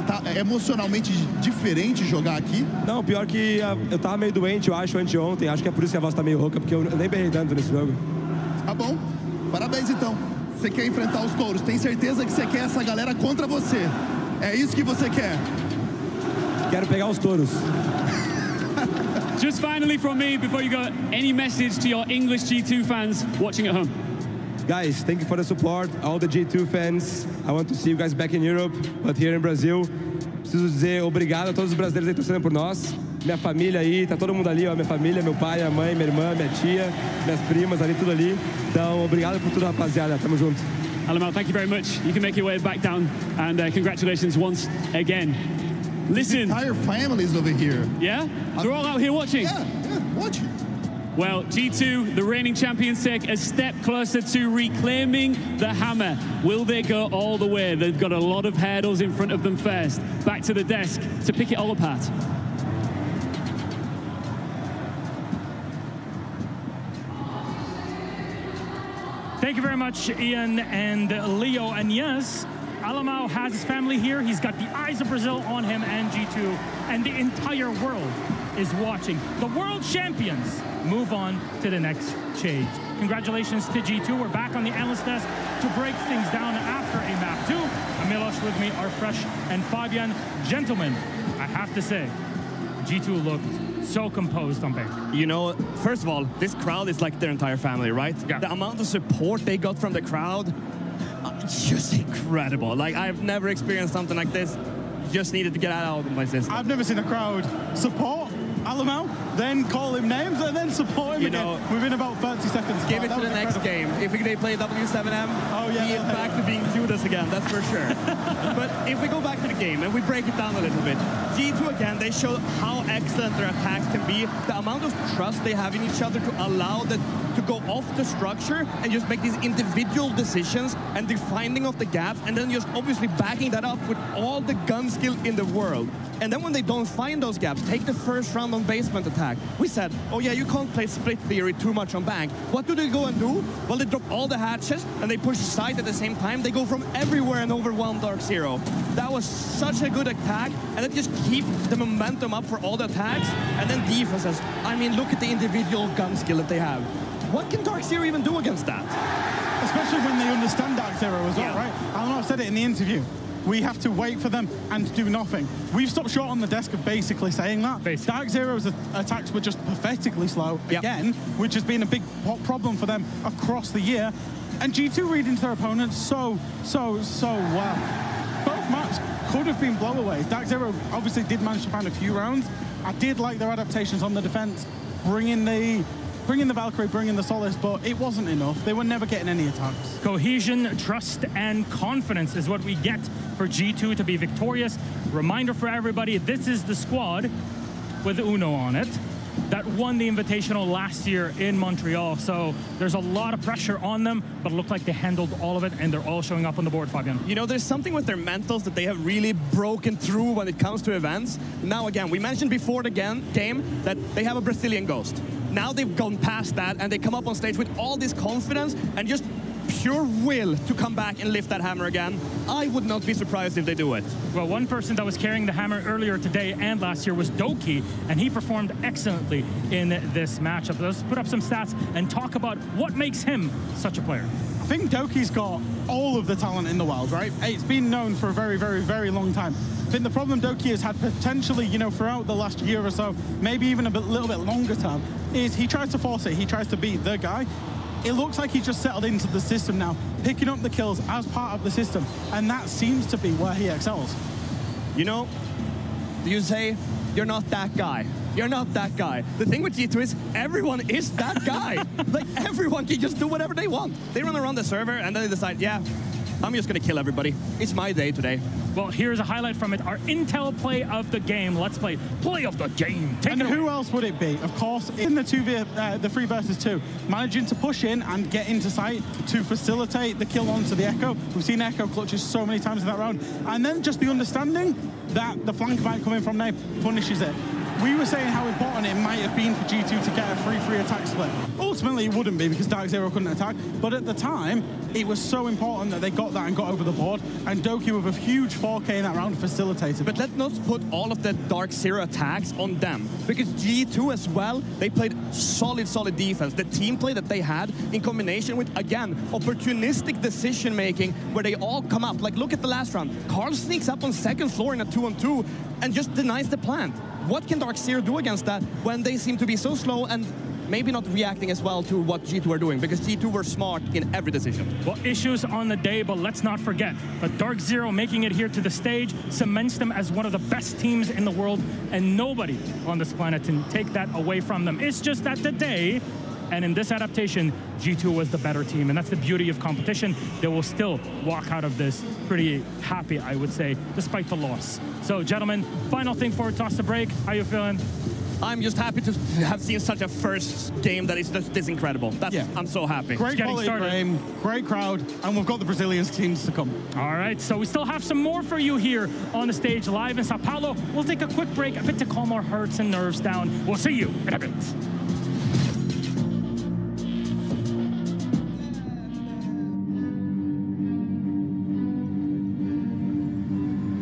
S6: Tá emocionalmente diferente jogar aqui?
S4: Não, pior que eu tava meio doente, eu acho, anteontem. Acho que é por isso que a voz tá meio rouca, porque eu nem berrei tanto nesse jogo.
S6: Tá bom. Parabéns, então. Você quer enfrentar os touros. Tem certeza que você quer essa galera contra você. É isso que você quer.
S4: Quero pegar os touros.
S2: Just finally from me, before you go, any message to your English G2 fans watching at home?
S4: Guys, thank you for the support, all the G2 fans. I want to see you guys back in Europe, but here in Brazil. Preciso dizer obrigado a todos os brasileiros aí torcendo por nós. Minha família aí, tá todo mundo ali, ó. Minha família, meu pai, minha mãe, minha irmã, minha tia, minhas primas ali, tudo ali. Então, obrigado por tudo, rapaziada. Tamo junto.
S2: Alamau, thank you very much. You can make your way back down, and congratulations once again. Listen.
S6: The entire family's over here.
S2: Yeah? They're all out here watching?
S6: Yeah, watching.
S2: Well, G2, the reigning champions, take a step closer to reclaiming the hammer. Will they go all the way? They've got a lot of hurdles in front of them first. Back to the desk to pick it all apart.
S12: Thank you very much, Ian and Leo. And yes, Alamau has his family here. He's got the eyes of Brazil on him and G2, and the entire world is watching. The world champions move on to the next stage. Congratulations to G2. We're back on the analyst desk to break things down after a map 2. Milos with me are Fresh and Fabian. Gentlemen, I have to say, G2 looked so composed on bank.
S13: You know, first of all, this crowd is like their entire family, right?
S12: Yeah.
S13: The amount of support they got from the crowd, it's just incredible. Like, I've never experienced something like this. Just needed to get out of my system.
S14: I've never seen a crowd support Alamau, then call him names, and then support him again within about 30 seconds.
S13: Give it to the next game. If they play W7M, he is back to being Judas again, that's for sure. But if we go back to the game and we break it down a little bit, G2 again, they show how excellent their attacks can be, the amount of trust they have in each other to allow that to go off the structure and just make these individual decisions and the finding of the gaps, and then just obviously backing that up with all the gun skill in the world. And then when they don't find those gaps, take the first round on basement attack. We said, oh yeah, you can't play split theory too much on bank. What do they go and do? Well, they drop all the hatches and they push side at the same time. They go from everywhere and overwhelm Dark Zero. That was such a good attack, and it just keep the momentum up for all the attacks. And then defenses, I mean, look at the individual gun skill that they have. What can Dark Zero even do against that?
S14: Especially when they understand Dark Zero as well, right? I don't know, I said it in the interview. We have to wait for them and do nothing. We've stopped short on the desk of basically saying that. Dark Zero's attacks were just pathetically slow again, which has been a big problem for them across the year. And G2 reading their opponents so well. Both maps could have been blowaways. Dark Zero obviously did manage to find a few rounds. I did like their adaptations on the defense. bringing the Valkyrie, bringing the Solace, but it wasn't enough. They were never getting any attacks.
S12: Cohesion, trust, and confidence is what we get for G2 to be victorious. Reminder for everybody, this is the squad with Uno on it that won the Invitational last year in Montreal. So there's a lot of pressure on them, but it looked like they handled all of it, and they're all showing up on the board, Fabian.
S13: You know, there's something with their mentals that they have really broken through when it comes to events. Now, again, we mentioned before the game that they have a Brazilian ghost. Now they've gone past that, and they come up on stage with all this confidence and just pure will to come back and lift that hammer again. I would not be surprised if they do it.
S12: Well, one person that was carrying the hammer earlier today and last year was Doki, and he performed excellently in this matchup. Let's put up some stats and talk about what makes him such a player.
S14: I think Doki's got all of the talent in the world, right? It's been known for a very, very, very long time. I think the problem Doki has had potentially, you know, throughout the last year or so, maybe even little bit longer term, is he tries to force it. He tries to be the guy. It looks like he's just settled into the system now, picking up the kills as part of the system, and that seems to be where he excels.
S13: You know, you say, you're not that guy. You're not that guy. The thing with G2 is everyone is that guy. Like, everyone can just do whatever they want. They run around the server, and then they decide, yeah, I'm just going to kill everybody. It's my day today.
S12: Well, here's a highlight from it. Our intel play of the game. Let's play play of the game.
S14: And who else would it be? Of course, in the 3 versus 2, managing to push in and get into sight to facilitate the kill onto the Echo. We've seen Echo clutches so many times in that round. And then just the understanding that the flank might come in from there punishes it. We were saying how important it might have been for G2 to get a 3-3 attack split. Ultimately, it wouldn't be because Dark Zero couldn't attack. But at the time, it was so important that they got that and got over the board. And Doki, with a huge 4K in that round, facilitated.
S13: But let's not put all of the Dark Zero attacks on them. Because G2 as well, they played solid defense. The team play that they had in combination with, again, opportunistic decision-making where they all come up. Like, look at the last round. Carl sneaks up on second floor in a 2-on-2 and just denies the plant. What can Dark Zero do against that when they seem to be so slow and maybe not reacting as well to what G2 are doing? Because G2 were smart in every decision.
S12: Well, issues on the day, but let's not forget that Dark Zero making it here to the stage cements them as one of the best teams in the world, and nobody on this planet can take that away from them. It's just that today, and in this adaptation, G2 was the better team, and that's the beauty of competition. They will still walk out of this pretty happy, I would say, despite the loss. So, gentlemen, final thing for Toss the Break. How you feeling?
S13: I'm just happy to have seen such a first game that is just this incredible. I'm so happy.
S14: Great quality game, great crowd, and we've got the Brazilian teams to come.
S12: All right, so we still have some more for you here on the stage live in Sao Paulo. We'll take a quick break, a bit to calm our hearts and nerves down. We'll see you in a bit.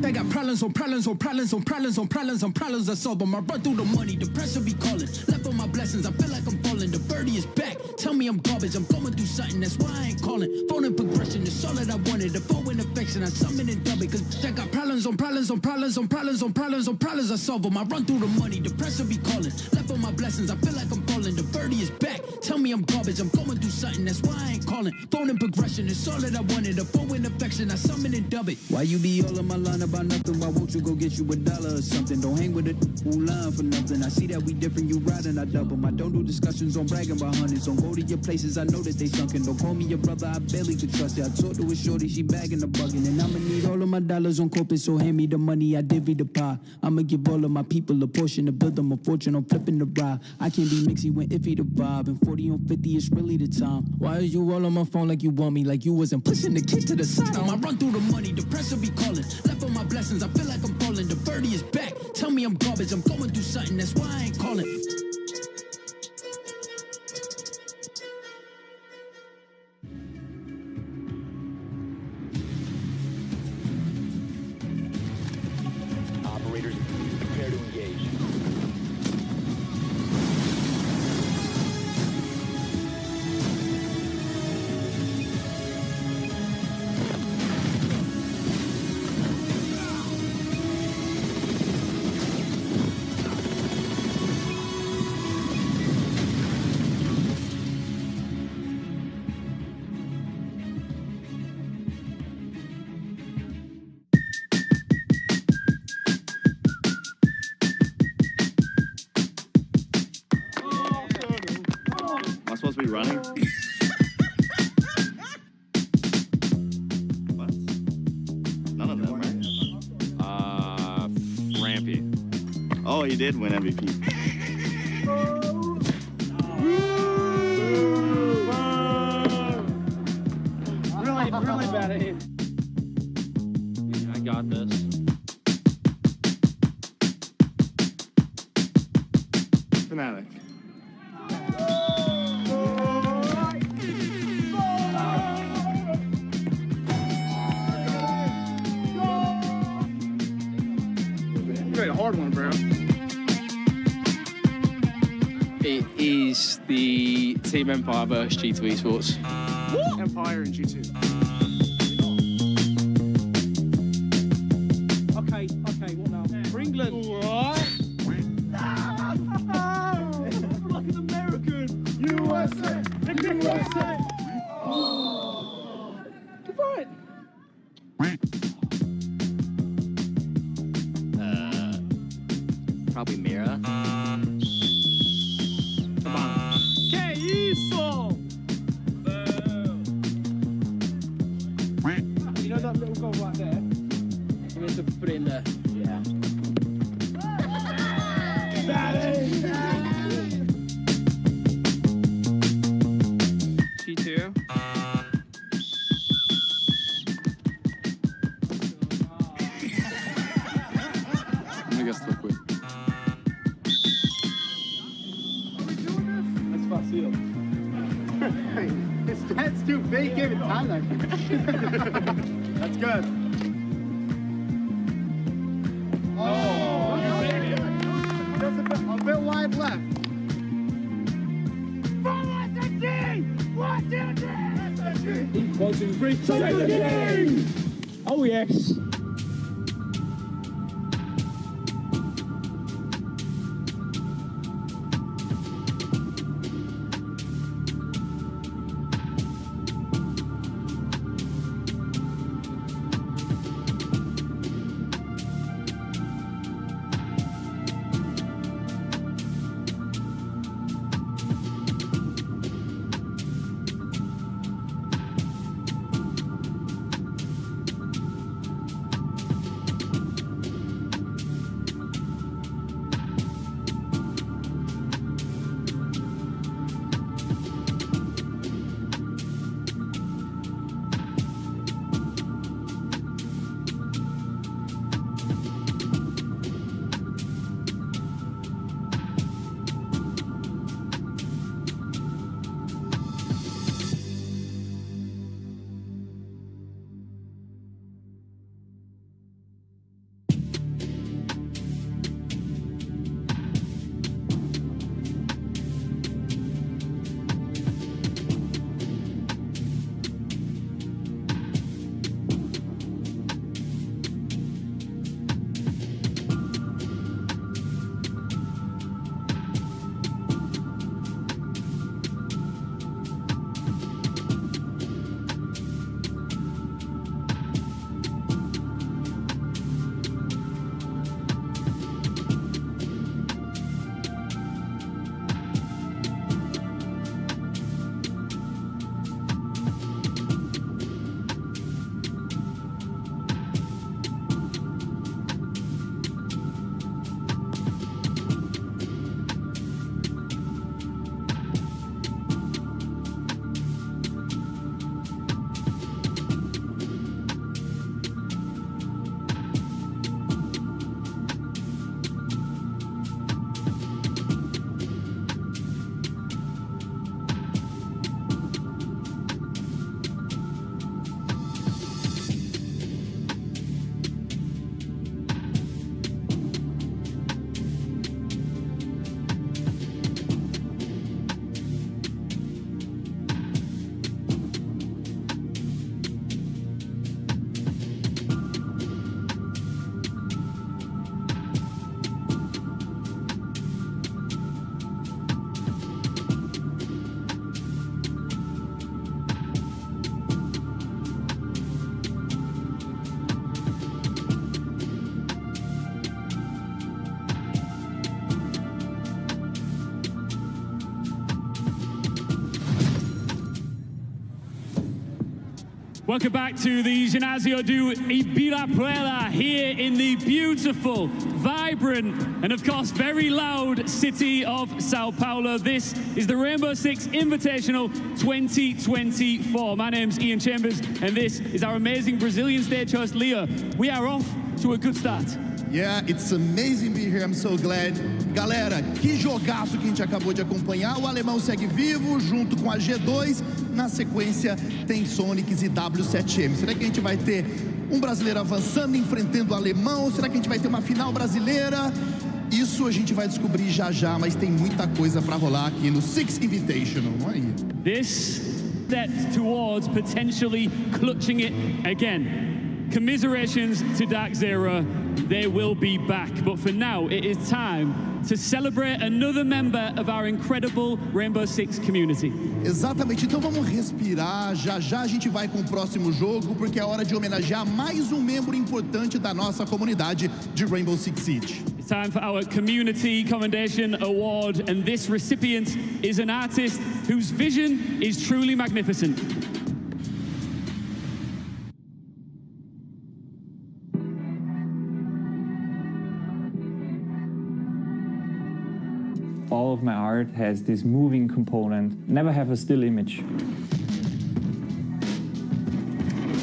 S3: I got problems on problems on problems on problems on problems on problems I solve them. I run through the money, the pressure be calling. Left on my blessings, I feel like I'm falling. The birdie is back, tell me I'm garbage. I'm going through something, that's why I ain't calling. Phone and progression is all that I wanted. The phone and affection, I summon and dub it. Cause I got problems on problems on problems on problems on problems on problems I solve them. I run through the money, the pressure be calling. Left on my blessings, I feel like I'm falling. The birdie is back, tell me I'm garbage. I'm going through something, that's why I ain't calling. Phone and progression is all that I wanted. The phone and affection, I summon and dub it. Why you be all on my line about nothing? Why won't you go get you $1 or something? Don't hang with it who line for nothing. I see that we different, you riding, I double. I don't do discussions on bragging about hundreds. Don't go to your places, I know that they sunken. Don't call me your brother, I barely could trust you. I talked to a shorty, she bagging the bugging. And I'ma need all of my dollars on corporate, so hand me the money, I divvy the pie. I'ma give all of my people a portion to build them a fortune on flipping the ride. I can't be mixy when iffy the vibe. And 40 on 50 is really the time. Why is you all on my phone like you want me? Like you wasn't pushing the kid to the side. I run through the money, the pressure be calling. Left on my blessings, I feel like I'm falling. The birdie is back, tell me I'm garbage. I'm going through something, that's why I ain't calling.
S1: Operators, prepare to engage.
S17: you running? What? None of them, right?
S19: Rampy.
S17: Oh, he did win MVP.
S19: Really bad aim. I got this.
S17: Fnatic.
S19: Great, a hard one, bro.
S20: It is the Team Empire versus G2 Esports.
S19: Empire and G2.
S24: Okay, what now? For England. What? Like an American. USA! USA! Goodbye.
S20: Probably Mira.
S24: Que isso? You know that little goal right there?
S20: I'm going to put it in there. Yeah. G2.
S19: I'm gonna guess Liquid.
S24: That's fácil. His dad's too big, gave it time like That's good. Oh, there's a bit wide left. One, two, three. Oh yes.
S2: Welcome back to the Ginásio do Ibirapuera here in the beautiful, vibrant, and of course very loud city of Sao Paulo. This is the Rainbow Six Invitational 2024. My name's Ian Chambers, and this is our amazing Brazilian stage host, Leah. We are off to a good start.
S6: Yeah, it's amazing to be here. I'm so glad. Galera, que jogaço que a gente acabou de acompanhar. O alemão segue vivo, junto com a G2. Na sequência, tem Sonics e W7M. Será que a gente vai ter um brasileiro avançando, enfrentando o alemão? Será que a gente vai ter uma final brasileira? Isso a gente vai descobrir já já, mas tem muita coisa para rolar aqui no Six Invitational. Olha aí.
S2: This steps towards potentially clutching it again. Commiserations to Dark Zero, they will be back. But for now, it is time to celebrate another member of our incredible Rainbow Six community.
S6: Exatamente, então vamos respirar, já já a gente vai com o próximo jogo, porque é hora de homenagear mais um membro importante da nossa comunidade de Rainbow Six Siege.
S2: It's time for our Community Commendation Award, and this recipient is an artist whose vision is truly magnificent.
S10: All of my art has this moving component. Never have a still image.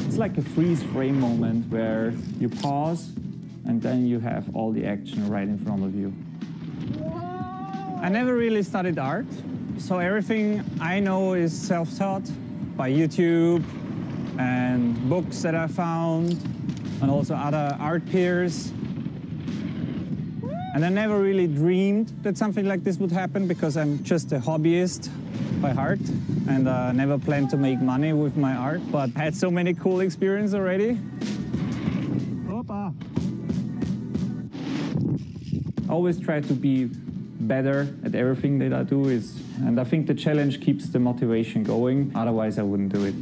S10: It's like a freeze frame moment where you pause and then you have all the action right in front of you.
S15: I never really studied art, so everything I know is self-taught by YouTube and books that I found and also other art peers. And I never really dreamed that something like this would happen because I'm just a hobbyist by heart and never planned to make money with my art, but had so many cool experiences already.
S10: Opa. I always try to be better at everything that I do, and I think the challenge keeps the motivation going, otherwise I wouldn't do it.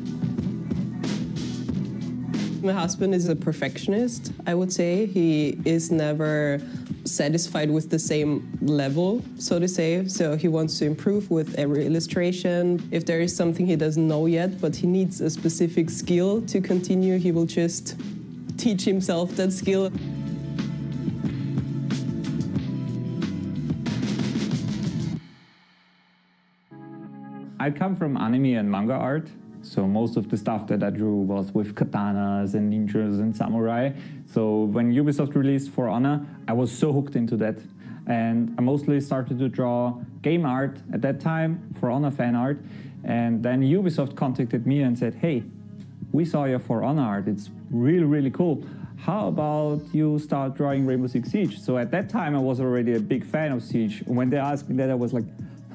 S21: My husband is a perfectionist, I would say. He is never satisfied with the same level, so to say. So he wants to improve with every illustration. If there is something he doesn't know yet, but he needs a specific skill to continue, he will just teach himself that skill.
S10: I come from anime and manga art. So most of the stuff that I drew was with katanas and ninjas and samurai. So when Ubisoft released For Honor, I was so hooked into that. And I mostly started to draw game art at that time, For Honor fan art. And then Ubisoft contacted me and said, hey, we saw your For Honor art. It's really, really cool. How about you start drawing Rainbow Six Siege? So at that time, I was already a big fan of Siege. When they asked me that, I was like,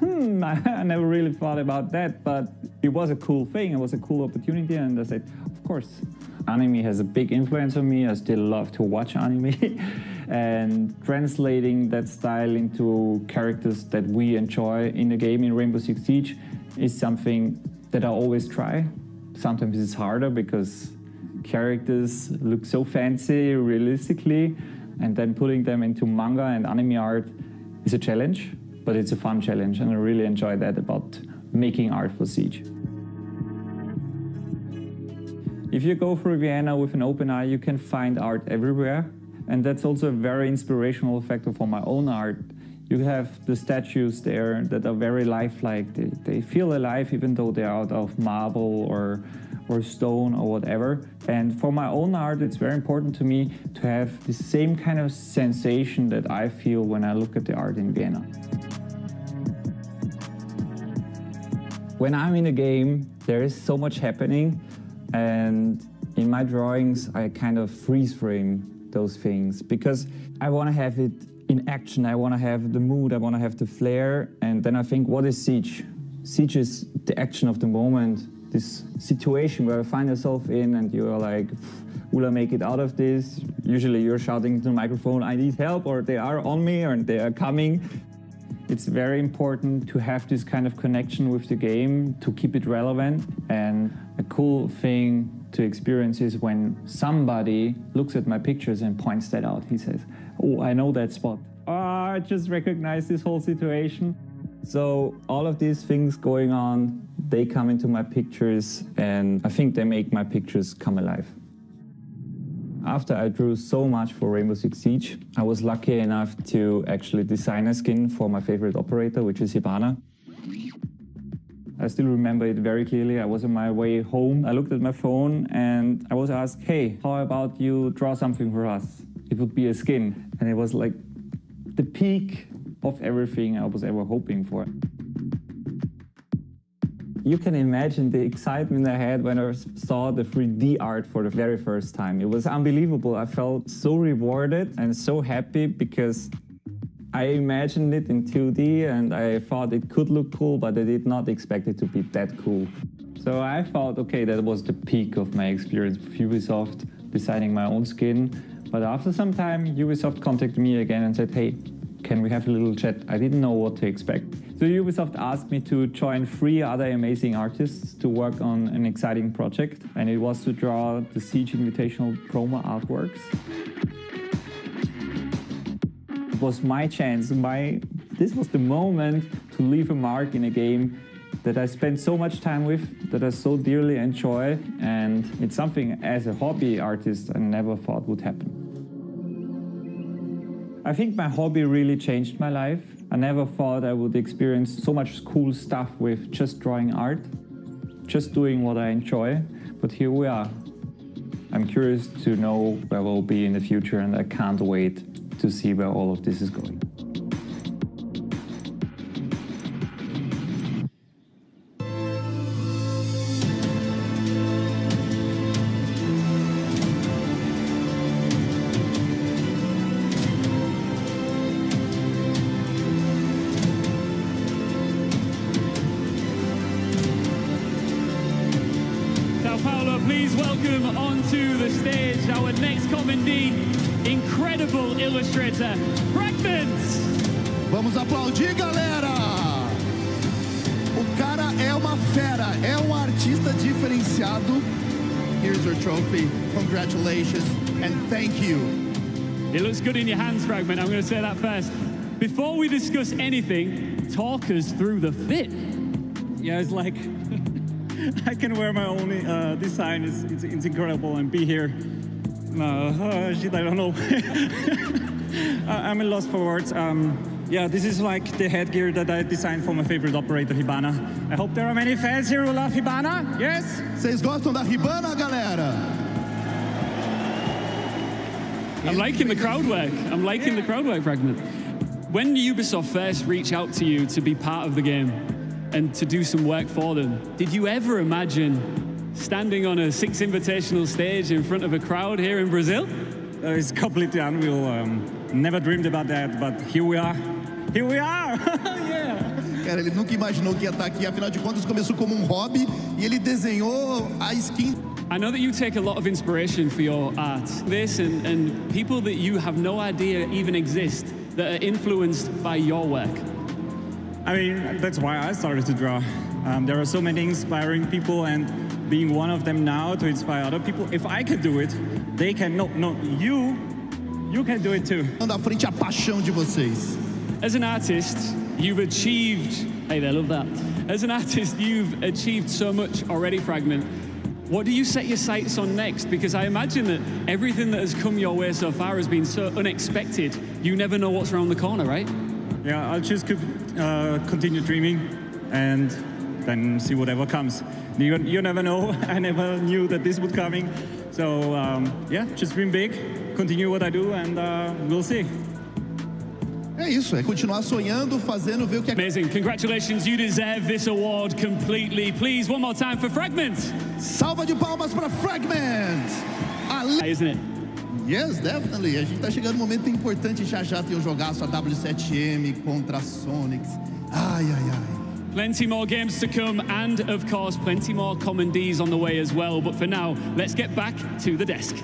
S10: I never really thought about that, but it was a cool thing. It was a cool opportunity, and I said, of course. Anime has a big influence on me. I still love to watch anime. And translating that style into characters that we enjoy in the game in Rainbow Six Siege is something that I always try. Sometimes it's harder because characters look so fancy realistically, and then putting them into manga and anime art is a challenge. But it's a fun challenge, and I really enjoy that about making art for Siege. If you go through Vienna with an open eye, you can find art everywhere. And that's also a very inspirational factor for my own art. You have the statues there that are very lifelike. They feel alive even though they're out of marble or stone or whatever. And for my own art, it's very important to me to have the same kind of sensation that I feel when I look at the art in Vienna. When I'm in a game, there is so much happening, and in my drawings, I kind of freeze frame those things because I want to have it in action. I want to have the mood, I want to have the flair, and then I think, what is Siege? Siege is the action of the moment, this situation where you find yourself in and you're like, will I make it out of this? Usually you're shouting to the microphone, I need help, or they are on me, or they are coming. It's very important to have this kind of connection with the game to keep it relevant. And a cool thing to experience is when somebody looks at my pictures and points that out. He says, oh, I know that spot. Oh, I just recognize this whole situation. So all of these things going on, They come into my pictures, and I think they make my pictures come alive. After I drew so much for Rainbow Six Siege, I was lucky enough to actually design a skin for my favorite operator, which is Hibana. I still remember it very clearly. I was on my way home. I looked at my phone and I was asked, hey, how about you draw something for us? It would be a skin. And it was like the peak of everything I was ever hoping for. You can imagine the excitement I had when I saw the 3D art for the very first time. It was unbelievable. I felt so rewarded and so happy because I imagined it in 2D and I thought it could look cool, but I did not expect it to be that cool. So I thought, okay, that was the peak of my experience with Ubisoft, designing my own skin. But after some time, Ubisoft contacted me again and said, hey, can we have a little chat? I didn't know what to expect. So Ubisoft asked me to join 3 other amazing artists to work on an exciting project. And it was to draw the Siege Invitational promo artworks. It was my chance, this was the moment to leave a mark in a game that I spent so much time with, that I so dearly enjoy, and it's something as a hobby artist I never thought would happen. I think my hobby really changed my life. I never thought I would experience so much cool stuff with just drawing art, just doing what I enjoy, but here we are. I'm curious to know where we'll be in the future, and I can't wait to see where all of this is going.
S2: Please welcome onto the stage our next commandee, incredible illustrator, Fragments.
S6: Vamos aplaudir, galera! O cara é uma fera, é artista diferenciado. Here's your trophy. Congratulations and thank you.
S2: It looks good in your hands, Fragment. I'm going to say that first. Before we discuss anything, talk us through the fit.
S15: Yeah, it's like I can wear my own design. It's incredible and be here. Shit, I don't know. I'm a loss for words. Yeah, this is like the headgear that I designed for my favorite operator, Hibana. I hope there are many fans here who love Hibana. Yes?
S6: Vocês gostam da Hibana, galera?
S2: I'm liking the crowd work. I'm liking the crowd work, Fragment. When Ubisoft first reached out to you to be part of the game and to do some work for them, did you ever imagine standing on a Six Invitational stage in front of a crowd here in Brazil?
S15: It's completely unreal. Never dreamed about that, but here we are. Here we are! Yeah!
S6: Cara, ele nunca imaginou que ia estar aqui. Afinal de contas, começou como hobby e ele desenhou a skin.
S2: I know that you take a lot of inspiration for your art. This and people that you have no idea even exist that are influenced by your work.
S15: I mean, that's why I started to draw. There are so many inspiring people, and being one of them now to inspire other people. If I can do it, they can. No, you can do it too.
S6: À frente a paixão de vocês.
S2: As an artist, you've achieved. Hey, I love that. As an artist, you've achieved so much already, Fragment. What do you set your sights on next? Because I imagine that everything that has come your way so far has been so unexpected. You never know what's around the corner, right?
S15: Yeah, I'll just continue dreaming and then see whatever comes. You never know. I never knew that this would coming. So yeah, just dream big, continue what I do, and we'll see.
S6: É isso, é continuar sonhando, fazendo, ver o que é.
S2: Amazing. Congratulations, you deserve this award completely. Please, one more time for Fragment.
S6: Salva de palmas para Fragment.
S2: Isn't it?
S6: Yes, definitely. A gente tá chegando num momento importante, já tem um jogaço a W7M contra a Sonics. Ai.
S2: Plenty more games to come, and of course, plenty more commandees on the way as well. But for now, let's get back to the desk.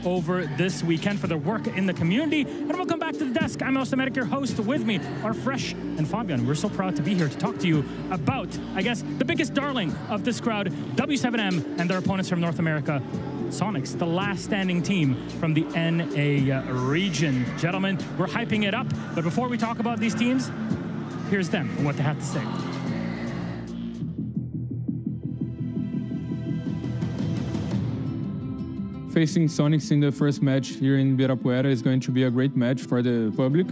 S12: Over this weekend for their work in the community. And we'll come back to the desk. I'm also Medic, your host. With me are Fresh and Fabian. We're so proud to be here to talk to you about, I guess, the biggest darling of this crowd, W7M, and their opponents from North America, Sonics, the last standing team from the NA region. Gentlemen, we're hyping it up. But before we talk about these teams, here's them and what they have to say.
S7: facing Sonics in the first match here in Ibirapuera is going to be a great match for the public.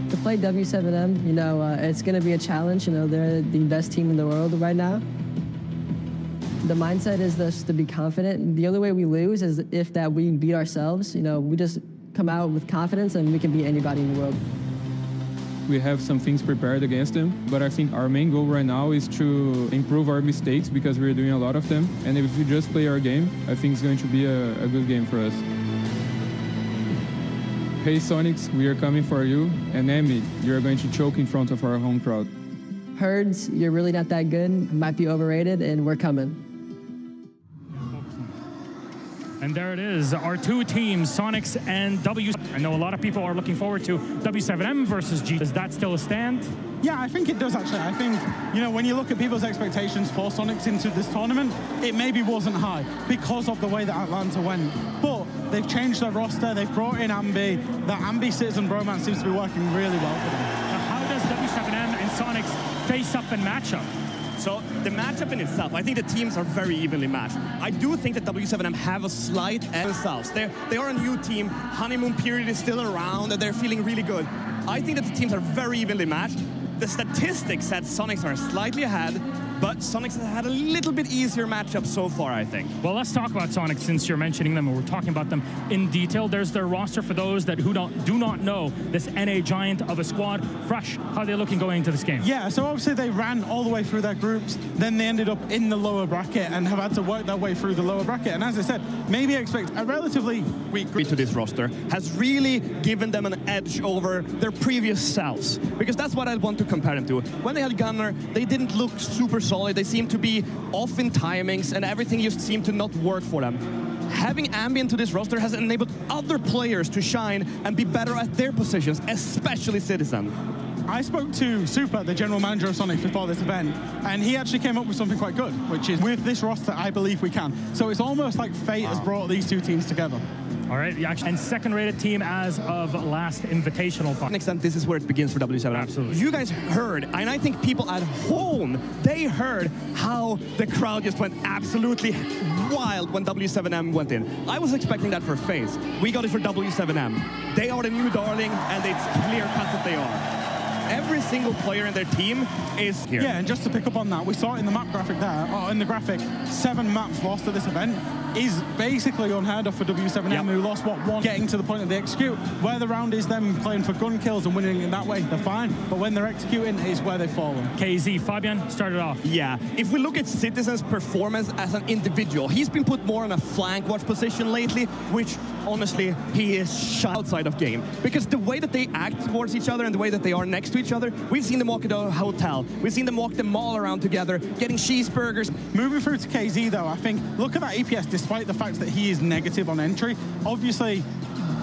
S8: To play W7M, you know, it's going to be a challenge. You know, they're the best team in the world right now. The mindset is just to be confident. The only way we lose is if that we beat ourselves. You know, we just come out with confidence and we can beat anybody in the world.
S7: We have some things prepared against them, but I think our main goal right now is to improve our mistakes because we're doing a lot of them. And if we just play our game, I think it's going to be a good game for us. Hey Sonics, we are coming for you. And Emmy, you're going to choke in front of our home crowd.
S8: Herds, you're really not that good, might be overrated, and we're coming.
S12: And there it is, our two teams, Sonics and W. I know a lot of people are looking forward to W7M versus G. Does that still stand?
S14: Yeah, I think it does actually. I think, you know, when you look at people's expectations for Sonics into this tournament, it maybe wasn't high because of the way that Atlanta went. But they've changed their roster, they've brought in Ambi. That Ambi Citizen bromance seems to be working really well for them.
S12: Now, how does W7M and Sonics face up and match up?
S22: So the matchup in itself, I think the teams are very evenly matched. I do think that W7M have a slight edge themselves. They are a new team. Honeymoon period is still around, and they're feeling really good. I think that the teams are very evenly matched. The statistics said Sonics are slightly ahead, but Sonics has had a little bit easier matchup so far, I think.
S12: Well, let's talk about Sonics since you're mentioning them and we're talking about them in detail. There's their roster for those that do not know this NA giant of a squad. Fresh, how are they looking going into this game?
S14: Yeah, so obviously they ran all the way through their groups, then they ended up in the lower bracket and have had to work their way through the lower bracket. And as I said, maybe expect a relatively weak group
S22: to this roster has really given them an edge over their previous selves, because that's what I want to compare them to. When they had Gunnar, they didn't look super solid. They seemed to be off in timings and everything just seemed to not work for them. Having Ambi into this roster has enabled other players to shine and be better at their positions, especially Citizen.
S14: I spoke to Super, the general manager of Sonic, before this event, and he actually came up with something quite good, which is, with this roster, I believe we can. So it's almost like fate has brought these two teams together.
S12: All right, and second-rated team as of last invitational.
S22: To an extent, this is where it begins for W7.
S12: Absolutely.
S22: You guys heard, and I think people at home, they heard how the crowd just went absolutely wild when W7M went in. I was expecting that for FaZe. We got it for W7M. They are the new darling, and it's clear-cut that they are. Every single player in their team is here.
S14: Yeah, and just to pick up on that, we saw it in the map graphic there, in the graphic, 7 maps lost at this event is basically unheard of for W7M, who lost, what, 1, getting to the point of the execute. Where the round is them playing for gun kills and winning in that way, they're fine, but when they're executing, is where they've fallen.
S12: KZ, Fabian, started off.
S22: Yeah, if we look at Citizen's performance as an individual, he's been put more in a flank watch position lately, which, honestly, he is shy outside of game. Because the way that they act towards each other and the way that they are next to each other, we've seen them walk at a hotel, we've seen them walk the mall around together, getting cheeseburgers.
S14: Moving through to KZ, though, I think, look at that EPS, despite the fact that he is negative on entry, obviously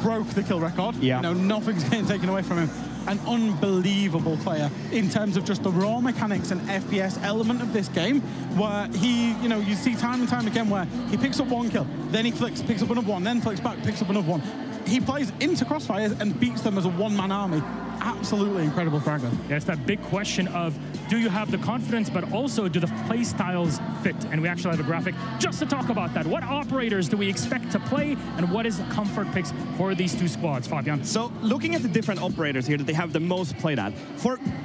S14: broke the kill record.
S22: Yeah.
S14: You know, nothing's getting taken away from him. An unbelievable player in terms of just the raw mechanics and FPS element of this game, where he, you know, you see time and time again where he picks up 1 kill, then he picks up another 1, then flicks back, picks up another 1. He plays into crossfires and beats them as a one-man army. Absolutely incredible fragger.
S12: Yeah, it's that big question of, do you have the confidence, but also do the play styles fit? And we actually have a graphic just to talk about that. What operators do we expect to play, and what is comfort picks for these two squads, Fabian?
S22: So, looking at the different operators here that they have the most played at,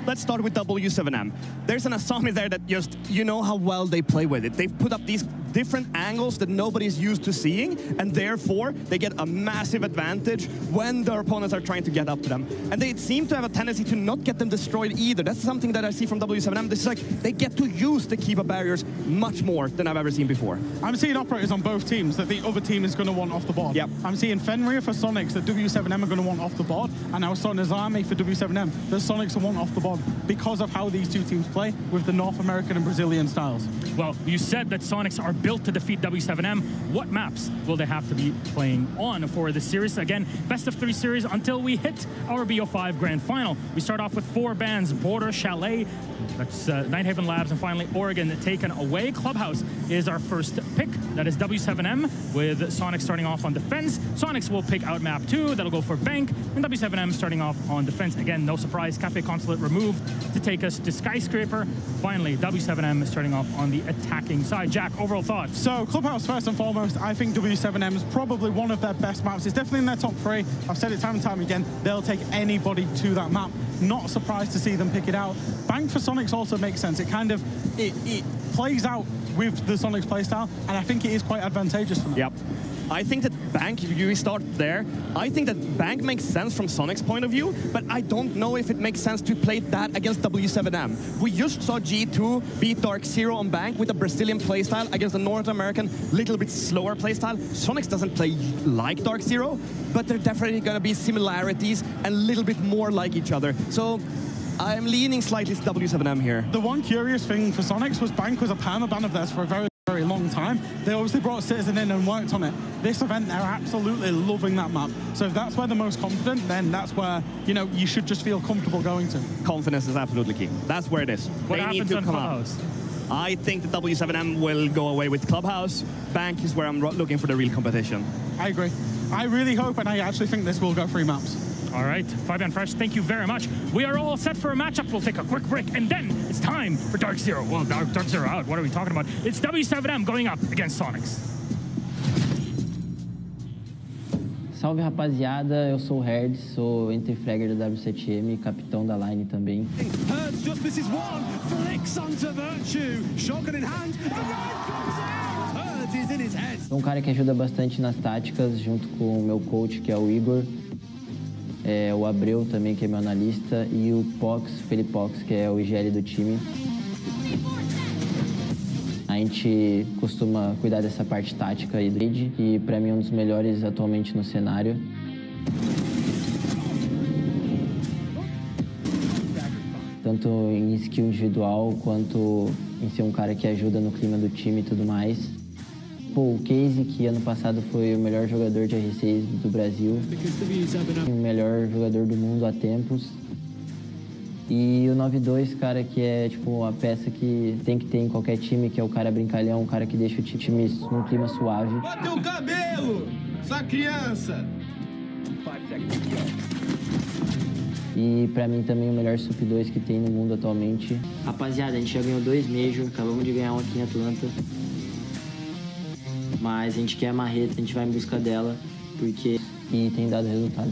S22: let's start with W7M. There's an Asami there that just, you know how well they play with it. They've put up these different angles that nobody's used to seeing, and therefore they get a massive advantage when their opponents are trying to get up to them. And they seem to have a tendency to not get them destroyed either. That's something that I see from W7M. This is like, they get to use the Kiba barriers much more than I've ever seen before.
S14: I'm seeing operators on both teams that the other team is going to want off the board.
S22: Yep.
S14: I'm seeing Fenrir for Sonics that W7M are going to want off the board, and I was saw Nazami for W7M that Sonics will want off the board because of how these two teams play with the North American and Brazilian styles.
S12: Well, you said that Sonics are built to defeat W7M. What maps will they have to be playing on for this series? Again, best of 3 series until we hit our BO5 Grand Final. We start off with 4 bands, Border, Chalet, that's Nighthaven Labs, and finally Oregon taken away. Clubhouse is our first pick. That is W7M, with Sonics starting off on defense. Sonics will pick out map 2. That'll go for Bank. And W7M starting off on defense. Again, no surprise, Cafe Consulate removed to take us to Skyscraper. Finally, W7M is starting off on the attacking side. Jack, overall thoughts
S14: thoughts. So Clubhouse, first and foremost, I think W7M is probably one of their best maps. It's definitely in their top 3. I've said it time and time again. They'll take anybody to that map. Not surprised to see them pick it out. Bank for Sonics also makes sense. It kind of, it plays out with the Sonics playstyle, and I think it is quite advantageous for them.
S22: Yep. I think that Bank, if you start there, I think that Bank makes sense from Sonic's point of view, but I don't know if it makes sense to play that against W7M. We just saw G2 beat Dark Zero on Bank with a Brazilian playstyle against a North American, little bit slower playstyle. Sonics doesn't play like Dark Zero, but there are definitely going to be similarities and a little bit more like each other. So I'm leaning slightly to W7M here.
S14: The one curious thing for Sonics was Bank was a permaban of theirs for a very long time. They obviously brought Citizen in and worked on it. This event, they're absolutely loving that map. So if that's where they're most confident, then that's where, you know, you should just feel comfortable going to.
S22: Confidence is absolutely key. That's where it is.
S12: What
S22: they need
S12: happens
S22: to
S12: on
S22: come
S12: Clubhouse?
S22: out. I think the W7M will go away with Clubhouse. Bank is where I'm looking for the real competition.
S14: I agree. I really hope, and I actually think this will go 3 maps.
S12: All right, Fabian Fresh, thank you very much. We are all set for a matchup. We'll take a quick break, and then it's time for Dark Zero. Well, Dark Zero out. What are we talking about? It's W7M going up against Sonics.
S5: Salve, rapaziada. Eu sou o Herd, sou entry fragger da W7M, capitão da line também.
S1: Herds just misses one, flicks onto Virtue, shotgun in hand, the ride comes out, Herds is in his head.
S5: Sou um cara que ajuda bastante nas táticas, junto com o meu coach, que é o Igor. O Abreu também, que é meu analista, e o Pox, Felipe Pox, que é o IGL do time. A gente costuma cuidar dessa parte tática aí do raid, que pra mim é um dos melhores atualmente no cenário. Tanto em skill individual, quanto em ser um cara que ajuda no clima do time e tudo mais. Pô, o Casey, que ano passado foi o melhor jogador de R6 do Brasil, o melhor jogador do mundo há tempos. E o 9-2, cara, que é tipo a peça que tem que ter em qualquer time, que é o cara brincalhão, o cara que deixa o time num clima suave.
S1: Bateu o cabelo, essa criança!
S5: E pra mim também o melhor Sup 2 que tem no mundo atualmente. Rapaziada, a gente já ganhou 2 Major, acabamos de ganhar um aqui em Atlanta. Mas a gente quer a marreta, a gente vai em busca dela, porque e tem dado resultado.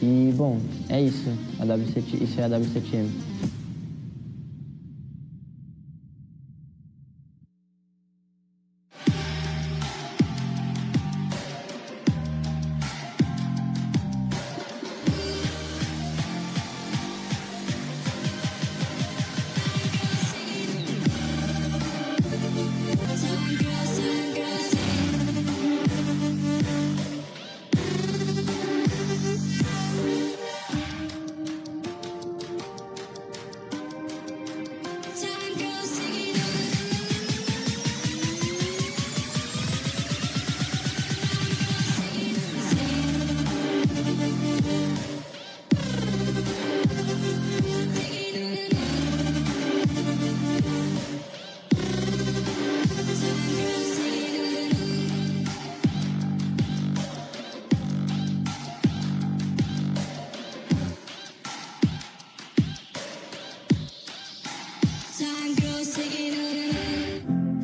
S5: E, bom, é isso. Isso é a W7M.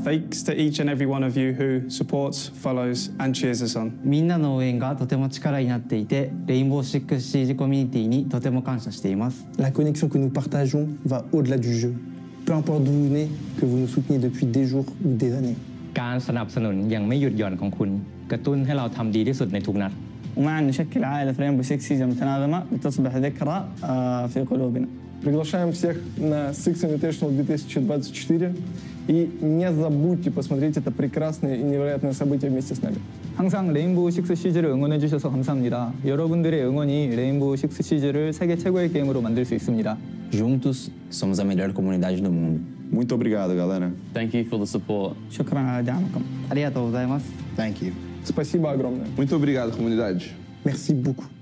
S16: Thanks to each and every one of you who supports, follows and cheers us on.
S18: みんなの応援がとても力になっていて、レインボーシックスシージコミュニティにとても感謝しています。
S23: La connexion que nous partageons va au-delà du jeu. Peu importe d'où vous venez, que vous nous souteniez depuis des jours ou des années.
S18: การสนับสนุนยังไม่หยุดหย่อนของคุณกระตุ้นให้เราทำดีที่สุดในทุกนัด
S25: ومعا نشكل عائلة رينبو 6 سيزون متناغمة لتصبح ذكرى في قلوبنا.
S23: Приглашаем всех на Six Invitational 2024 и не забудьте посмотреть это прекрасное и невероятное событие вместе с нами.
S25: 항상 레인보우 6 시즈를 응원해 주셔서 감사합니다. 여러분들의 응원이 레인보우 6 시즈를 세계 최고의 게임으로 만들 수 있습니다.
S26: Juntos somos a melhor comunidade do mundo.
S27: Muito obrigado, galera.
S26: Thank you for the support.
S25: شكرا على دعمكم. 아리가또 고자이마스.
S23: Thank you. Спасибо огромное.
S27: Muito obrigado, comunidade.
S23: Merci beaucoup.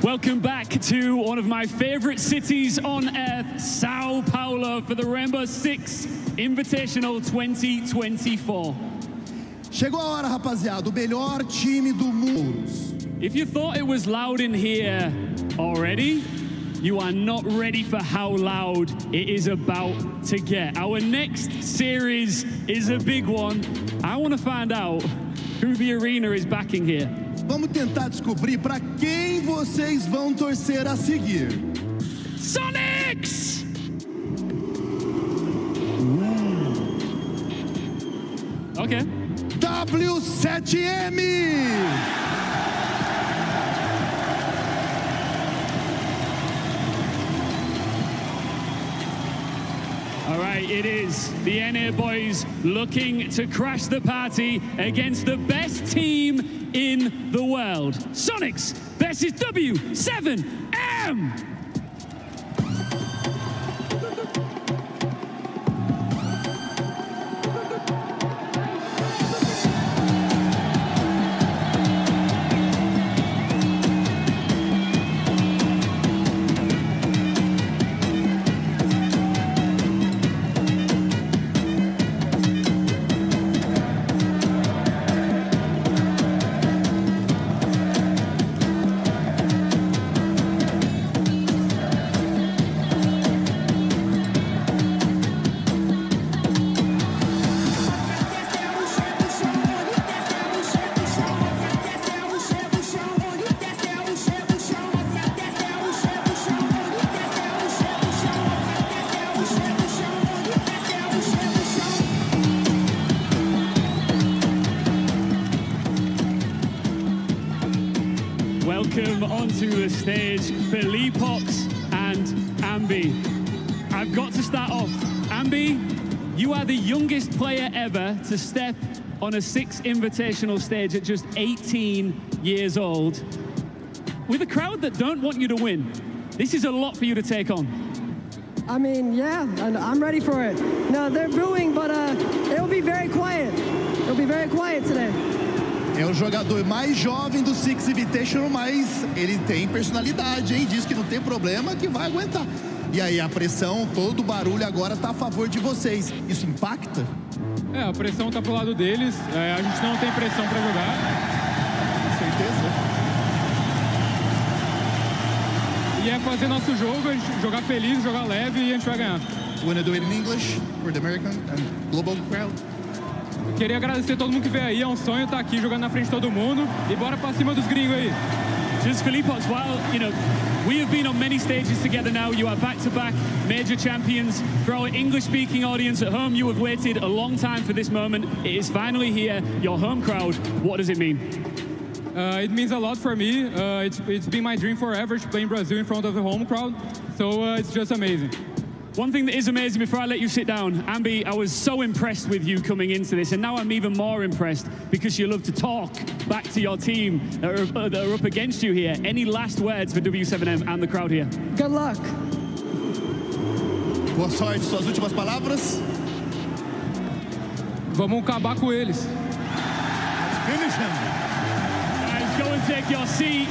S2: Welcome back to one of my favorite cities on earth, Sao Paulo, for the Rainbow Six Invitational 2024.
S6: Chegou a hora, rapaziada, o melhor time do mundo.
S2: If you thought it was loud in here already, you are not ready for how loud it is about to get. Our next series is a big one. I want to find out who the arena is backing here.
S6: Vamos tentar descobrir para quem vocês vão torcer a seguir.
S2: Sonics! Okay.
S6: W7M!
S2: All right, it is the NA boys looking to crash the party against the best team in the world. Sonics versus W7M! Welcome onto the stage, Felipox and Ambi. I've got to start off. Ambi, you are the youngest player ever to step on a Six Invitational stage at just 18 years old. With a crowd that don't want you to win, this is a lot for you to take on.
S8: I mean, yeah, and I'm ready for it. No, they're booing, but it'll be very quiet. It'll be very quiet today.
S6: É o jogador mais jovem do Six Invitational, mas ele tem personalidade, hein? Diz que não tem problema, que vai aguentar. E aí a pressão, todo o barulho agora tá a favor de vocês. Isso impacta?
S7: É, a pressão tá pro lado deles. A gente não tem pressão para jogar.
S6: Certeza.
S7: E é fazer nosso jogo, a gente jogar feliz, jogar leve e a gente vai ganhar.
S6: You wanna do it in English for the American and global crowd?
S7: Eu queria agradecer todo mundo que veio aí, é um sonho estar aqui jogando na frente de todo mundo e bora pra cima dos gringos aí.
S2: Just Felipox, while, you know, we have been on many stages together now. You are back-to-back major champions. For our English-speaking audience at home, you have waited a long time for this moment. It is finally here, your home crowd. What does it mean?
S7: It means a lot for me. It's been my dream forever to play in Brazil in front of the home crowd. So it's just amazing.
S2: One thing that is amazing, before I let you sit down, Ambi, I was so impressed with you coming into this, and now I'm even more impressed because you love to talk back to your team that are up against you here. Any last words for W7M and the crowd here?
S8: Good luck.
S6: Boa sorte, suas últimas palavras?
S7: Vamos acabar com eles.
S6: Let's finish him.
S2: Guys, go and take your seat.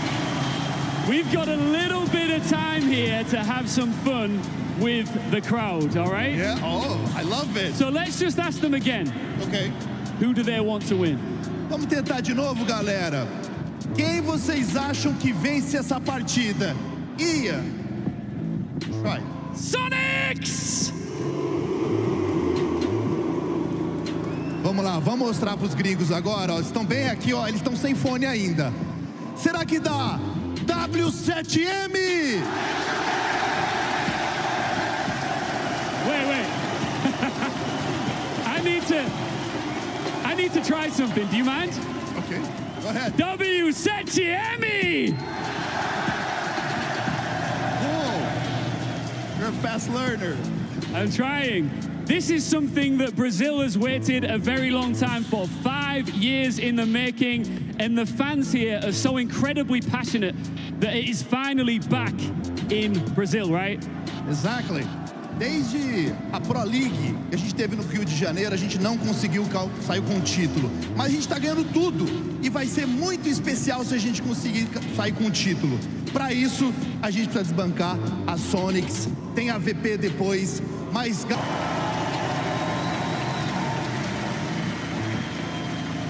S2: We've got a little bit of time here to have some fun with the crowd, all right?
S6: Yeah, oh, I love it.
S2: So let's just ask them again.
S6: Okay.
S2: Who do they want to win?
S6: Vamos tentar de novo, galera. Quem vocês acham que vence essa partida? Ia. Try.
S2: Sonics!
S6: Vamos lá, vamos mostrar pros gringos agora, ó. Eles estão bem aqui, ó. Eles estão sem fone ainda. Será que dá? W7M!
S2: Wait. I need to try something. Do you mind?
S6: Okay, go ahead.
S2: W7M!
S6: Whoa, you're a fast learner.
S2: I'm trying. This is something that Brazil has waited a very long time for. 5 years in the making, and the fans here are so incredibly passionate that it is finally back in Brazil, right?
S6: Exactly. Desde a Pro League que a gente teve no Rio de Janeiro, a gente não conseguiu sair com o título. Mas a gente está ganhando tudo. E vai ser muito especial se a gente conseguir sair com o título. Para isso, a gente precisa desbancar a Sonics. Tem a VP depois, mas...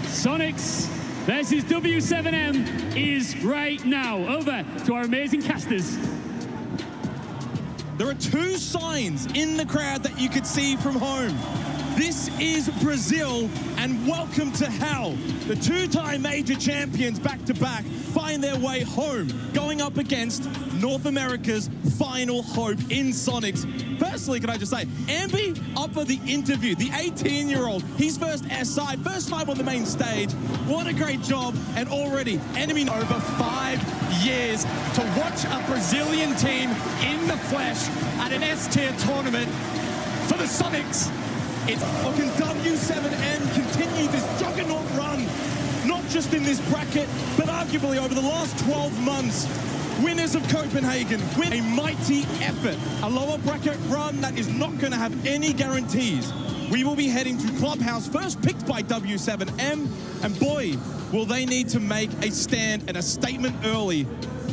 S2: Sonics versus W7M is right now. Over to our amazing casters.
S1: There are two signs in the crowd that you could see from home. This is Brazil, and welcome to hell. The two-time major champions back-to-back find their way home, going up against North America's final hope in Sonics. Firstly, can I just say, Ambi up for the interview, the 18-year-old, his first SI, first time on the main stage. What a great job, and already enemy over 5 years to watch a Brazilian team in the flesh at an S-tier tournament for the Sonics. Or can W7M continue this juggernaut run, not just in this bracket, but arguably over the last 12 months? Winners of Copenhagen win a mighty effort. A lower bracket run that is not going to have any guarantees. We will be heading to Clubhouse, first picked by W7M, and boy, will they need to make a stand and a statement early.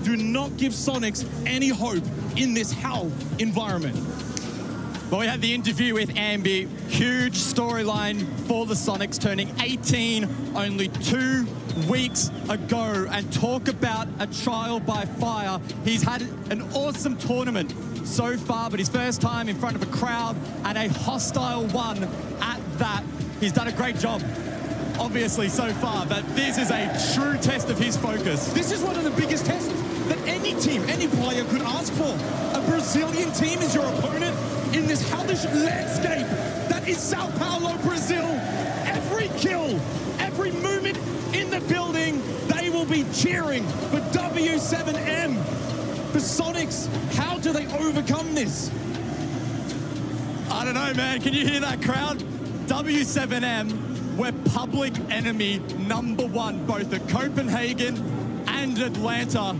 S1: Do not give Sonics any hope in this hell environment.
S3: Well, we had the interview with Ambi. Huge storyline for the Sonics, turning 18 only 2 weeks ago. And talk about a trial by fire. He's had an awesome tournament so far, but his first time in front of a crowd and a hostile one at that. He's done a great job, obviously, so far, but this is a true test of his focus.
S1: This is one of the biggest tests that any team, any player could ask for. A Brazilian team is your opponent in this hellish landscape that is Sao Paulo, Brazil. Every kill, every movement in the building, they will be cheering for W7M. For Sonics, how do they overcome this?
S3: I don't know, man. Can you hear that crowd? W7M, we're public enemy #1, both at Copenhagen and Atlanta.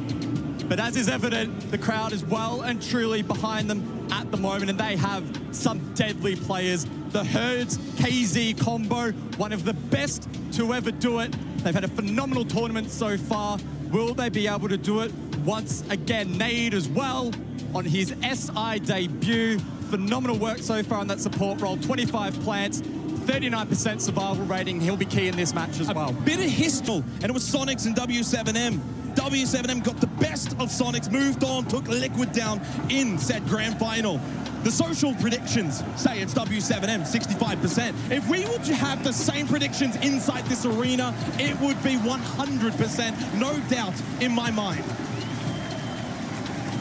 S3: But as is evident, the crowd is well and truly behind them at the moment, and they have some deadly players. The Herds KZ combo, one of the best to ever do it. They've had a phenomenal tournament so far. Will they be able to do it once again? Nade as well on his SI debut. Phenomenal work so far on that support role. 25 plants, 39% survival rating. He'll be key in this match as well.
S1: A bit of history, and it was Sonics and W7M. W7M got the best of Sonics, moved on, took Liquid down in said grand final. The social predictions say it's W7M, 65%. If we were to have the same predictions inside this arena, it would be 100%, no doubt in my mind.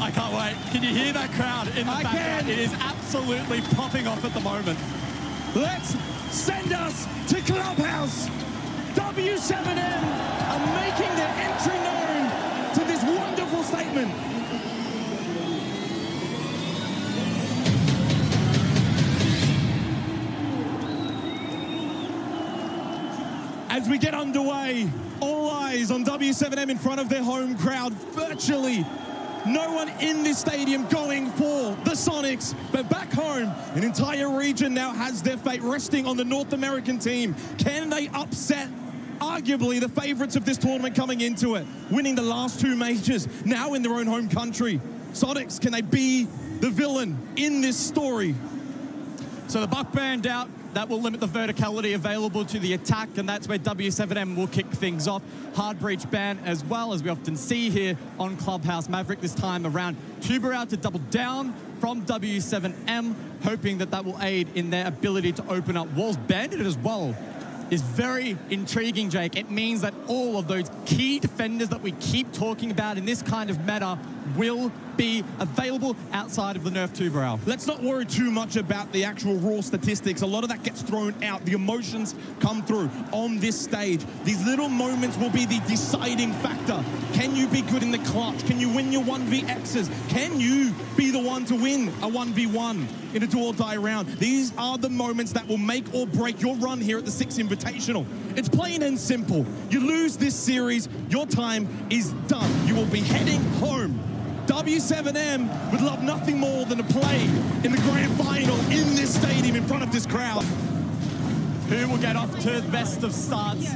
S3: I can't wait. Can you hear that crowd in the background? It is absolutely popping off at the moment.
S1: Let's send us to Clubhouse. W7M are making their entry known to this wonderful statement. As we get underway, all eyes on W7M in front of their home crowd, virtually no one in this stadium going for the Sonics, but back home, an entire region now has their fate resting on the North American team. Can they upset arguably the favorites of this tournament coming into it, winning the last 2 majors, now in their own home country? Sonics, can they be the villain in this story?
S3: So the buck band out, that will limit the verticality available to the attack, and that's where W7M will kick things off. Hard breach ban as well, as we often see here on Clubhouse. Maverick this time around. Tuber out to double down from W7M, hoping that that will aid in their ability to open up walls. Bandit as well is very intriguing, Jake. It means that all of those key defenders that we keep talking about in this kind of meta will be available outside of the nerf Tuber.
S1: Let's not worry too much about the actual raw statistics. A lot of that gets thrown out. The emotions come through on this stage. These little moments will be the deciding factor. Can you be good in the clutch? Can you win your 1vXs? Can you be the one to win a 1v1 in a do or die round? These are the moments that will make or break your run here at the Six Invitational. It's plain and simple. You lose this series, your time is done. You will be heading home
S3: W7M would love nothing more than to play in the grand final in this stadium in front of this crowd.
S4: Who will get off to the best of starts?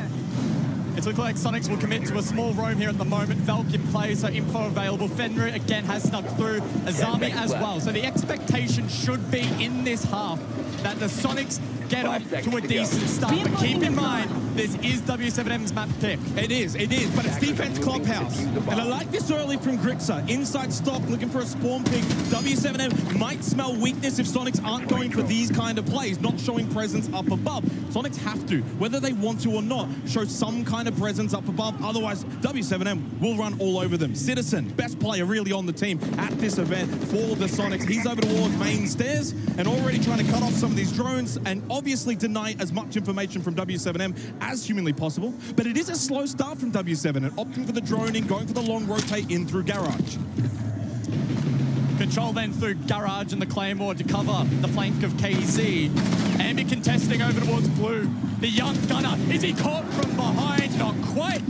S4: It's looking like Sonics will commit to a small roam here at the moment. Valk in play, so info available. Fenrir again has snuck through. Azami as well. So the expectation should be in this half that the Sonics get off to a decent start. But keep in mind, this is W7M's map pick.
S3: It is, but it's defense clubhouse. And I like this early from Grixer. Inside stock, looking for a spawn pick. W7M might smell weakness if Sonics aren't going for these kind of plays, not showing presence up above. Sonics have to, whether they want to or not, show some kind of presence up above. Otherwise, W7M will run all over them. Citizen, best player really on the team at this event for the Sonics. He's over towards main stairs and already trying to cut off some of these drones and obviously deny as much information from W7M as humanly possible. But it is a slow start from W7M, opting for the droning, going for the long rotate in through Garage.
S4: Control then through Garage and the Claymore to cover the flank of KZ. Ambi contesting over towards Blue. The young gunner, is he caught from behind? Not quite.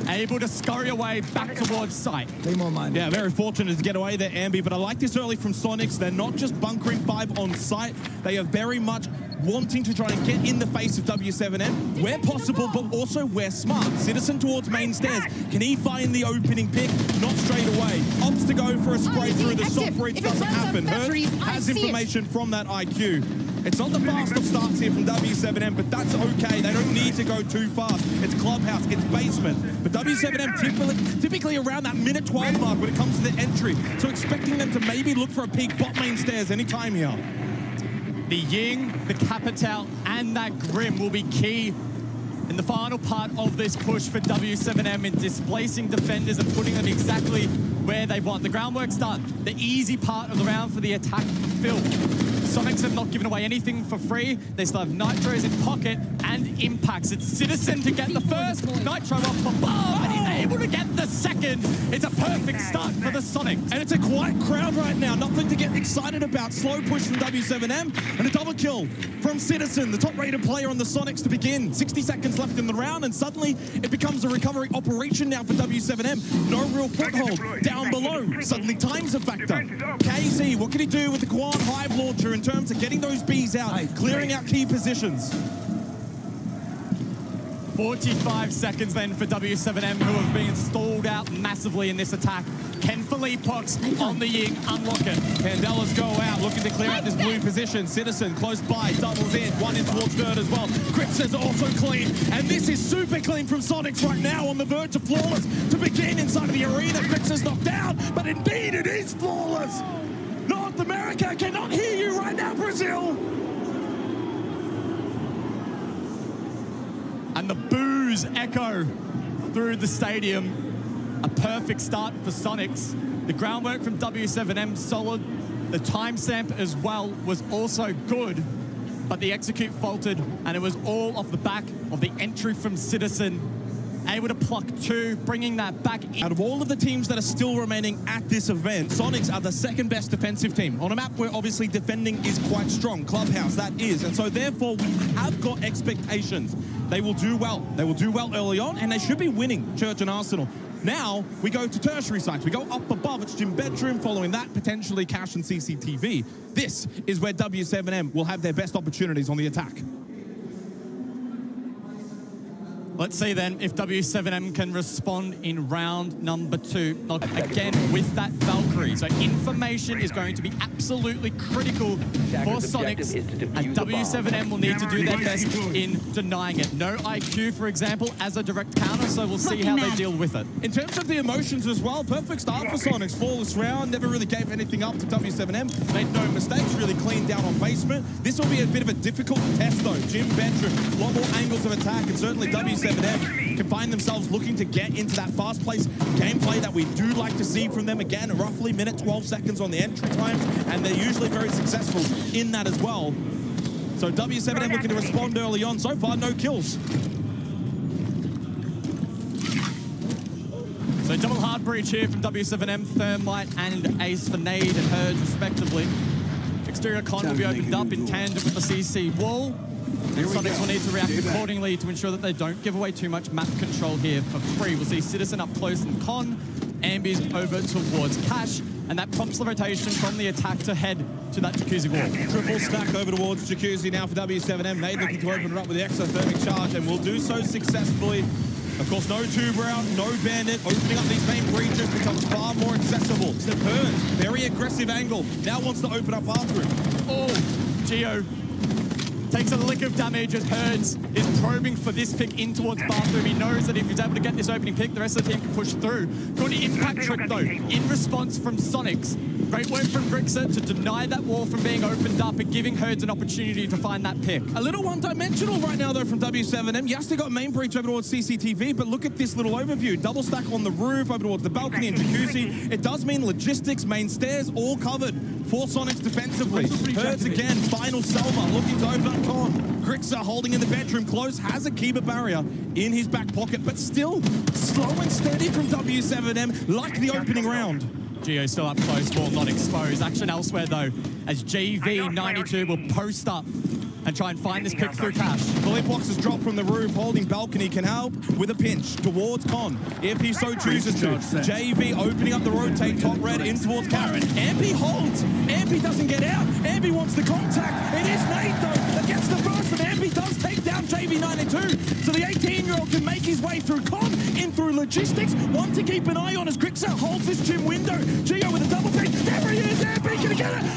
S4: Able to scurry away back towards site.
S3: Yeah, very fortunate to get away there, Ambi, but I like this early from Sonics. They're not just bunkering 5 on site. They are very much wanting to try and get in the face of W7M where possible, but also where smart. Citizen towards main stairs. Can he find the opening pick? Not straight away. Opts to go for a spray through. The soft reach doesn't happen. Hurt has information from that IQ. It's not the fast of starts here from W7M, but that's okay. They don't need to go too fast. It's clubhouse, it's basement. But W7M typically around that minute 12 mark when it comes to the entry. So expecting them to maybe look for a peek bot main stairs anytime here.
S4: The Ying, the Capital, and that Grim will be key in the final part of this push for W7M in displacing defenders and putting them exactly where they want. The groundwork's done. The easy part of the round for the attack fulfilled. Sonics have not given away anything for free. They still have Nitros in pocket and impacts. It's Citizen to get the first, Nitro off above, and he's able to get the second. It's a perfect start for the Sonics.
S3: And it's a quiet crowd right now. Nothing to get excited about. Slow push from W7M and a double kill from Citizen, the top-rated player on the Sonics to begin. 60 seconds left in the round, and suddenly it becomes a recovery operation now for W7M. No real foothold down below. Suddenly time's a factor. KZ, what can he do with the Quan Hive launcher in terms of getting those bees out, clearing out key positions?
S4: 45 seconds then for W7M, who have been stalled out massively in this attack. Can Philippox on the Ying unlock it?
S3: Candelas go out, looking to clear out this blue position. Citizen close by, doubles in, one in towards third as well. Grips is also clean, and this is super clean from Sonics right now on the verge of flawless to begin inside of the arena. Grips is knocked down, but indeed it is flawless. North America cannot hear you right now, Brazil.
S4: And the boos echo through the stadium. A perfect start for Sonics. The groundwork from W7M solid. The timestamp as well was also good, but the execute faltered, and it was all off the back of the entry from Citizen. Able to pluck 2, bringing that back in.
S3: Out of all of the teams that are still remaining at this event, Sonics are the second best defensive team. On a map where obviously defending is quite strong. Clubhouse, that is. And so therefore, we have got expectations. They will do well. They will do well early on, and they should be winning Church and Arsenal. Now, we go to tertiary sites. We go up above. It's Gym Bedroom. Following that, potentially Cash and CCTV. This is where W7M will have their best opportunities on the attack.
S4: Let's see then if W7M can respond in round number 2. Again, with that Valkyrie. So information is going to be absolutely critical for Sonics, and W7M will need to do their best in denying it. No IQ, for example, as a direct counter, so we'll see how they deal with it.
S3: In terms of the emotions as well, perfect start for Sonics. Flawless round, never really gave anything up to W7M. Made no mistakes, really cleaned down on basement. This will be a bit of a difficult test though. Gym Bedroom, a lot more angles of attack, and certainly W7M can find themselves looking to get into that fast-paced gameplay that we do like to see from them. Again, roughly minute 12 seconds on the entry time, and they're usually very successful in that as well. So W7M looking to respond early on. So far, no kills.
S4: So double hard breach here from W7M, Thermite and Ace for Nade and Hurge respectively. Exterior con will be opened up in tandem with the CC wall. Sonics will need to react accordingly to ensure that they don't give away too much map control here for free. We'll see Citizen up close and Con Ambi's over towards Cash, and that prompts the rotation from the attack to head to that Jacuzzi wall.
S3: Triple stack over towards Jacuzzi now for W7M. Nade looking to open it up with the exothermic charge, and will do so successfully. Of course, no tube round, no bandit. Opening up these main breaches becomes far more accessible. Step Hearns, very aggressive angle. Now wants to open up after him.
S4: Oh, Geo takes a lick of damage as Hearns is probing for this pick in towards bathroom. He knows that if he's able to get this opening pick, the rest of the team can push through. Good impact trick though, in response from Sonics. Great work from Grixer to deny that wall from being opened up and giving Hearns an opportunity to find that pick.
S3: A little one-dimensional right now though from W7M. Yes, they got main breach over towards CCTV, but look at this little overview. Double stack on the roof, over towards the balcony and Jacuzzi. It does mean logistics, main stairs, all covered for Sonics defensively. Hearns again, final Selma, looking to open up Con. Grixer holding in the bedroom close, has a Kiba barrier in his back pocket, but still slow and steady from W7M, like the opening round.
S4: Geo still up close, ball not exposed. Action elsewhere though, as GV92 will post up and try and find this pick through Cash.
S3: Philippe Box has dropped from the roof, holding balcony, can help with a pinch towards Con, if he so chooses to. JV opening up the rotate, top red in towards Karen. Ambi holds, Ambi doesn't get out, Ambi wants the contact. It is Nate though that gets the burst, and Ambi does take down JV92. So the 18-year-old can make his way through Con, in through logistics. One to keep an eye on as Grixer holds this gym window. Geo with a double pick, there he is, Ambi, can he get it? Oh,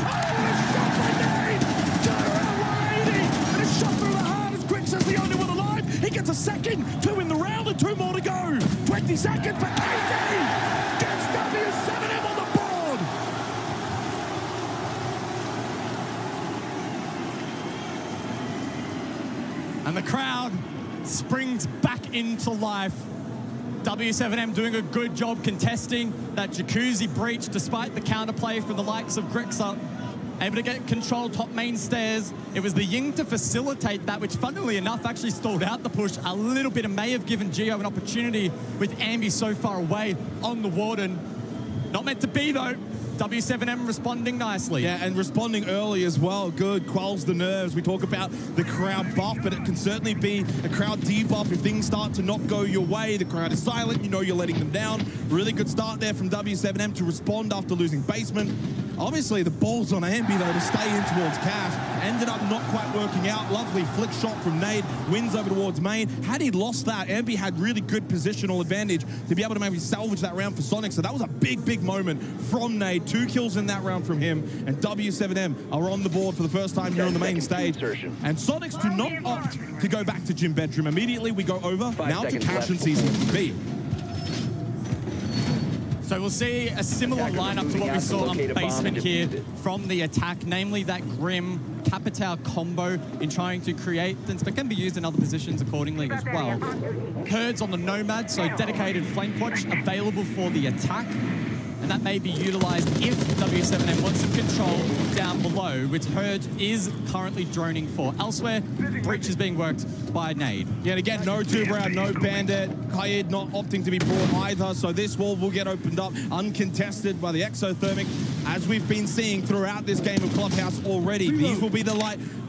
S3: shot by Nate! Shot through the heart as Grixer's the only one alive. He gets a second, 2 in the round and 2 more to go. 20 seconds for KZ. Gets W7M on the board.
S4: And the crowd springs back into life. W7M doing a good job contesting that Jacuzzi breach despite the counterplay from the likes of Grixer. Able to get control top main stairs. It was the Ying to facilitate that, which funnily enough actually stalled out the push a little bit and may have given Geo an opportunity with Ambi so far away on the Warden. Not meant to be though. W7M responding nicely.
S3: Yeah, and responding early as well. Good, quells the nerves. We talk about the crowd buff, but it can certainly be a crowd debuff if things start to not go your way. The crowd is silent, you know you're letting them down. Really good start there from W7M to respond after losing basement. Obviously, the ball's on Ambi, though, to stay in towards Cash. Ended up not quite working out. Lovely flick shot from Nade. Wins over towards main. Had he lost that, Ambi had really good positional advantage to be able to maybe salvage that round for Sonic. So that was a big, big moment from Nade. 2 kills in that round from him. And W7M are on the board for the first time here on the main stage. And Sonics do not opt to go back to gym bedroom. Immediately, we go over now to Cash and CCTV.
S4: So we'll see a similar lineup to what we saw on basement here from the attack, namely that Grim Capitao combo in trying to create things, but can be used in other positions accordingly as well. Herds on the Nomad, so dedicated flank watch available for the attack. And that may be utilized if W7M wants some control down below, which Herd is currently droning for. Elsewhere, Breach is being worked by Nade.
S3: Yeah, and again, no tube round, no bandit. Kaid not opting to be brought either, so this wall will get opened up uncontested by the exothermic, as we've been seeing throughout this game of Clubhouse already. These will be the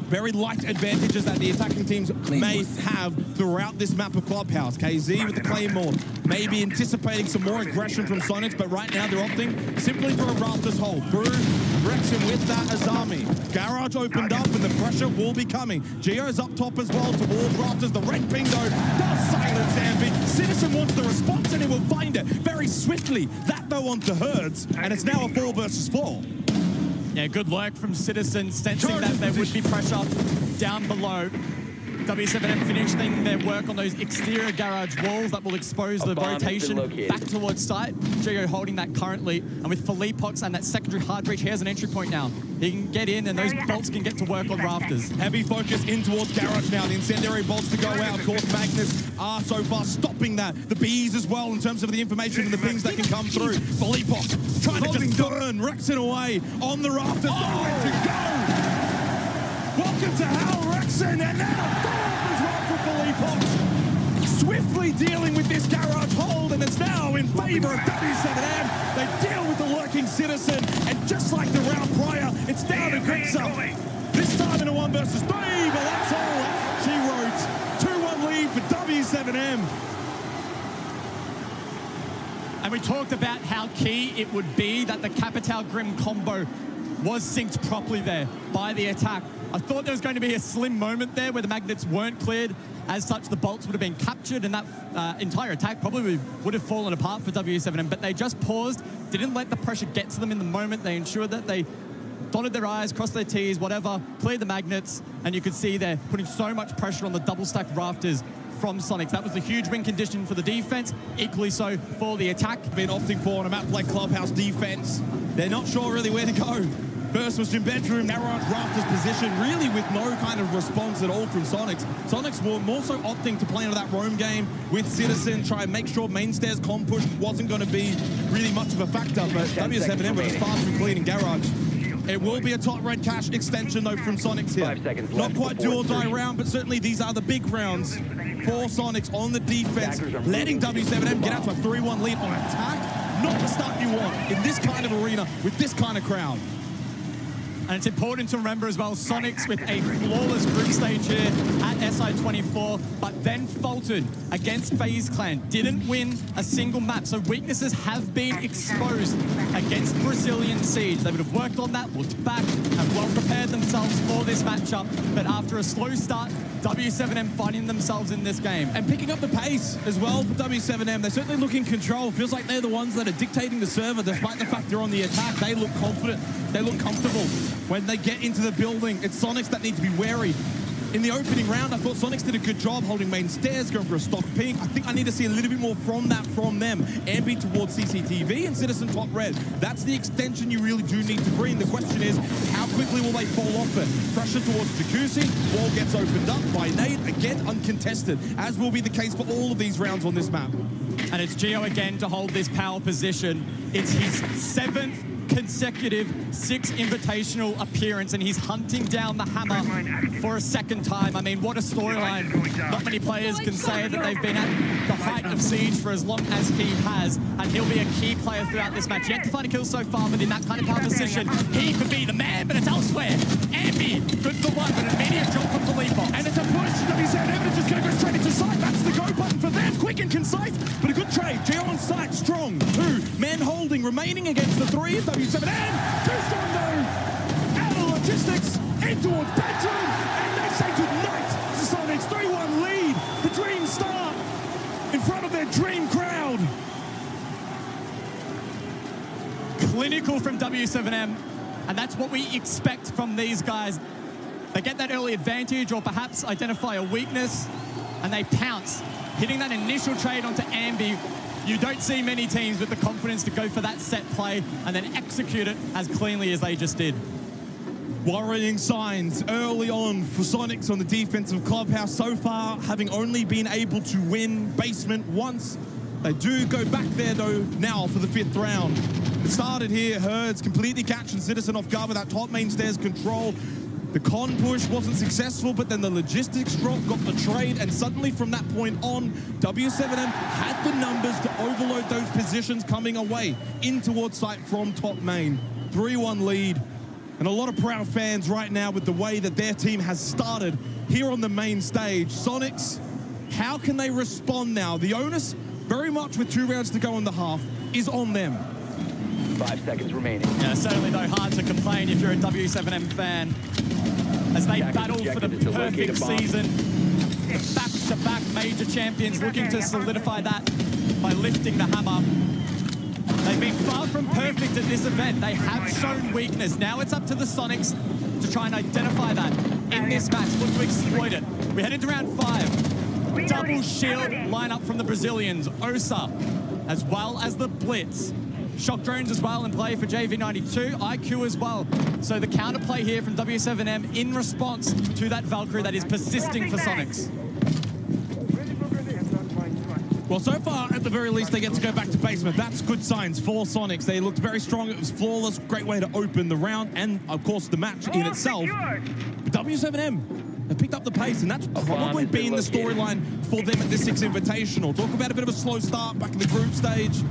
S3: very light advantages that the attacking teams may have throughout this map of Clubhouse. KZ with the Claymore, maybe anticipating some more aggression from Sonics, but right now they're opting simply for a Rafters hold. Brew, Rexon with that Azami. Garage opened up and the pressure will be coming. Geo's up top as well towards Rafters. The red bingo does silence Ambi. Citizen wants the response and he will find it very swiftly. That though onto Herds, and it's now a 4 versus 4.
S4: Yeah, good work from Citizen, sensing that there would be pressure down below. W7M finishing their work on those exterior garage walls that will expose the rotation back towards site. Geo holding that currently, and with Philippox and that secondary hard breach, he has an entry point now. He can get in, and those bolts can get to work on Rafters.
S3: Heavy focus in towards garage now. The incendiary bolts to go out. Of course, Magnus are so far stopping that. The bees as well in terms of the information and the pings that can come through. Philippox trying to just burn Rexon away on the Rafters. Nowhere to go. Welcome to hell, Rexon, and now as well for Philippox. Swiftly dealing with this garage hold, and it's now in favor of W7M. They deal with the lurking Citizen, and just like the round prior, it's down to Grixer. This time in a 1 versus 3, but that's all she wrote. 2-1 lead for W7M.
S4: And we talked about how key it would be that the Capital Grim combo was synced properly there by the attack. I thought there was going to be a slim moment there where the magnets weren't cleared. As such, the bolts would have been captured and that entire attack probably would have fallen apart for W7M, but they just paused, didn't let the pressure get to them in the moment. They ensured that they dotted their I's, crossed their T's, whatever, cleared the magnets, and you could see they're putting so much pressure on the double-stacked rafters from Sonics. That was a huge win condition for the defense, equally so for the attack.
S1: Been opting for on a map like Clubhouse defense. They're not sure really where to go. First was Gym Bedroom, now we're on Rafters position, really with no kind of response at all from Sonics. Sonics were more so opting to play into that roam game with Citizen, try and make sure main stairs com push wasn't going to be really much of a factor, but W7M were just far from clean in Garage. It will be a top red cash extension though from Sonics here. Not quite do or die round, but certainly these are the big rounds for Sonics on the defense, letting W7M get out to a 3-1 lead on attack. Not the start you want in this kind of arena with this kind of crowd.
S4: And it's important to remember as well, Sonics with a flawless group stage here at SI24, but then faltered against FaZe Clan. Didn't win a single map, so weaknesses have been exposed against Brazilian Siege. They would have worked on that, looked back, and well prepared themselves for this matchup. But after a slow start, W7M finding themselves in this game.
S1: And picking up the pace as well for W7M. They certainly look in control. Feels like they're the ones that are dictating the server, despite the fact they're on the attack. They look confident. They look comfortable. When they get into the building, it's Sonics that need to be wary. In the opening round, I thought Sonics did a good job holding main stairs, going for a stock ping. I think I need to see a little bit more from that from them. Ambi towards CCTV and Citizen top red. That's the extension you really do need to bring. The question is, how quickly will they fall off it? Pressure towards Jacuzzi. Wall gets opened up by Nate. Again, uncontested, as will be the case for all of these rounds on this map.
S4: And it's Gio again to hold this power position. It's his 7th consecutive Six Invitational appearance, and he's hunting down the hammer for a second time. I mean, what a storyline. Not many players can say that they've been at the height of Siege for as long as he has, and he'll be a key player throughout this match. Yet to find a kill so far, but in that kind of power position, he could be the man, but it's elsewhere. Ambi, good for one, but an immediate drop from Felipe.
S1: And it's a push. WZM is just going to go straight into sight. That's the go button for them. Quick and concise, but a good trade. Gio on sight, strong. 2 men holding, remaining against the 3 of W7M. Too strong though. Out of logistics, in towards Bedroom, and they say goodnight to Sonics. 3-1 lead. The dream start in front of their dream crowd.
S4: Clinical from W7M, and that's what we expect from these guys. They get that early advantage or perhaps identify a weakness, and they pounce. Hitting that initial trade onto Ambi, you don't see many teams with the confidence to go for that set play and then execute it as cleanly as they just did.
S1: Worrying signs early on for Sonics on the defensive clubhouse. So far, having only been able to win basement once. They do go back there, though, now for the 5th round. It started here, Herds completely catching Citizen off guard with that top main stairs control. The con push wasn't successful, but then the logistics drop got the trade, and suddenly from that point on, W7M had the numbers to overload those positions coming away in towards sight from top main. 3-1 lead, and a lot of proud fans right now with the way that their team has started here on the main stage. Sonics, how can they respond now? The onus, very much with 2 rounds to go in the half, is on them.
S9: 5 seconds remaining.
S4: Yeah, certainly though hard to complain if you're a W7M fan, as they battle for the perfect season. Back-to-back major champions looking to solidify that by lifting the hammer. They've been far from perfect at this event. They have shown weakness. Now it's up to the Sonics to try and identify that in this match. Look to exploit it. We head into round 5. Double shield lineup from the Brazilians. Osa, as well as the Blitz. Shock drones as well in play for JV92, IQ as well. So the counterplay here from W7M in response to that Valkyrie that is persisting for Sonics.
S1: Well, so far, at the very least, they get to go back to basement. That's good signs for Sonics. They looked very strong. It was flawless. Great way to open the round and, of course, the match in itself. But W7M have picked up the pace, and that's probably been the storyline for them at this Six Invitational. Talk about a bit of a slow start back in the group stage.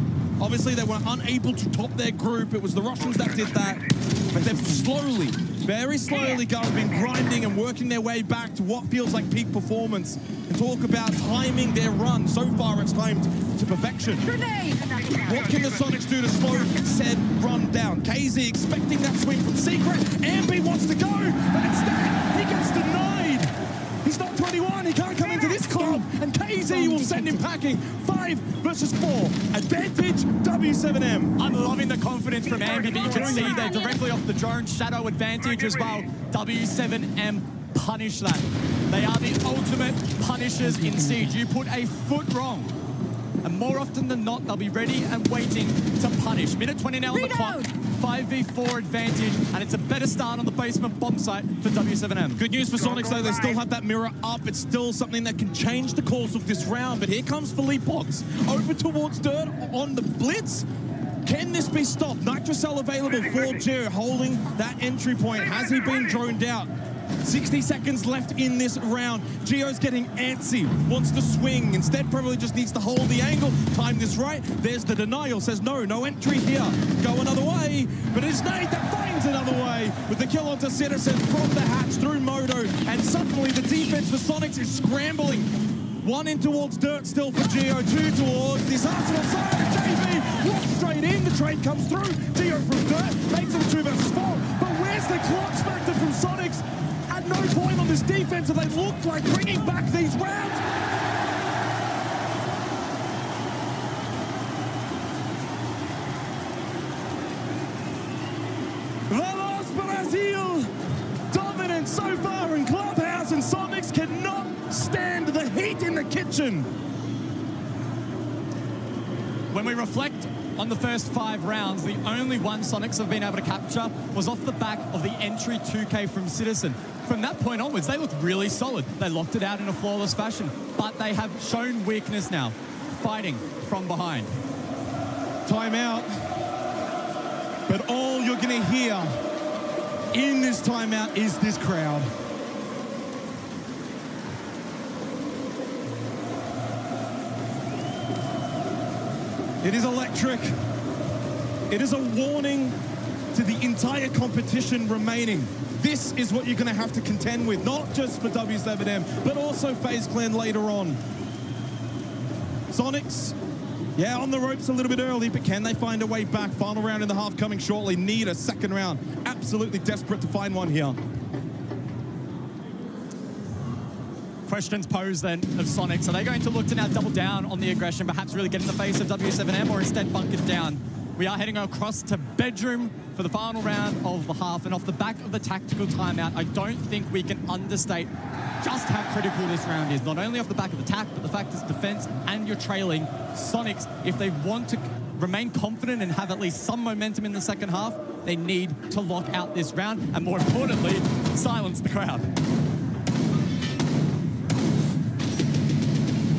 S1: Obviously, they were unable to top their group. It was the Russians that did that. But they've slowly very slowly, guys, been grinding and working their way back to what feels like peak performance. And talk about timing their run. So far, it's timed to perfection. What can the Sonics do to slow said run down? KZ expecting that swing from Secret. Ambi wants to go, but instead, he gets denied. He's not 21, he can't come into this club, and KZ will send him packing. 5 versus 4. Advantage, W7M.
S4: I'm loving the confidence from Ambi, but you can see there directly off the drone, shadow advantage as well. W7M punish that. They are the ultimate punishers in Siege. You put a foot wrong, and more often than not, they'll be ready and waiting to punish. Minute 20 now on the clock, 5v4 advantage, and it's a better start on the basement bomb site for W7M.
S1: Good news for Sonics, though. They still have that mirror up. It's still something that can change the course of this round. But here comes Philippe Box over towards Dirt on the blitz. Can this be stopped? Nitrocell available for Gio, holding that entry point. Has he been droned out? 60 seconds left in this round. Gio's getting antsy, wants to swing. Instead, probably just needs to hold the angle. Time this right. There's the denial. Says no entry here. Go another way. But it's Nate that finds another way with the kill onto Citizen from the hatch through Moto. And suddenly the defense for Sonics is scrambling. 1 in towards Dirt still for Gio. 2 towards this Arsenal side. JV walks straight in. The trade comes through. Gio from Dirt makes them 2 versus 4. But where's the clock factor from Sonics? At no point on this defense have they looked like bringing back these rounds. Vamos Brazil! Dominant so far in Clubhouse, and Sonics cannot stand the heat in the kitchen.
S4: When we reflect on the first 5 rounds, the only one Sonics have been able to capture was off the back of the entry 2K from Citizen. From that point onwards, they looked really solid. They locked it out in a flawless fashion, but they have shown weakness now, fighting from behind.
S1: Timeout. But all you're going to hear in this timeout is this crowd. It is electric. It is a warning to the entire competition remaining. This is what you're going to have to contend with, not just for W7M, but also FaZe Clan later on. Sonics, yeah, on the ropes a little bit early, but can they find a way back? Final round in the half coming shortly. Need a second round. Absolutely desperate to find one here.
S4: Questions posed then of Sonics. Are they going to look to now double down on the aggression, perhaps really get in the face of W7M, or instead bunk it down? We are heading across to bedroom for the final round of the half, and off the back of the tactical timeout, I don't think we can understate just how critical this round is. Not only off the back of attack, but the fact it's defense and you're trailing. Sonics, if they want to remain confident and have at least some momentum in the second half, they need to lock out this round, and more importantly, silence the crowd.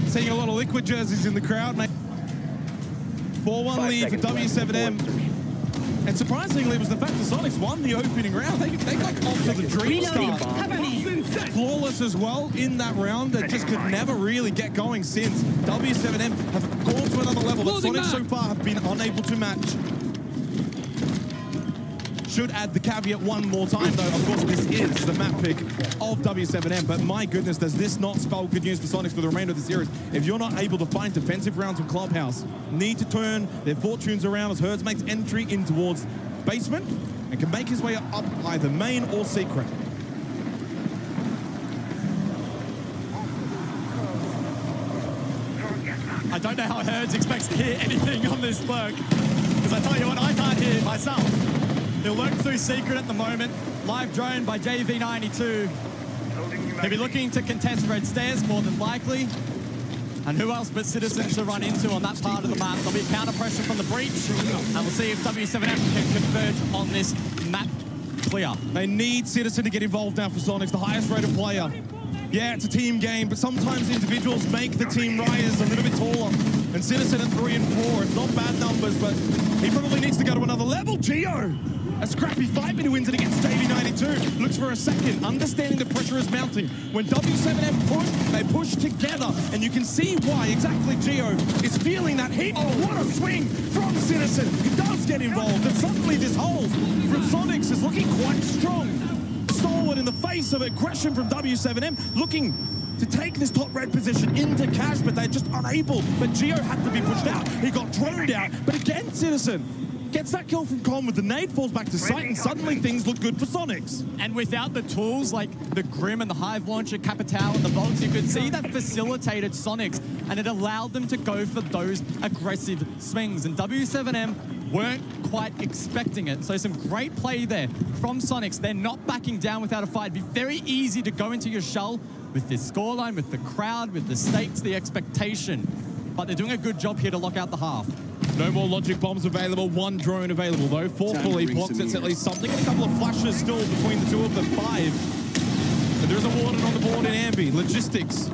S1: Seeing a lot of liquid jerseys in the crowd, mate. 4-1 lead for W7M. And surprisingly, it was the fact that Sonics won the opening round. They got off to the dream start. Flawless as well in that round. That just could never really get going since. W7M have gone to another level that Sonics so far have been unable to match. Should add the caveat one more time, though. Of course, this is the map pick of W7M, but my goodness, does this not spell good news for Sonics for the remainder of the series? If you're not able to find defensive rounds in Clubhouse, need to turn their fortunes around as Herds makes entry in towards basement and can make his way up either main or secret.
S4: I don't know how Herds expects to hear anything on this lurk, because I tell you what, I can't hear it myself. He'll lurk through secret at the moment. Live drone by JV92. He'll be looking to contest red stairs more than likely. And who else but Citizen to run into on that part of the map? There'll be counter pressure from the breach. And we'll see if W7M can converge on this map clear.
S1: They need Citizen to get involved now for Sonics, the highest rated player. Yeah, it's a team game, but sometimes individuals make the team rise a little bit taller. And Citizen at 3 and 4, it's not bad numbers, but he probably needs to go to another level. Gio, a scrappy fight, but he wins it against JV92. Looks for a second, understanding the pressure is mounting. When W7M push, they push together, and you can see why exactly Gio is feeling that heat. Oh, what a swing from Citizen. He does get involved, and suddenly this hold from Sonics is looking quite strong. Stalwart in the face of aggression from W7M, looking to take this top red position into cash, but they're just unable. But Geo had to be pushed out. He got droned out, but again, Citizen gets that kill from Con with the nade, falls back to sight, and suddenly things look good for Sonics.
S4: And without the tools like the Grim and the Hive Launcher, Capital and the Bolts, you could see that facilitated Sonics, and it allowed them to go for those aggressive swings. And W7M weren't quite expecting it. So some great play there from Sonics. They're not backing down without a fight. It'd be very easy to go into your shell with this scoreline, with the crowd, with the stakes, the expectation. But they're doing a good job here to lock out the half.
S1: No more logic bombs available, one drone available though. 4 fully blocks, it's at least something. And a couple of flashes still between the two of them, 5. And there's a Warden on the board in Ambi. Logistics.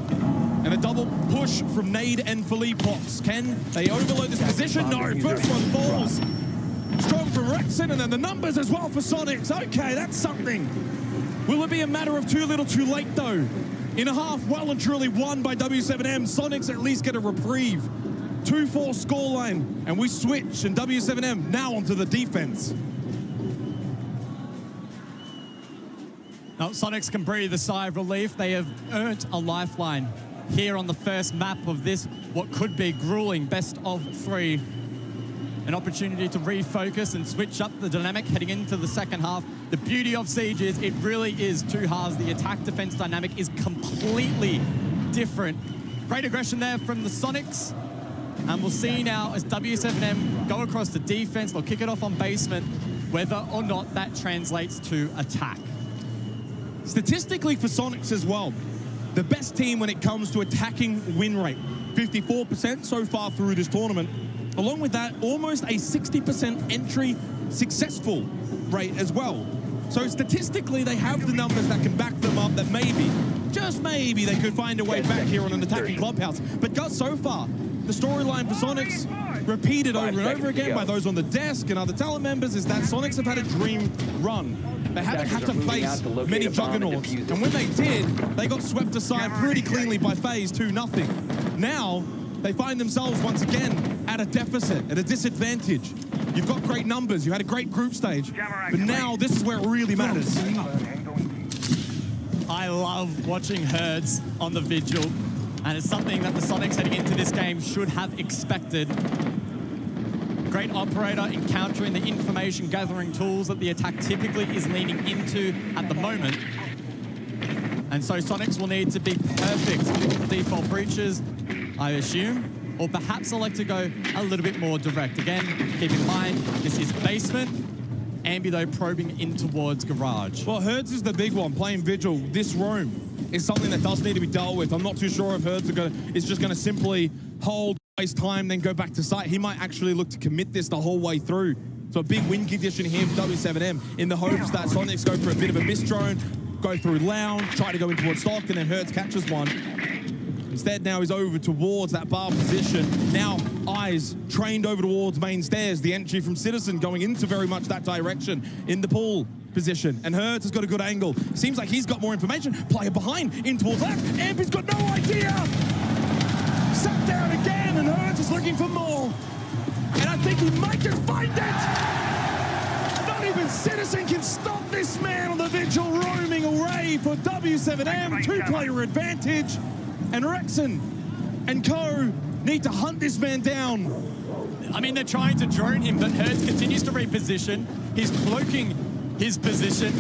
S1: And a double push from Nade and Philippe Pox. Can they overload this position? No, first one falls. Strong from Rexon, and then the numbers as well for Sonics. Okay, that's something. Will it be a matter of too little too late though? In a half, well and truly won by W7M. Sonics at least get a reprieve. 2-4 scoreline, and we switch, and W7M now onto the defense.
S4: Now, Sonics can breathe a sigh of relief. They have earned a lifeline here on the first map of this, what could be grueling best of 3. An opportunity to refocus and switch up the dynamic heading into the second half. The beauty of Siege is it really is 2 halves. The attack-defense dynamic is completely different. Great aggression there from the Sonics. And we'll see now as W7M go across the defense, they'll kick it off on basement, whether or not that translates to attack.
S1: Statistically for Sonics as well, the best team when it comes to attacking win rate. 54% so far through this tournament. Along with that, almost a 60% entry successful rate as well. So statistically, they have the numbers that can back them up that maybe, just maybe, they could find a way back here on an attacking clubhouse. But so far, the storyline for Sonics, repeated over and over again by those on the desk and other talent members, is that Sonics have had a dream run. They haven't had to face many juggernauts. And when they did, they got swept aside pretty cleanly by FaZe 2-0. Now, they find themselves once again at a deficit, at a disadvantage. You've got great numbers, you had a great group stage, but now this is where it really matters.
S4: I love watching Herds on the Vigil, and it's something that the Sonics heading into this game should have expected. Great operator encountering the information gathering tools that the attack typically is leaning into at the moment. And so Sonics will need to be perfect with the default breaches, I assume, or perhaps elect to go a little bit more direct. Again, keep in mind, this is basement. Ambi, though, probing in towards garage.
S1: Well, Herds is the big one, playing Vigil. This room is something that does need to be dealt with. I'm not too sure if Herds is just going to simply hold, waste time, then go back to site. He might actually look to commit this the whole way through. So a big win condition here for W7M in the hopes that Sonics go for a bit of a miss drone, go through Lounge, try to go in towards Stock, and then Herds catches one. Instead, now he's over towards that bar position. Now, eyes trained over towards main stairs. The entry from Citizen going into very much that direction in the pool position. And Herds has got a good angle. Seems like he's got more information. Player behind, in towards left. Ampy's got no idea. Sat down again, and Herds is looking for more. And I think he might just find it. Not even Citizen can stop this man on the Vigil, roaming away for W7M. 2-player advantage. And Rexon and co need to hunt this man down.
S4: I mean, they're trying to drone him, but Herds continues to reposition. He's cloaking his position.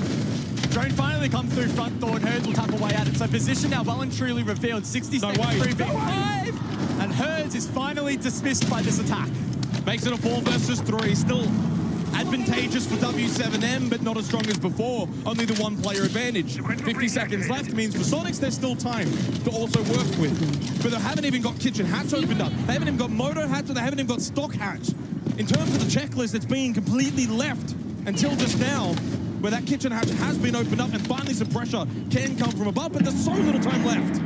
S4: Drone finally comes through front door, and Herds will tap away at it. So position now well and truly revealed. 60 seconds, 3v5. And Herds is finally dismissed by this attack.
S1: Makes it a 4 versus 3. Still advantageous for W7M, but not as strong as before. Only the 1-player advantage. 50 seconds left means for Sonics, there's still time to also work with. But they haven't even got kitchen hatch opened up. They haven't even got moto hatch, or they haven't even got stock hatch. In terms of the checklist, it's been completely left until just now, where that kitchen hatch has been opened up, and finally some pressure can come from above, but there's so little time left.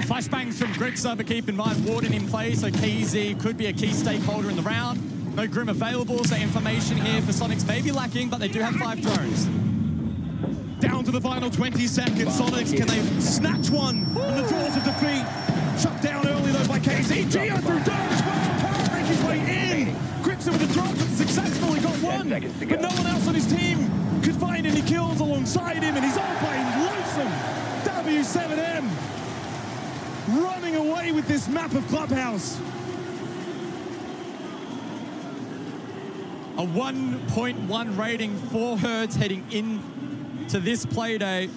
S4: Flashbangs from Grixer, but keep in mind, Warden in play, so KZ could be a key stakeholder in the round. No Grim available, so information here for Sonics may be lacking, but they do have 5 drones.
S1: Down to the final 20 seconds. Sonics, can they snatch one in the jaws of defeat? Shut down early, though, by KZ. Geo through dirt as well. Can't make his way in. Grixer with a drop. run, but no one else on his team could find any kills alongside him, and he's all playing lonesome. W7M running away with this map of Clubhouse.
S4: A 1.1 rating for Hertz heading into this play day.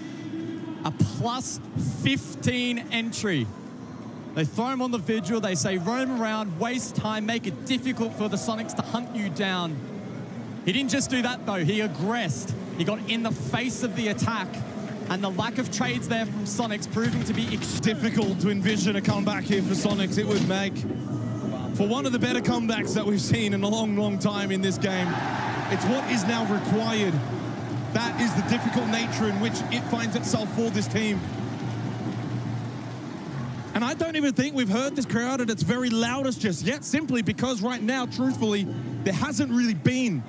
S4: A plus 15 entry. They throw him on the vigil. They say roam around, waste time, make it difficult for the Sonics to hunt you down. He didn't just do that though, he aggressed. He got in the face of the attack, and the lack of trades there from Sonics proving to be
S1: difficult to envision a comeback here for Sonics. It would make for one of the better comebacks that we've seen in a long, long time in this game. It's what is now required. That is the difficult nature in which it finds itself for this team. And I don't even think we've heard this crowd at its very loudest just yet, simply because right now, truthfully, there hasn't really been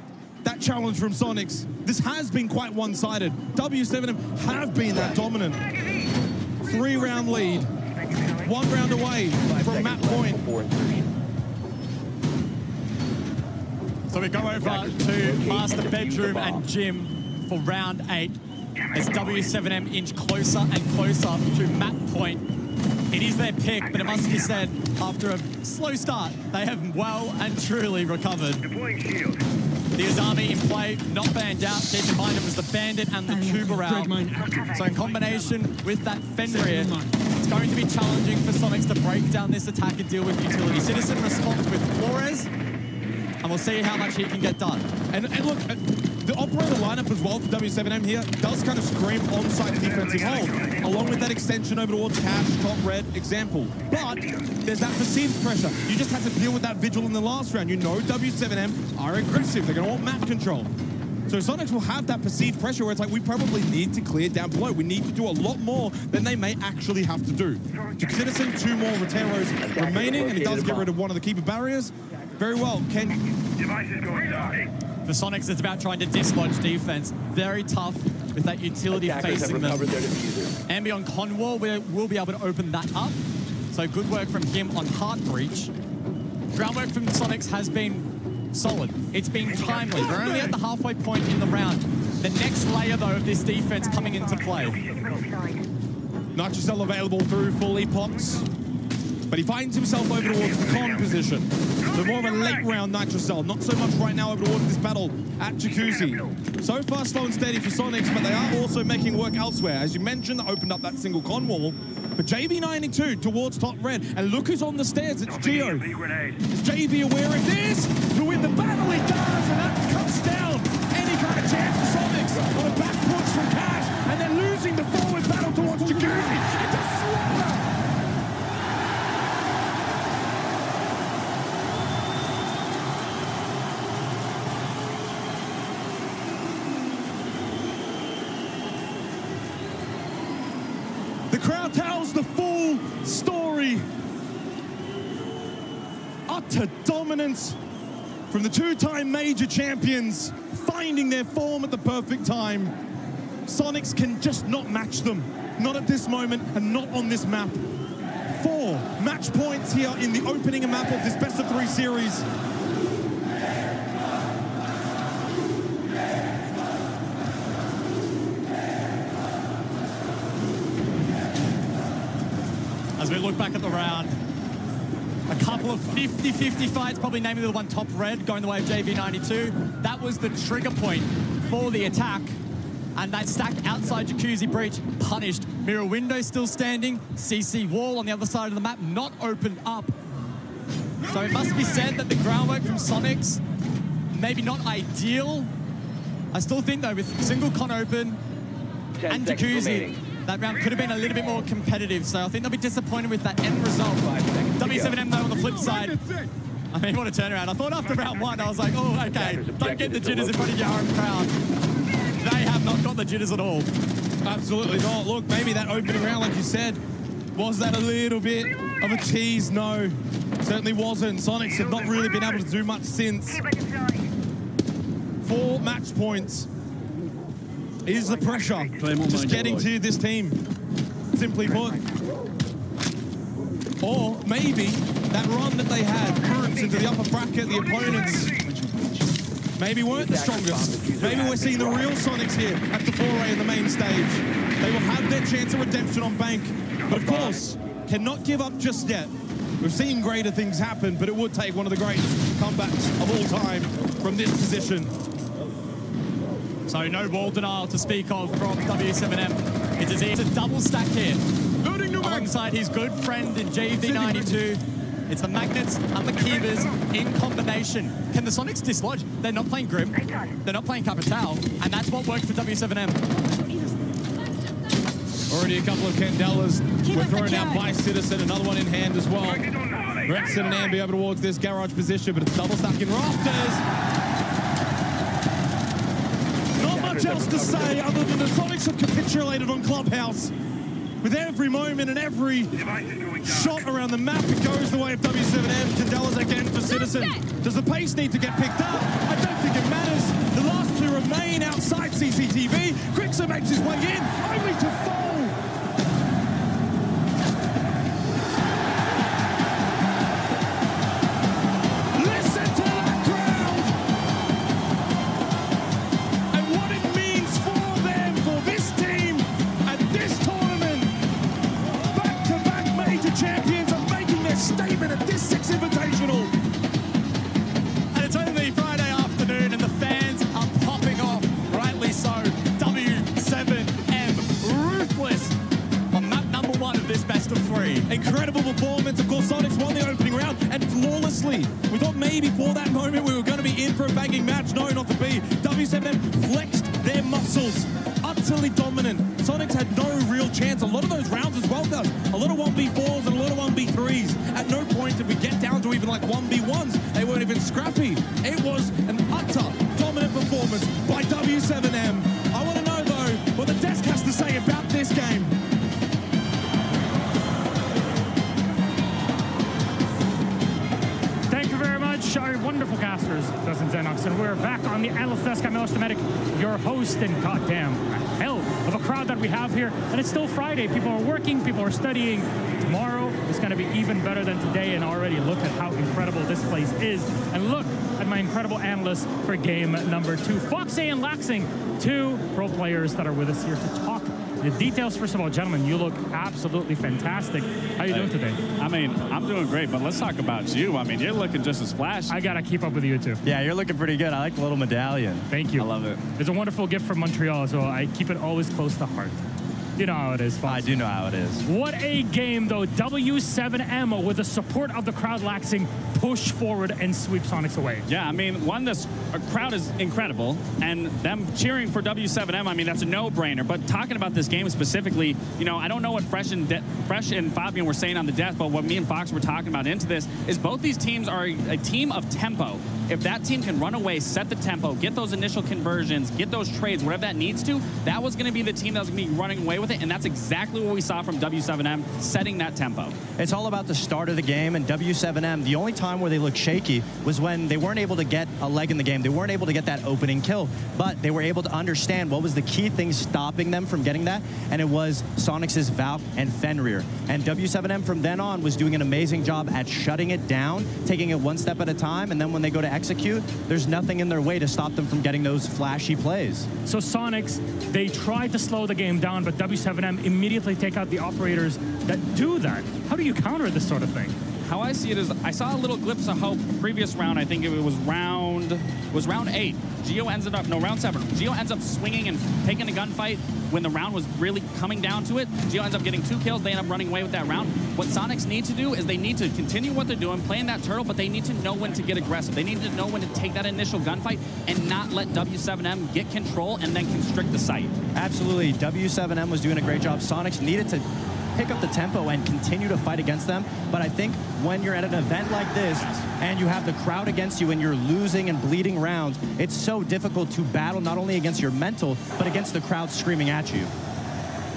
S1: that challenge from Sonics. This has been quite one-sided. W7M have been that dominant. 3-round lead, 1 round away from match point.
S4: So we go over to Master Bedroom and Gym for round 8 as W7M inch closer and closer to map point. It is their pick, but it must be said, after a slow start, they have well and truly recovered. The Azami in play, not banned out. Keep in mind it was the Bandit and the Tuberal. So in combination with that Fenrir, it's going to be challenging for Sonics to break down this attack and deal with utility. Citizen responds with Flores, and we'll see how much he can get done.
S1: And look, the operator lineup as well for W7M here does kind of scream on-site defensive hold, along with that extension over towards Cash, top red example. But there's that perceived pressure. You just had to deal with that vigil in the last round. You know W7M are aggressive. They're going to want map control. So Sonics will have that perceived pressure where it's like, we probably need to clear down below. We need to do a lot more than they may actually have to do. To Citizen, 2 more Roteros remaining, and he does get rid of one of the keeper barriers. Very well, Ken.
S4: For Sonics, it's about trying to dislodge defense. Very tough with that utility facing them. Ambion Conwar will be able to open that up. So good work from him on Heart Breach. Groundwork from Sonics has been solid. It's been timely. We're only at the halfway point in the round. The next layer, though, of this defense coming into play.
S1: Nitrocell available through full epochs, but he finds himself over towards the con position. So more of a late round Nitrocell, not so much right now over towards this battle at Jacuzzi. So far slow and steady for Sonics, but they are also making work elsewhere. As you mentioned, they opened up that single con wall, but JV92 towards top red, and look who's on the stairs, it's Geo. Is JV aware of this? To win the battle he does, and that cuts down any kind of chance for Sonics on a back push from Cash, and then losing the forward battle towards Jacuzzi. It's a slaughter! The crowd tells the full story. Utter dominance from the 2-time major champions, finding their form at the perfect time. Sonics can just not match them. Not at this moment and not on this map. 4 match points here in the opening map of this best of 3 series.
S4: As we look back at the round, a couple of 50-50 fights, probably namely the one top red going the way of JV92. That was the trigger point for the attack. And that stack outside Jacuzzi Breach punished. Mirror window still standing. CC wall on the other side of the map not opened up. So it must be said that the groundwork from Sonics, maybe not ideal. I still think though, with single con open and Jacuzzi, that round could have been a little bit more competitive. So I think they'll be disappointed with that end result. W7M though on the flip side, I mean, what a turnaround. I thought after round 1, I was like, oh, okay, don't get the jitters in front of your home crowd. They have not got the jitters at all.
S1: Absolutely not. Look, maybe that opening round, like you said, was that a little bit of a tease? No, certainly wasn't. Sonics have not really been able to do much since. 4 match points is the pressure just getting to this team, simply put. Or maybe that run that they had proves into the upper bracket, the opponents maybe weren't the strongest. Maybe we're seeing the real Sonics here at the foray in the main stage. They will have their chance of redemption on bank, but of course, cannot give up just yet. We've seen greater things happen, but it would take one of the greatest comebacks of all time from this position.
S4: So no ball denial to speak of from W7M. It's a double stack here. Alongside his good friend in JD92. It's the Magnets and the Kivas in combination. Can the Sonics dislodge? They're not playing Grim. They're not playing Capital. And that's what worked for W7M.
S1: Already a couple of Candelas were thrown out by Citizen, another one in hand as well. Rexon and Ambi over towards this garage position, but it's double stack in rafters. Not much else to say other than the Sonics have capitulated on Clubhouse. With every moment and every shot around the map, it goes the way of W7M. Candelas again for Citizen. Does the pace need to get picked up? I don't think it matters. The last two remain outside CCTV. Crixer makes his way in, only to fall. Listen to that crowd! And what it means for them, for this team, at this tournament. Back-to-back major champions are making their statement at this Six Invitational.
S4: And it's only Friday afternoon and the fans are popping off, rightly so. W7M, ruthless on map number 1 of this best of 3.
S1: Incredible performance. Of course, Sonics won the opening round and flawlessly. We thought maybe for that moment we were going to be in for a banging match. No, not to be. W7M flexed their muscles. Utterly dominant. Sonics had no real chance. A lot of those rounds as well, guys. A lot of 1v4s and a lot of 1v3s. At no point did we get down to even like 1v1s. They weren't even scrappy. It was an utter dominant performance by W7M. I want to know, though, what the desk has to say about this game.
S12: Thank you very much, our wonderful casters, Dustin Zenox, and we're back on the analyst desk. I'm Milos Dometic, your host, and goddamn, hell of a crowd that we have here. And it's still Friday. People are working, people are studying. Tomorrow is going to be even better than today, and already look at how incredible this place is. And look at my incredible analysts for game number 2. Foxy and Laxing, 2 pro players that are with us here to talk the details. First of all, gentlemen, you look absolutely fantastic. How are you doing today?
S11: I mean, I'm doing great, but let's talk about you. I mean, you're looking just as flashy.
S12: I got to keep up with you, too.
S4: Yeah, you're looking pretty good. I like the little medallion.
S12: Thank you.
S11: I love it.
S12: It's a wonderful gift from Montreal, so I keep it always close to heart. You know how it is, Fox.
S4: I do know how it is.
S12: What a game, though. W7M, with the support of the crowd, Laxing, push forward and sweep Sonics away.
S11: Yeah, I mean, this crowd is incredible, and them cheering for W7M, I mean, that's a no-brainer. But talking about this game specifically, you know, I don't know what Fresh and Fabian were saying on the desk, but what me and Fox were talking about into this is both these teams are a team of tempo. If that team can run away, set the tempo, get those initial conversions, get those trades, whatever that needs to, that was going to be the team that was going to be running away with it, and that's exactly what we saw from W7M, setting that tempo.
S4: It's all about the start of the game, and W7M, the only time where they looked shaky was when they weren't able to get a leg in the game. They weren't able to get that opening kill, but they were able to understand what was the key thing stopping them from getting that, and it was Sonics' Valk and Fenrir. And W7M from then on was doing an amazing job at shutting it down, taking it one step at a time, and then when they go to execute, there's nothing in their way to stop them from getting those flashy plays.
S12: So Sonics, they tried to slow the game down, but W7M immediately take out the operators that do that. How do you counter this sort of thing?
S11: How I see it is, I saw a little glimpse of hope previous round. I think it was round 8. Round 7. Geo ends up swinging and taking a gunfight when the round was really coming down to it. Geo ends up getting 2 kills. They end up running away with that round. What Sonics need to do is they need to continue what they're doing, playing that turtle, but they need to know when to get aggressive. They need to know when to take that initial gunfight and not let W7M get control and then constrict the site.
S4: Absolutely. W7M was doing a great job. Sonics needed to pick up the tempo and continue to fight against them. But I think when you're at an event like this and you have the crowd against you and you're losing and bleeding rounds, it's so difficult to battle not only against your mental, but against the crowd screaming at you.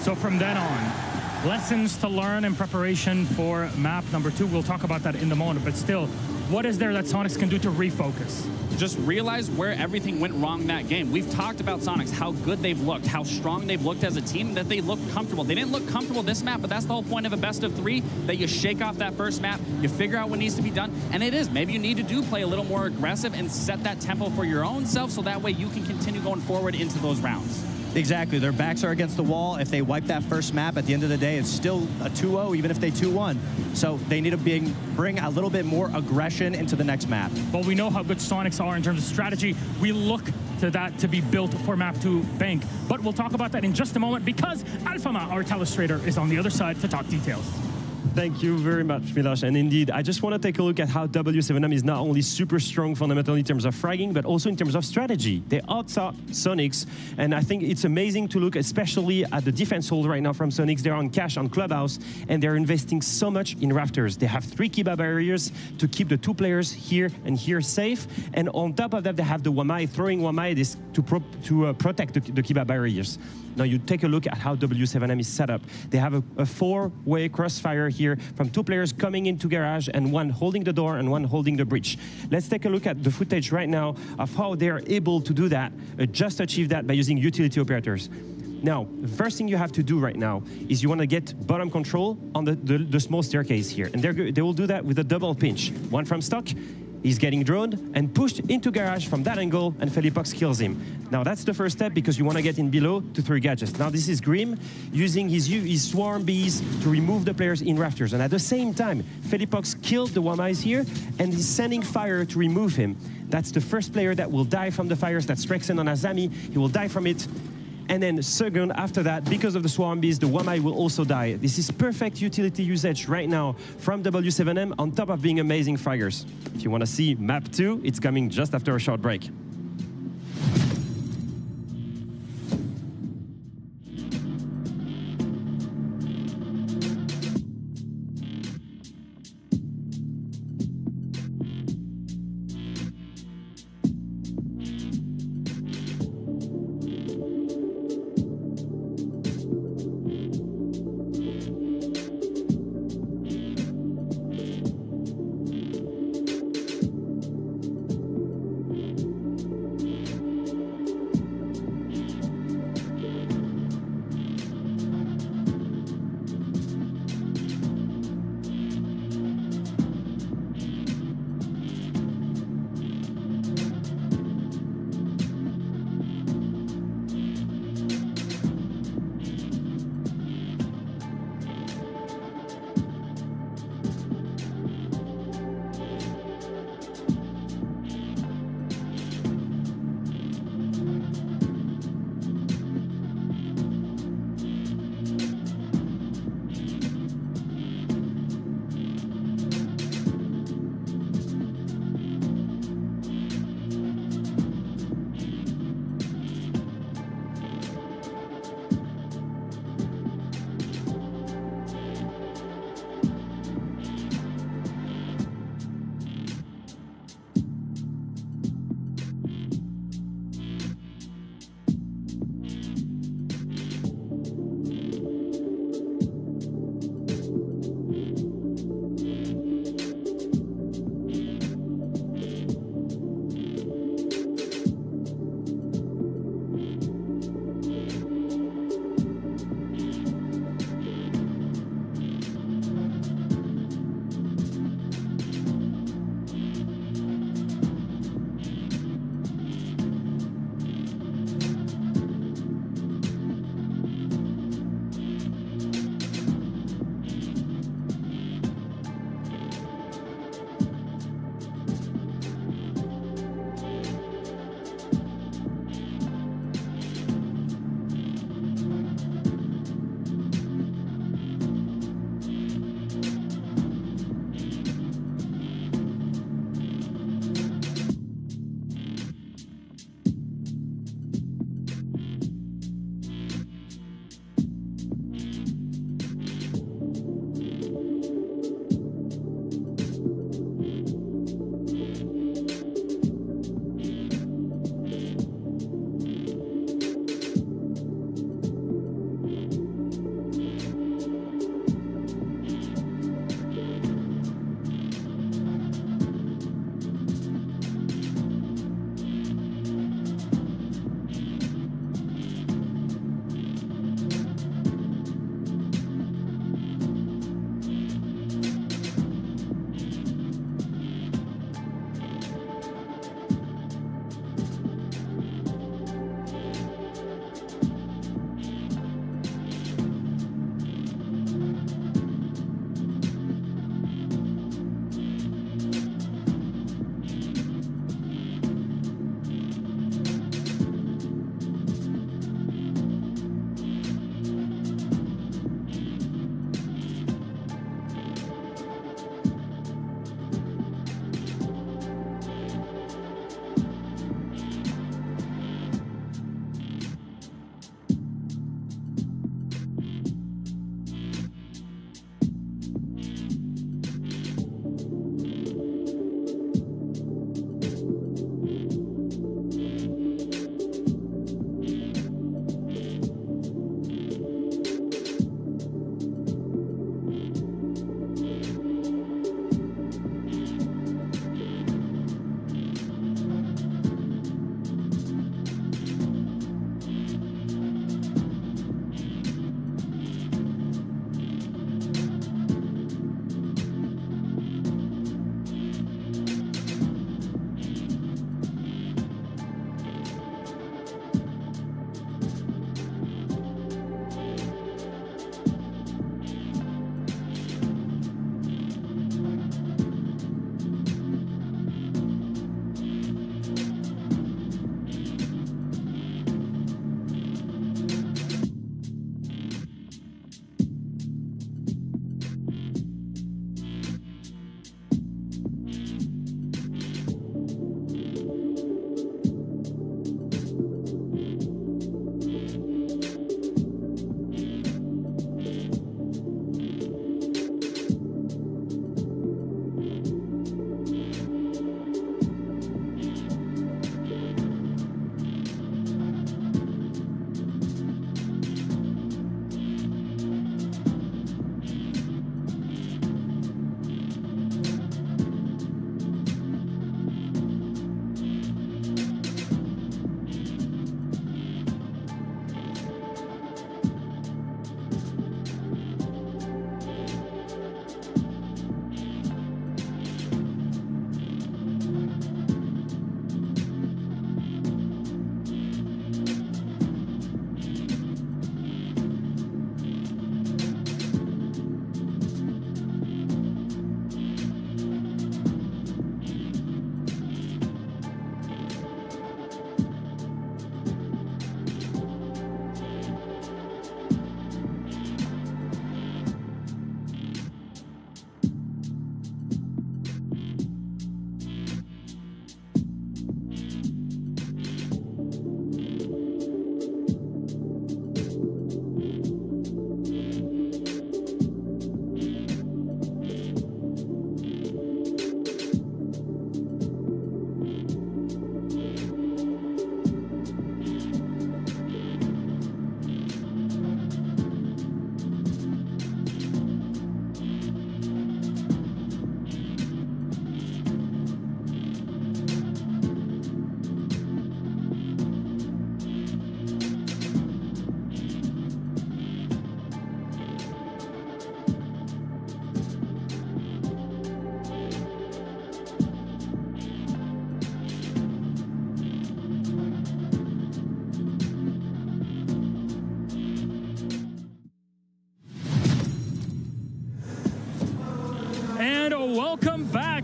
S12: So from then on, lessons to learn in preparation for map number 2. We'll talk about that in the moment, but still, What is there that Sonics can do to refocus?
S11: Just realize where everything went wrong that game. We've talked about Sonics, how good they've looked, how strong they've looked as a team, that they look comfortable. They didn't look comfortable this map, but that's the whole point of a best of 3, that you shake off that first map, you figure out what needs to be done, and it is. Maybe you need to play a little more aggressive and set that tempo for your own self so that way you can continue going forward into those rounds.
S10: Exactly. Their backs are against the wall. If they wipe that first map, at the end of the day, it's still a 2-0, even if they 2-1. So they need to bring a little bit more aggression into the next map.
S12: Well, we know how good Sonics are in terms of strategy. We look to that to be built for map 2 Bank. But we'll talk about that in just a moment because Alfama, our telestrator, is on the other side to talk details.
S13: Thank you very much, Miloš. And indeed, I just want to take a look at how W7M is not only super strong fundamentally in terms of fragging, but also in terms of strategy. They outsought Sonics, and I think it's amazing to look especially at the defense hold right now from Sonics. They're on cash on Clubhouse, and they're investing so much in rafters. They have 3 Kiba barriers to keep the 2 players here and here safe, and on top of that, they have the Wamai, throwing Wamai this to protect the Kiba barriers. Now you take a look at how W7M is set up. They have a 4-way crossfire here from 2 players coming into garage and 1 holding the door and 1 holding the breach. Let's take a look at the footage right now of how they are able to do that, just achieve that by using utility operators. Now, the first thing you have to do right now is you want to get bottom control on the small staircase here. And they will do that with a double pinch. 1 from stock. He's getting droned and pushed into garage from that angle, and Felipox kills him. Now, that's the first step because you want to get in below to 3 gadgets. Now, this is Grim using his swarm bees to remove the players in rafters. And at the same time, Felipox killed the Wamais here, and he's sending fire to remove him. That's the first player that will die from the fires. That's Strexen on Azami. He will die from it. And then second, after that, because of the swarm bees, the Wamai will also die. This is perfect utility usage right now from W7M on top of being amazing fraggers. If you want to see map 2, it's coming just after a short break.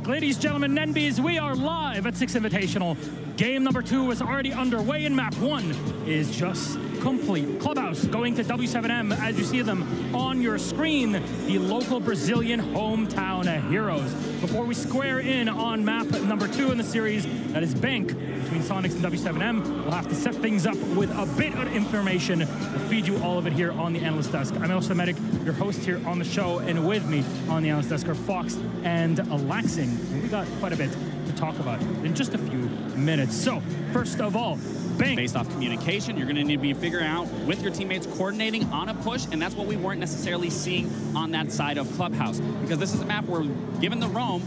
S12: back. Ladies, gentlemen, NBs, we are live at Six Invitational. Game number 2 is already underway, and map 1 is just complete. Clubhouse going to W7M as you see them on your screen, the local Brazilian hometown heroes. Before we square in on map number 2 in the series, that is Bank between Sonics and W7M, we'll have to set things up with a bit of information. We'll feed you all of it here on the analyst desk. I'm also Medic, your host here on the show, and with me on the analyst desk are Fox and Alaxing. We got quite a bit to talk about in just a few minutes. So, first of all, Bank.
S11: Based off communication, you're going to need to be figuring out with your teammates, coordinating on a push, and that's what we weren't necessarily seeing on that side of Clubhouse. Because this is a map where, given the roam,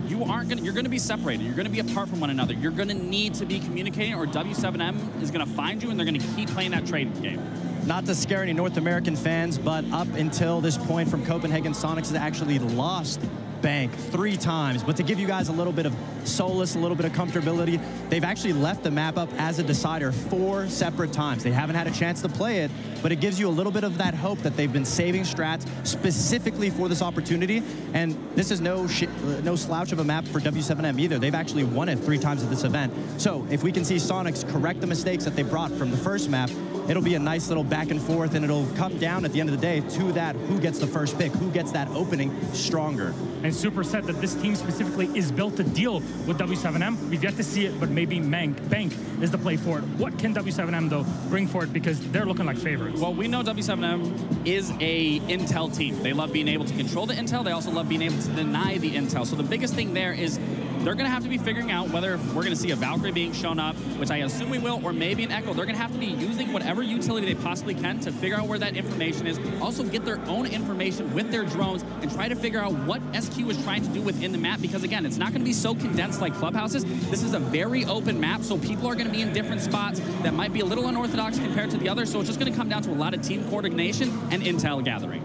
S11: you're going to be separated. You're going to be apart from one another. You're going to need to be communicating, or W7M is going to find you, and they're going to keep playing that trade game.
S10: Not to scare any North American fans, but up until this point from Copenhagen, Sonics has actually lost Bank 3 times. But to give you guys a little bit of solace, a little bit of comfortability, they've actually left the map up as a decider 4 separate times. They haven't had a chance to play it, but it gives you a little bit of that hope that they've been saving strats specifically for this opportunity. And this is no slouch of a map for W7M either. They've actually won it 3 times at this event. So if we can see Sonics correct the mistakes that they brought from the first map, it'll be a nice little back and forth, and it'll come down at the end of the day to that who gets the first pick, who gets that opening stronger.
S12: And Super said that this team specifically is built to deal with W7M. We've yet to see it, but maybe Bank is the play for it. What can W7M, though, bring for it? Because they're looking like favorites.
S11: Well, we know W7M is a intel team. They love being able to control the intel. They also love being able to deny the intel. So the biggest thing there is they're going to have to be figuring out whether we're going to see a Valkyrie being shown up, which I assume we will, or maybe an Echo. They're going to have to be using whatever utility they possibly can to figure out where that information is. Also get their own information with their drones and try to figure out what SQ is trying to do within the map, because again, it's not going to be so condensed like Clubhouses. This is a very open map, so people are going to be in different spots that might be a little unorthodox compared to the others, so it's just going to come down to a lot of team coordination and intel gathering.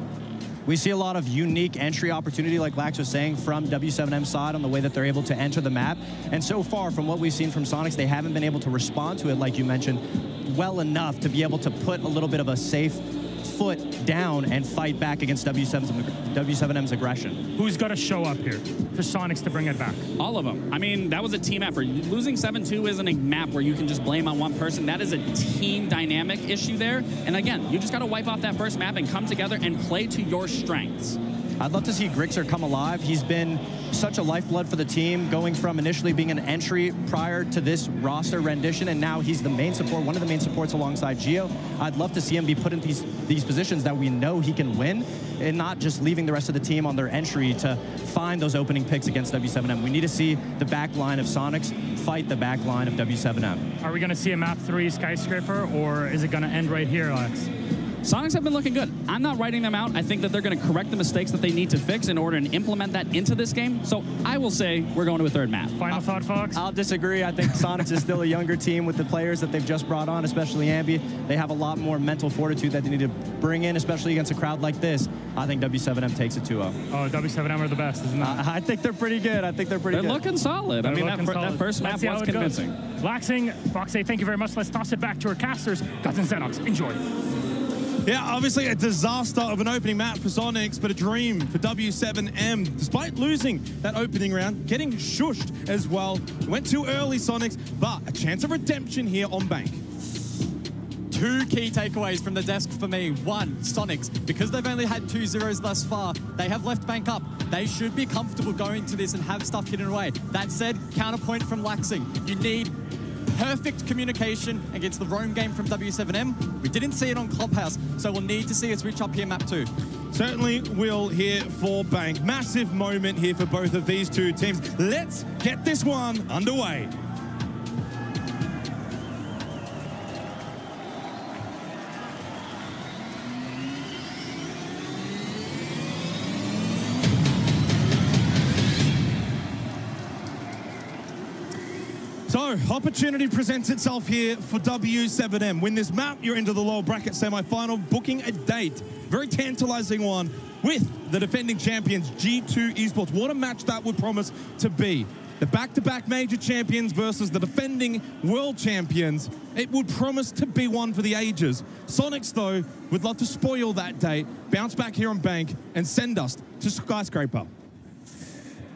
S10: We see a lot of unique entry opportunity, like Lax was saying, from W7M's side on the way that they're able to enter the map. And so far, from what we've seen from Sonics, they haven't been able to respond to it, like you mentioned, well enough to be able to put a little bit of a safe foot down and fight back against W7M's aggression.
S12: Who's got to show up here for Sonics to bring it back?
S11: All of them. I mean, that was a team effort. Losing 7-2 isn't a map where you can just blame on one person. That is a team dynamic issue there. And again, you just got to wipe off that first map and come together and play to your strengths.
S10: I'd love to see Grixer come alive. He's been such a lifeblood for the team, going from initially being an entry prior to this roster rendition, and now he's the main support, one of the main supports alongside Gio. I'd love to see him be put in these positions that we know he can win, and not just leaving the rest of the team on their entry to find those opening picks against W7M. We need to see the back line of Sonics fight the back line of W7M.
S12: Are we going to see a map 3 skyscraper, or is it going to end right here, Alex?
S11: Sonics have been looking good. I'm not writing them out. I think that they're going to correct the mistakes that they need to fix in order to implement that into this game. So I will say we're going to a 3rd map.
S12: Final thought, Fox?
S10: I'll disagree. I think Sonics is still a younger team with the players that they've just brought on, especially Ambi. They have a lot more mental fortitude that they need to bring in, especially against a crowd like this. I think W7M takes it 2-0.
S12: Oh, W7M are the best, isn't that?
S10: I think they're pretty good. I think they're pretty good.
S11: They're looking solid. I mean, that first map was convincing.
S12: Laxing, Foxy, thank you very much. Let's toss it back to our casters. Guts and Xenox, enjoy.
S3: Yeah, obviously a disaster of an opening map for Sonics, but a dream for W7M. Despite losing that opening round, getting shushed as well. Went too early, Sonics, but a chance of redemption here on Bank.
S4: 2 key takeaways from the desk for me. 1, Sonics, because they've only had 2 zeros thus far, they have left Bank up. They should be comfortable going to this and have stuff hidden away. That said, counterpoint from Laxing. You need perfect communication against the roam game from W7M. We didn't see it on Clubhouse, so we'll need to see it switch up here map 2.
S3: Certainly will here for Bank. Massive moment here for both of these two teams. Let's get this one underway. So, opportunity presents itself here for W7M. Win this map, you're into the lower bracket semi-final, booking a date. Very tantalizing one with the defending champions, G2 Esports. What a match that would promise to be. The back-to-back major champions versus the defending world champions. It would promise to be one for the ages. Sonics, though, would love to spoil that date, bounce back here on Bank, and send us to Skyscraper.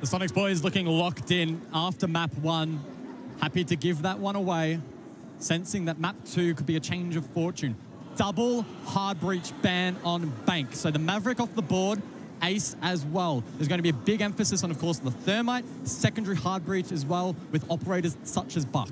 S4: The Sonics boys looking locked in after map 1. Happy to give that one away. Sensing that map 2 could be a change of fortune. Double hard breach ban on Bank. So the Maverick off the board, Ace as well. There's going to be a big emphasis on, of course, the Thermite, secondary hard breach as well, with operators such as Buck.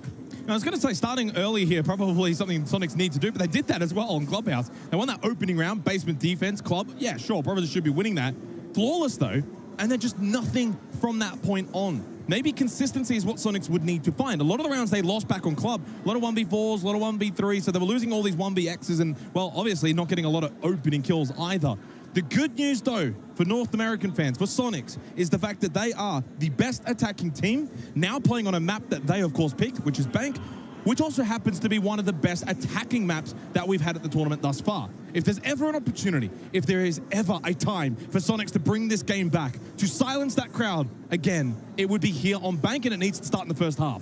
S15: I was going to say, starting early here, probably something Sonics need to do, but they did that as well on Clubhouse. They won that opening round, basement defense, Club. Yeah, sure, probably should be winning that. Flawless, though, and then just nothing from that point on. Maybe consistency is what Sonics would need to find. A lot of the rounds they lost back on Club, a lot of 1v4s, a lot of 1v3s, so they were losing all these 1v-Xs and, well, obviously not getting a lot of opening kills either. The good news, though, for North American fans, for Sonics, is the fact that they are the best attacking team, now playing on a map that they, of course, picked, which is Bank, which also happens to be one of the best attacking maps that we've had at the tournament thus far. If there's ever an opportunity, if there is ever a time for Sonics to bring this game back, to silence that crowd again, it would be here on Bank, and it needs to start in the first half.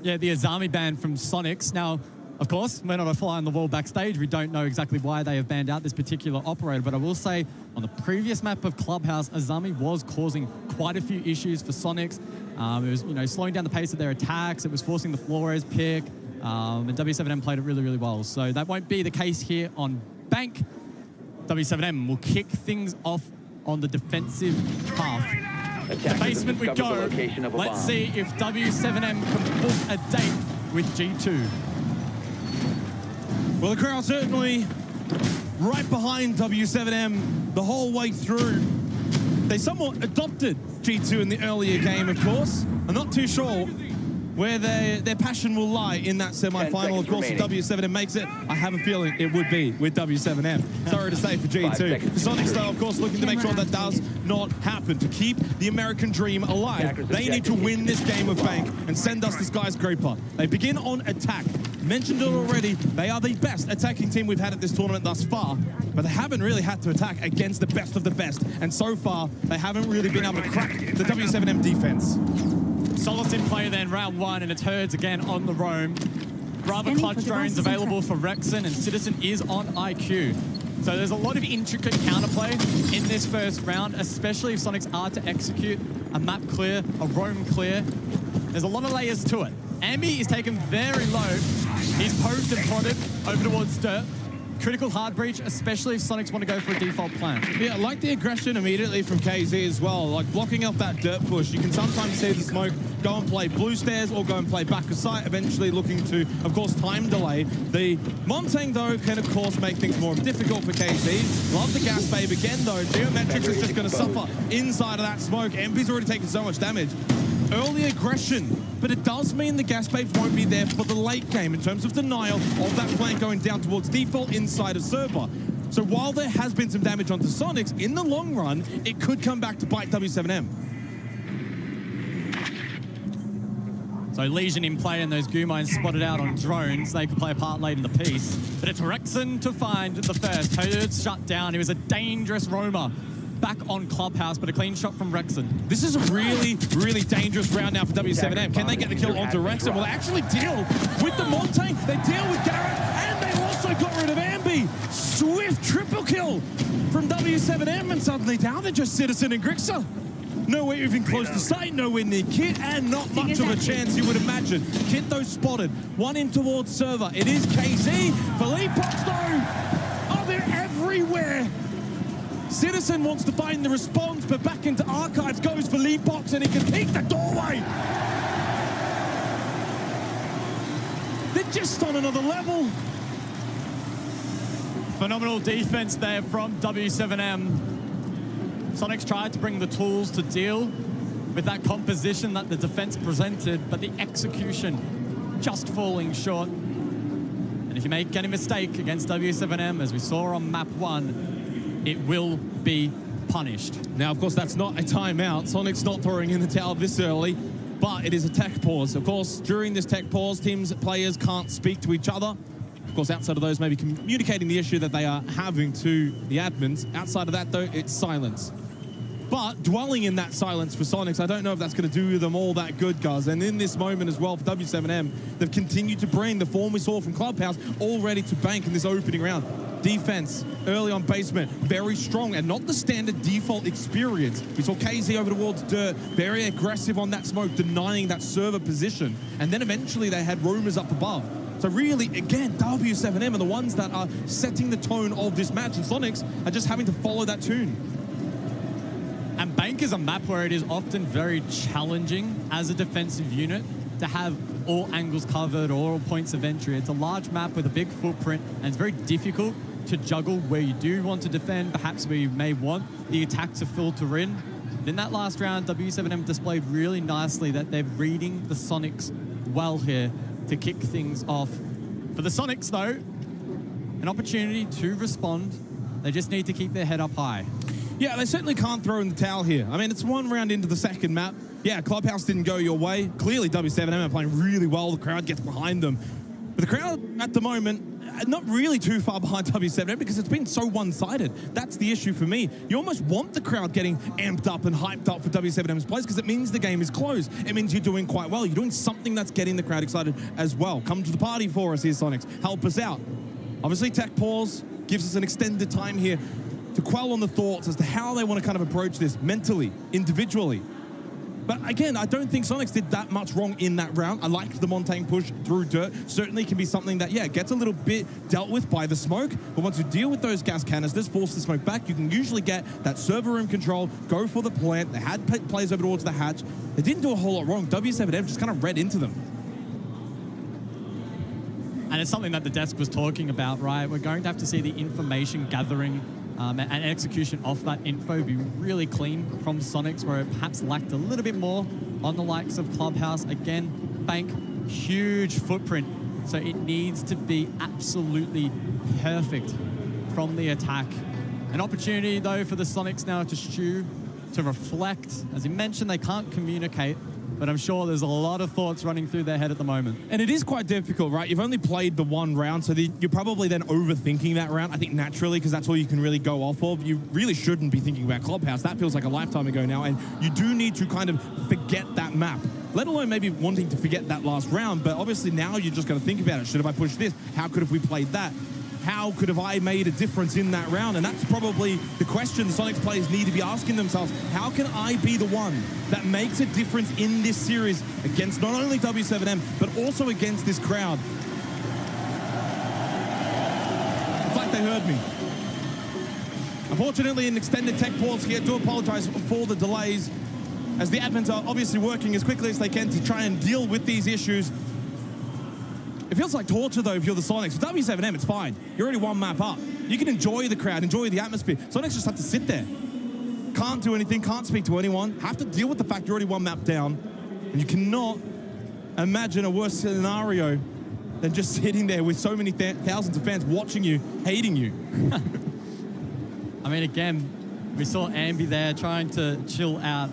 S4: Yeah, the Azami ban from Sonics. Now, of course, we're not a fly on the wall backstage. We don't know exactly why they have banned out this particular operator, but I will say on the previous map of Clubhouse, Azami was causing quite a few issues for Sonics. It was, slowing down the pace of their attacks. It was forcing the Flores pick, and W7M played it really, really well. So that won't be the case here on Bank. W7M will kick things off on the defensive half. The basement we go. Let's see if W7M can book a date with G2.
S15: Well, the crowd certainly right behind W7M the whole way through. They somewhat adopted G2 in the earlier game, of course. I'm not too sure where their passion will lie in that semi-final. Of course, if W7M makes it, I have a feeling it would be with W7M. Sorry to say for G2. The Sonics, though, of course, looking to make sure that does not happen. To keep the American dream alive, they need to win this game of Bank and send us the skyscraper. They begin on attack. Mentioned it already, they are the best attacking team we've had at this tournament thus far, but they haven't really had to attack against the best of the best, and so far, they haven't really been able to crack the W7M defense.
S4: Solis in play then, round 1, and it's Herds again on the roam. Rather clutch drones available for Rexon, and Citizen is on IQ. So there's a lot of intricate counterplay in this first round, especially if Sonics are to execute a map clear, a roam clear. There's a lot of layers to it. Ambi is taken very low. He's poked and prodded over towards Dirt. Critical hard breach, especially if Sonics want to go for a default plan.
S15: Yeah, I like the aggression immediately from KZ as well. Like blocking up that dirt push. You can sometimes see the smoke go and play blue stairs or go and play back of sight, eventually looking to, of course, time delay. The Montang, though, can, of course, make things more difficult for KZ. Love the gas babe again, though. Geometrics is just going to suffer inside of that smoke. MP's already taken so much damage. Early aggression, but it does mean the gas babes won't be there for the late game in terms of denial of that flank going down towards default inside of server. So while there has been some damage onto Sonics, in the long run, it could come back to bite W7M.
S4: So Legion in play and those goo mines spotted out on drones. They could play a part late in the piece. But it's Rexon to find the first. Herds shut down. He was a dangerous roamer. Back on Clubhouse, but a clean shot from Rexon.
S15: This is a really, really dangerous round now for W7M. Can they get the kill onto Rexon? Well, they actually deal with the Montang. They deal with Garrett, and they also got rid of Ambi. Swift triple kill from W7M, and suddenly now they're just Citizen and Grixer. Nowhere even close to sight, nowhere near Kit, and not much of a chance you would imagine. Kit, though, spotted. One in towards server. It is KZ. Philippe Pox, though. Oh, they're everywhere. Citizen wants to find the response, but back into Archives goes for Lee Box, and he can peek the doorway. They're just on another level.
S4: Phenomenal defense there from W7M. Sonics tried to bring the tools to deal with that composition that the defense presented, but the execution just falling short. And if you make any mistake against W7M, as we saw on map 1, it will be punished.
S15: Now, of course, that's not a timeout. Sonic's not throwing in the towel this early, but it is a tech pause. Of course, during this tech pause, players can't speak to each other. Of course, outside of those, maybe communicating the issue that they are having to the admins. Outside of that, though, it's silence. But dwelling in that silence for Sonics, I don't know if that's going to do them all that good, guys. And in this moment as well for W7M, they've continued to bring the form we saw from Clubhouse all ready to bank in this opening round. defense early on basement, very strong and not the standard default experience. We saw KZ over towards Dirt, very aggressive on that smoke, denying that server position. And then eventually they had roamers up above. So really, again, W7M are the ones that are setting the tone of this match, and Sonics are just having to follow that tune.
S4: And Bank is a map where it is often very challenging as a defensive unit to have all angles covered or all points of entry. It's a large map with a big footprint, and it's very difficult to juggle where you do want to defend, perhaps where you may want the attack to filter in. In that last round, W7M displayed really nicely that they're reading the Sonics well here to kick things off. For the Sonics, though, an opportunity to respond. They just need to keep their head up high.
S15: Yeah, they certainly can't throw in the towel here. I mean, it's one round into the second map. Yeah, Clubhouse didn't go your way. Clearly, W7M are playing really well. The crowd gets behind them. But the crowd at the moment, not really too far behind W7M because it's been so one-sided. That's the issue for me. You almost want the crowd getting amped up and hyped up for W7M's plays because it means the game is close. It means you're doing quite well. You're doing something that's getting the crowd excited as well. Come to the party for us here, Sonics. Help us out. Obviously, tech pause gives us an extended time here to quell on the thoughts as to how they want to kind of approach this mentally, individually. But again, I don't think Sonics did that much wrong in that round. I liked the Montaigne push through Dirt. Certainly can be something that, yeah, gets a little bit dealt with by the smoke. But once you deal with those gas canisters, force the smoke back, you can usually get that server room control, go for the plant. They had plays over towards the hatch. They didn't do a whole lot wrong. W7M just kind of read into them.
S4: And it's something that the desk was talking about, right? We're going to have to see the information gathering and execution off that info be really clean from Sonics, where it perhaps lacked a little bit more on the likes of Clubhouse. Again, Bank, huge footprint, so it needs to be absolutely perfect from the attack. An opportunity, though, for the Sonics now to stew, to reflect. As you mentioned, they can't communicate, but I'm sure there's a lot of thoughts running through their head at the moment.
S15: And it is quite difficult, right? You've only played the one round, so you're probably then overthinking that round, I think naturally, because that's all you can really go off of. You really shouldn't be thinking about Clubhouse. That feels like a lifetime ago now, and you do need to kind of forget that map, let alone maybe wanting to forget that last round. But obviously now you're just going to think about it. Should have I pushed this? How could have we played that? How could have I made a difference in that round? And that's probably the question the Sonics players need to be asking themselves. How can I be the one that makes a difference in this series against not only W7M, but also against this crowd? It's like they heard me. Unfortunately, an extended tech pause here. Do apologize for the delays, as the admins are obviously working as quickly as they can to try and deal with these issues. It feels like torture, though, if you're the Sonics. For W7M, it's fine. You're already one map up. You can enjoy the crowd, enjoy the atmosphere. Sonics just have to sit there. Can't do anything, can't speak to anyone. Have to deal with the fact you're already one map down. And you cannot imagine a worse scenario than just sitting there with so many thousands of fans watching you, hating you.
S4: I mean, again, we saw Ambi there trying to chill out.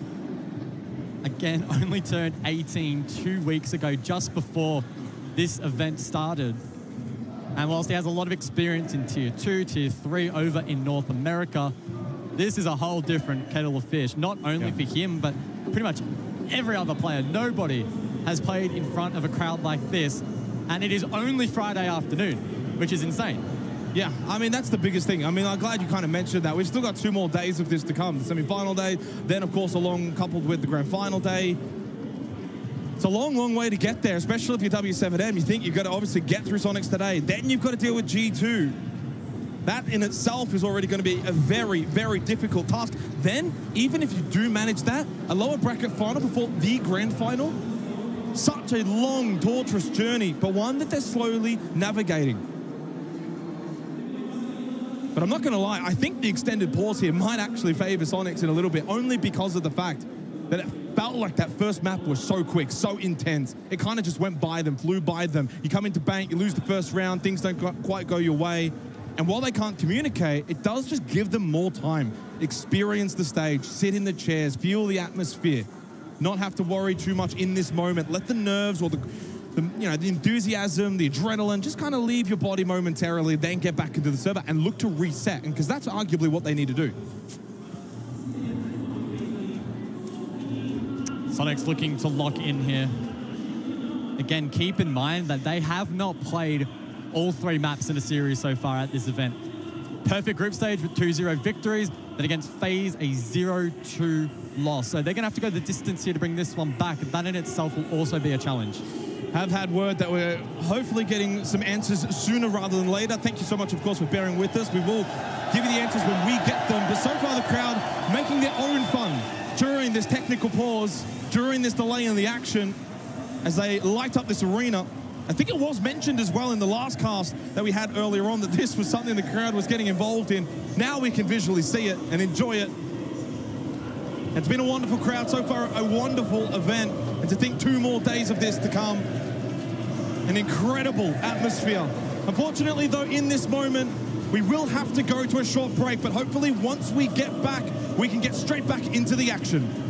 S4: Again, only turned 18 2 weeks ago, just before this event started. And whilst he has a lot of experience in Tier 2, Tier 3 over in North America, this is a whole different kettle of fish, not only for him, but pretty much every other player. Nobody has played in front of a crowd like this, and it is only Friday afternoon, which is insane.
S15: Yeah, I mean, that's the biggest thing. I mean, I'm glad you kind of mentioned that. We've still got 2 more days of this to come. The semi-final day, then, of course, along coupled with the grand final day. It's a long, long way to get there, especially if you're W7M. You think you've got to obviously get through Sonics today. Then you've got to deal with G2. That in itself is already going to be a very, very difficult task. Then, even if you do manage that, a lower bracket final before the grand final, such a long, torturous journey, but one that they're slowly navigating. But I'm not going to lie, I think the extended pause here might actually favor Sonics in a little bit, only because of the fact that it felt like that first map was so quick, so intense. It kind of just went by them, flew by them. You come into Bank, you lose the first round, things don't quite go your way. And while they can't communicate, it does just give them more time. Experience the stage, sit in the chairs, feel the atmosphere, not have to worry too much in this moment. Let the nerves or the enthusiasm, the adrenaline, just kind of leave your body momentarily, then get back into the server and look to reset. And because that's arguably what they need to do.
S4: Sonics looking to lock in here. Again, keep in mind that they have not played all 3 maps in a series so far at this event. perfect group stage with 2-0 victories. Then against FaZe, a 0-2 loss. So they're going to have to go the distance here to bring this one back. That in itself will also be a challenge.
S15: Have had word that we're hopefully getting some answers sooner rather than later. Thank you so much, of course, for bearing with us. We will give you the answers when we get them. But so far, the crowd making their own fun during this technical pause, during this delay in the action, as they light up this arena. I think it was mentioned as well in the last cast that we had earlier on that this was something the crowd was getting involved in. Now we can visually see it and enjoy it. It's been a wonderful crowd so far, a wonderful event. And to think 2 more days of this to come, an incredible atmosphere. Unfortunately, though, in this moment, we will have to go to a short break, but hopefully once we get back, we can get straight back into the action.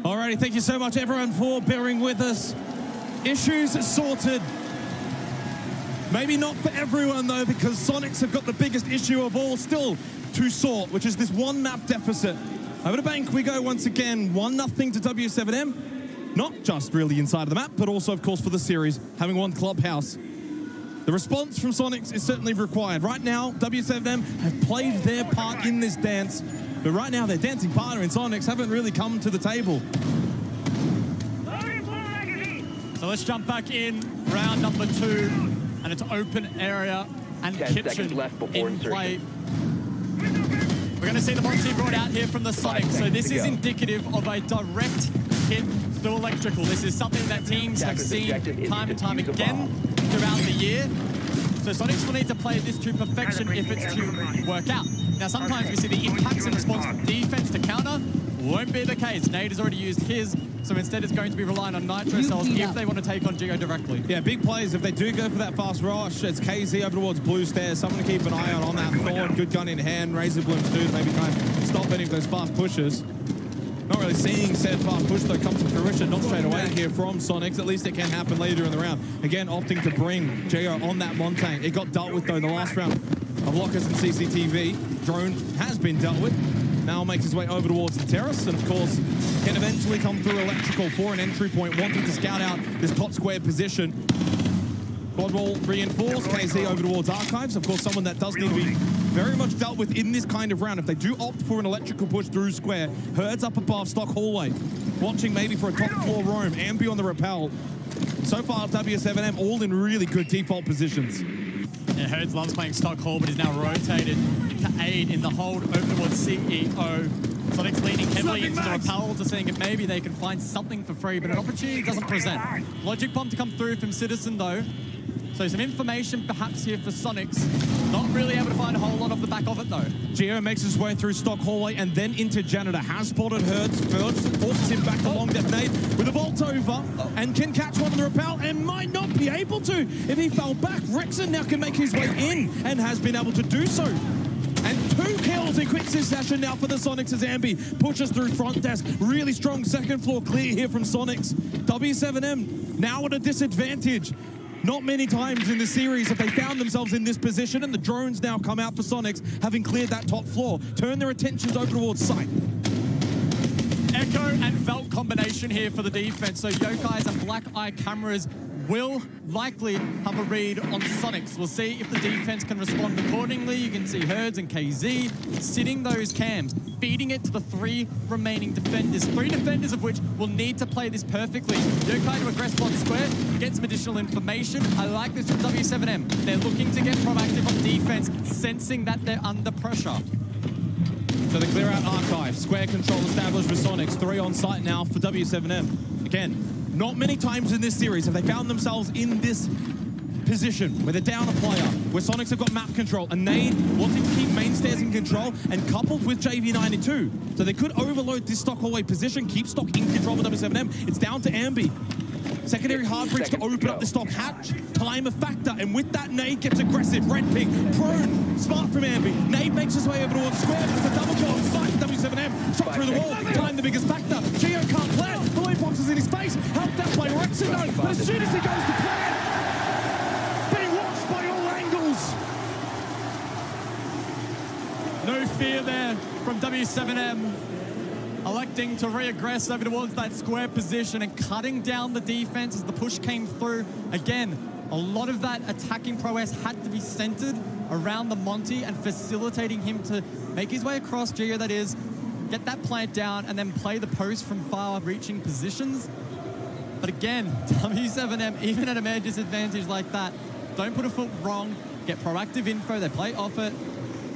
S15: Alrighty, thank you so much everyone for bearing with us. Issues sorted. Maybe not for everyone though, because Sonics have got the biggest issue of all still to sort, which is this one map deficit. Over to Bank we go once again, 1-0 to W7M. Not just really inside of the map, but also of course for the series, having won Clubhouse. The response from Sonics is certainly required. Right now, W7M have played their part in this dance, but right now their dancing partner in Sonics haven't really come to the table.
S4: So let's jump back in, round number 2, and it's open area and kitchen in play. We're going to see the Monty brought out here from the Sonics. So this is indicative of a direct hit through electrical. This is something that teams have seen time and time again throughout the year. So Sonics will need to play this to perfection if it's to work out. Now, sometimes we see the impacts in response from defense to counter. Won't be the case. Nate has already used his, so instead it's going to be relying on Nitro Cells if they want to take on Geo directly.
S15: Yeah, big plays if they do go for that fast rush. It's KZ over towards Blue Stairs. Someone to keep an eye on that Thorn. Good gun in hand. Razor Bloom's dude maybe try and stop any of those fast pushes. Not really seeing said fast push though come to fruition, not straight away here from Sonics. At least it can happen later in the round. Again, opting to bring Geo on that Montang. It got dealt with though in the last round of Lockers and CCTV. Drone has been dealt with. Now makes his way over towards the terrace and of course can eventually come through electrical for an entry point, wanting to scout out this top square position. Quad wall reinforced, KZ over towards Archives. Of course, someone that does need to be very much dealt with in this kind of round. If they do opt for an electrical push through square, Herds up above, Stock Hallway. Watching maybe for a top floor roam, Ambi on the rappel. So far, W7M all in really good default positions.
S4: Yeah, Herds loves playing Stock Hall, but is now rotated to aid in the hold over towards CEO. Sonic's leaning heavily into the rappel to seeing if maybe they can find something for free, but an opportunity doesn't present. Logic bomb to come through from Citizen though. So some information perhaps here for Sonics. Not really able to find a whole lot off the back of it though.
S15: Geo makes his way through Stock Hallway and then into Janitor. Has spotted Herds first, forces him back to long detonate with a vault over and can catch one on the rappel and might not be able to if he fell back. Rexon now can make his way in and has been able to do so. And 2 kills in quick succession now for the Sonics as Ambi pushes through front desk. Really strong second floor clear here from Sonics. W7M now at a disadvantage. Not many times in the series have they found themselves in this position, and the drones now come out for Sonics, having cleared that top floor. Turn their attentions over towards site.
S4: Echo and Velt combination here for the defense. So Yokai's and Black Eye cameras will likely have a read on Sonics. We'll see if the defense can respond accordingly. You can see Herds and KZ sitting those cams, feeding it to the 3 remaining defenders. 3 defenders of which will need to play this perfectly. Yokai to aggress one square, get some additional information. I like this from W7M. They're looking to get proactive on defense, sensing that they're under pressure.
S15: So they clear out Archive. Square control established for Sonics. 3 on site now for W7M. Again, not many times in this series have they found themselves in this position where they're down a player, where Sonics have got map control, and Nade wanting to keep mainstairs in control and coupled with JV92. So they could overload this Stock Hallway position, keep Stock in control with W7M. It's down to Ambi. Secondary hard breach to open up the Stock hatch. Time a factor, and with that, Nade gets aggressive. Red ping, prone, smart from Ambi. Nade makes his way over towards square, but it's a double kill on site. W7M shot through the wall. Time the biggest factor. Geo can't plan. The lead box is in his face. Helped out by Rexon though, but as soon as he goes to plan, being watched by all angles.
S4: No fear there from W7M. Electing to re-aggress over towards that square position and cutting down the defense as the push came through. Again, a lot of that attacking prowess had to be centered around the Monty and facilitating him to make his way across, Geo that is, get that plant down and then play the post from far-reaching positions. But again, W7M, even at a major disadvantage like that, don't put a foot wrong, get proactive info, they play off it,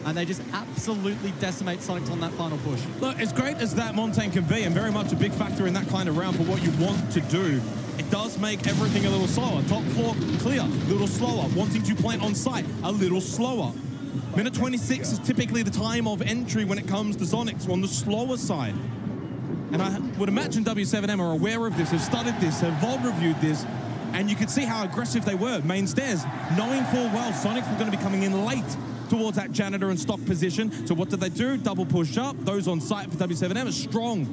S4: and they just absolutely decimate Sonics on that final push.
S15: Look, as great as that Montaigne can be, and very much a big factor in that kind of round for what you want to do, it does make everything a little slower. Top floor clear, a little slower. Wanting to plant on site, a little slower. Minute 26 is typically the time of entry when it comes to Sonics on the slower side. And I would imagine W7M are aware of this, have studied this, have VOD reviewed this, and you could see how aggressive they were. Main stairs, knowing full well Sonics were going to be coming in late towards that Janitor and Stock position. So what did they do? Double push up. Those on site for W7M are strong.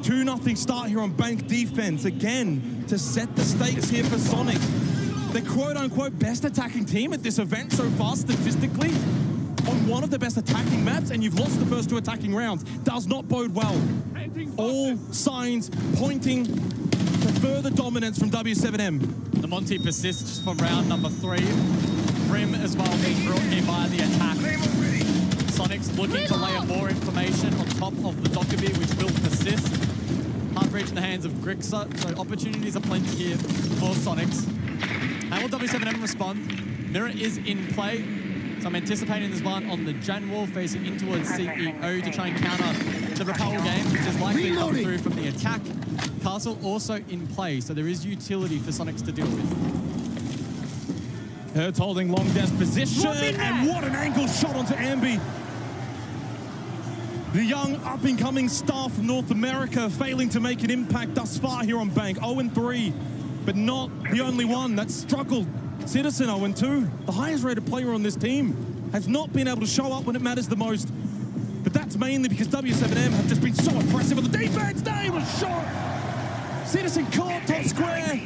S15: 2-0 start here on Bank defense, again, to set the stakes here for Sonic. The quote-unquote best attacking team at this event so far statistically, on one of the best attacking maps, and you've lost the first 2 attacking rounds. Does not bode well. All signs pointing to further dominance from W7M.
S4: The Monty persists from round number 3. Grim as well being brought here by the attack. Sonic's looking to layer more information on top of the Dokkaebi, which will persist. Hard breach in the hands of Grixa, so opportunities are plenty here for Sonics. How will W7M respond? Mirror is in play, so I'm anticipating this one on the Jan wall facing in towards CEO to try and counter the repel game, which is likely to come through from the attack. Castle also in play, so there is utility for Sonics to deal with.
S15: Hertz holding long desk position, and what an angle shot onto Ambi. The young up-and-coming star from North America failing to make an impact thus far here on Bank. 0-3, but not the only one that's struggled. Citizen 0-2, the highest rated player on this team, has not been able to show up when it matters the most. But that's mainly because W7M have just been so impressive on the defense. They was shot. Citizen caught top square.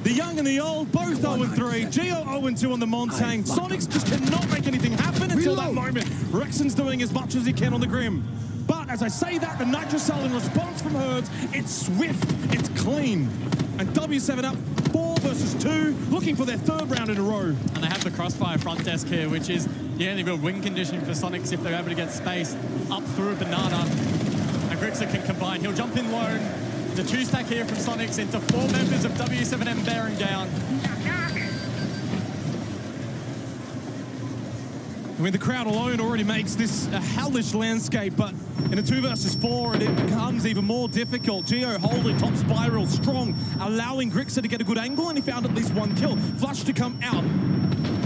S15: The young and the old, both 0-3. Geo 0-2 on the Montang. Sonics just cannot make anything happen until that moment. Rexon's doing as much as he can on the Grim. But as I say that, the Nitrocell in response from Hertz, it's swift, it's clean. And W7 up 4 versus 2, looking for their 3rd round in a row.
S4: And they have the Crossfire front desk here, which is the only real win conditioning for Sonics if they're able to get space up through a Banana. And Grixa can combine. He'll jump in lone. The 2-stack here from Sonics into 4 members of W7M bearing down.
S15: I mean, the crowd alone already makes this a hellish landscape, but in a 2 versus 4, it becomes even more difficult. Geo holding top spiral strong, allowing Grixa to get a good angle, and he found at least 1 kill. Flush to come out.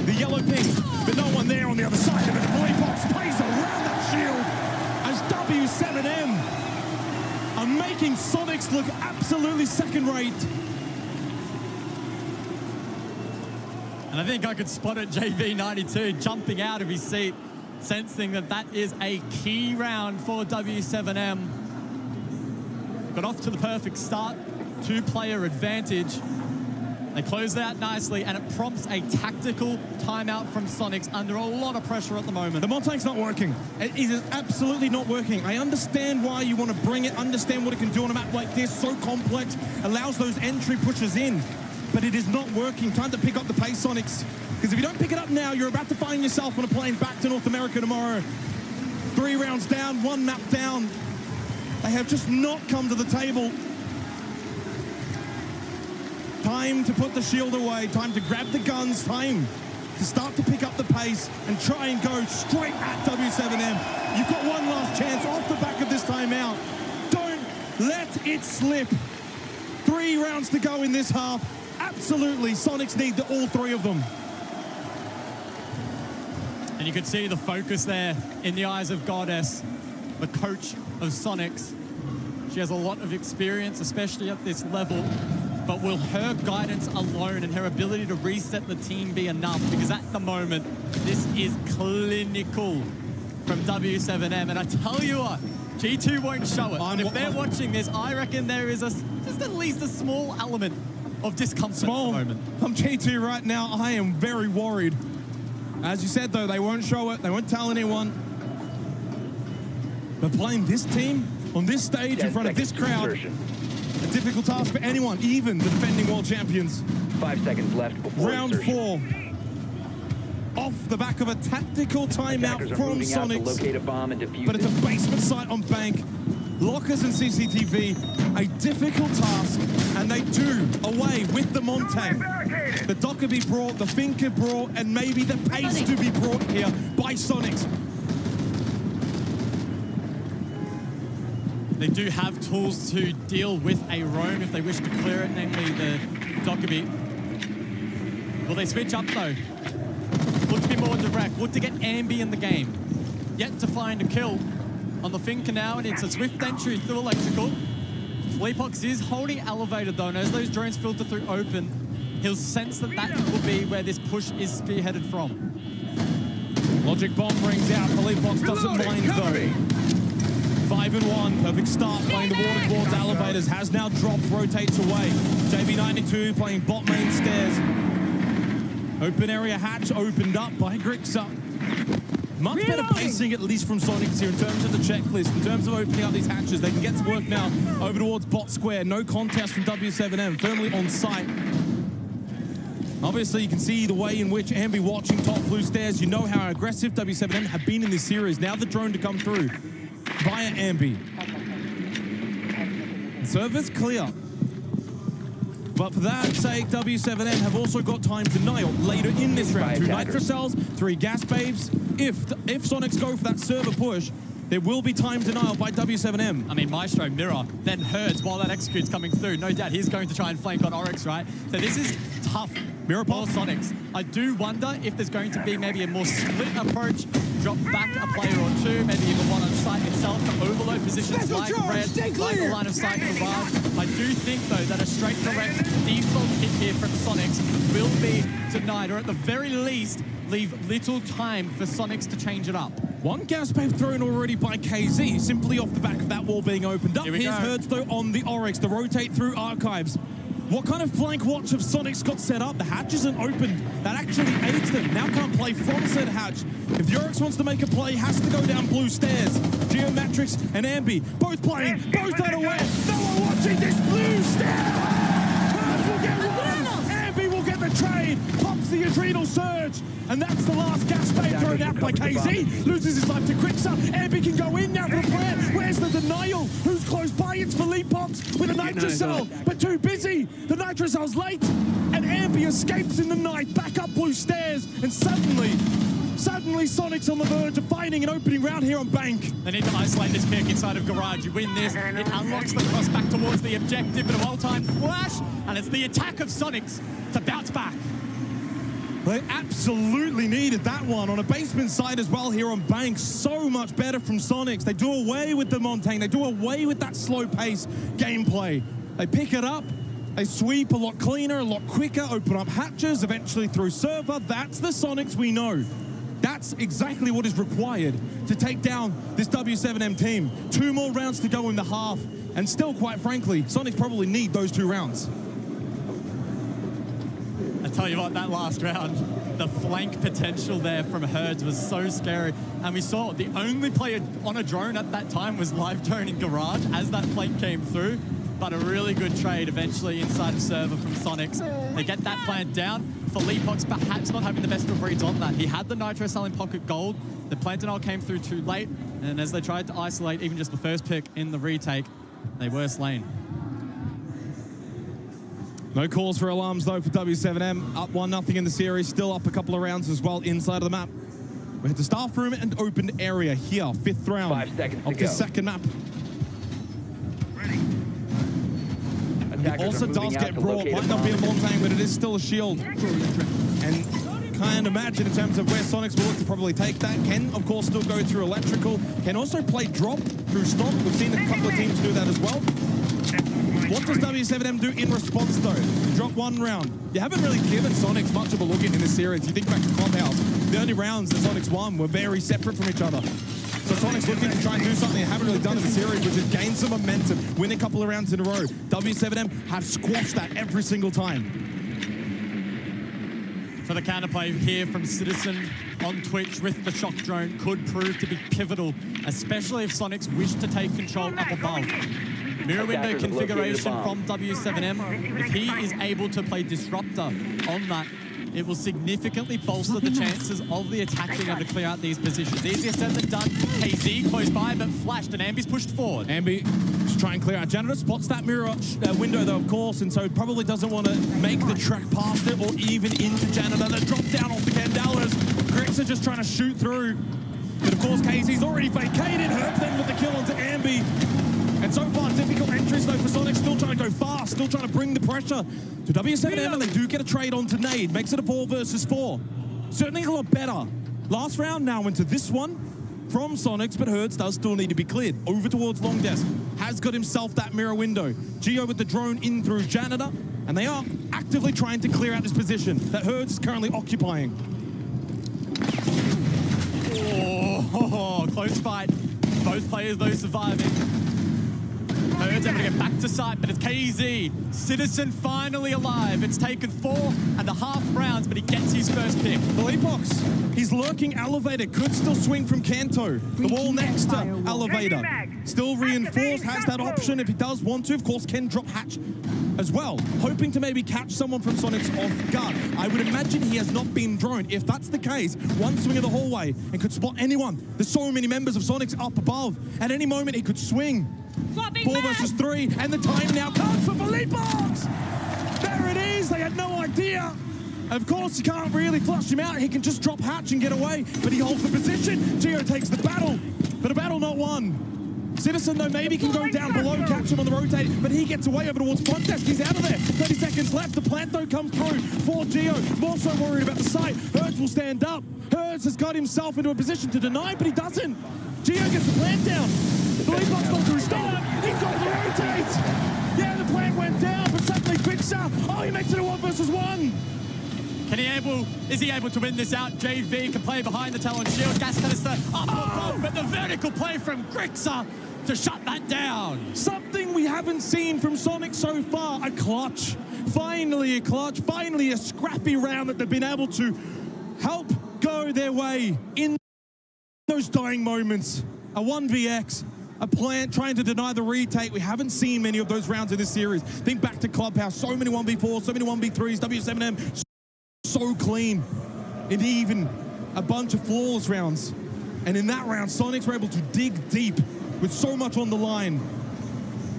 S15: The yellow ping, but no one there on the other side of it. Box plays around that shield as W7M are making Sonics look absolutely second-rate.
S4: And I think I could spot it, JV92 jumping out of his seat, sensing that that is a key round for W7M. Got off to the perfect start, 2-player advantage. They close out nicely, and it prompts a tactical timeout from Sonics under a lot of pressure at the moment.
S15: The Montag's not working. It is absolutely not working. I understand why you want to bring it, understand what it can do on a map like this, so complex, allows those entry pushes in, but it is not working. Time to pick up the pace, Sonics, because if you don't pick it up now, you're about to find yourself on a plane back to North America tomorrow. 3 rounds down, 1 map down. They have just not come to the table. Time to put the shield away, time to grab the guns, time to start to pick up the pace and try and go straight at W7M. You've got one last chance off the back of this timeout. Don't let it slip. 3 rounds to go in this half. Absolutely, Sonics need all 3 of them.
S4: And you could see the focus there in the eyes of Goddess, the coach of Sonics. She has a lot of experience, especially at this level. But will her guidance alone and her ability to reset the team be enough? Because at the moment, this is clinical from W7M. And I tell you what, G2 won't show it. And if they're watching this, I reckon there is just at least a small element of discomfort at the moment.
S15: I'm G2 right now. I am very worried. As you said, though, they won't show it. They won't tell anyone. But playing this team on this stage in front of this crowd, a difficult task for anyone, even the defending world champions.
S9: 5 seconds left before
S15: round
S9: insertion.
S15: 4. Off the back of a tactical timeout from Sonics.
S9: Locate a bomb and defuse
S15: but it's a basement site on Bank. Lockers and CCTV, a difficult task, and they do away with the Montang. The Dokkaebi brought, the Finker brought, and maybe the pace to be brought here by Sonics.
S4: They do have tools to deal with a roam if they wish to clear it, namely the Dokkaebi. Will they switch up though? Look to be more direct, look to get Ambi in the game. Yet to find a kill on the Finker now, and it's a swift entry through electrical. Leapox is holding elevated though, and as those drones filter through open, he'll sense that that will be where this push is spearheaded from.
S15: Logic bomb brings out, Leapox doesn't mind though. 5-1, perfect start, playing the water towards elevators, has now dropped, rotates away. JB92 playing bot main stairs. Open area hatch opened up by Grixa. Much better pacing, at least from Sonics here, in terms of the checklist, in terms of opening up these hatches. They can get to work now over towards bot square. No contest from W7M, firmly on site. Obviously, you can see the way in which Ambi watching top blue stairs. You know how aggressive W7M have been in this series. Now the drone to come through via Ambi. Server's clear. But for that sake, W7M have also got time to nail later in this round. 2 Nitro Cells, 3 Gas Babes. If Sonics go for that server push, there will be time denial by W7M.
S4: I mean, Maestro, Mirror, then Herds while that execute's coming through. No doubt he's going to try and flank on Oryx, right? So this is tough
S15: Mirror
S4: for Sonics. I do wonder if there's going to be maybe a more split approach, drop back a player or two, maybe even one on site itself to overload positions like Red, like the line of sight Garage. I do think, though, that a straight direct default hit here from Sonics will be denied, or at the very least, leave little time for Sonics to change it up.
S15: One gas babe thrown already by KZ, simply off the back of that wall being opened up. Here's Hertz, though, on the Oryx, the rotate through Archives. What kind of flank watch have Sonics got set up? The hatch isn't opened. That actually aids them. Now can't play from said hatch. If the Oryx wants to make a play, has to go down blue stairs. Geometrics and Ambi, both playing, both unaware. No one watching this blue stair! Hertz will get one! Ambi will get the trade! Pops the adrenal surge! And that's the last gas bait thrown out by KZ. Loses his life to Quicksa. Ambi can go in now for the plan. Where's the denial? Who's close by? It's Philippe Pops with a Nitro Cell, but too busy. The Nitro Cell's late. And Ambi escapes in the night, back up blue stairs. And suddenly Sonic's on the verge of finding an opening round here on Bank.
S4: They need to isolate this pick inside of Garage. You win this, it unlocks the cross back towards the objective, but a well-timed flash, and it's the attack of Sonics to bounce back.
S15: They absolutely needed that one on a basement side as well here on Bank. So much better from Sonics. They do away with the Montaigne. They do away with that slow pace gameplay. They pick it up. They sweep a lot cleaner, a lot quicker, open up hatches, eventually through server. That's the Sonics we know. That's exactly what is required to take down this W7M team. 2 more rounds to go in the half. And still, quite frankly, Sonics probably need those 2 rounds.
S4: I tell you what, that last round, the flank potential there from Herds was so scary. And we saw the only player on a drone at that time was live drone in Garage as that flank came through. But a really good trade eventually inside of server from Sonics. They get that plant down. Philippox perhaps not having the best of reads on that. He had the Nitro Cell in pocket gold. The plant denial came through too late. And as they tried to isolate even just the first pick in the retake, they were slain.
S15: No calls for alarms, though, for W7M. Up 1-0 in the series, still up a couple of rounds as well inside of the map. We hit the staff room and open area here, 5th round
S9: 5 seconds
S15: of the second map. It also does get brought, might not be a Montaigne, but it is still a shield. And can't imagine in terms of where Sonics will look to probably take that. Can, of course, still go through electrical. Can also play drop through stock. We've seen a couple of teams do that as well. What does W7M do in response, though? Drop 1 round. You haven't really given Sonics much of a look in this series. You think back to Clubhouse. The only rounds that Sonics won were very separate from each other. So Sonics looking to try and do something they haven't really done in the series, which is gain some momentum, win a couple of rounds in a row. W7M have squashed that every single time.
S4: So the counterplay here from Citizen on Twitch with the shock drone could prove to be pivotal, especially if Sonics wish to take control up above. Mirror window configuration from W7M. If he is able to play Disruptor on that, it will significantly bolster the chances of the attack being able to clear out these positions. Easier said than done. KZ close by, but flashed, and Ambi's pushed forward.
S15: Ambi just try and clear out. Janitor spots that mirror window, though, of course, and so probably doesn't want to make the track past it or even into Janitor. They drop down off the Candelas. Grits are just trying to shoot through. But, of course, KZ's already vacated. Herb then with the kill onto Ambi. And so far, difficult entries, though, for Sonic. Still trying to go fast, still trying to bring the pressure to W7M, and they do get a trade onto Nade. Makes it a 4 versus 4. Certainly a lot better. Last round now into this one from Sonics, but Hertz does still need to be cleared. Over towards Long Desk. Has got himself that mirror window. Geo with the drone in through Janitor, and they are actively trying to clear out this position that Hertz is currently occupying.
S4: Oh, close fight. Both players, though, surviving. Herd's able to get back to site, but it's KZ. Citizen finally alive. It's taken 4.5 rounds, but he gets his first pick.
S15: Felipox, he's lurking elevator, could still swing from Kanto. The wall next to elevator. Still reinforced, has that option if he does want to. Of course, can drop hatch as well. Hoping to maybe catch someone from Sonic's off guard. I would imagine he has not been droned. If that's the case, one swing of the hallway and could spot anyone. There's so many members of Sonic's up above. At any moment, he could swing. 4 versus 3, and the time now comes for Felipox! There it is, they had no idea. Of course, you can't really flush him out. He can just drop hatch and get away, but he holds the position. Geo takes the battle, but a battle not won. Citizen, though, maybe can go down below, catch him on the rotate, but he gets away over towards front desk. He's out of there. 30 seconds left. The plant, though, comes through for Geo. More so worried about the site. Herds will stand up. Herds has got himself into a position to deny, but he doesn't. Geo gets the plant down. Felipox not through start. He's got the rotate. Yeah, the plant went down, but suddenly Quicksa. Oh, he makes it a 1 versus 1.
S4: Is he able to win this out? JV can play behind the Talon shield. Gas canister up, but the vertical play from Quicksa to shut that down.
S15: Something we haven't seen from Sonic so far. A clutch. Finally a clutch. Finally a scrappy round that they've been able to help go their way in those dying moments. A 1vx. A plant trying to deny the retake. We haven't seen many of those rounds in this series. Think back to Clubhouse. So many 1v4s, so many 1v3s. W7M so clean. And even a bunch of flawless rounds. And in that round, Sonics were able to dig deep with so much on the line.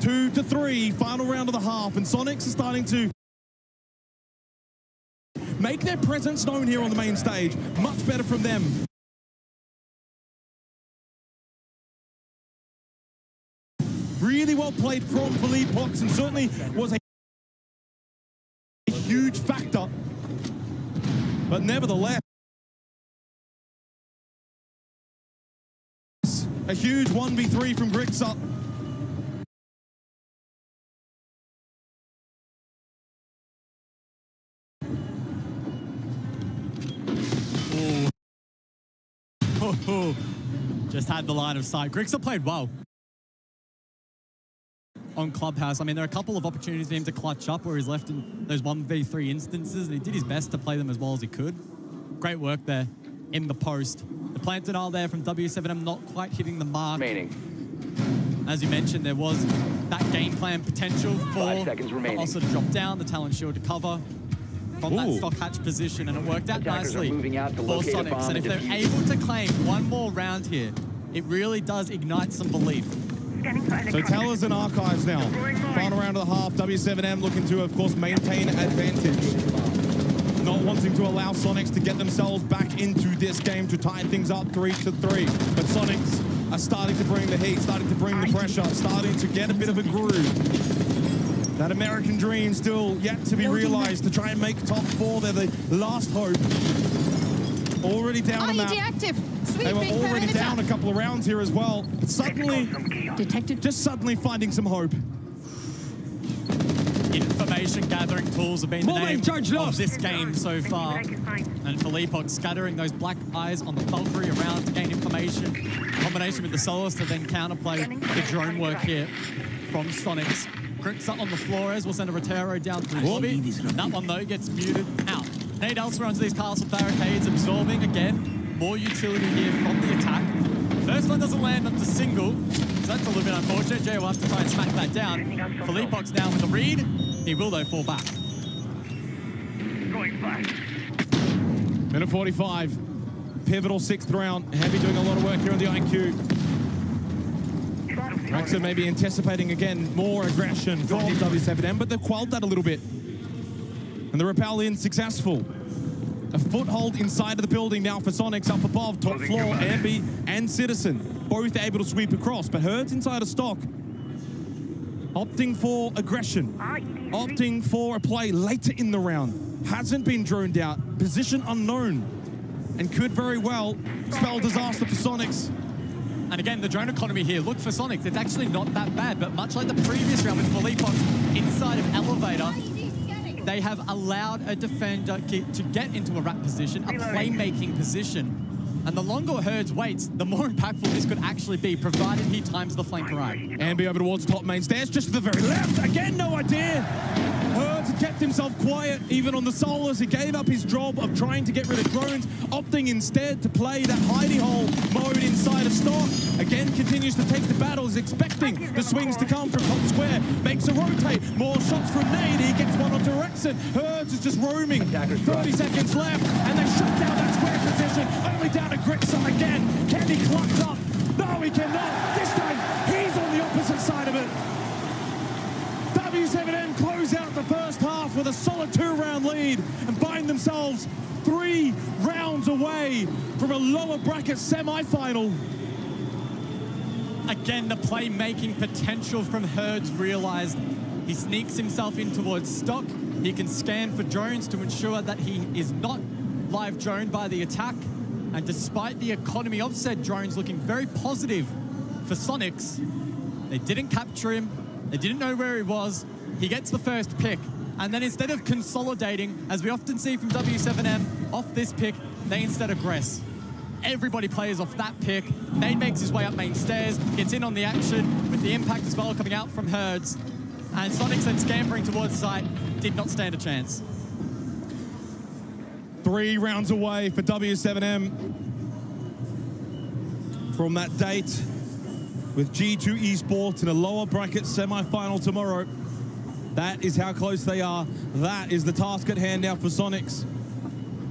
S15: 2-3, final round of the half. And Sonics are starting to make their presence known here on the main stage. Much better from them. Really well played from Felipox, and certainly was a huge factor. But nevertheless, a huge 1v3 from Grixup.
S4: Just had the line of sight. Grixup played well on Clubhouse. I mean, there are a couple of opportunities for him to clutch up where he's left in those 1v3 instances, and he did his best to play them as well as he could. Great work there in the post. The plant denial there from W7M not quite hitting the mark. As you mentioned, there was that game plan potential for also to drop down, the Talon shield to cover from that stock hatch position, and it worked out nicely for Sonics. And if they're able to claim one more round here, it really does ignite some belief.
S15: So Tellers and Archives now. Final round of the half. W7M looking to, of course, maintain advantage. Not wanting to allow Sonics to get themselves back into this game to tie things up 3-3. But Sonics are starting to bring the heat, starting to bring the pressure, starting to get a bit of a groove. That American dream still yet to be realized to try and make top 4. They're the last hope. Already down on that. They were already down a couple of rounds here as well. But suddenly, just suddenly finding some hope.
S4: Information gathering tools have been the name of this game so far. And Felipox scattering those black eyes on the Valkyrie around to gain information. Combination with the Solus to then counterplay the drone work here from Sonics. Grixup on the floor as we'll send a Rotero down through the lobby. That one though gets muted out. Nade elsewhere onto these castle barricades, absorbing again. More utility here from the attack. First one doesn't land onto single, so that's a little bit unfortunate. Jay will have to try and smack that down. Felipox now with the read. He will, though, fall back.
S15: Minute 45. Pivotal 6th round. Heavy doing a lot of work here on the IQ. Rexa maybe anticipating, again, more aggression from W7M, but they've quelled that a little bit. And the repel in successful. A foothold inside of the building now for Sonics up above, top floor, Ambi and Citizen. Both able to sweep across, but Herds inside of stock. Opting for aggression. Opting for a play later in the round. Hasn't been droned out. Position unknown. And could very well spell disaster for Sonics.
S4: And again, the drone economy here, look for Sonics. It's actually not that bad, but much like the previous round with Felipox inside of Elevator, they have allowed a defender to get into a wrap position, a playmaking position. And the longer Herds waits, the more impactful this could actually be, provided he times the flank right.
S15: Ambi over towards top main stairs, just to the very left. Again, no idea. Herds kept himself quiet, even on the solos. He gave up his job of trying to get rid of drones, opting instead to play that hidey hole mode inside of stock. Again, continues to take the battles, expecting the swings to come from top square. Makes a rotate, more shots from Nade. He gets one onto Rexon. Herds is just roaming. 30 seconds left, and they shut down that square position. Only down to Gritson again. Can he clutch up? No, he cannot. This time, he's on the opposite side of it. W7M close out the first half with a solid 2-round lead and find themselves 3 rounds away from a lower bracket semi-final.
S4: Again, the playmaking potential from Herds realized. He sneaks himself in towards stock. He can scan for drones to ensure that he is not live droned by the attack. And despite the economy of said drones looking very positive for Sonics, they didn't capture him. They didn't know where he was. He gets the first pick. And then instead of consolidating, as we often see from W7M, off this pick, they instead aggress. Everybody plays off that pick. Nade makes his way up main stairs, gets in on the action with the impact as well coming out from Herds. And Sonics then scampering towards site, did not stand a chance.
S15: 3 rounds away for W7M from that date with G2 Esports in a lower bracket semi-final tomorrow. That is how close they are. That is the task at hand now for Sonics.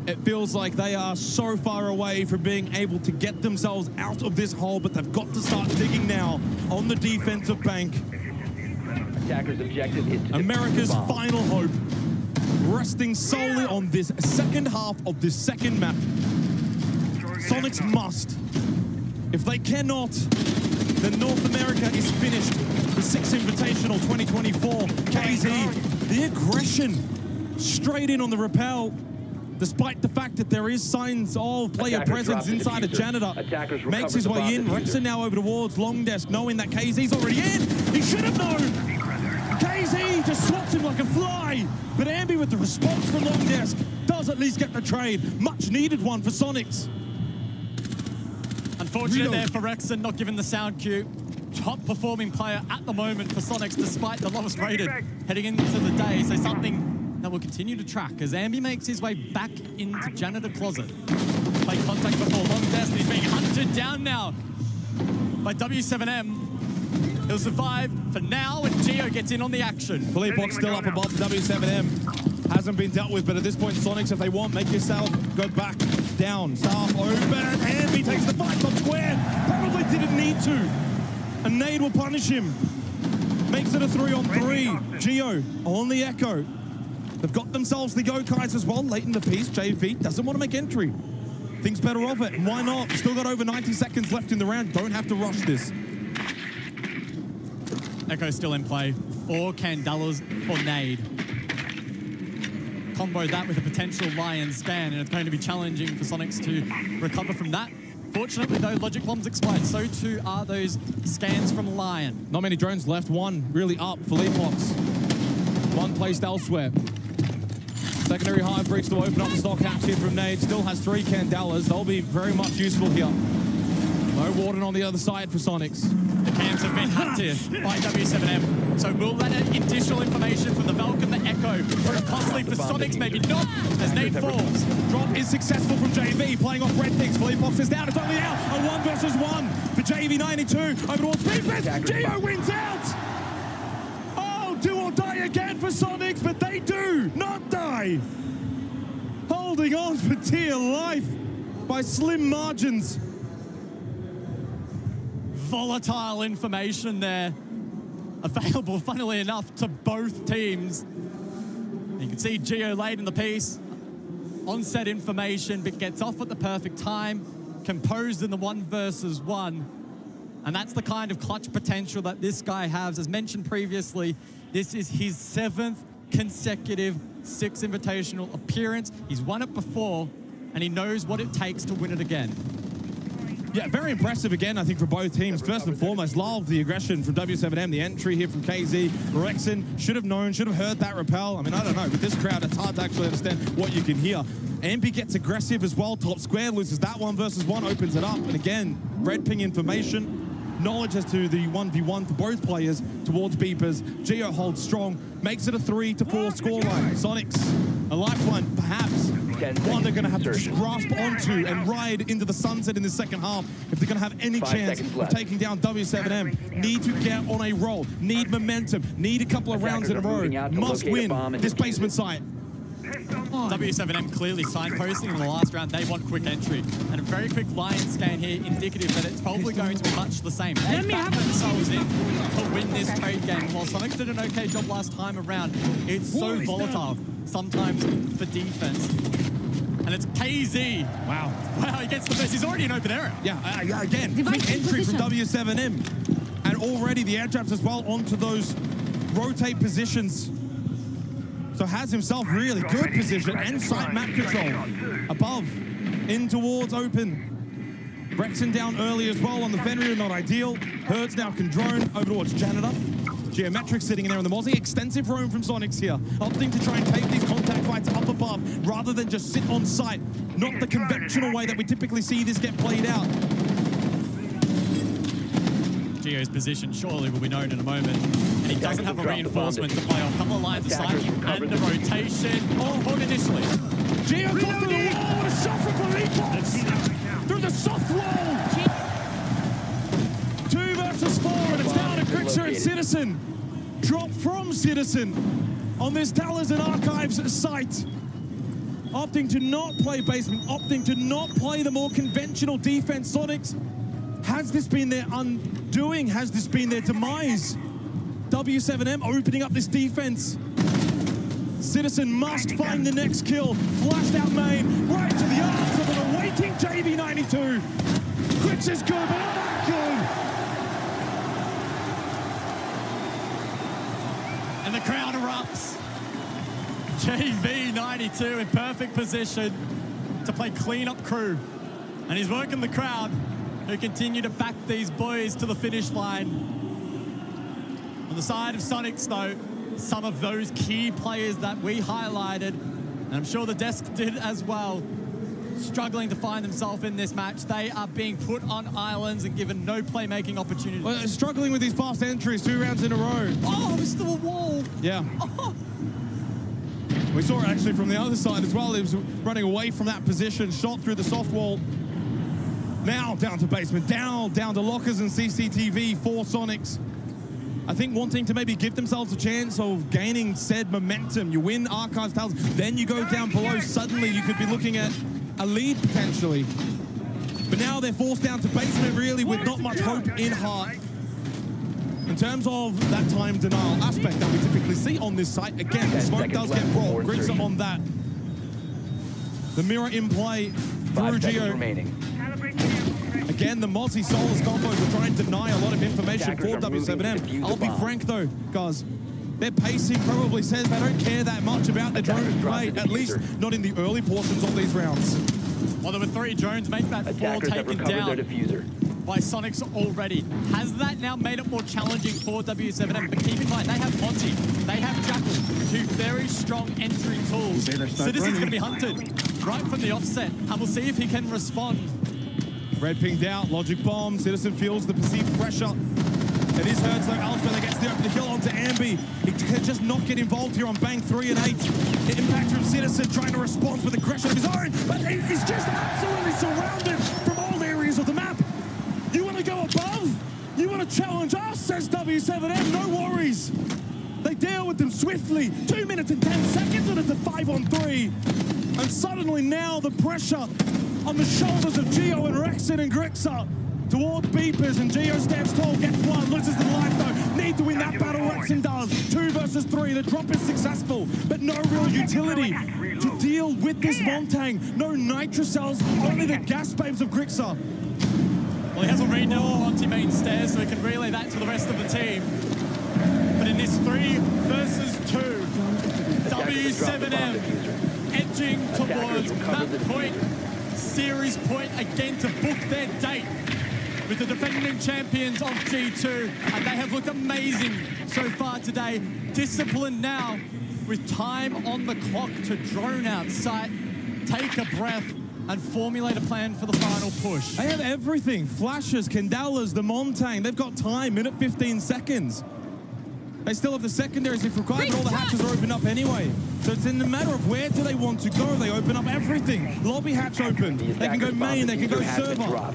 S15: It feels like they are so far away from being able to get themselves out of this hole, but they've got to start digging now on the defensive bank.
S9: Attacker's objective is to
S15: America's
S9: defuse the bomb.
S15: final hope, resting solely on this second half of this second map. Sonics must. If they cannot, then North America is finished. The Six Invitational 2024, KZ, the aggression straight in on the rappel, despite the fact that there is signs of player presence inside of Janitor. Makes his way in. Rexon now over towards Long Desk, knowing that KZ's already in. He should have known. KZ just swats him like a fly. But Ambi with the response from Long Desk does at least get the trade. Much needed one for Sonics.
S4: Unfortunate there for Rexon, not given the sound cue. Top performing player at the moment for Sonics, despite the lowest rated heading into the day. So something that will continue to track as Ambi makes his way back into Janitor Closet. Play contact before Long Desk, he's being hunted down now by W7M. He'll survive for now, and Geo gets in on the action.
S15: Philippe still up above W7M. Hasn't been dealt with, but at this point, Sonics, if they want, make yourself go back down. Staff open, and Ambi takes the fight on square. Probably didn't need to. And Nade will punish him. Makes it a 3-on-3. Geo on the Echo. They've got themselves the Go-Kites as well. Late in the piece, JV doesn't want to make entry. Thinks better of it. Why not? Still got over 90 seconds left in the round. Don't have to rush this.
S4: Echo still in play. 4 Candelas for Nade. Combo that with a potential Lion scan, and it's going to be challenging for Sonics to recover from that. Fortunately, though, Logic Bombs expired. So too are those scans from Lion.
S15: Not many drones left. One really up for Leapox. One placed elsewhere. Secondary hive breach to open up the stock hatch here from Nade. Still has 3 Candelas. They'll be very much useful here. No Warden on the other side for Sonics.
S4: The cams have been hunted by W7M. So will that additional information from the Valk and the Echo prove costly for Sonics? Maybe not, as Nade falls.
S15: Drop is successful from JV, playing off red things. Philippe Box is down. It's only out. A 1 versus 1 for JV 92. Over towards Beefus. Geo wins out. Oh, do or die again for Sonics, but they do not die. Holding on for dear life by slim margins.
S4: Volatile information there, available, funnily enough, to both teams. You can see Geo late in the piece, onset information, but gets off at the perfect time, composed in the 1 versus 1. And that's the kind of clutch potential that this guy has. As mentioned previously, this is his 7th consecutive Six Invitational appearance. He's won it before, and he knows what it takes to win it again.
S15: Yeah, very impressive again, I think, for both teams. First and foremost, love the aggression from W7M, the entry here from KZ. Rexen should have known, should have heard that repel. I mean, I don't know. With this crowd, it's hard to actually understand what you can hear. Ambi gets aggressive as well. Top square loses that 1v1, opens it up. And again, red ping information. Knowledge as to the 1v1 for both players towards Beepers. Geo holds strong, makes it a 3-4 scoreline. Sonics, a lifeline, perhaps. One they're going to have to grasp onto and ride into the sunset in the second half if they're going to have any chance of taking down W7M. Need to get on a roll, need momentum, need a couple of rounds in a row. Must win this basement site.
S4: W7M clearly signposting in the last round. They want quick entry. And a very quick line scan here, indicative that it's probably going to be much the same. They back themselves in to win this trade game. While Sonics did an okay job last time around, it's so volatile sometimes for defense. And it's KZ. Wow, he gets the best. He's already in open area.
S15: Yeah, again, quick entry from W7M. And already the air traps as well onto those rotate positions. So has himself really good position and site map control. Above, in towards open. Rexen down early as well on the Fenrir, not ideal. Hertz now can drone over towards Janitor. Geometric sitting in there in the Mozzie. Extensive roam from Sonics here. Opting to try and take these contact fights up above rather than just sit on site. Not the conventional way that we typically see this get played out.
S4: Geo's position surely will be known in a moment. And he doesn't have a reinforcement to play on. A couple of lines of sight and the rotation. Oh, initially.
S15: Geo got through the wall. What a shot from Philippos! Through the soft wall! 2 versus 4, and it's down to Grixer and Citizen. Drop from Citizen on this Talons and Archives site. Opting to not play basement, opting to not play the more conventional defense. Sonics, has this been their undoing? Has this been their demise? W7M opening up this defense. Citizen must find the next kill. Flashed out main, right to the arms of an awaiting JV92. Grix is good, but not that
S4: good. And the crowd erupts. JV92 in perfect position to play clean-up crew. And he's working the crowd, who continue to back these boys to the finish line. On the side of Sonics, though, some of those key players that we highlighted, and I'm sure the desk did as well, struggling to find themselves in this match. They are being put on islands and given no playmaking opportunities.
S15: Well, struggling with these fast entries 2 rounds in a row.
S4: Oh, there's still a wall.
S15: Yeah.
S4: Oh.
S15: We saw it actually from the other side as well. He was running away from that position, shot through the soft wall. Now down to basement, down to lockers and CCTV for Sonics. I think wanting to maybe give themselves a chance of gaining said momentum. You win Archives Tales, then you go down below. Suddenly you could be looking at a lead potentially. But now they're forced down to basement really with not much hope in heart. In terms of that time denial aspect that we typically see on this site, again, the smoke does get brought. Grixer on that. The mirror in play through Geo. Again, the Mozzie Solus combos are trying to deny a lot of information for W7M. I'll be frank though, guys. Their pacing probably says they don't care that much about the drone play, at least not in the early portions of these rounds.
S4: Well, there were 3 drones, make that 4 taken down by Sonics already. Has that now made it more challenging for W7M? But keep in mind, they have Monty, they have Jackal, 2 very strong entry tools. Citizen's going to be hunted right from the offset, and we'll see if he can respond.
S15: Red pinged out, logic bomb, Citizen feels the perceived pressure. It is Hertz though, Alsper that gets the open kill onto Ambi. He can just not get involved here on Bang 3 and 8. The impact from Citizen trying to respond with aggression of his own, but he's just absolutely surrounded from all areas of the map. You want to go above? You want to challenge us, says W7M, no worries. They deal with them swiftly. 2 minutes and 10 seconds and it's a 5-on-3. And suddenly now the pressure on the shoulders of Geo and Rexen and Grixer towards Beepers, and Geo stands tall, gets one, loses the life though. Need to win that battle, Rexen does. 2 versus 3, the drop is successful, but no real utility to deal with this Montang. No nitro cells, only the gas babes of Grixer.
S4: Well, he hasn't read on Monty main stairs, so he can relay that to the rest of the team. But in this 3 versus 2, W7M edging towards that point. series point again to book their date with the defending champions of G2, and they have looked amazing so far today. Disciplined now with time on the clock to drone out sight, take a breath, and formulate a plan for the final push.
S15: They have everything. Flashes, Candelas, the Montaigne. They've got time, minute 15 seconds. They still have the secondaries if required, but all the hatches are opened up anyway. So it's in the matter of where do they want to go. They open up everything. Lobby hatch open. They can go main, they can go server.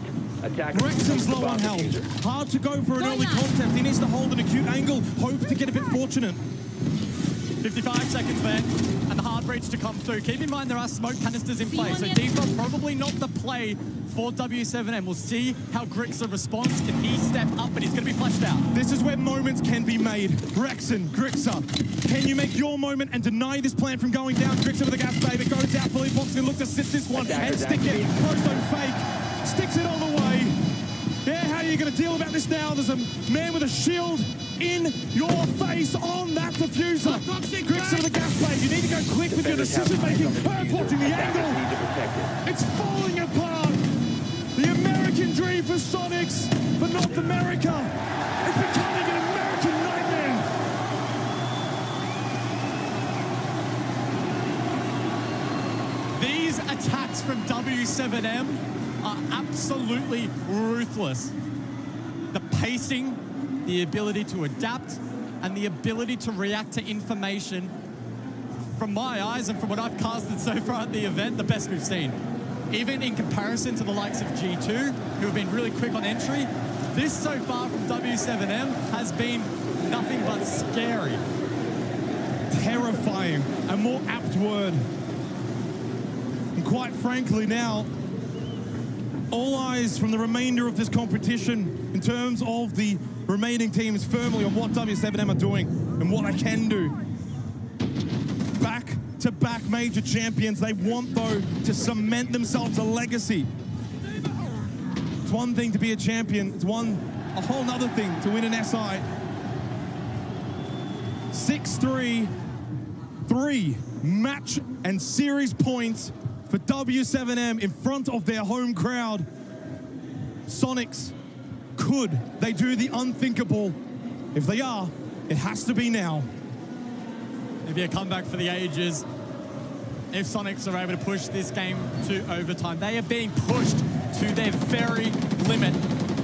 S15: Grexon's low on health. Hard to go for an early contest. He needs to hold an acute angle, hope to get a bit fortunate.
S4: 55 seconds there, and the hard breach to come through. Keep in mind there are smoke canisters in play, so default probably not the play for W7M. We'll see how Grixer responds. Can he step up? But he's going to be flushed out.
S15: This is where moments can be made. Grexon, Grixer, can you make your moment and deny this plan from going down? Grixer with a gas bait, it goes out. Billy Fox can look to sit this one and stick it. Prozone fake, sticks it all the way. Yeah, how are you going to deal about this now? There's a man with a shield in your face on that diffuser. Grixer with a gas blade. You need to go quick with your decision making. Earth watching the angle. It's falling apart. The American dream for Sonics, for North America. It's becoming an American nightmare.
S4: These attacks from W7M are absolutely ruthless. The pacing, the ability to adapt, and the ability to react to information, from my eyes and from what I've casted so far at the event, the best we've seen. Even in comparison to the likes of G2, who have been really quick on entry, this so far from W7M has been nothing but scary.
S15: Terrifying, a more apt word. And quite frankly now, all eyes from the remainder of this competition in terms of the remaining teams firmly on what W7M are doing and what they can do. Back-to-back major champions. They want, though, to cement themselves a legacy. It's one thing to be a champion. It's a whole nother thing to win an SI. 6-3, 3 match and series points for W7M in front of their home crowd. Sonics, could they do the unthinkable? If they are, it has to be now.
S4: Maybe a comeback for the ages if Sonics are able to push this game to overtime. They are being pushed to their very limit.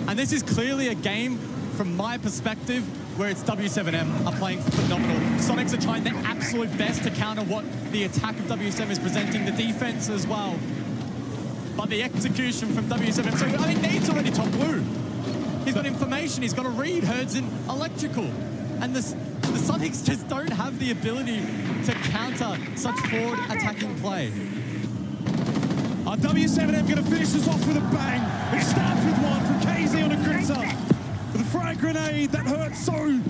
S4: And this is clearly a game, from my perspective, where it's W7M are playing phenomenal. Sonics are trying their absolute best to counter what the attack of W7M is presenting, the defense as well. But the execution from W7M, so I mean, Nade's already top blue. He's got information, he's got a read, Herd's in electrical. And the Sonics just don't have the ability to counter such forward attacking play.
S15: W7M going to finish this off with a bang. It starts with one from KZ on a Grixer. With a frag grenade that hurts so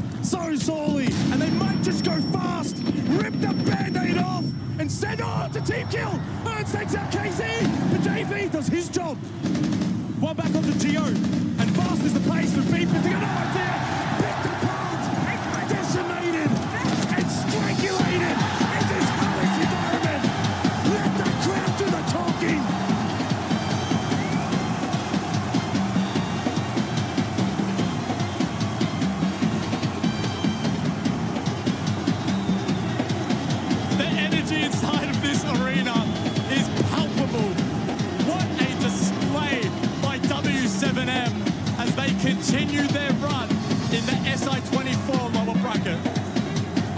S15: sorely. And they might just go fast, rip the band-aid off, and send on to team kill. Hurts takes out KZ, but Davey does his job. One back onto Geo, and fast is the pace for Beep. They got no idea. Picked apart, decimated, and strangulated in this hellish environment. Let the crowd do the talking.
S4: The energy inside of this arena is palpable. What a display by W7M as they continue their run in the SI24 lower bracket.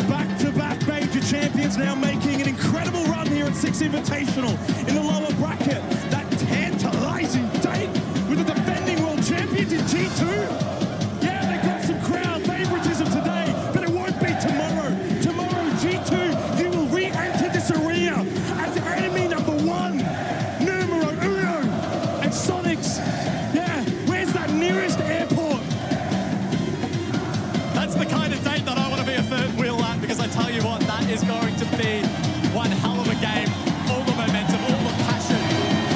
S15: Back-to-back major champions now making an incredible run here at Six Invitational in the lower bracket. That tantalizing date with the defending world champions in G2. Yeah, they got some crowd favoritism today, but it won't be tomorrow. Tomorrow, G2, you will re-enter this arena as enemy number one, numero uno. And Sonics, yeah, where's that nearest airport?
S4: That's the kind of date that I want to be a third wheel at, because I tell you what, that is going to be one hell of a game. All the momentum, all the passion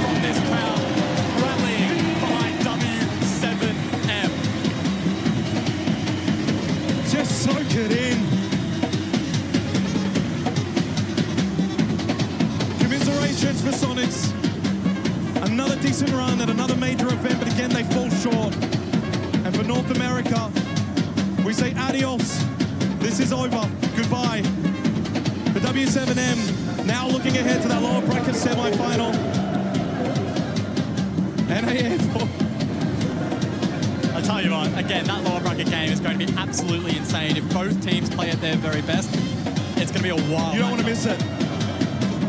S4: from this crowd rallying behind W7M.
S15: Just soak it in. Commiserations for Sonics. Another adios. This is over. Goodbye. For W7M, now looking ahead to that lower bracket semi-final. NAF.
S4: I'll tell you what, again, that lower bracket game is going to be absolutely insane. If both teams play at their very best, it's going to be a wild.
S15: You don't want to miss it.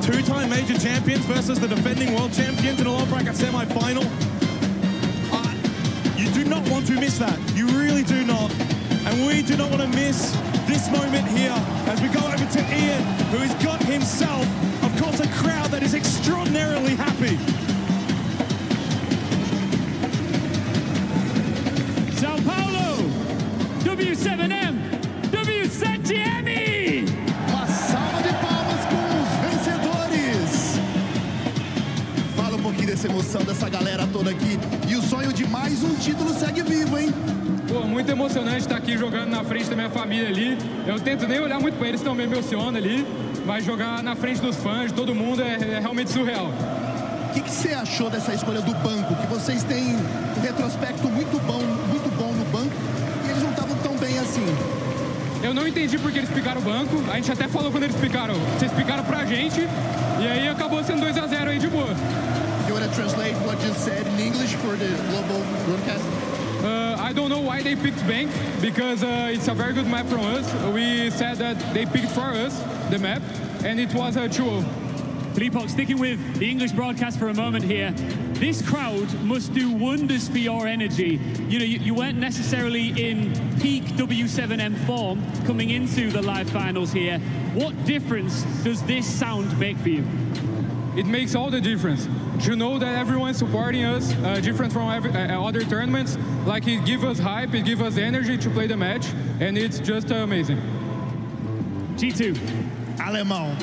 S15: Two-time major champions versus the defending world champions in a lower bracket semi-final. You do not want to miss that. You really do not. And we do not want to miss this moment here as we go over to Ian, who has got himself, of course, a crowd that is extraordinarily happy.
S2: Sao Paulo, W7M, W7M!
S6: Uma salva de palmas com os vencedores. Fala um pouquinho dessa emoção dessa galera toda aqui. E o sonho de mais um título segue vivo, hein?
S7: Pô, muito emocionante estar aqui jogando na frente da minha família ali. Eu tento nem olhar muito para eles, senão me emociona ali. Mas jogar na frente dos fãs, de todo mundo, é realmente surreal.
S6: O que você achou dessa escolha do banco? Que vocês têm um retrospecto muito bom no banco e eles não estavam tão bem assim.
S7: Eu não entendi porque eles picaram o banco. A gente até falou quando eles picaram. Vocês picaram pra gente e aí acabou sendo 2-0 aí de boa.
S6: You want to translate what you said in English for the global broadcast?
S7: I don't know why they picked bank because it's a very good map from us. We said that they picked for us the map and it was a 2-0.
S2: Fleepox, sticking with the English broadcast for a moment here. This crowd must do wonders for your energy. You know, you weren't necessarily in peak W7M form coming into the live finals here. What difference does this sound make for you?
S7: It makes all the difference. To know that everyone's supporting us, different from other tournaments, like it gives us hype, it gives us energy to play the match, and it's just amazing.
S2: G2.
S6: Alemão.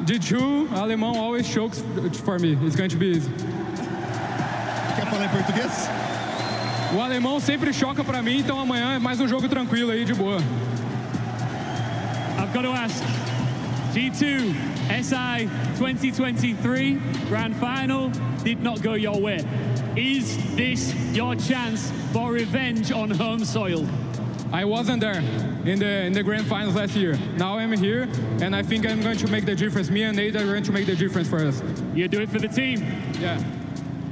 S7: G2, alemão always chokes for me. It's going to be easy.
S6: Quer falar em português?
S7: O alemão sempre choca pra mim, então amanhã é mais um jogo tranquilo aí, de boa.
S2: I've got to ask, G2, SI 2023 Grand Final did not go your way. Is this your chance for revenge on home soil?
S7: I wasn't there in the grand finals last year. Now I'm here, and I think I'm going to make the difference. Me and Nate are going to make the difference for us.
S2: You do it for the team?
S7: Yeah.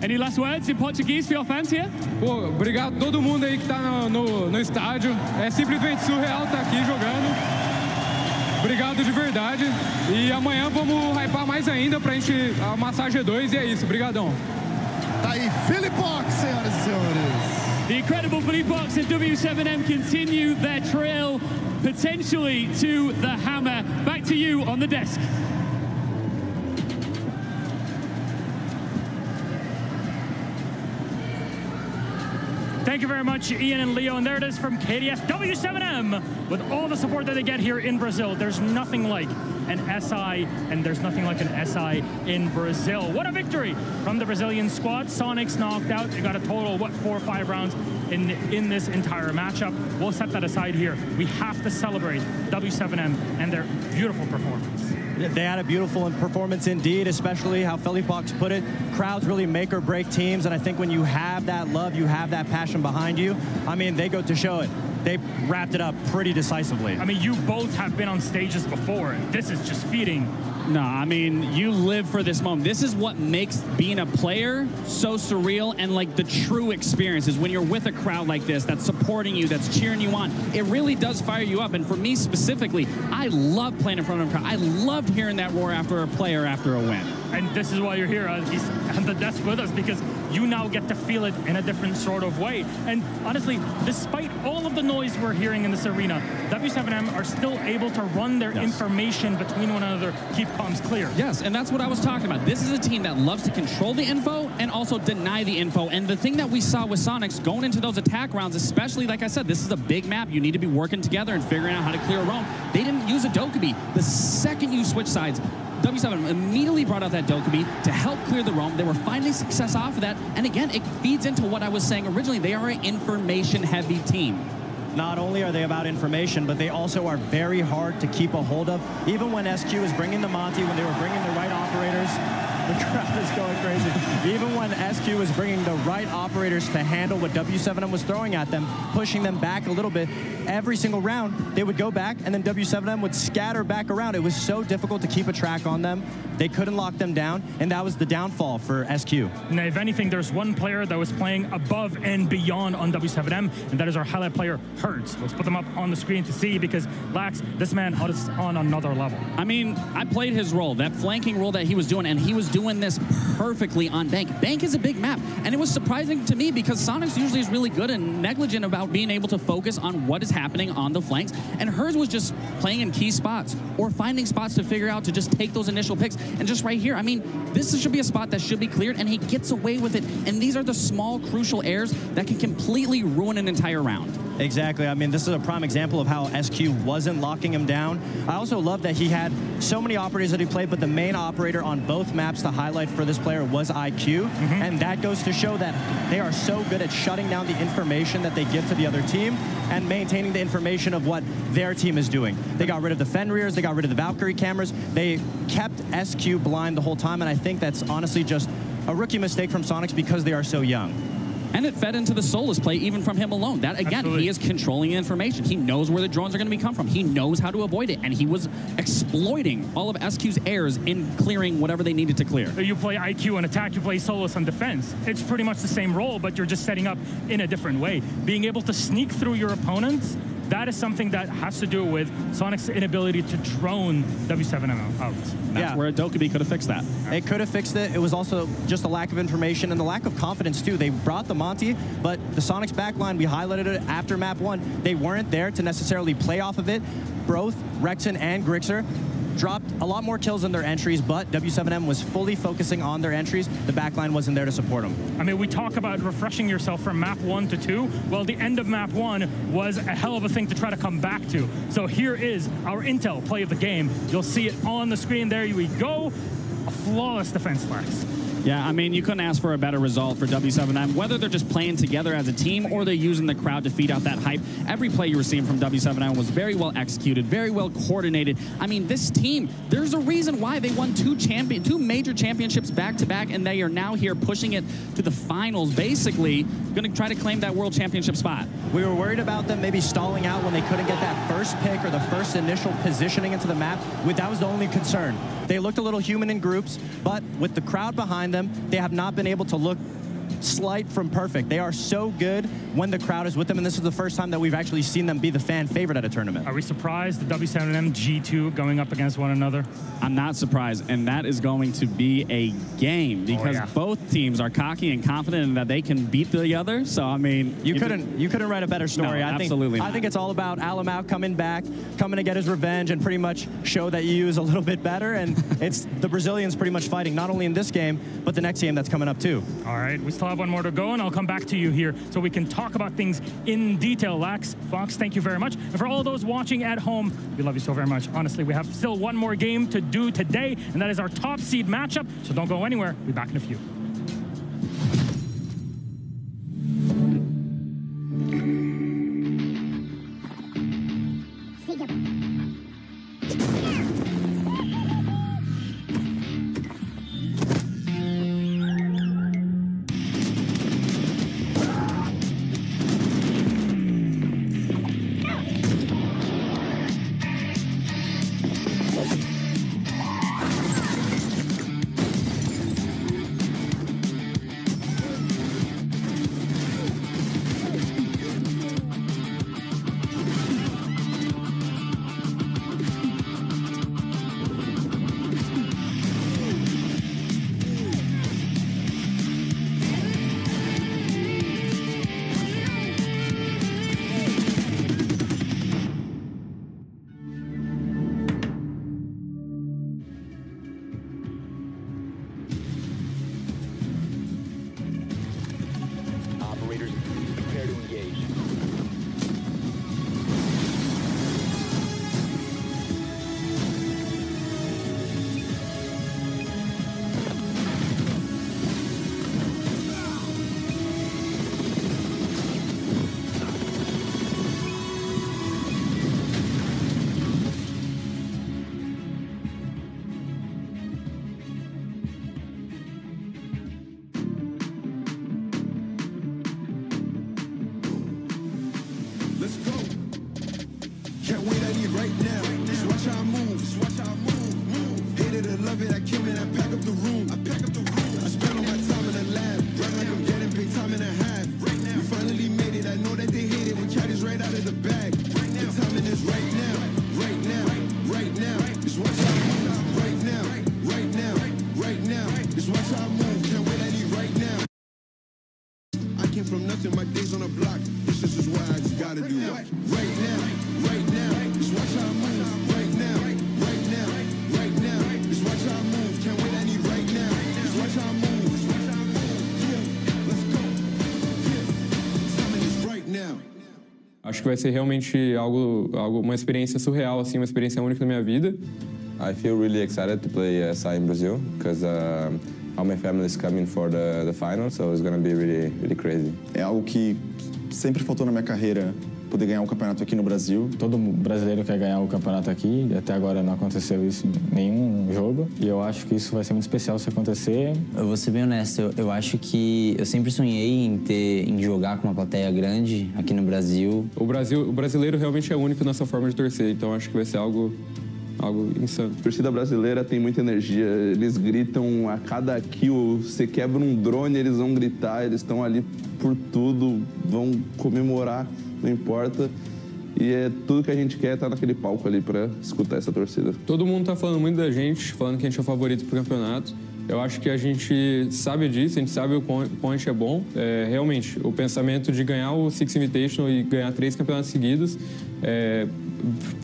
S2: Any last words in Portuguese for your fans here?
S7: Pô, obrigado a todo mundo aí que tá no estádio. É simplesmente surreal estar aqui jogando. Obrigado de verdade. E amanhã vamos hypar mais ainda pra gente amassar G2 e é isso. Obrigadão.
S6: Tá aí, Fleepox, senhoras e senhores.
S2: The incredible Fleepox and W7M continue their trail potentially to the hammer. Back to you on the desk.
S12: Thank you very much, Ian and Leo. And there it is from KDS W7M. With all the support that they get here in Brazil, there's nothing like an SI, and there's nothing like an SI in Brazil. What a victory from the Brazilian squad. Sonics knocked out. They got a total, 4 or 5 rounds in this entire matchup. We'll set that aside here. We have to celebrate W7M and their beautiful performance.
S10: They had a beautiful performance indeed, especially how Felipox put it. Crowds really make or break teams, and I think when you have that love, you have that passion behind you, I mean, they go to show it. They wrapped it up pretty decisively.
S12: I mean, you both have been on stages before. This is just feeding.
S11: No, I mean, you live for this moment. This is what makes being a player so surreal, and like the true experience is when you're with a crowd like this that's supporting you, that's cheering you on. It really does fire you up. And for me specifically, I love playing in front of a crowd. I loved hearing that roar after a player after a win.
S12: And this is why you're here. He's on the desk with us because you now get to feel it in a different sort of way. And honestly, despite all of the noise we're hearing in this arena, W7M are still able to run their information between one another, keep comms clear.
S11: Yes, and that's what I was talking about. This is a team that loves to control the info and also deny the info. And the thing that we saw with Sonics going into those attack rounds, especially, like I said, this is a big map. You need to be working together and figuring out how to clear a roam. They didn't use a Dokkaebi. The second you switch sides, W7 immediately brought out that Dokkaebi to help clear the roam. They were finding success off of that. And again, it feeds into what I was saying originally. They are an information-heavy team.
S10: Not only are they about information, but they also are very hard to keep a hold of. Even when SQ was bringing the Monty, when they were bringing the right operators, The crowd is going crazy. Even when SQ was bringing the right operators to handle what W7M was throwing at them, pushing them back a little bit, every single round, they would go back, and then W7M would scatter back around. It was so difficult to keep a track on them. They couldn't lock them down, and that was the downfall for SQ.
S12: Now, if anything, there's one player that was playing above and beyond on W7M, and that is our highlight player, Hertz. Let's put them up on the screen to see, because Lax, this man is on another level.
S11: I mean, I played his role, that flanking role that he was doing, and he was doing this perfectly on Bank. Bank is a big map, and it was surprising to me because Sonics usually is really good and negligent about being able to focus on what is happening on the flanks, and Hertz was just playing in key spots or finding spots to figure out to just take those initial picks. And just right here, I mean, this should be a spot that should be cleared, and he gets away with it. And these are the small, crucial errors that can completely ruin an entire round.
S10: Exactly. I mean, this is a prime example of how SQ wasn't locking him down. I also love that he had so many operators that he played, but the main operator on both maps to highlight for this player was IQ. And that goes to show that they are so good at shutting down the information that they give to the other team and maintaining the information of what their team is doing. They got rid of the Fenrir's, they got rid of the Valkyrie cameras. They kept SQ blind the whole time, and I think that's honestly just a rookie mistake from Sonics because they are so young.
S11: And it fed into the Solus play even from him alone. That, again, He is controlling information. He knows where the drones are going to come from. He knows how to avoid it, and he was exploiting all of SQ's errors in clearing whatever they needed to clear.
S12: You play IQ on attack, you play Solus on defense. It's pretty much the same role, but you're just setting up in a different way. Being able to sneak through your opponents, that is something that has to do with Sonic's inability to drone W7M out.
S11: That's where Dokkaebi could have fixed that.
S10: It could have fixed it. It was also just a lack of information and the lack of confidence, too. They brought the Monty, but the Sonics backline, we highlighted it after map 1. They weren't there to necessarily play off of it. Both Rexon and Grixer dropped a lot more kills in their entries, but W7M was fully focusing on their entries. The backline wasn't there to support them.
S12: I mean, we talk about refreshing yourself from map 1 to 2. Well, the end of map 1 was a hell of a thing to try to come back to. So here is our intel play of the game. You'll see it on the screen. There we go. A flawless defense, Lax.
S11: Yeah, I mean, you couldn't ask for a better result for W7M. Whether they're just playing together as a team or they're using the crowd to feed out that hype, every play you were seeing from W7M was very well executed, very well coordinated. I mean, this team, there's a reason why they won two major championships back-to-back, and they are now here pushing it to the finals, basically going to try to claim that world championship spot.
S10: We were worried about them maybe stalling out when they couldn't get that first pick or the first initial positioning into the map. That was the only concern. They looked a little human in groups, but with the crowd behind them, they have not been able to look slight from perfect. They are so good when the crowd is with them, and this is the first time that we've actually seen them be the fan favorite at a tournament.
S12: Are we surprised the W7M G2 going up against one another?
S11: I'm not surprised, and that is going to be a game because both teams are cocky and confident in that they can beat the other. So I mean,
S10: you couldn't write a better story.
S11: No, absolutely.
S10: I think it's all about Alamau coming back, coming to get his revenge, and pretty much show that you is a little bit better. And it's the Brazilians pretty much fighting not only in this game but the next game that's coming up too.
S12: All right, we still have one more to go, and I'll come back to you here so we can talk about things in detail. Lax, Fox, thank you very much. And for all those watching at home, we love you so very much. Honestly, we have still one more game to do today, and that is our top seed matchup. So don't go anywhere. We'll be back in a few.
S14: Can't wait, I need right now. Just watch how I move. Hate it or love it, I kill it, I pack up the room. I spend all my time in the lab. Grind like I'm getting paid time and a half. We finally made it, I know that they hate it. We carry this right out of the bag. The timing is right now. Just watch how I move. Right now. Just watch how I move. Can't wait, I need right now. I came from nothing, my days on the block. This is what I just gotta do. Right now. Just watch how I move. Right now. Just watch how I move. Can't wait, I need right now. Just watch how I move. Yeah, let's go. Yeah, timing is right now.
S7: Acho que vai ser realmente uma experiência surreal, assim, uma experiência única na minha vida.
S26: I feel really excited to play SI in Brazil because all my family is coming for the final, so it's going to be really, really crazy.
S27: É algo que sempre faltou na minha carreira, poder ganhar um campeonato aqui no Brasil.
S17: Todo brasileiro quer ganhar o campeonato aqui, até agora não aconteceu isso em nenhum jogo, e eu acho que isso vai ser muito especial se acontecer.
S5: Eu vou ser bem honesto, eu acho que eu sempre sonhei em jogar com uma plateia grande aqui no Brasil.
S7: O brasileiro realmente é único nessa forma de torcer, então acho que vai ser algo insano.
S27: A torcida brasileira tem muita energia, eles gritam a cada kill, você quebra um drone, eles vão gritar, eles estão ali por tudo, vão comemorar, não importa. E é tudo que a gente quer estar naquele palco ali para escutar essa torcida.
S7: Todo mundo tá falando muito da gente, falando que a gente é o favorito pro campeonato. Eu acho que a gente sabe disso, a gente sabe o quão a gente é bom. Realmente, o pensamento de ganhar o Six Invitational e ganhar 3 campeonatos seguidos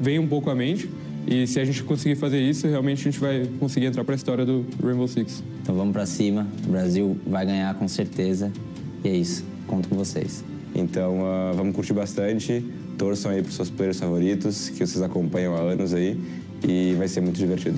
S7: vem um pouco à mente. E se a gente conseguir fazer isso, realmente a gente vai conseguir entrar para a história do Rainbow Six.
S5: Então vamos para cima, o Brasil vai ganhar com certeza. E é isso, conto com vocês.
S26: Então vamos curtir bastante, torçam aí para os seus players favoritos, que vocês acompanham há anos aí, e vai ser muito divertido.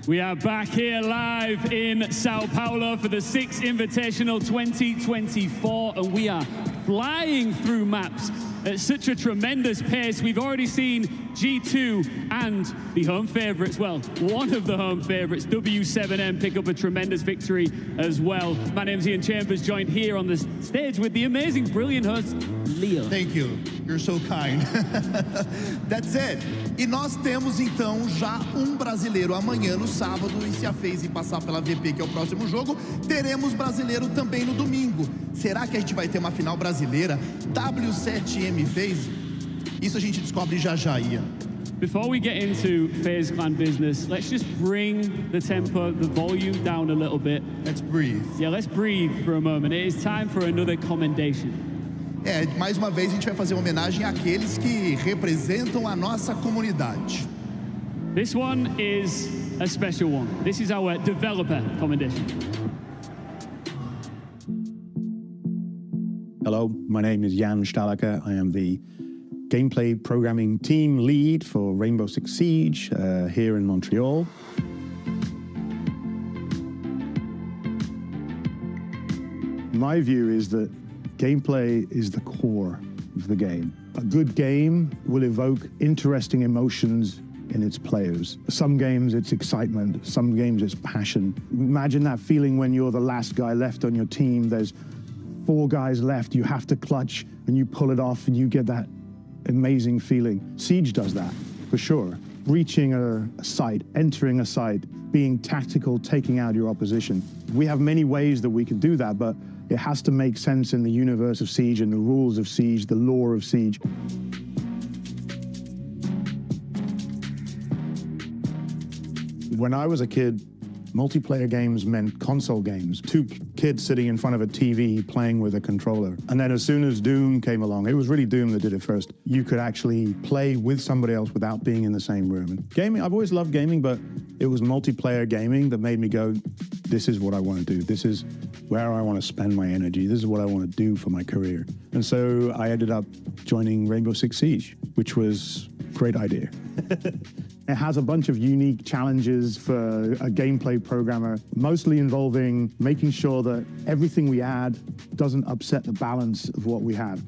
S2: We are back here live in Sao Paulo for the Six Invitational 2024, and we are flying through maps at such a tremendous pace. We've already seen G2 and the home favourites, well, one of the home favourites, W7M, pick up a tremendous victory as well. My name's Ian Chambers, joined here on the stage with the amazing, brilliant host, Leo.
S6: Thank you. You're so kind. That's it. E nós temos, então, já brasileiro amanhã, no sábado, e se a FaZe passar pela VP, que é o próximo jogo, teremos brasileiro também no domingo. Será que a gente vai ter uma final brasileira? W7M FaZe? Isso a gente descobre já já, Ian.
S2: Before we get into FaZe Clan business, let's just bring the tempo, the volume down a little bit.
S6: Let's breathe.
S2: Yeah, let's breathe for a moment. It is time for another commendation.
S6: Mais uma vez a gente vai fazer uma homenagem àqueles que representam a nossa comunidade.
S2: This one is a special one. This is our developer commendation.
S16: Hello, my name is Jan Stalaker. I am the gameplay programming team lead for Rainbow Six Siege here in Montreal. My view is that gameplay is the core of the game. A good game will evoke interesting emotions in its players. Some games it's excitement, some games it's passion. Imagine that feeling when you're the last guy left on your team, there's 4 guys left, you have to clutch and you pull it off and you get that amazing feeling. Siege does that, for sure. Reaching a site, entering a site, being tactical, taking out your opposition. We have many ways that we can do that, but it has to make sense in the universe of Siege and the rules of Siege, the lore of Siege. When I was a kid, multiplayer games meant console games. 2 kids sitting in front of a TV playing with a controller. And then as soon as Doom came along, it was really Doom that did it first. You could actually play with somebody else without being in the same room. And gaming, I've always loved gaming, but it was multiplayer gaming that made me go, this is what I want to do. This is where I want to spend my energy. This is what I want to do for my career. And so I ended up joining Rainbow Six Siege, which was a great idea. It has a bunch of unique challenges for a gameplay programmer, mostly involving making sure that everything we add doesn't upset the balance of what we have.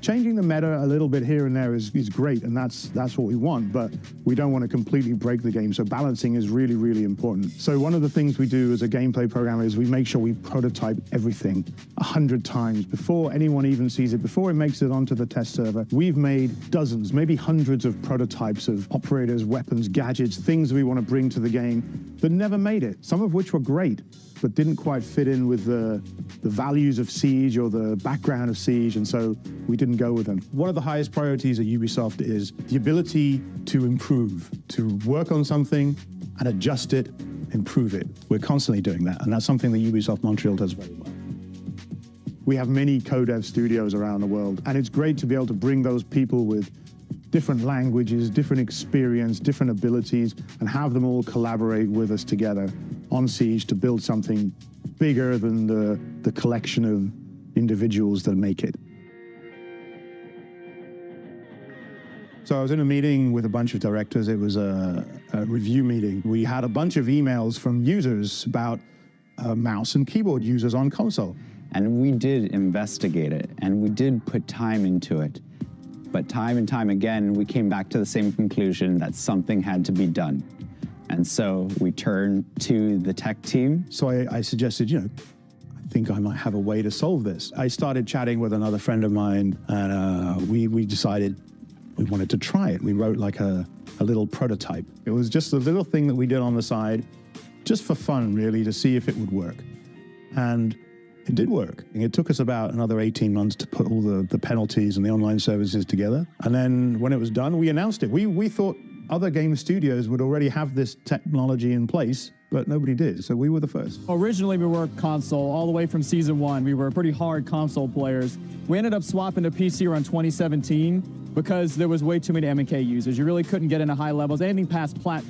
S16: Changing the meta a little bit here and there is great, and that's what we want, but we don't want to completely break the game, so balancing is really, really important. So one of the things we do as a gameplay programmer is we make sure we prototype everything 100 times before anyone even sees it, before it makes it onto the test server. We've made dozens, maybe hundreds of prototypes of operators, weapons, gadgets, things we want to bring to the game that never made it, some of which were great, but didn't quite fit in with the values of Siege or the background of Siege, and so we didn't go with them. One of the highest priorities at Ubisoft is the ability to improve, to work on something and adjust it, improve it. We're constantly doing that, and that's something that Ubisoft Montreal does very well. We have many co-dev studios around the world, and it's great to be able to bring those people with different languages, different experience, different abilities, and have them all collaborate with us together on Siege to build something bigger than the collection of individuals that make it. So I was in a meeting with a bunch of directors. It was a review meeting. We had a bunch of emails from users about mouse and keyboard users on console.
S18: And we did investigate it, and we did put time into it. But time and time again, we came back to the same conclusion that something had to be done. And so we turned to the tech team.
S16: So I suggested, I think I might have a way to solve this. I started chatting with another friend of mine, and we decided we wanted to try it. We wrote like a little prototype. It was just a little thing that we did on the side, just for fun, really, to see if it would work. And it did work. It took us about another 18 months to put all the penalties and the online services together. And then when it was done, we announced it. We thought other game studios would already have this technology in place, but nobody did. So we were the first.
S19: Originally, we were console all the way from season 1. We were pretty hard console players. We ended up swapping to PC around 2017. because there was way too many MK users. You really couldn't get into high levels, anything past plat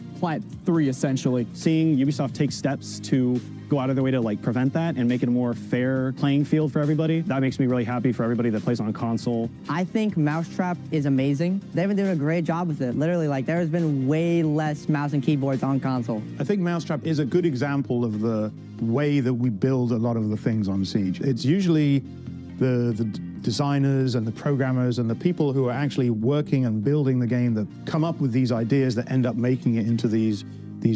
S19: 3, essentially.
S8: Seeing Ubisoft take steps to go out of their way to like prevent that and make it a more fair playing field for everybody, that makes me really happy for everybody that plays on console.
S20: I think Mousetrap is amazing. They've been doing a great job with it. Literally, like, there has been way less mouse and keyboards on console.
S16: I think Mousetrap is a good example of the way that we build a lot of the things on Siege. It's usually the designers and the programmers and the people who are actually working and building the game that come up with these ideas that end up making it into these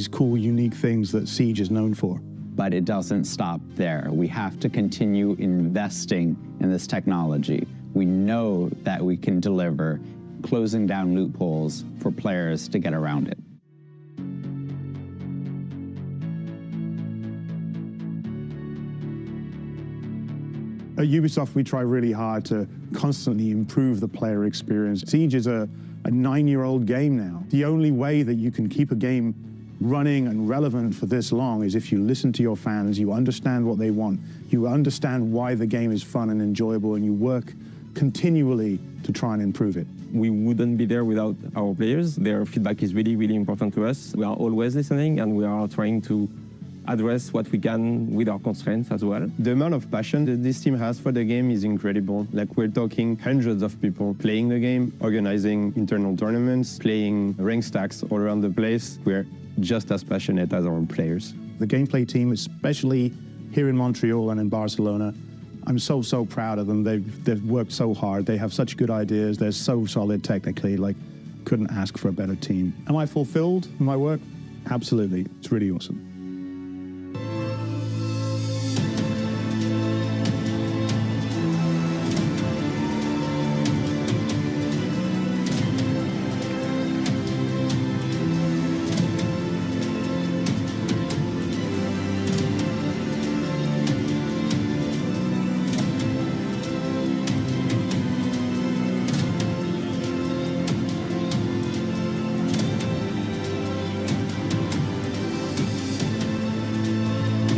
S16: cool, unique things that Siege is known for.
S18: But it doesn't stop there. We have to continue investing in this technology. We know that we can deliver, closing down loopholes for players to get around it.
S16: At Ubisoft, we try really hard to constantly improve the player experience. Siege is a 9-year-old game now. The only way that you can keep a game running and relevant for this long is if you listen to your fans, you understand what they want, you understand why the game is fun and enjoyable, and you work continually to try and improve it.
S21: We wouldn't be there without our players. Their feedback is really, really important to us. We are always listening, and we are trying to address what we can with our constraints as well.
S22: The amount of passion that this team has for the game is incredible. Like, we're talking hundreds of people playing the game, organizing internal tournaments, playing rank stacks all around the place. We're just as passionate as our players.
S16: The gameplay team, especially here in Montreal and in Barcelona, I'm so proud of them. They've worked so hard. They have such good ideas. They're so solid technically. Like, couldn't ask for a better team. Am I fulfilled in my work? Absolutely. It's really awesome.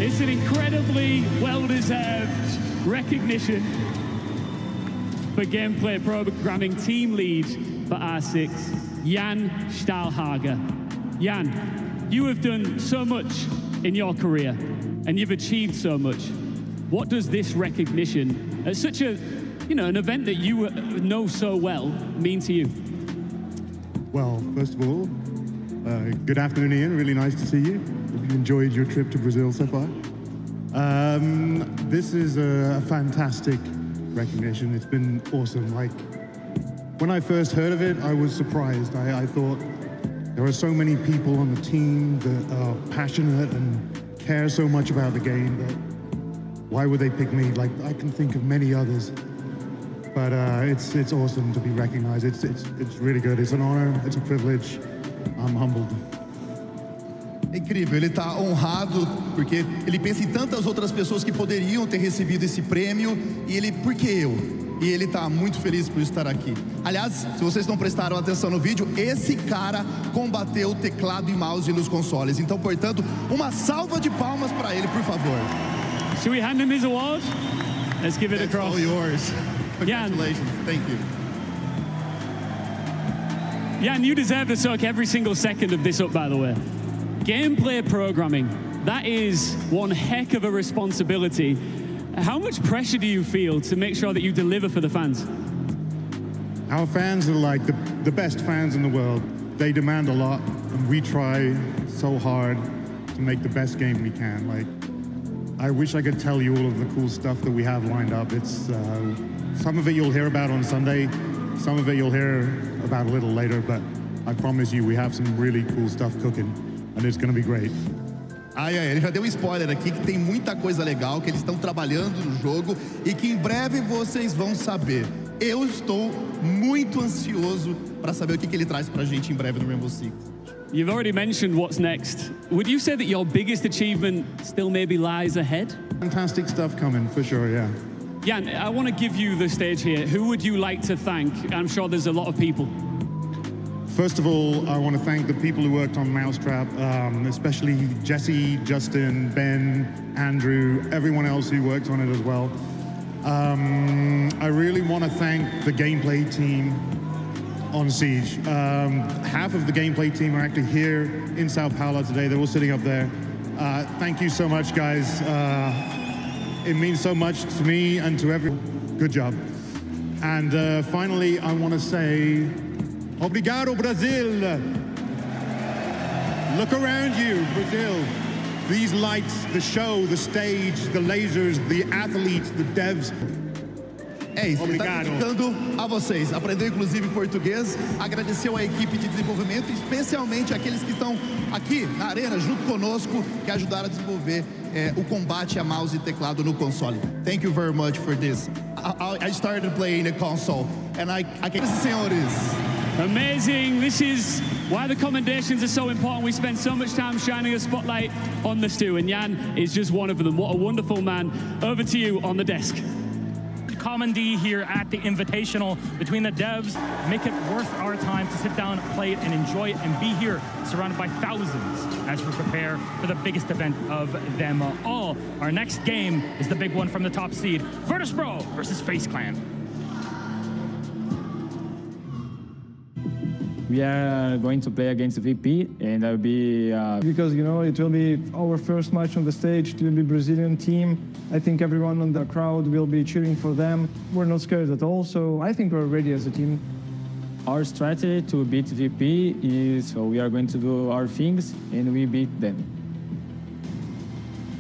S2: It's an incredibly well-deserved recognition for gameplay programming team lead for R6, Jan Stahlhager. Jan, you have done so much in your career, and you've achieved so much. What does this recognition at such a, an event that you know so well mean to you?
S23: Well, first of all, good afternoon, Ian. Really nice to see you. Hope you enjoyed your trip to Brazil so far. This is a fantastic recognition. It's been awesome. Like, when I first heard of it, I was surprised. I thought there are so many people on the team that are passionate and care so much about the game that why would they pick me? Like, I can think of many others. But it's awesome to be recognized. It's really good. It's an honor. It's a privilege. I'm humbled.
S6: É incrível, ele está honrado porque ele pensa em tantas outras pessoas que poderiam ter recebido esse prêmio e por que eu? E ele está muito feliz por estar aqui. Aliás, se vocês não prestaram atenção no vídeo, esse cara combateu teclado e mouse nos consoles. Então, portanto, uma salva de palmas para ele, por favor.
S2: Should we hand him his award? Let's give it across.
S6: All yours. Congratulations.
S2: Jan.
S6: Thank you.
S2: Jan, you deserve to soak every single second of this up, by the way. Gameplay programming, that is one heck of a responsibility. How much pressure do you feel to make sure that you deliver for the fans?
S23: Our fans are like the best fans in the world. They demand a lot, and we try so hard to make the best game we can. Like, I wish I could tell you all of the cool stuff that we have lined up. It's some of it you'll hear about on Sunday, some of it you'll hear about a little later, but I promise you we have some really cool stuff cooking, and it's going to be great.
S6: Ele já deu um spoiler aqui que tem muita coisa legal, que eles estão trabalhando no jogo e que em breve vocês vão saber. Eu estou muito ansioso para saber o que ele traz pra gente em breve no Rainbow Six.
S2: You've already mentioned what's next. Would you say that your biggest achievement still maybe lies ahead?
S23: Fantastic stuff coming, for sure, yeah.
S2: Jan, I want to give you the stage here. Who would you like to thank? I'm sure there's a lot of people.
S23: First of all, I want to thank the people who worked on Mousetrap, especially Jesse, Justin, Ben, Andrew, everyone else who worked on it as well. I really want to thank the gameplay team on Siege. Half of the gameplay team are actually here in Sao Paulo today. They're all sitting up there. Thank you so much, guys. It means so much to me and to everyone. Good job. And finally, I want to say, Obrigado, Brazil. Look around you, Brazil. These lights, the show, the stage, the lasers, the athletes, the devs.
S6: É isso, ele está dedicando a vocês. Aprendeu inclusive português, agradeceu a equipe de desenvolvimento, especialmente aqueles que estão aqui na arena junto conosco, que ajudaram a desenvolver o combate a mouse e teclado no console. Thank you very much for this. I started playing a console, and I can't... Senhores.
S2: Amazing. This is why the commendations are so important. We spend so much time shining a spotlight on the Stu, and Jan is just one of them. What a wonderful man. Over to you on the desk.
S12: Common D here at the Invitational between the devs. Make it worth our time to sit down, play it, and enjoy it, and be here surrounded by thousands as we prepare for the biggest event of them all. Our next game is the big one from the top seed, Virtus.pro versus FaZe Clan.
S1: We are going to play against VP, and I'll be...
S3: Because, you know, it will be our first match on the stage. It will be Brazilian team. I think everyone on the crowd will be cheering for them. We're not scared at all, so I think we're ready as a team.
S1: Our strategy to beat VP is we are going to do our things, and we beat them.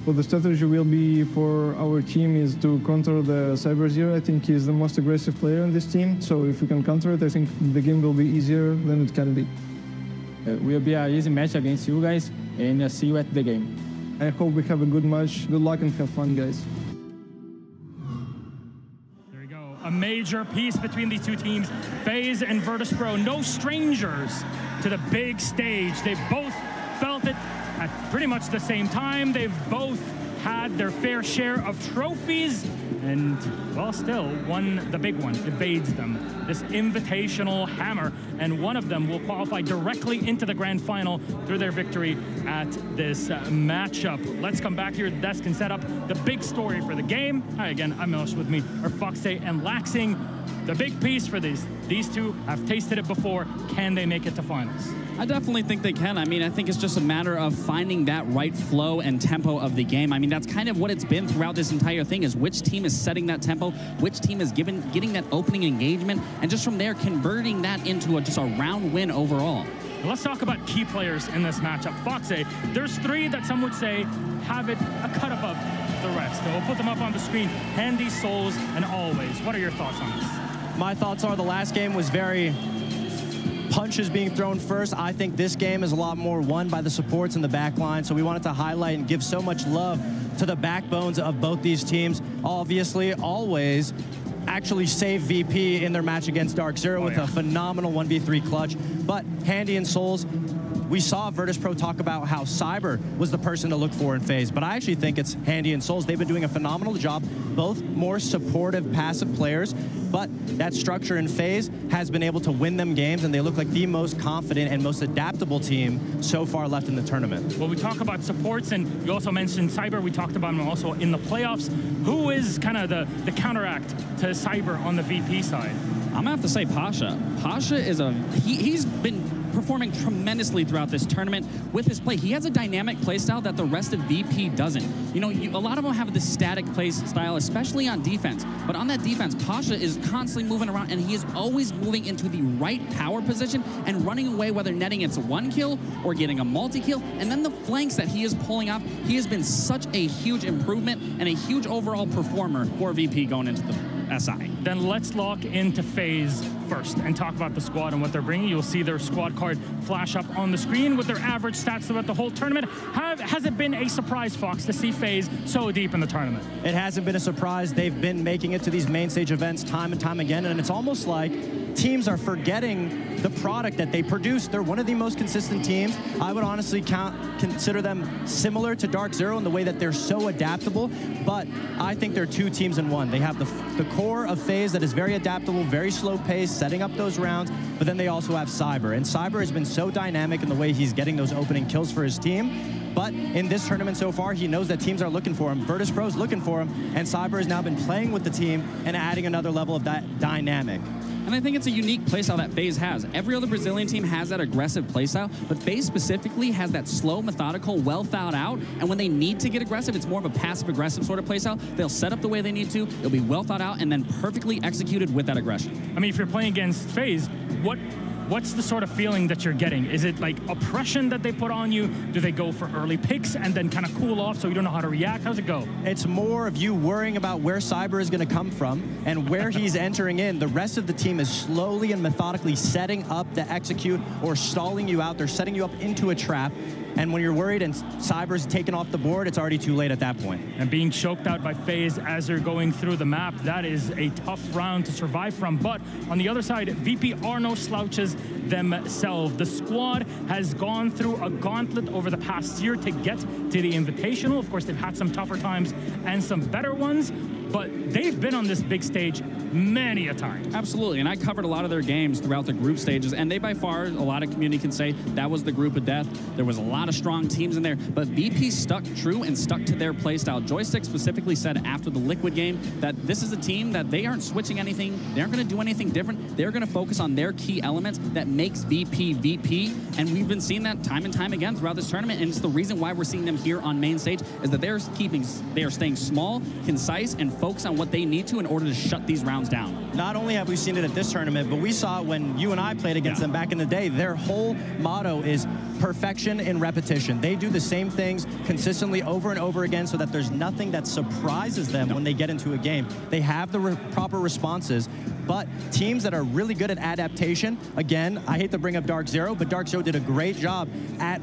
S3: Well, the strategy will be for our team is to counter the Cyber Zero. I think he's the most aggressive player on this team. So if we can counter it, I think the game will be easier than it can be.
S1: It will be an easy match against you guys, and see you at the game.
S3: I hope we have a good match. Good luck and have fun, guys.
S12: There we go. A major piece between these two teams, FaZe and Virtus.pro. No strangers to the big stage. They've both felt it at pretty much the same time. They've both had their fair share of trophies and, well, still, the big one evades them. This invitational hammer, and one of them will qualify directly into the grand final through their victory at this matchup. Let's come back here to the desk and set up the big story for the game. Hi again, I'm Immerse. With me are Foxay and Laxing. The big piece for these two have tasted it before. Can they make it to finals?
S11: I definitely think they can. I mean, I think it's just a matter of finding that right flow and tempo of the game. I mean, that's kind of what it's been throughout this entire thing, is which team is setting that tempo, which team is getting that opening engagement, and just from there converting that into just a round win overall.
S12: Now let's talk about key players in this matchup. Foxay, there's three that some would say have it a cut above the rest. So we'll put them up on the screen. Handy, Souls, and Always. What are your thoughts on this?
S10: My thoughts are the last game was very punches being thrown first. I think this game is a lot more won by the supports in the back line, so we wanted to highlight and give so much love to the backbones of both these teams. Obviously, Always actually saved VP in their match against Dark Zero with a phenomenal 1v3 clutch. But Handy and Souls, we saw Virtus.pro talk about how Cyber was the person to look for in FaZe, but I actually think it's Handy and Souls. They've been doing a phenomenal job, both more supportive, passive players, but that structure in FaZe has been able to win them games, and they look like the most confident and most adaptable team so far left in the tournament.
S12: Well, we talk about supports, and you also mentioned Cyber. We talked about him also in the playoffs. Who is kind of the counteract to Cyber on the VP side?
S11: I'm gonna have to say Pasha. Pasha is he's been performing tremendously throughout this tournament with his play. He has a dynamic play style that the rest of VP doesn't. You know, a lot of them have this static play style, especially on defense. But on that defense, Pasha is constantly moving around, and he is always moving into the right power position and running away, whether netting it's one kill or getting a multi-kill. And then the flanks that he is pulling off, he has been such a huge improvement and a huge overall performer for VP going into the SI.
S12: Then let's lock into FaZe first and talk about the squad and what they're bringing. You'll see their squad card flash up on the screen with their average stats throughout the whole tournament. Has it been a surprise, Fox, to see FaZe so deep in the tournament?
S10: It hasn't been a surprise. They've been making it to these main stage events time and time again, and it's almost like teams are forgetting the product that they produce. They're one of the most consistent teams. I would honestly consider them similar to Dark Zero in the way that they're so adaptable, but I think they're two teams in one. They have the core of FaZe that is very adaptable, very slow pace, setting up those rounds, but then they also have Cyber, and Cyber has been so dynamic in the way he's getting those opening kills for his team. But in this tournament so far, he knows that teams are looking for him. Virtus Pro's looking for him, and Cyber has now been playing with the team and adding another level of that dynamic.
S11: And I think it's a unique playstyle that FaZe has. Every other Brazilian team has that aggressive playstyle, but FaZe specifically has that slow, methodical, well thought out. And when they need to get aggressive, it's more of a passive-aggressive sort of playstyle. They'll set up the way they need to. It'll be well thought out and then perfectly executed with that aggression.
S12: I mean, if you're playing against FaZe, what's the sort of feeling that you're getting? Is it like oppression that they put on you? Do they go for early picks and then kind of cool off so you don't know how to react? How's it go?
S10: It's more of you worrying about where Cyber is going to come from and where he's entering in. The rest of the team is slowly and methodically setting up to execute or stalling you out. They're setting you up into a trap. And when you're worried and Cyber's taken off the board, it's already too late at that point.
S12: And being choked out by FaZe as they're going through the map, that is a tough round to survive from. But on the other side, VP are no slouches themselves. The squad has gone through a gauntlet over the past year to get to the Invitational. Of course, they've had some tougher times and some better ones, but they've been on this big stage many a time.
S11: Absolutely, and I covered a lot of their games throughout the group stages, and they by far, a lot of community can say, that was the group of death. There was a lot of strong teams in there, but VP stuck true and stuck to their playstyle. Joystick specifically said after the Liquid game that this is a team that they aren't switching anything, they aren't going to do anything different, they're going to focus on their key elements that makes VP VP, and we've been seeing that time and time again throughout this tournament, and it's the reason why we're seeing them here on main stage, is that they are staying small, concise, and focused on what they need to in order to shut these rounds down.
S10: Not only have we seen it at this tournament, but we saw it when you and I played against them back in the day. Their whole motto is perfection in repetition. They do the same things consistently over and over again so that there's nothing that surprises them when they get into a game. They have the proper responses, but teams that are really good at adaptation, again, I hate to bring up Dark Zero, but Dark Zero did a great job at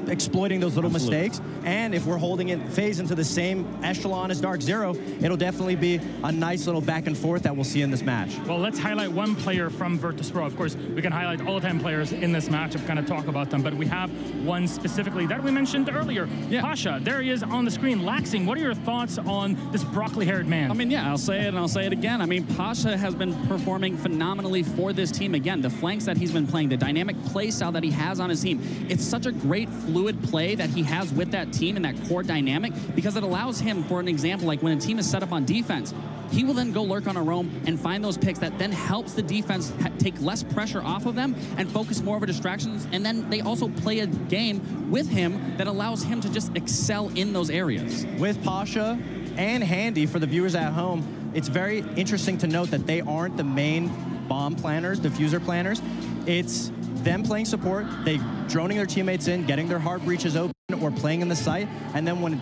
S10: exploiting those little mistakes. And if we're holding it FaZe into the same echelon as Dark Zero, it'll definitely be a nice little back and forth that we'll see in this match.
S12: Well, let's highlight one player from Virtus Pro. Of course, we can highlight all 10 players in this match and kind of talk about them, but we have one specifically that we mentioned earlier. Pasha, there he is on the screen. Laxing, what are your thoughts on this broccoli-haired man?
S11: I mean, yeah, I'll say it and I'll say it again. I mean, Pasha has been performing phenomenally for this team. Again, the flanks that he's been playing, the dynamic play style that he has on his team, it's such a great fluid play that he has with that team and that core dynamic, because it allows him, for an example, like when a team is set up on defense, he will then go lurk on a roam and find those picks that then helps the defense take less pressure off of them and focus more of a distractions. And then they also play a game with him that allows him to just excel in those areas.
S10: With Pasha and Handy, for the viewers at home, it's very interesting to note that they aren't the main bomb planners, diffuser planners. It's them playing support, they droning their teammates in, getting their hard breaches open, or playing in the site, and then when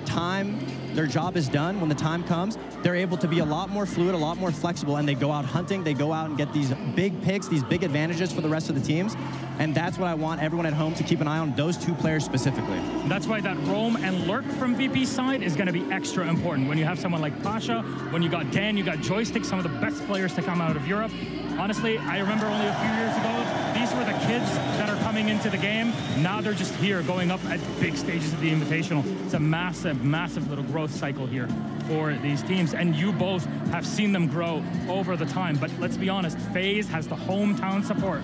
S10: their job is done, when the time comes, they're able to be a lot more fluid, a lot more flexible, and they go out hunting, they go out and get these big picks, these big advantages for the rest of the teams, and that's what I want everyone at home to keep an eye on, those two players specifically.
S12: That's why that roam and lurk from VP's side is going to be extra important. When you have someone like Pasha, when you got Dan, you got Joystick, some of the best players to come out of Europe. Honestly, I remember only a few years ago, these were the kids that are coming into the game. Now they're just here going up at big stages of the Invitational. It's a massive, massive little growth cycle here for these teams. And you both have seen them grow over the time. But let's be honest, FaZe has the hometown support.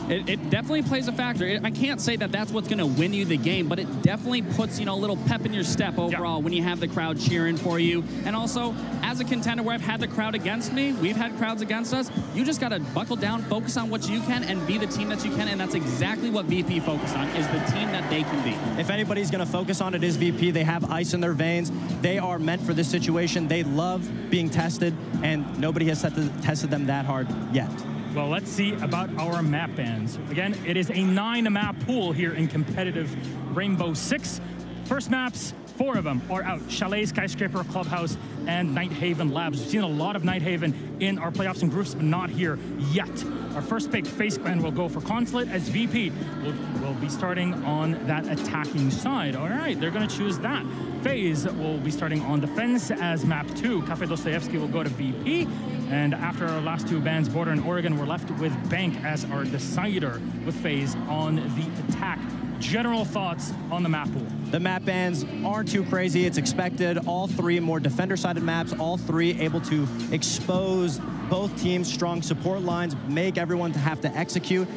S11: It definitely plays a factor. I can't say that that's what's going to win you the game, but it definitely puts, a little pep in your step overall when you have the crowd cheering for you. And also, as a contender where I've had the crowd against me, we've had crowds against us, you just got to buckle down, focus on what you can, and be the team that you can. And that's exactly what VP focused on, is the team that they can be.
S10: If anybody's going to focus on it is VP. They have ice in their veins. They are meant for this situation. They love being tested, and nobody has tested them that hard yet.
S12: Well, let's see about our map bans. Again, it is a 9-map pool here in competitive Rainbow Six. First maps, 4 of them are out. Chalet, Skyscraper, Clubhouse, and Nighthaven Labs. We've seen a lot of Nighthaven in our playoffs and groups, but not here yet. Our first pick, FaZe Clan, will go for Consulate, as VP will be starting on that attacking side. All right, they're going to choose that. FaZe will be starting on defense as map 2. Cafe Dostoevsky will go to VP. And after our last 2 bans, Border and Oregon, we're left with Bank as our decider, with FaZe on the attack. General thoughts on the map pool?
S10: The map bans aren't too crazy. It's expected. All 3 more defender-sided maps, all 3 able to expose both teams' strong support lines, make everyone have to execute.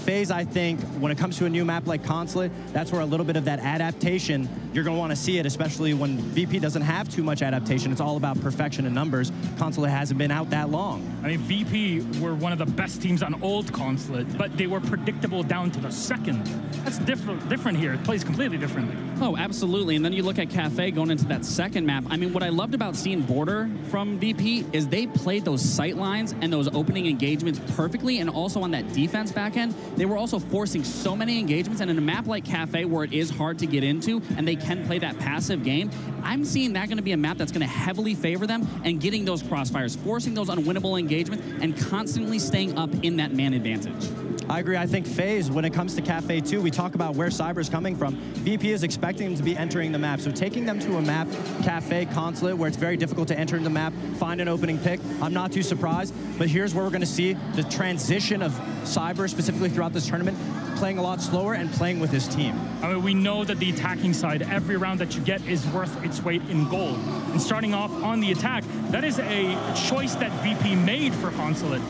S10: FaZe, I think, when it comes to a new map like Consulate, that's where a little bit of that adaptation you're going to want to see it, especially when VP doesn't have too much adaptation. It's all about perfection and numbers. Consulate hasn't been out that long.
S12: I mean, VP were one of the best teams on old Consulate, but they were predictable down to the second. That's different here. It plays completely differently.
S2: Oh, absolutely. And then you look at Cafe going into that second map. I mean, what I loved about seeing Border from VP is they played those sight lines and those opening engagements perfectly, and also on that defense back end, they were also forcing so many engagements. And in a map like Cafe, where it is hard to get into and they can play that passive game, I'm seeing that going to be a map that's going to heavily favor them and getting those crossfires, forcing those unwinnable engagements, and constantly staying up in that man advantage.
S10: I agree. I think FaZe, when it comes to Cafe 2, we talk about where Cyber's coming from. VP is expecting them to be entering the map. So taking them to a map, Cafe, Consulate, where it's very difficult to enter in the map, find an opening pick, I'm not too surprised. But here's where we're going to see the transition of Cyber, specifically throughout this tournament, playing a lot slower and playing with his team.
S12: I mean, we know that the attacking side, every round that you get is worth its weight in gold. And starting off on the attack, that is a choice that VP made for Consulate.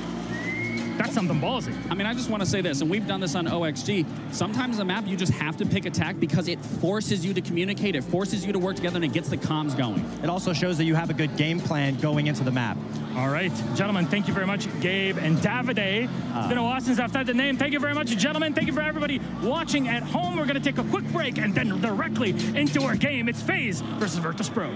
S12: That's something ballsy.
S2: I mean, I just want to say this, and we've done this on OXG. Sometimes a map, you just have to pick attack because it forces you to communicate, it forces you to work together, and it gets the comms going.
S10: It also shows that you have a good game plan going into the map.
S12: All right, gentlemen, thank you very much, Gabe and Davide. It's been a while since I've said the name. Thank you very much, gentlemen. Thank you for everybody watching at home. We're going to take a quick break and then directly into our game. It's FaZe versus Virtus Pro.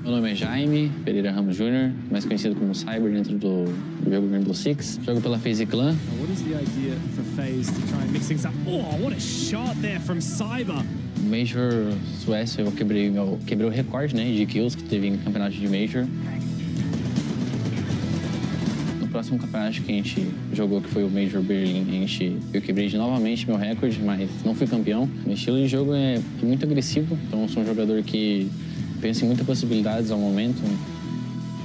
S4: Meu nome é Jaime Pereira Ramos Jr., mais conhecido como Cyber dentro do jogo Rainbow Six. Jogo pela FaZe Clan.
S9: What is the idea for FaZe to try and mix things up? Oh, what a shot there from Cyber.
S4: Major Suécia, eu quebrei o recorde, né, de kills que teve em campeonato de Major. No próximo campeonato que a gente jogou, que foi o Major Berlim, eu quebrei novamente meu recorde, mas não fui campeão. Meu estilo de jogo é muito agressivo, então eu sou um jogador que pensa em muitas possibilidades ao momento.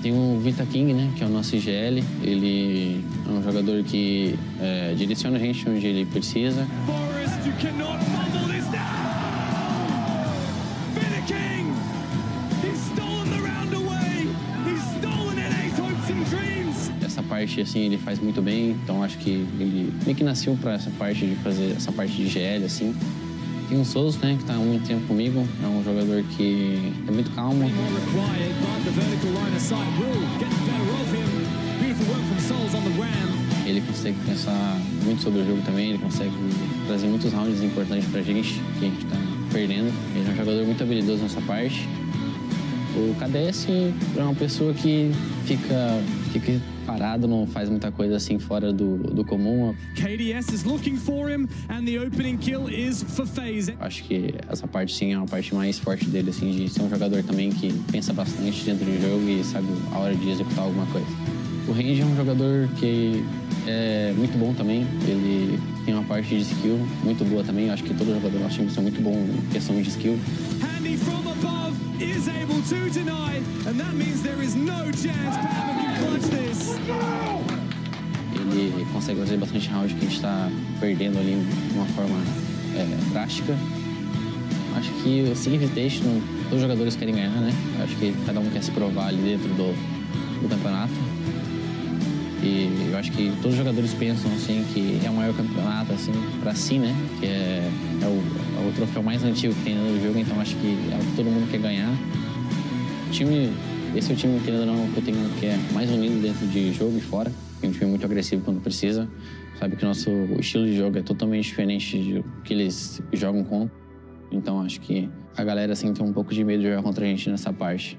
S4: Tem o Vita King, né, que é o nosso IGL. Ele é um jogador que direciona a gente onde ele precisa. Essa parte, assim, ele faz muito bem. Então acho que ele meio que nasceu para essa parte de fazer essa parte de IGL, assim. Tem o Souls, né, que está há muito tempo comigo. É um jogador que é muito calmo. Ele consegue pensar muito sobre o jogo também. Ele consegue trazer muitos rounds importantes pra gente, que a gente tá perdendo. Ele é um jogador muito habilidoso nessa parte. O KDS é uma pessoa que fica parado, não faz muita coisa assim fora do comum.
S9: KDS is looking for him and the opening kill is for FaZe.
S4: Acho que essa parte sim é uma parte mais forte dele, assim, de ser um jogador também que pensa bastante dentro do jogo e sabe a hora de executar alguma coisa. O Range é um jogador que é muito bom também. Ele tem uma parte de skill muito boa também. Acho que todo jogador do nosso time é muito bom em questão de skill.
S9: Is able to deny, and that means there is no chance Pamela can clutch this.
S4: Ele consegue fazer bastante round que a gente está perdendo ali de uma forma drástica. Acho que o Six Invitational, todos os jogadores querem ganhar, né? Acho que cada um quer se provar ali dentro do campeonato. E eu acho que todos os jogadores pensam assim que é o maior campeonato assim para si, né? Que é o troféu mais antigo que tem no jogo, então acho que é o que todo mundo quer ganhar. Esse é o time, querendo ou não, que eu tenho, que é mais unido dentro de jogo e fora. É um time muito agressivo quando precisa. Sabe que o nosso estilo de jogo é totalmente diferente do que eles jogam contra. Então acho que a galera assim tem um pouco de medo de jogar contra a gente nessa parte.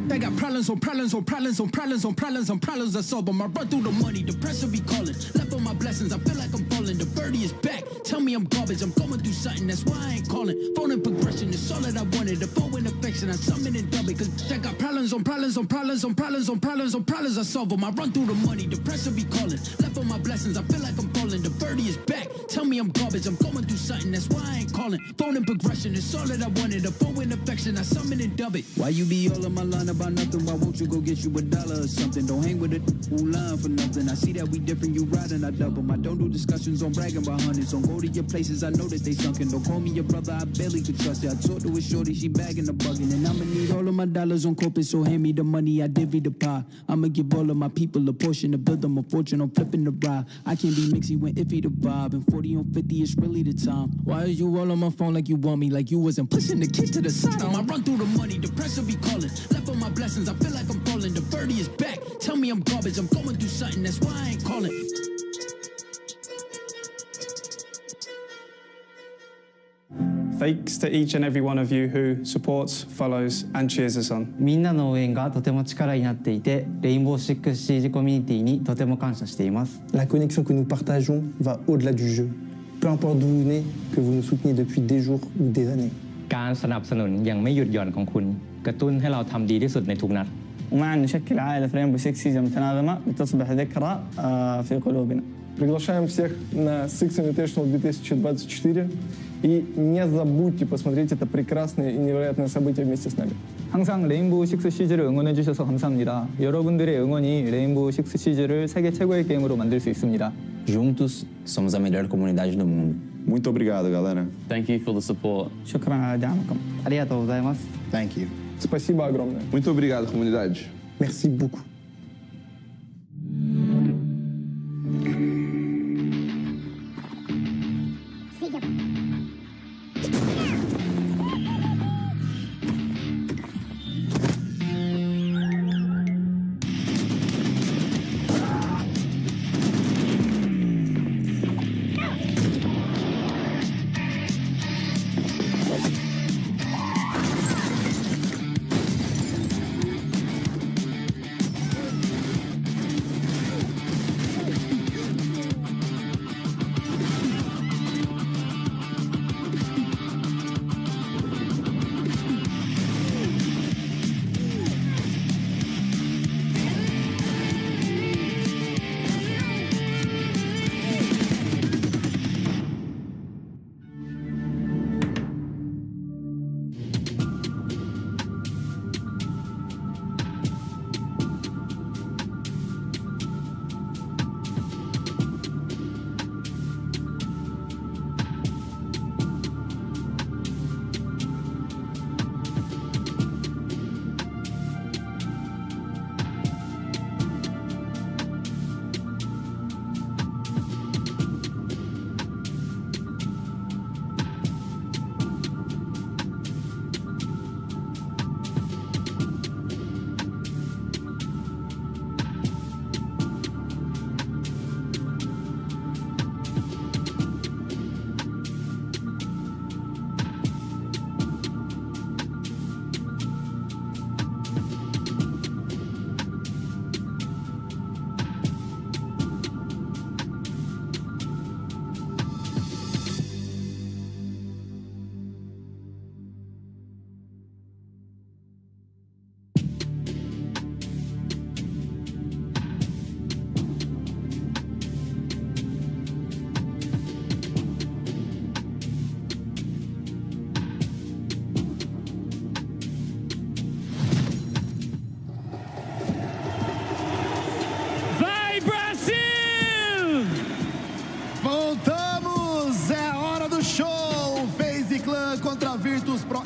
S13: I got problems on problems on problems on problems on problems on problems I solve them. I run through the money, the pressure be calling. Left on my blessings, I feel like I'm falling. The birdie is back, tell me I'm garbage. I'm going through something, that's why I ain't calling. Phone and progression is all that I wanted. The phone and affection, I summon and dub it. Cause I got problems on problems on problems on problems on problems on problems I solve them. I run through the money, the pressure be calling. Left on my blessings, I feel like I'm falling. The birdie is back, Tell me I'm garbage, I'm going through something, that's why I ain't calling. Phone and progression, it's all that I wanted. A phone in affection, I summon and dub it. Why you be all on my line about nothing? Why won't you go get you $1 or something? Don't hang with it, who line for nothing. I see that we different, you riding, I double. I don't do discussions on bragging about hundreds. Don't go to your places, I know that they sunken. Don't call me your brother, I barely could trust it. I talked to a shorty, she bagging the bugging. And I'ma need all of my dollars on corporate, so hand me the money, I divvy the pie. I'ma give all of my people a portion to build them a fortune on flipping the ride. I can't be mixy when iffy the vibe, and 40 on 50 is really the time. Why are you all on my phone like you want me, like you wasn't pushing the kid to the side? I run through the money, the pressure be calling. Left on my blessings, I feel like I'm falling. The birdie is back, tell me I'm garbage, I'm going through something, that's why I ain't calling.
S7: Thanks to each and every one of you who supports, follows, and cheers us on.
S14: みんなの応援がとても力になっていて、レインボーシックスシージコミュニティにとても感謝しています。
S15: La connexion que nous partageons va au-delà du jeu. Peu importe d'où vous venez, que vous nous souteniez depuis des jours ou des années.
S17: การสนับสนุนอย่างไม่หยุดหย่อนของคุณกระตุ้นให้เราทำดีที่สุดในทุกนัด
S15: ومعا نشكل عائلة رينبو سيكس سيزون متناغمة لتصبح ذكرى في قلوبنا.
S22: Приглашаем всех на Six Invitational 2024 и не забудьте посмотреть это прекрасное и невероятное событие вместе с нами.
S15: 항상 레인보우 식스 시즈를 응원해 주셔서 감사합니다. 여러분들의 응원이 레인보우 식스 시즈를 세계 최고의 게임으로 만들 수 있습니다.
S4: Juntos somos a melhor comunidade do mundo.
S22: Muito obrigado, galera.
S17: Thank you for the support.
S15: شكرا على دعمكم. 아리가또 고자이마스.
S6: Thank you.
S22: Спасибо огромное. Muito obrigado, comunidade.
S15: Merci beaucoup.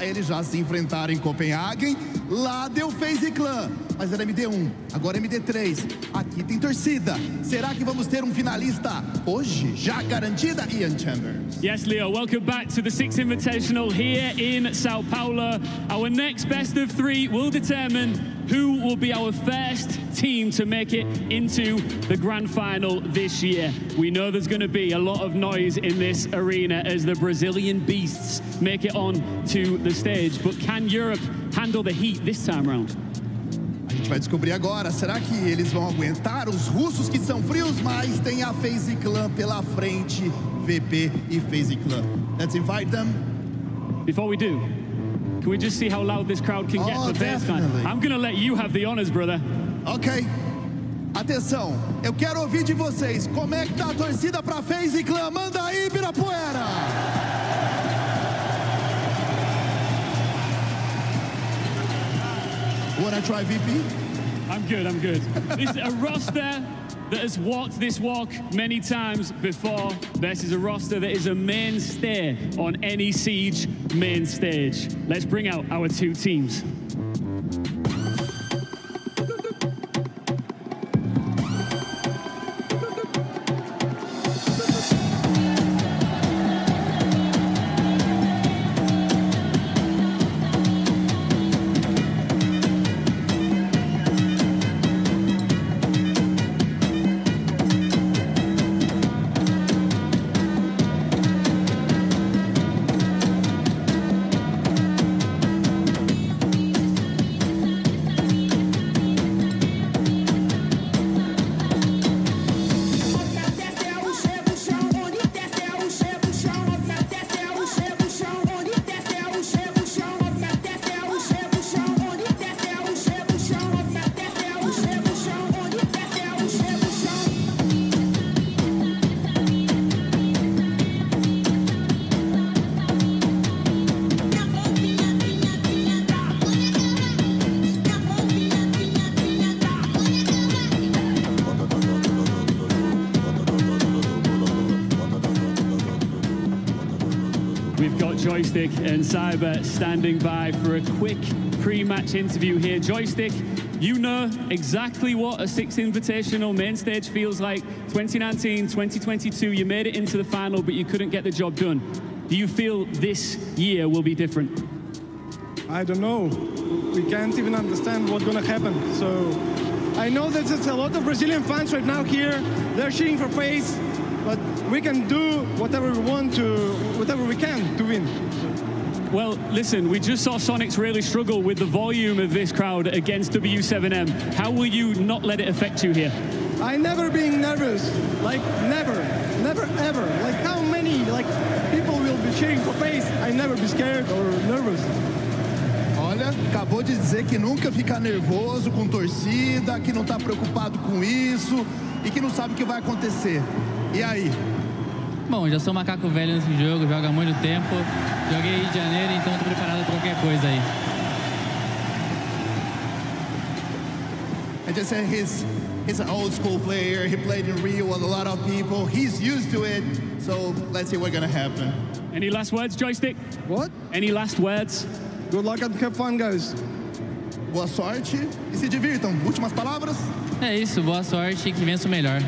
S6: Eles já se enfrentaram em Copenhagen. Lá deu FaZe Clan, mas era MD1, agora MD3. Aqui tem torcida. Será que vamos ter finalista hoje? Já garantida, Ian Chambers.
S2: Yes, Leo, welcome back to the Six Invitational here in Sao Paulo. Our next best of three will determine who will be our first team to make it into the grand final this year. We know there's going to be a lot of noise in this arena as the Brazilian beasts make it on to the stage. But can Europe handle the heat this time round?
S6: A gente vai descobrir agora. Será que eles vão aguentar os russos que são frios? Mas tem a FaZe Clan pela frente. VP e FaZe Clan. Let's invite them.
S2: Before we do, can we just see how loud this crowd can get for this time? I'm going to let you have the honors, brother.
S6: Okay. Atenção, eu quero ouvir de vocês. Como é que tá a torcida pra FaZe e Clã? Manda aí, Ibirapuera! Wanna try VP?
S2: I'm good. This is a roster that has walked this walk many times before. This is a roster that is a mainstay on any Siege main stage. Let's bring out our two teams. We've got Joystick and Cyber standing by for a quick pre-match interview here. Joystick, you know exactly what a Six Invitational main stage feels like. 2019, 2022, you made it into the final, but you couldn't get the job done. Do you feel this year will be different?
S3: I don't know. We can't even understand what's going to happen. So I know that there's a lot of Brazilian fans right now here. They're cheering for FaZe, but we can do whatever we want to, whatever we can to win.
S2: Well, listen, we just saw Sonics really struggle with the volume of this crowd against W7M. How will you not let it affect you here?
S3: I never being nervous, like never ever. Like how many people will be cheering for FaZe? I never be scared or nervous.
S6: Olha, acabou de dizer que nunca fica nervoso com torcida, que não tá preocupado com isso e que não sabe o que vai acontecer. E aí?
S5: Bom, já sou macaco velho nesse jogo, jogo há muito tempo. Joguei Rio de Janeiro, então tô preparado para qualquer coisa aí.
S6: I just said he's an old school player. He played in Rio with a lot of people. He's used to it. So let's see what's gonna happen.
S2: Any last words, Joystick?
S3: What?
S2: Any last words?
S3: Good luck and have fun, guys.
S6: Boa sorte e se divirtam. Últimas palavras?
S5: É isso, boa sorte e que vença o melhor.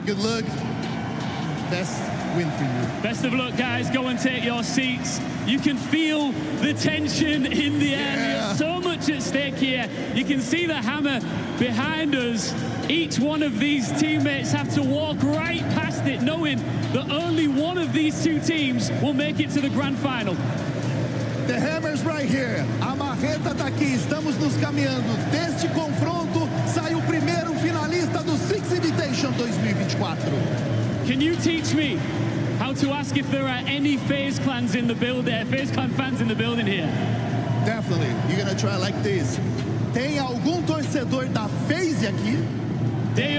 S6: Good luck. Best win for you.
S2: Best of luck, guys. Go and take your seats. You can feel the tension in the air. There's so much at stake here. You can see the hammer behind us. Each one of these teammates have to walk right past it, knowing that only one of these two teams will make it to the grand final.
S6: The hammer's right here. A marreta tá aqui. Estamos nos caminhando. Deste confronto sai o primeiro finalista do Six Invitation 2024.
S2: Can you teach me how to ask if there are any FaZe clans in the building, FaZe clan fans in the building here?
S6: Definitely. You're gonna try like this. Tem algum torcedor da FaZe aqui?
S2: Tem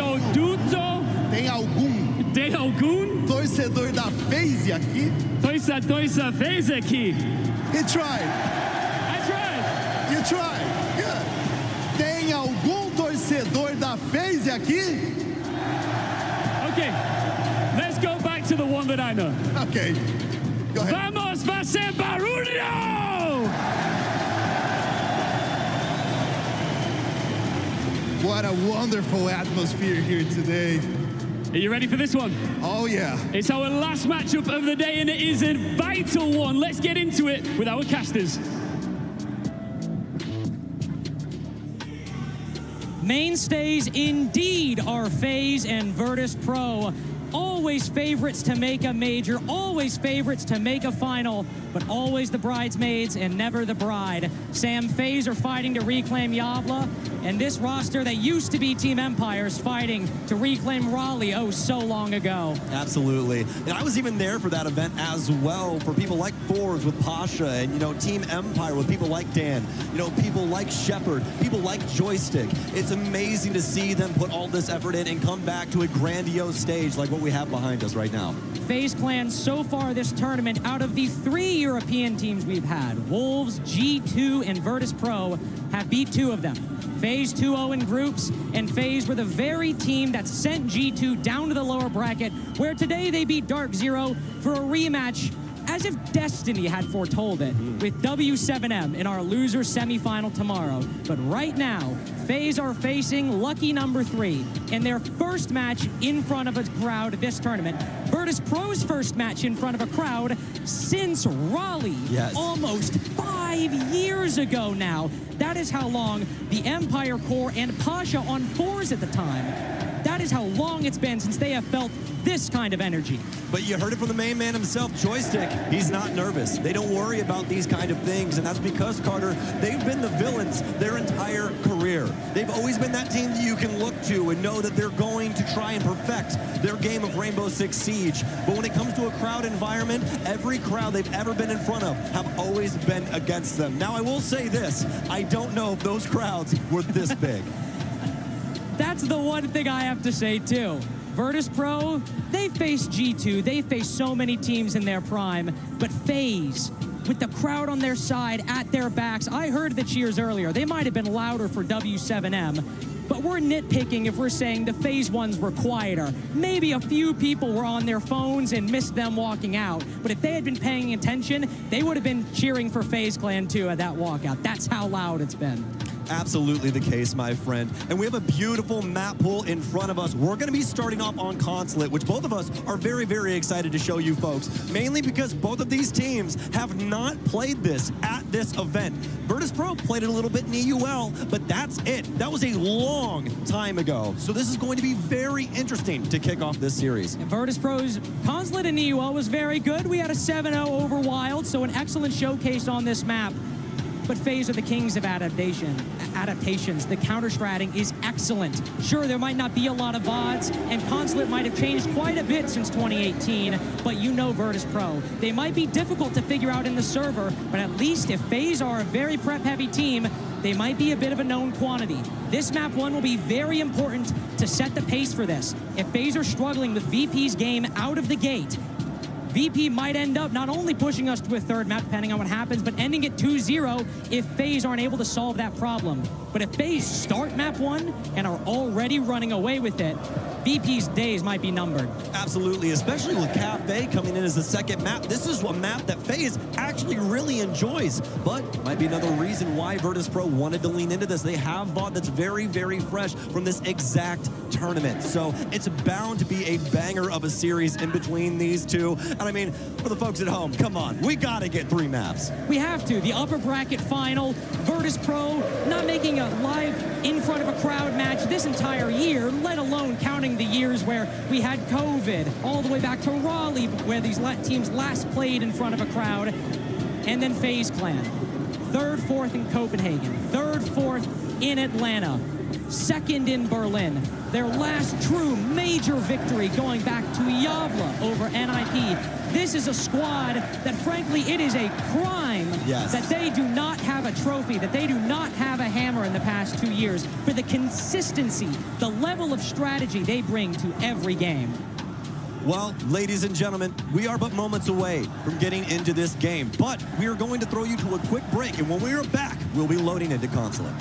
S2: algum
S6: torcedor da FaZe aqui?
S2: Torça FaZe aqui.
S6: He tried.
S2: I tried.
S6: You tried. Good. Tem algum torcedor da FaZe aqui?
S2: Okay. Let's go back to the one that I know.
S6: Okay. Go ahead.
S2: Vamos fazer barulho!
S6: What a wonderful atmosphere here today.
S2: Are you ready for this one?
S6: Oh, yeah.
S2: It's our last matchup of the day, and it is a vital one. Let's get into it with our casters.
S8: Mainstays indeed are FaZe and Virtus Pro. Always favorites to make a major, always favorites to make a final, but always the bridesmaids and never the bride. Sam, FaZe are fighting to reclaim Yavla, and this roster that used to be Team Empire is fighting to reclaim Raleigh so long ago.
S19: Absolutely. And I was even there for that event as well, for people like Forbes with Pasha and, Team Empire with people like Dan, people like Shepard, people like Joystick. It's amazing to see them put all this effort in and come back to a grandiose stage like what we have behind us right now.
S8: FaZe Clan so far this tournament, out of the 3 European teams we've had, Wolves, G2, and Virtus Pro, have beat 2 of them. FaZe 2-0 in groups, and FaZe were the very team that sent G2 down to the lower bracket, where today they beat Dark Zero for a rematch, as if destiny had foretold it, with W7M in our loser semifinal tomorrow. But right now, FaZe are facing lucky number 3 in their first match in front of a crowd this tournament. Virtus Pro's first match in front of a crowd since Raleigh, almost 5 years ago now. That is how long the Empire Core and Pasha on 4s at the time. That is how long it's been since they have felt this kind of energy.
S19: But you heard it from the main man himself, Joystick. He's not nervous. They don't worry about these kind of things, and that's because, Carter, they've been the villains their entire career. They've always been that team that you can look to and know that they're going to try and perfect their game of Rainbow Six Siege. But when it comes to a crowd environment, every crowd they've ever been in front of have always been against them. Now, I will say this. I don't know if those crowds were this big.
S8: That's the one thing I have to say, too. Virtus Pro, they faced G2. They faced so many teams in their prime. But FaZe, with the crowd on their side, at their backs, I heard the cheers earlier. They might have been louder for W7M. But we're nitpicking if we're saying the FaZe ones were quieter. Maybe a few people were on their phones and missed them walking out. But if they had been paying attention, they would have been cheering for FaZe Clan 2 at that walkout. That's how loud it's been.
S19: Absolutely the case, my friend. And we have a beautiful map pool in front of us. We're going to be starting off on Consulate, which both of us are very, very excited to show you folks, mainly because both of these teams have not played this at this event. Virtus Pro played it a little bit in EUL, but that's it. That was a long time ago. So this is going to be very interesting to kick off this series.
S8: And Virtus Pro's Consulate in EUL was very good. We had a 7-0 over Wild, so an excellent showcase on this map. But FaZe are the kings of adaptations. The counter-stratting is excellent. Sure, there might not be a lot of VODs, and Consulate might have changed quite a bit since 2018, but you know Virtus Pro. They might be difficult to figure out in the server, but at least if FaZe are a very prep-heavy team, they might be a bit of a known quantity. This map 1 will be very important to set the pace for this. If FaZe are struggling with VP's game out of the gate, VP might end up not only pushing us to a third map, depending on what happens, but ending it 2-0 if FaZe aren't able to solve that problem. But if FaZe start map 1 and are already running away with it, VP's days might be numbered.
S19: Absolutely, especially with Cafe coming in as the second map. This is a map that FaZe actually really enjoys, but might be another reason why Virtus Pro wanted to lean into this. They have VOD that's very, very fresh from this exact tournament. So it's bound to be a banger of a series in between these two. And I mean, for the folks at home, come on, we gotta get 3 maps.
S8: We have to. The upper bracket final, Virtus Pro not making a live in front of a crowd match this entire year, let alone counting the years where we had COVID, all the way back to Raleigh, where these teams last played in front of a crowd, and then FaZe Clan. 3rd, 4th in Copenhagen, 3rd, 4th in Atlanta, 2nd in Berlin. Their last true major victory going back to Yavla over NIP. This is a squad that, frankly, it is a crime that they do not have a trophy, that they do not have a hammer in the past 2 years for the consistency, the level of strategy they bring to every game.
S19: Well, ladies and gentlemen, we are but moments away from getting into this game, but we are going to throw you to a quick break, and when we are back, we'll be loading into Consulate.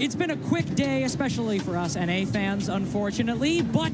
S8: It's been a quick day, especially for us NA fans, unfortunately, but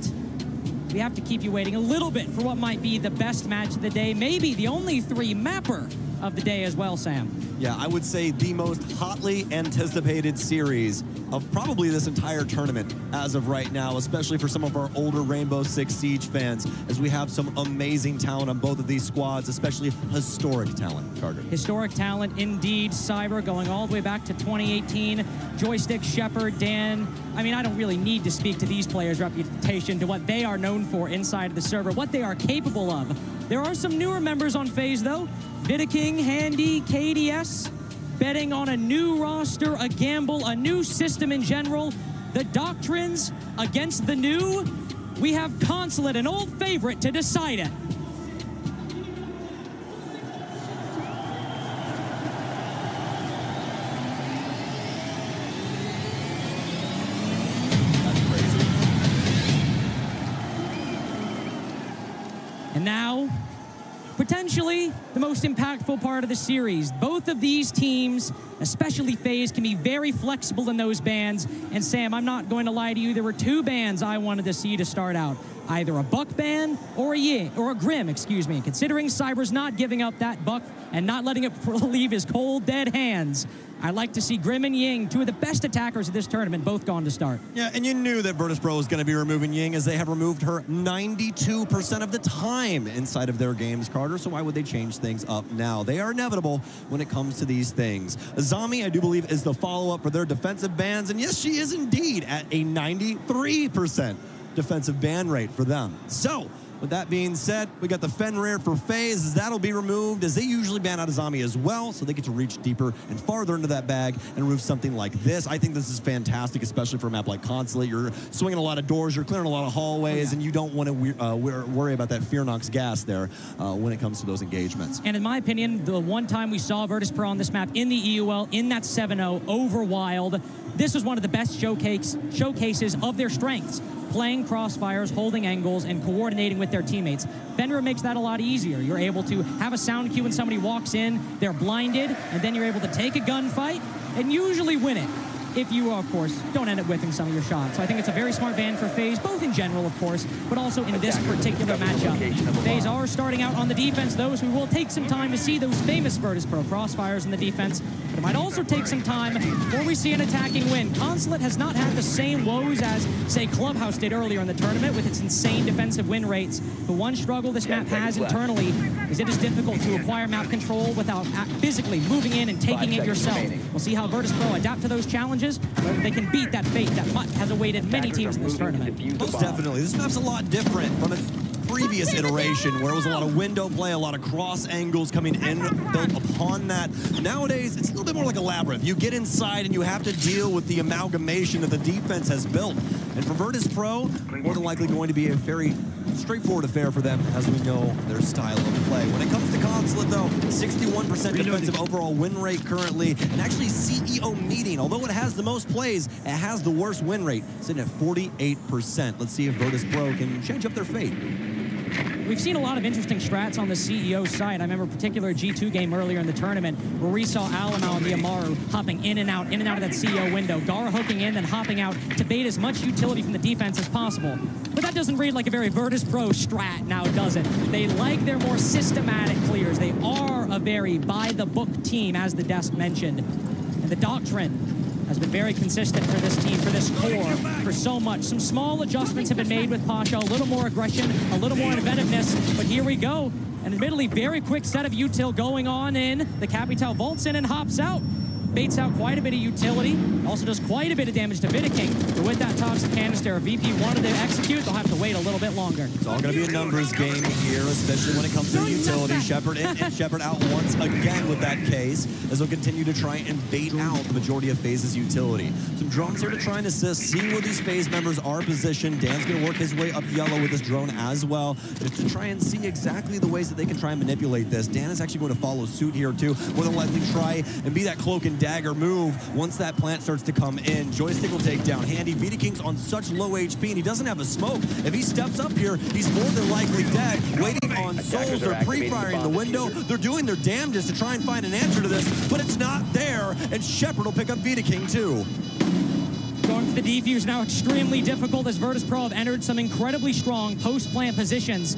S8: we have to keep you waiting a little bit for what might be the best match of the day, maybe the only 3-mapper of the day as well, Sam.
S19: Yeah, I would say the most hotly anticipated series of probably this entire tournament as of right now, especially for some of our older Rainbow Six Siege fans, as we have some amazing talent on both of these squads, especially historic talent, Carter.
S8: Historic talent indeed. Cyber going all the way back to 2018. Joystick, Shepard, Dan. I mean, I don't really need to speak to these players' reputation, to what they are known for inside of the server, what they are capable of. There are some newer members on FaZe, though. Vidaking, Handy, KDS, betting on a new roster, a gamble, a new system in general. The Doctrines against the new. We have Consulate, an old favorite, to decide it. And now, potentially the most impactful part of the series. Both of these teams, especially FaZe, can be very flexible in those bans. And Sam, I'm not going to lie to you, there were 2 bans I wanted to see to start out. Either a Buck ban or a Grim, excuse me. Considering Cyber's not giving up that Buck and not letting it leave his cold, dead hands, I'd like to see Grim and Ying, 2 of the best attackers of this tournament, both gone to start.
S19: Yeah, and you knew that Virtus.pro was going to be removing Ying, as they have removed her 92% of the time inside of their games, Carter, so why would they change things up now? They are inevitable when it comes to these things. Azami, I do believe, is the follow-up for their defensive bans, and yes, she is indeed at a 93% defensive ban rate for them. So, with that being said, we got the Fenrir for FaZe, as that'll be removed, as they usually ban out Azami as well, so they get to reach deeper and farther into that bag and remove something like this. I think this is fantastic, especially for a map like Consulate. You're swinging a lot of doors, you're clearing a lot of hallways, and you don't want to worry about that Fear Nox gas there when it comes to those engagements.
S8: And in my opinion, the one time we saw Virtus.pro on this map in the EUL, in that 7-0 over Wild, this was one of the best showcases of their strengths. Playing crossfires, holding angles, and coordinating with their teammates. Fenrir makes that a lot easier. You're able to have a sound cue when somebody walks in, they're blinded, and then you're able to take a gunfight and usually win it. If you, of course, don't end up whiffing some of your shots. So I think it's a very smart ban for FaZe, both in general, of course, but also in this particular matchup. FaZe are starting out on the defense, those who will take some time to see those famous Virtus.pro crossfires in the defense, but it might also take some time before we see an attacking win. Consulate has not had the same woes as, say, Clubhouse did earlier in the tournament with its insane defensive win rates. The one struggle this map has internally is it is difficult to acquire map control without physically moving in and taking it yourself. We'll see how Virtus.pro adapt to those challenges, whether they can beat that fate that has awaited many teams in this tournament.
S19: Most definitely. This map's a lot different from its previous iteration, where it was a lot of window play, a lot of cross angles coming in built upon that. Nowadays, it's a little bit more like a labyrinth. You get inside and you have to deal with the amalgamation that the defense has built. And for Virtus.pro, more than likely going to be a very straightforward affair for them, as we know their style of play. When it comes to Consulate, though, 61% defensive overall win rate currently, and actually CEO meeting, although it has the most plays, it has the worst win rate, sitting at 48%. Let's see if Virtus.pro can change up their fate.
S8: We've seen a lot of interesting strats on the CEO side. I remember a particular G2 game earlier in the tournament where we saw Alamau and the Amaru hopping in and out of that CEO window. Gara hooking in, then hopping out to bait as much utility from the defense as possible. But that doesn't read like a very Virtus.pro strat now, does it? They like their more systematic clears. They are a very by-the-book team, as the desk mentioned. And the Doctrine has been very consistent for this team, for this core, for so much. Some small adjustments have been made with Pasha, a little more aggression, a little more inventiveness, but here we go. An admittedly very quick set of util going on in. The Capital vaults in and hops out. Baits out quite a bit of utility, also does quite a bit of damage to Vidaking. But with that toxic canister, VP wanted to execute, they'll have to wait a little bit longer.
S19: It's all going to be a numbers game here, especially when it comes to the utility. Shepard in and Shepard out once again with that case, as they'll continue to try and bait out the majority of FaZe's utility. Some drones here to try and assist, see where these FaZe members are positioned. Dan's going to work his way up yellow with his drone as well, to try and see exactly the ways that they can try and manipulate this. Dan is actually going to follow suit here too, more than likely try and be that cloak and dagger move once that plant starts to come in. Joystick will take down Handy. Vidaking's on such low HP, and he doesn't have a smoke. If he steps up here, he's more than likely dead. Waiting on souls. They're pre-firing the window. They're doing their damnedest to try and find an answer to this, but it's not there, and Shepard will pick up Vidaking too.
S8: the defuse now extremely difficult as Virtus Pro have entered some incredibly strong post-plant positions.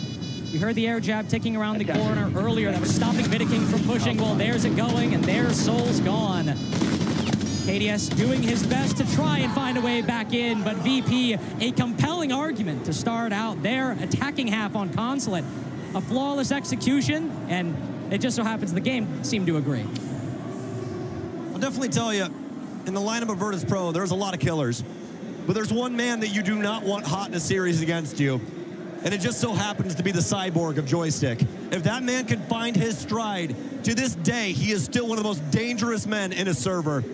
S8: We heard the air jab ticking around the corner earlier that was stopping Vidaking from pushing. Well, there's it going, and there's Soul's gone. KDS doing his best to try and find a way back in, but VP, a compelling argument to start out their attacking half on Consulate. A flawless execution, and it just so happens the game seemed to agree.
S19: I'll definitely tell you, in the lineup of Virtus Pro, there's a lot of killers. But there's one man that you do not want hot in a series against you. And it just so happens to be the cyborg of Joystick. If that man can find his stride, to this day, he is still one of the most dangerous men in a server.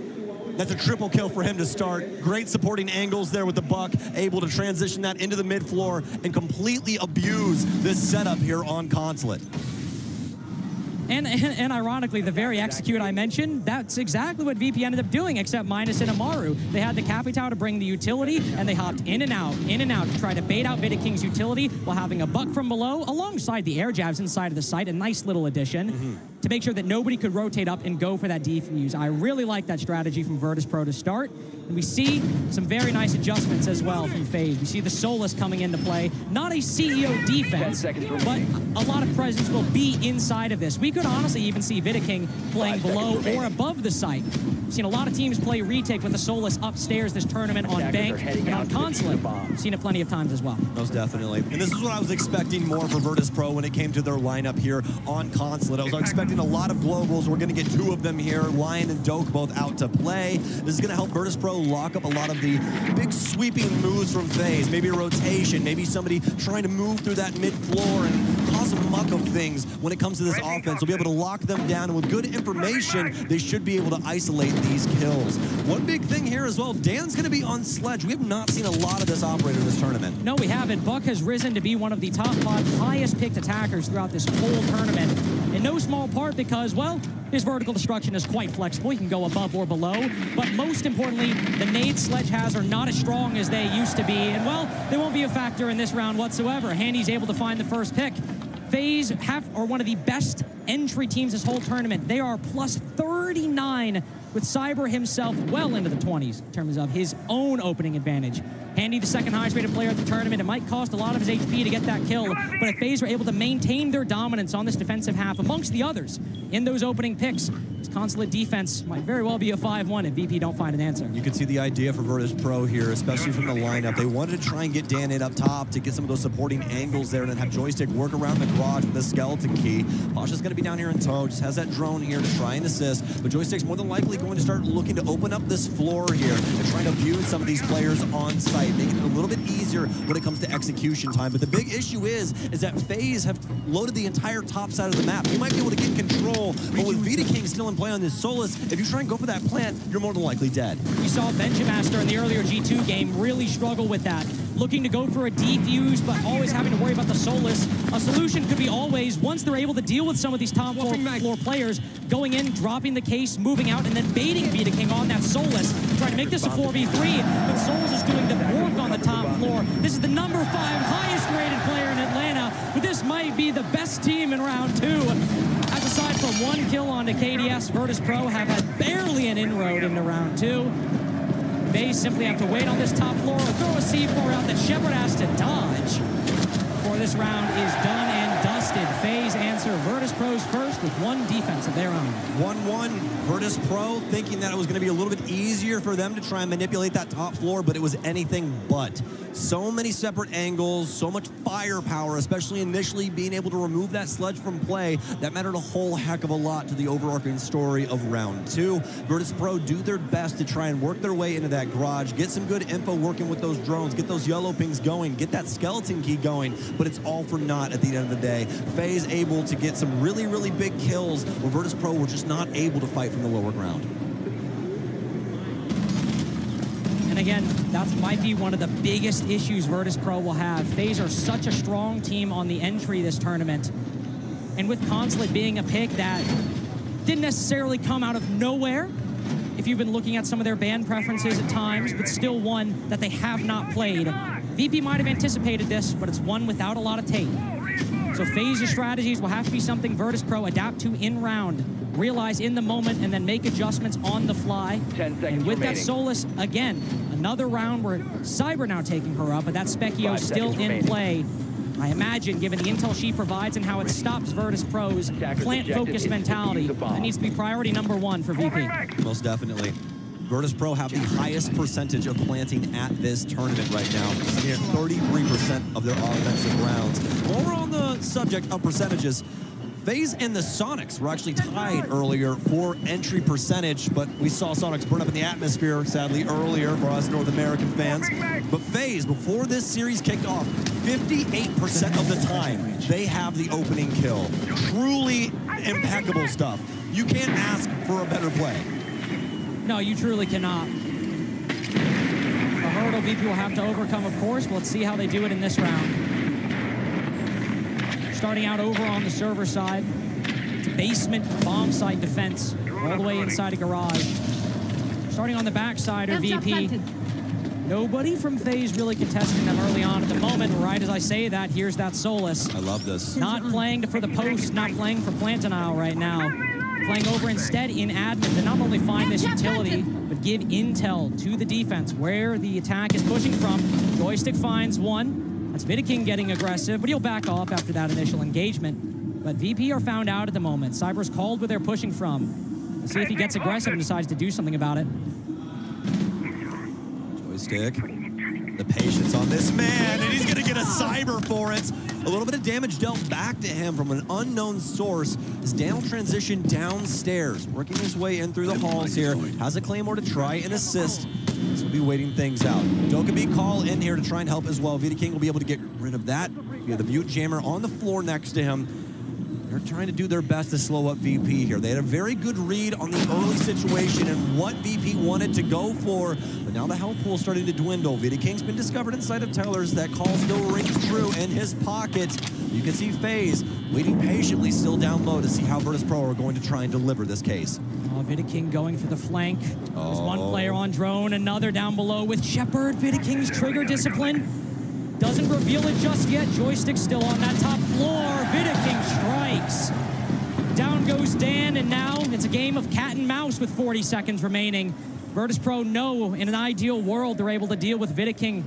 S19: That's a triple kill for him to start. Great supporting angles there with the buck, able to transition that into the mid floor and completely abuse this setup here on Consulate.
S8: And ironically, the very execute I mentioned, that's exactly what VP ended up doing, except minus in Amaru. They had the Capitao to bring the utility, and they hopped in and out to try to bait out Vidaking's utility while having a buck from below, alongside the air jabs inside of the site, a nice little addition, to make sure that nobody could rotate up and go for that defuse. I really like that strategy from Virtus Pro to start. And we see some very nice adjustments as well from FaZe. We see the Solus coming into play. Not a CEO defense, but a lot of presence will be inside of this. We could honestly even see Vidaking playing below or above the site. We've seen a lot of teams play retake with the Solus upstairs this tournament on Bank and on Consulate. We've seen it plenty of times as well.
S19: Most definitely. And this is what I was expecting more for Virtus Pro when it came to their lineup here on Consulate. I was expecting a lot of globals. We're going to get two of them here. Lion and Doke both out to play. This is going to help Virtus Pro lock up a lot of the big sweeping moves from FaZe. Maybe a rotation, maybe somebody trying to move through that mid floor and cause a muck of things when it comes to this offense. We'll be able to lock them down, and with good information, they should be able to isolate these kills. One big thing here as well, Dan's going to be on Sledge. We have not seen a lot of this operator this tournament.
S8: No, we haven't. Buck has risen to be one of the top 5 highest picked attackers throughout this whole tournament. In no small part because, well, his vertical destruction is quite flexible. He can go above or below. But most importantly, the nades Sledge has are not as strong as they used to be. And, well, they won't be a factor in this round whatsoever. Handy's able to find the first pick. FaZe are one of the best entry teams this whole tournament. They are plus 39 with Cyber himself well into the 20s in terms of his own opening advantage. Handy, the second highest rated player at the tournament. It might cost a lot of his HP to get that kill, but if FaZe are able to maintain their dominance on this defensive half amongst the others in those opening picks, this Consulate defense might very well be a 5-1 if VP don't find an answer.
S19: You can see the idea for Virtus Pro here, especially from the lineup. They wanted to try and get Dan in up top to get some of those supporting angles there and then have Joystick work around the garage with the skeleton key. Pasha's going to be down here in tow, just has that drone here to try and assist, but Joystick's more than likely going to start looking to open up this floor here and trying to abuse some of these players on site, making it a little bit easier when it comes to execution time. But the big issue is that FaZe have loaded the entire top side of the map. You might be able to get control, but with Vidaking still in play on this Solus, if you try and go for that plant, you're more than likely dead.
S8: We saw Benjamaster in the earlier G2 game really struggle with that. Looking to go for a defuse, but always having to worry about the Solus. A solution could be always, once they're able to deal with some of these top floor players, going in, dropping the case, moving out, and then baiting Vidaking on that Solus, trying to make this a 4v3, but Solus is doing the work on the top floor. This is the number 5 highest rated player in Atlanta, but this might be the best team in round 2. As aside from one kill onto KDS, Virtus Pro have had barely an inroad into round 2. FaZe simply have to wait on this top floor or throw a C4 out that Shepard has to dodge before this round is done and dusted. FaZe answer Virtus Pro's first with one defense of their own.
S19: 1-1, Virtus Pro thinking that it was going to be a little bit easier for them to try and manipulate that top floor, but it was anything but. So many separate angles, so much firepower, especially initially being able to remove that Sledge from play. That mattered a whole heck of a lot to the overarching story of round 2. Virtus Pro do their best to try and work their way into that garage, get some good info working with those drones, get those yellow pings going, get that skeleton key going, but it's all for naught at the end of the day. FaZe able to get some really, really big kills where Virtus Pro were just not able to fight from the lower ground.
S8: And again, that might be one of the biggest issues Virtus Pro will have. FaZe are such a strong team on the entry this tournament. And with Consulate being a pick that didn't necessarily come out of nowhere, if you've been looking at some of their band preferences at times, but still one that they have not played. VP might have anticipated this, but it's one without a lot of tape. So FaZe's strategies will have to be something Virtus Pro adapt to in round, realize in the moment, and then make adjustments on the fly.
S18: 10 seconds
S8: and with
S18: remaining.
S8: that Solus, again, Another round where Cyber now taking her up, but that Specchio still in play. I imagine, given the intel she provides and how it stops Virtus Pro's plant-focused mentality, that needs to be priority number one for VP.
S19: Most definitely. Virtus Pro have the highest percentage of planting at this tournament right now. Near 33% of their offensive rounds. While we're on the subject of percentages, FaZe and the Sonics were actually tied earlier for entry percentage, but we saw Sonics burn up in the atmosphere, sadly, earlier for us North American fans. But FaZe, before this series kicked off, 58% of the time, they have the opening kill. Truly impeccable stuff. You can't ask for a better play.
S8: No, you truly cannot. A hurdle VP will have to overcome, of course. But let's see how they do it in this round. Starting out over on the server side. It's basement bomb site defense all the way inside a garage. Starting on the backside are VP. Nobody from FaZe really contesting them early on at the moment. Right as I say that, here's that Solus.
S19: I love this.
S8: Not playing for the post, not playing for plant denial right now. Playing over instead in admin to not only find this utility, but give intel to the defense where the attack is pushing from. Joystick finds one. That's Vidaking getting aggressive, but he'll back off after that initial engagement. But VP are found out at the moment. Cyber's called where they're pushing from. Let's see if he gets aggressive and decides to do something about it.
S19: Joystick. The patience on this man, and he's gonna get a Cyber for it. A little bit of damage dealt back to him from an unknown source as Dan will transition downstairs, working his way in through the halls here. Has a Claymore to try and assist. So we'll be waiting things out. Dokkaebi call in here to try and help as well. Vidaking will be able to get rid of that. We have the Butte Jammer on the floor next to him. They're trying to do their best to slow up VP here. They had a very good read on the early situation and what VP wanted to go for, but now the health pool is starting to dwindle. Vidaking's been discovered inside of Tellers. That call still rings true in his pocket. You can see FaZe waiting patiently still down low to see how Virtus Pro are going to try and deliver this case.
S8: Vidaking going for the flank. There's one player on drone, another down below with Shepard. Vidaking's trigger discipline doesn't reveal it just yet. Joystick still on that top floor. Vidaking strikes. Down goes Dan, and now it's a game of cat and mouse with 40 seconds remaining. Virtus Pro know in an ideal world they're able to deal with Vidaking,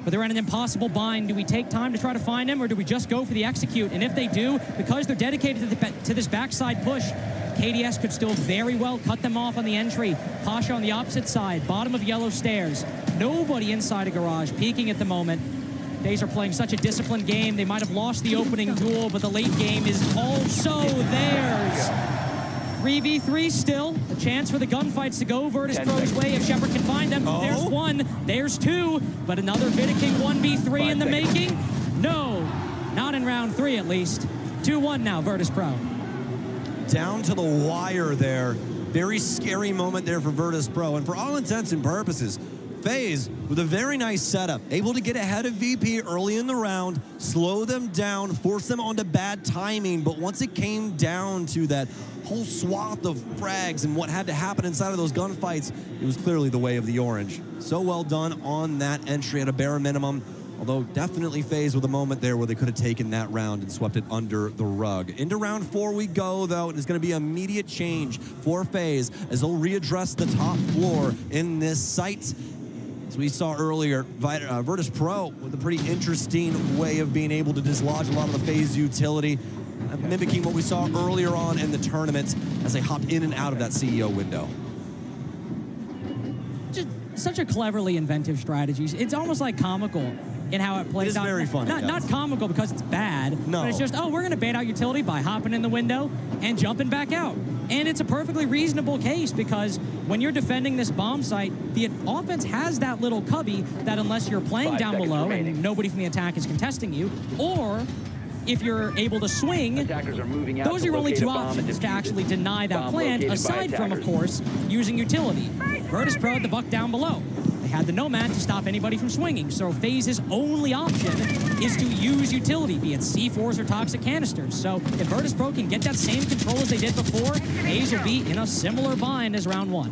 S8: but they're in an impossible bind. Do we take time to try to find him, or do we just go for the execute? And if they do, because they're dedicated to this backside push, KDS could still very well cut them off on the entry. Pasha on the opposite side, bottom of yellow stairs. Nobody inside a garage, peeking at the moment. FaZe are playing such a disciplined game. They might have lost the opening duel, but the late game is also theirs. 3v3 still. A chance for the gunfights to go Virtus Pro's way if Shepard can find them. There's one, there's two, but another Vidaking 1v3 in the making? No, not in round 3 at least. 2-1 now, Virtus Pro.
S19: Down to the wire there. Very scary moment there for Virtus Pro. And for all intents and purposes, FaZe with a very nice setup. Able to get ahead of VP early in the round, slow them down, force them onto bad timing. But once it came down to that whole swath of frags and what had to happen inside of those gunfights, it was clearly the way of the orange. So well done on that entry at a bare minimum. Although definitely FaZe with a moment there where they could have taken that round and swept it under the rug. Into round 4 we go, though, and it's going to be immediate change for FaZe as they'll readdress the top floor in this site. As we saw earlier, Virtus Pro with a pretty interesting way of being able to dislodge a lot of the FaZe utility, mimicking what we saw earlier on in the tournament as they hopped in and out of that CEO window.
S8: Just such a cleverly inventive strategy. It's almost like comical in how it plays
S19: out. It is very funny.
S8: Not comical because it's bad,
S19: no.
S8: But it's just, oh, we're going to bait out utility by hopping in the window and jumping back out. And it's a perfectly reasonable case because when you're defending this bomb site, the offense has that little cubby that unless you're playing down below and nobody from the attack is contesting you, or if you're able to swing, those are your only two options to actually deny that plant, aside from, of course, using utility. Virtus Pro had the buck down below. They had the Nomad to stop anybody from swinging, so FaZe's only option is to use utility, be it C4s or toxic canisters. So if Virtus Pro can get that same control as they did before, FaZe will be in a similar bind as round 1.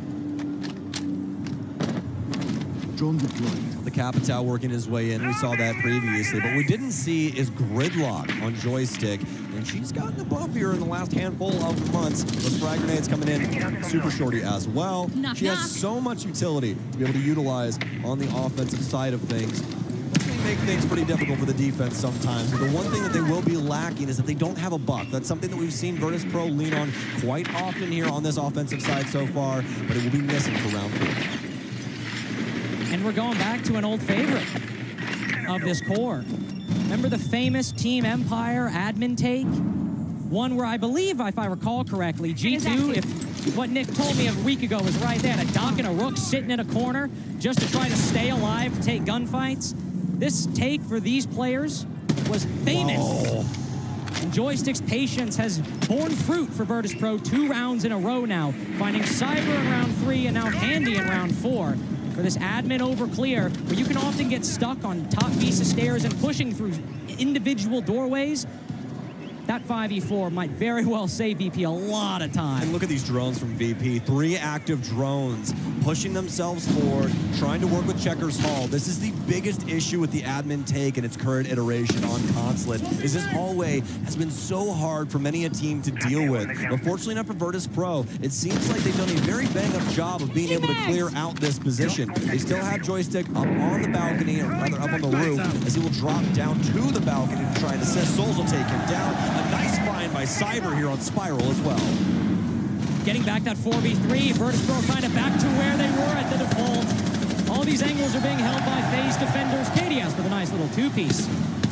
S23: Drone deployed.
S19: The Capital working his way in. We saw that previously. But what we didn't see is gridlock on Joystick. And she's gotten a bump here in the last handful of months. Those frag grenades coming in. Super Shorty as well. She has so much utility to be able to utilize on the offensive side of things. Make things pretty difficult for the defense sometimes. But the one thing that they will be lacking is that they don't have a buck. That's something that we've seen Virtus Pro lean on quite often here on this offensive side so far, but it will be missing for round 4.
S8: And we're going back to an old favorite of this core. Remember the famous Team Empire admin take? One where I believe, if I recall correctly, G2, if what Nick told me a week ago was right, they had a Doc and a Rook sitting in a corner just to try to stay alive to take gunfights. This take for these players was famous. Whoa. And Joystick's patience has borne fruit for Virtus Pro 2 rounds in a row now, finding Cyber in round 3 and now Handy in round 4. For this admin over clear, where you can often get stuck on top piece of stairs and pushing through individual doorways, that 5v4 might very well save VP a lot of time.
S19: And look at these drones from VP. 3 active drones pushing themselves forward, trying to work with Checkers Hall. This is the biggest issue with the admin take in its current iteration on Consulate, is this hallway has been so hard for many a team to deal with. But fortunately enough for Virtus Pro, it seems like they've done a very bang-up job of being able to clear out this position. They still have Joystick up on the balcony, or rather up on the roof, as he will drop down to the balcony to try and assist. Souls will take him down. A nice find by Cyber here on Spiral as well.
S8: Getting back that 4v3, Virtus Pro kind of back to where they were at the default. All these angles are being held by FaZe defenders. KDS with a nice little 2-piece.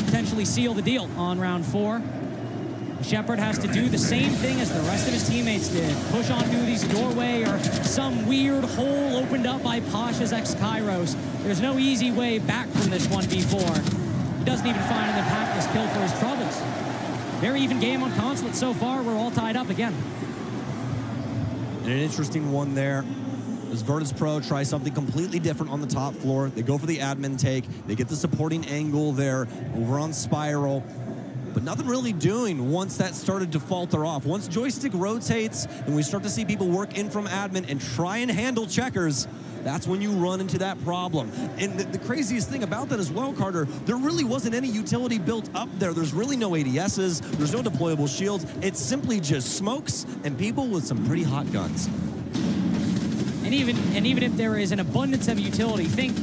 S8: Potentially seal the deal on round 4. Shepard has to do the same thing as the rest of his teammates did. Push on through these doorway or some weird hole opened up by Pasha's ex-Kairos. There's no easy way back from this 1v4. He doesn't even find an impactless kill for his troubles. Very even game on Consulate so far. We're all tied up again.
S19: And an interesting one there. As Virtus Pro try something completely different on the top floor. They go for the admin take. They get the supporting angle there over on Spiral. But nothing really doing once that started to falter off. Once Joystick rotates and we start to see people work in from admin and try and handle Checkers, that's when you run into that problem. And the craziest thing about that as well, Carter, there really wasn't any utility built up there. There's really no ADSs. There's no deployable shields. It's simply just smokes and people with some pretty hot guns.
S8: And even if there is an abundance of utility, think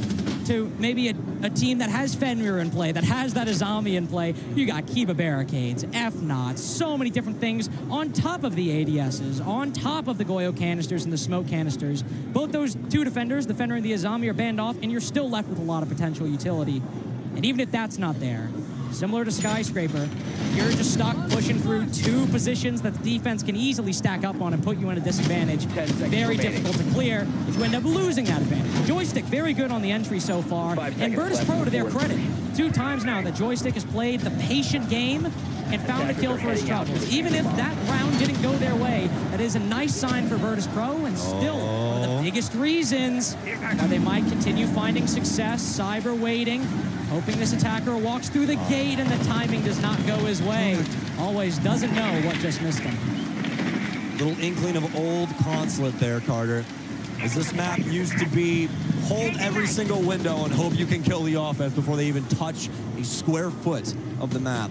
S8: to maybe a team that has Fenrir in play, that has that Azami in play. You got Kiba barricades, F-Nots, so many different things on top of the ADSs, on top of the Goyo canisters and the smoke canisters. Both those 2 defenders, the Fenrir and the Azami, are banned off, and you're still left with a lot of potential utility. And even if that's not there, similar to Skyscraper, you're just stuck pushing through 2 positions that the defense can easily stack up on and put you in a disadvantage. Very difficult to clear if you end up losing that advantage. Joystick very good on the entry so far, and Virtus Pro, to their credit, 2 times now that Joystick has played the patient game and found a kill for his troubles. Even if that round didn't go their way, that is a nice sign for Virtus Pro, and still one of the biggest reasons why they might continue finding success. Cyber waiting, hoping this attacker walks through the gate and the timing does not go his way. Always doesn't know what just missed him.
S19: Little inkling of old Consulate there, Carter. As this map used to be, hold every single window and hope you can kill the offense before they even touch a square foot of the map.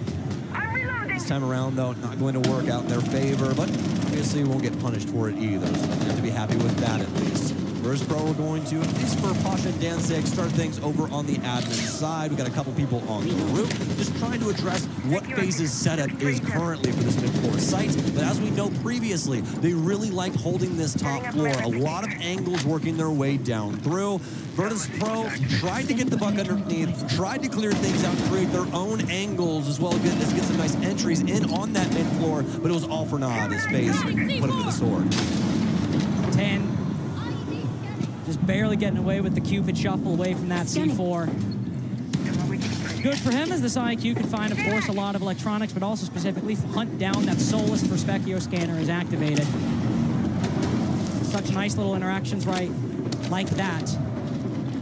S19: This time around, though, not going to work out in their favor, but obviously won't get punished for it either. So you have to be happy with that at least. Virtus Pro are going to, at least for Pasha and Danzig, start things over on the admin side. We got a couple people on the roof, just trying to address what FaZe's setup is currently for this mid-floor site. But as we know previously, they really liked holding this top floor. A lot of angles working their way down through. Virtus Pro tried to get the buck underneath, tried to clear things out, create their own angles, as well as get some nice entries in on that mid-floor, but it was all for naught as FaZe put him to the sword.
S8: 10. Just barely getting away with the Cupid shuffle away from that C4. Good for him as this IQ can find, of course, a lot of electronics, but also specifically hunt down that Solus Perspecchio scanner is activated. Such nice little interactions right like that.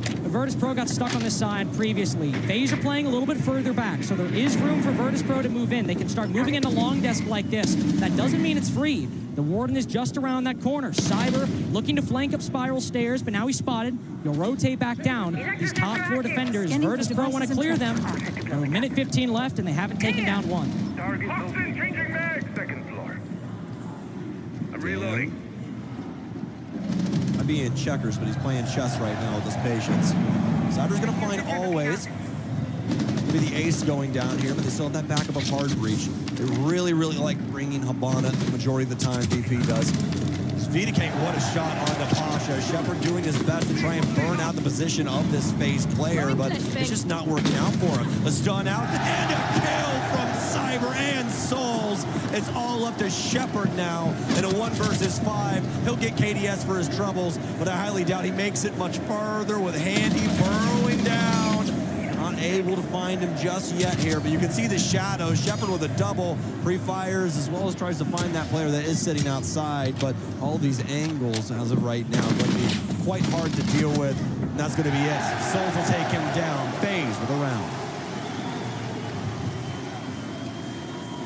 S8: But Virtus Pro got stuck on this side previously. FaZe are playing a little bit further back, so there is room for Virtus Pro to move in. They can start moving into long desk like this. That doesn't mean it's free. The Warden is just around that corner. Cyber looking to flank up Spiral Stairs, but now he's spotted. He'll rotate back down. These top floor defenders, Virtus Pro want to clear them. Got a minute 15 left, and they haven't taken down one.
S18: Hostage changing mag, second floor. I'm reloading.
S19: Might be in checkers, but he's playing chess right now with his patience. Cyber's going to find Always. Maybe the ace going down here, but they still have that backup of hard breach. They really, really like bringing Habana the majority of the time. VP does. Vidiking, what a shot onto Pasha. Shepard doing his best to try and burn out the position of this phase player, but it's just not working out for him. A stun out and a kill from Cyber and Souls. It's all up to Shepard now in a 1 versus 5. He'll get KDS for his troubles, but I highly doubt he makes it much further with Handy burrowing down. Not able to find him just yet here, but you can see the shadow. Shepard with a double, pre-fires as well as tries to find that player that is sitting outside, but all these angles as of right now are going to be quite hard to deal with, and that's going to be it. Souls will take him down. FaZe with a round.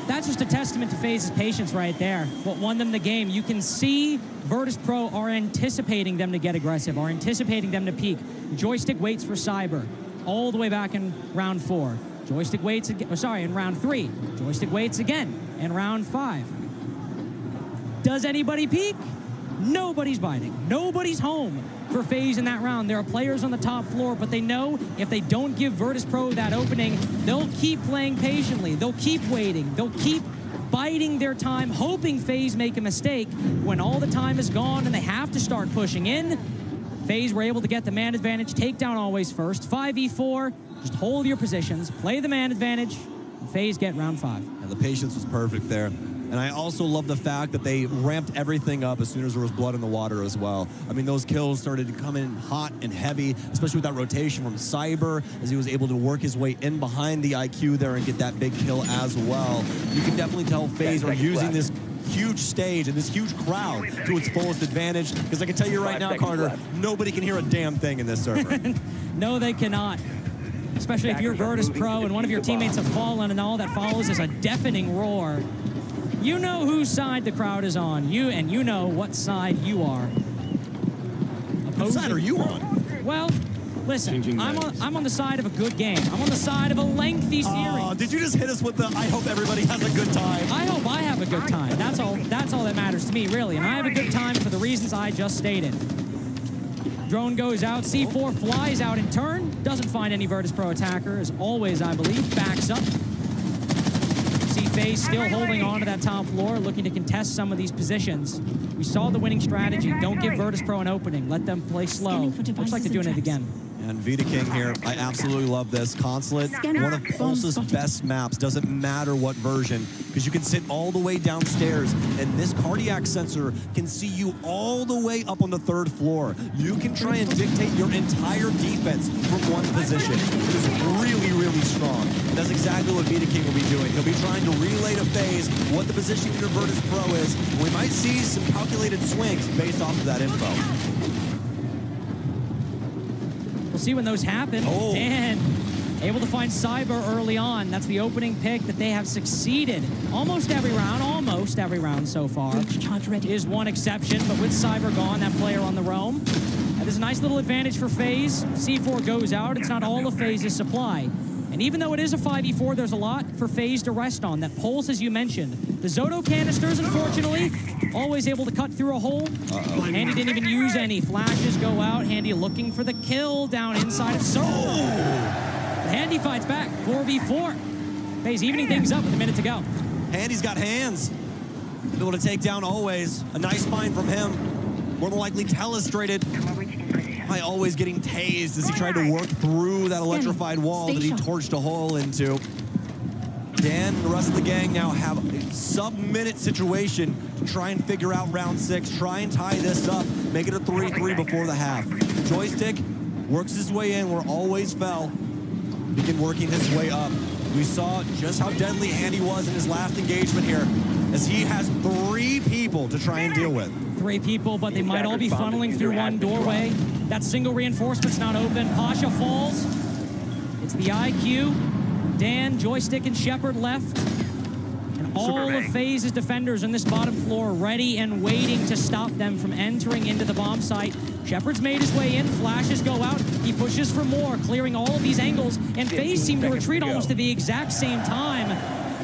S8: That's just a testament to FaZe's patience right there. What won them the game. You can see Virtus Pro are anticipating them to get aggressive, are anticipating them to peak. Joystick waits for Cyber all the way back in round 4. Joystick waits again, in round 3. Joystick waits again in round 5. Does anybody peek? Nobody's biting. Nobody's home for FaZe in that round. There are players on the top floor, but they know if they don't give Virtus Pro that opening, they'll keep playing patiently. They'll keep waiting. They'll keep biding their time, hoping FaZe make a mistake. When all the time is gone and they have to start pushing in, FaZe were able to get the man advantage, take down Always first. 5v4, just hold your positions, play the man advantage, and FaZe get round 5.
S19: And the patience was perfect there. And I also love the fact that they ramped everything up as soon as there was blood in the water as well. I mean, those kills started to come in hot and heavy, especially with that rotation from Cyber, as he was able to work his way in behind the IQ there and get that big kill as well. You can definitely tell FaZe are using this huge stage and this huge crowd to its fullest advantage, because I can tell you right now, Carter, nobody can hear a damn thing in this server.
S8: No, they cannot. Especially if you're Virtus Pro and one of your teammates have fallen and all that follows is a deafening roar. You know whose side the crowd is on. You know what side you are.
S19: What side are you on?
S8: Well, listen, I'm on the side of a good game. I'm on the side of a lengthy series.
S19: Did you just hit us with the I hope everybody has a good time?
S8: I hope I have a good time. That's all that matters to me, really. And I have a good time for the reasons I just stated. Drone goes out, C4 flies out in turn, doesn't find any Virtus Pro attacker, as always, I believe, backs up. See FaZe still holding on to that top floor, looking to contest some of these positions. We saw the winning strategy. Don't give Virtus Pro an opening. Let them play slow. Looks like they're doing it again.
S19: And Vidiking here, I absolutely love this. Consulate, one of Pulse's best maps. Doesn't matter what version, because you can sit all the way downstairs, and this cardiac sensor can see you all the way up on the 3rd floor. You can try and dictate your entire defense from one position. It is really, really strong. And that's exactly what Vidiking will be doing. He'll be trying to relay to FaZe what the position your Virtus Pro is. We might see some calculated swings based off of that info.
S8: We'll see when those happen. And able to find Cyber early on. That's the opening pick that they have succeeded. Almost every round so far. Is one exception, but with Cyber gone, that player on the roam. There's a nice little advantage for FaZe. C4 goes out. It's not all of FaZe's supply. And even though it is a 5v4, there's a lot for FaZe to rest on. That Pulse, as you mentioned. The Zoto canisters, unfortunately, always able to cut through a hole. Handy didn't even use any. Flashes go out. Handy looking for the kill down inside of Soul. Handy fights back. 4v4. FaZe evening things up with a minute to go.
S19: Handy's got hands. Able to take down Always. A nice find from him. More than likely telestrated. By Always getting tased as he tried to work through that electrified wall that he torched a hole into. Dan and the rest of the gang now have a sub-minute situation to try and figure out round 6, try and tie this up, make it a 3-3 before the half. Joystick works his way in where Always fell, begin working his way up. We saw just how deadly Handy was in his last engagement here, as he has 3 people to try and deal with.
S8: 3 people, but they might all be funneling through one doorway. That single reinforcement's not open. Pasha falls. It's the IQ. Dan, Joystick, and Shepard left. All of FaZe's defenders on this bottom floor ready and waiting to stop them from entering into the bomb site. Shepard's made his way in, flashes go out, he pushes for more, clearing all of these angles, and FaZe seem to retreat almost at the exact same time.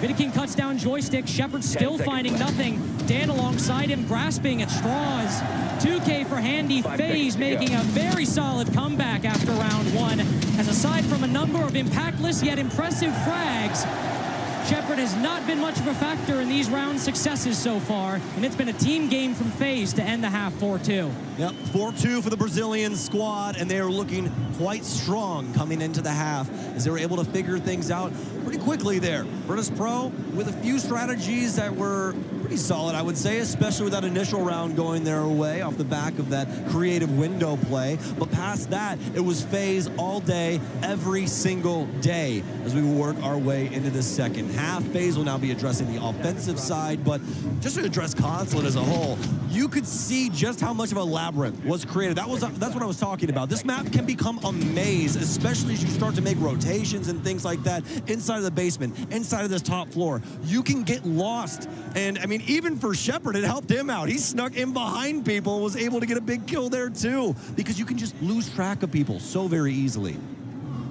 S8: Vidiking cuts down Joystick, Shepard still finding nothing. Dan alongside him, grasping at straws. 2K for Handy, FaZe making a very solid comeback after round one, as aside from a number of impactless yet impressive frags, Shepard has not been much of a factor in these round successes so far, and it's been a team game from FaZe to end the half 4-2.
S19: Yep, 4-2 for the Brazilian squad, and they are looking quite strong coming into the half as they were able to figure things out pretty quickly there. Virtus.pro with a few strategies that were pretty solid, I would say, especially with that initial round going their way off the back of that creative window play. But past that, it was FaZe all day, every single day as we work our way into the second half. FaZe will now be addressing the offensive side, but just to address Consulate as a whole, you could see just how much of a labyrinth was created. That's what I was talking about. This map can become a maze, especially as you start to make rotations and things like that inside of the basement, inside of this top floor. You can get lost, and I mean, even for Shepard, it helped him out. He snuck in behind people and was able to get a big kill there too, because you can just lose track of people so very easily.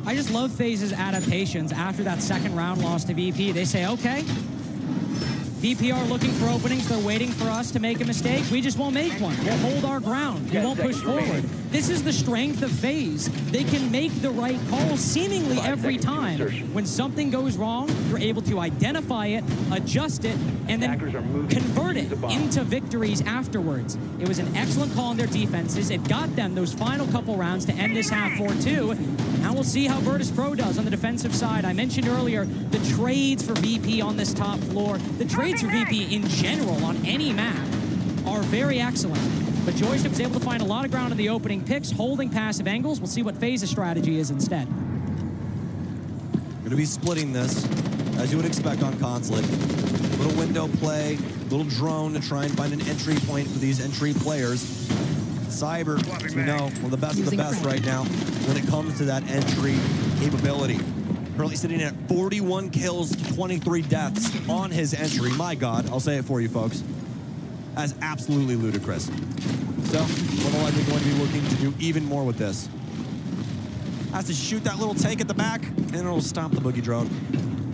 S8: I just love FaZe's adaptations after that second round loss to VP. They say, okay, VP are looking for openings. They're waiting for us to make a mistake. We just won't make one. We'll hold our ground. We won't push forward. This is the strength of FaZe. They can make the right call seemingly every time. When something goes wrong, you're able to identify it, adjust it, and then convert it into victories afterwards. It was an excellent call on their defenses. It got them those final couple rounds to end this half 4-2. Now we'll see how Virtus.pro does on the defensive side. I mentioned earlier the trades for VP on this top floor. The trades for VP in general on any map are very excellent. But Joystick was able to find a lot of ground in the opening picks, holding passive angles. We'll see what FaZe's strategy is instead.
S19: Going to be splitting this, as you would expect on Consulate. Little window play, little drone to try and find an entry point for these entry players. Cyber, as we know, one of the best right now when it comes to that entry capability. Currently sitting at 41 kills, 23 deaths on his entry. My God, I'll say it for you folks. That's absolutely ludicrous. So, we're likely going to be looking to do even more with this. Has to shoot that little tank at the back, and it'll stomp the boogie drone.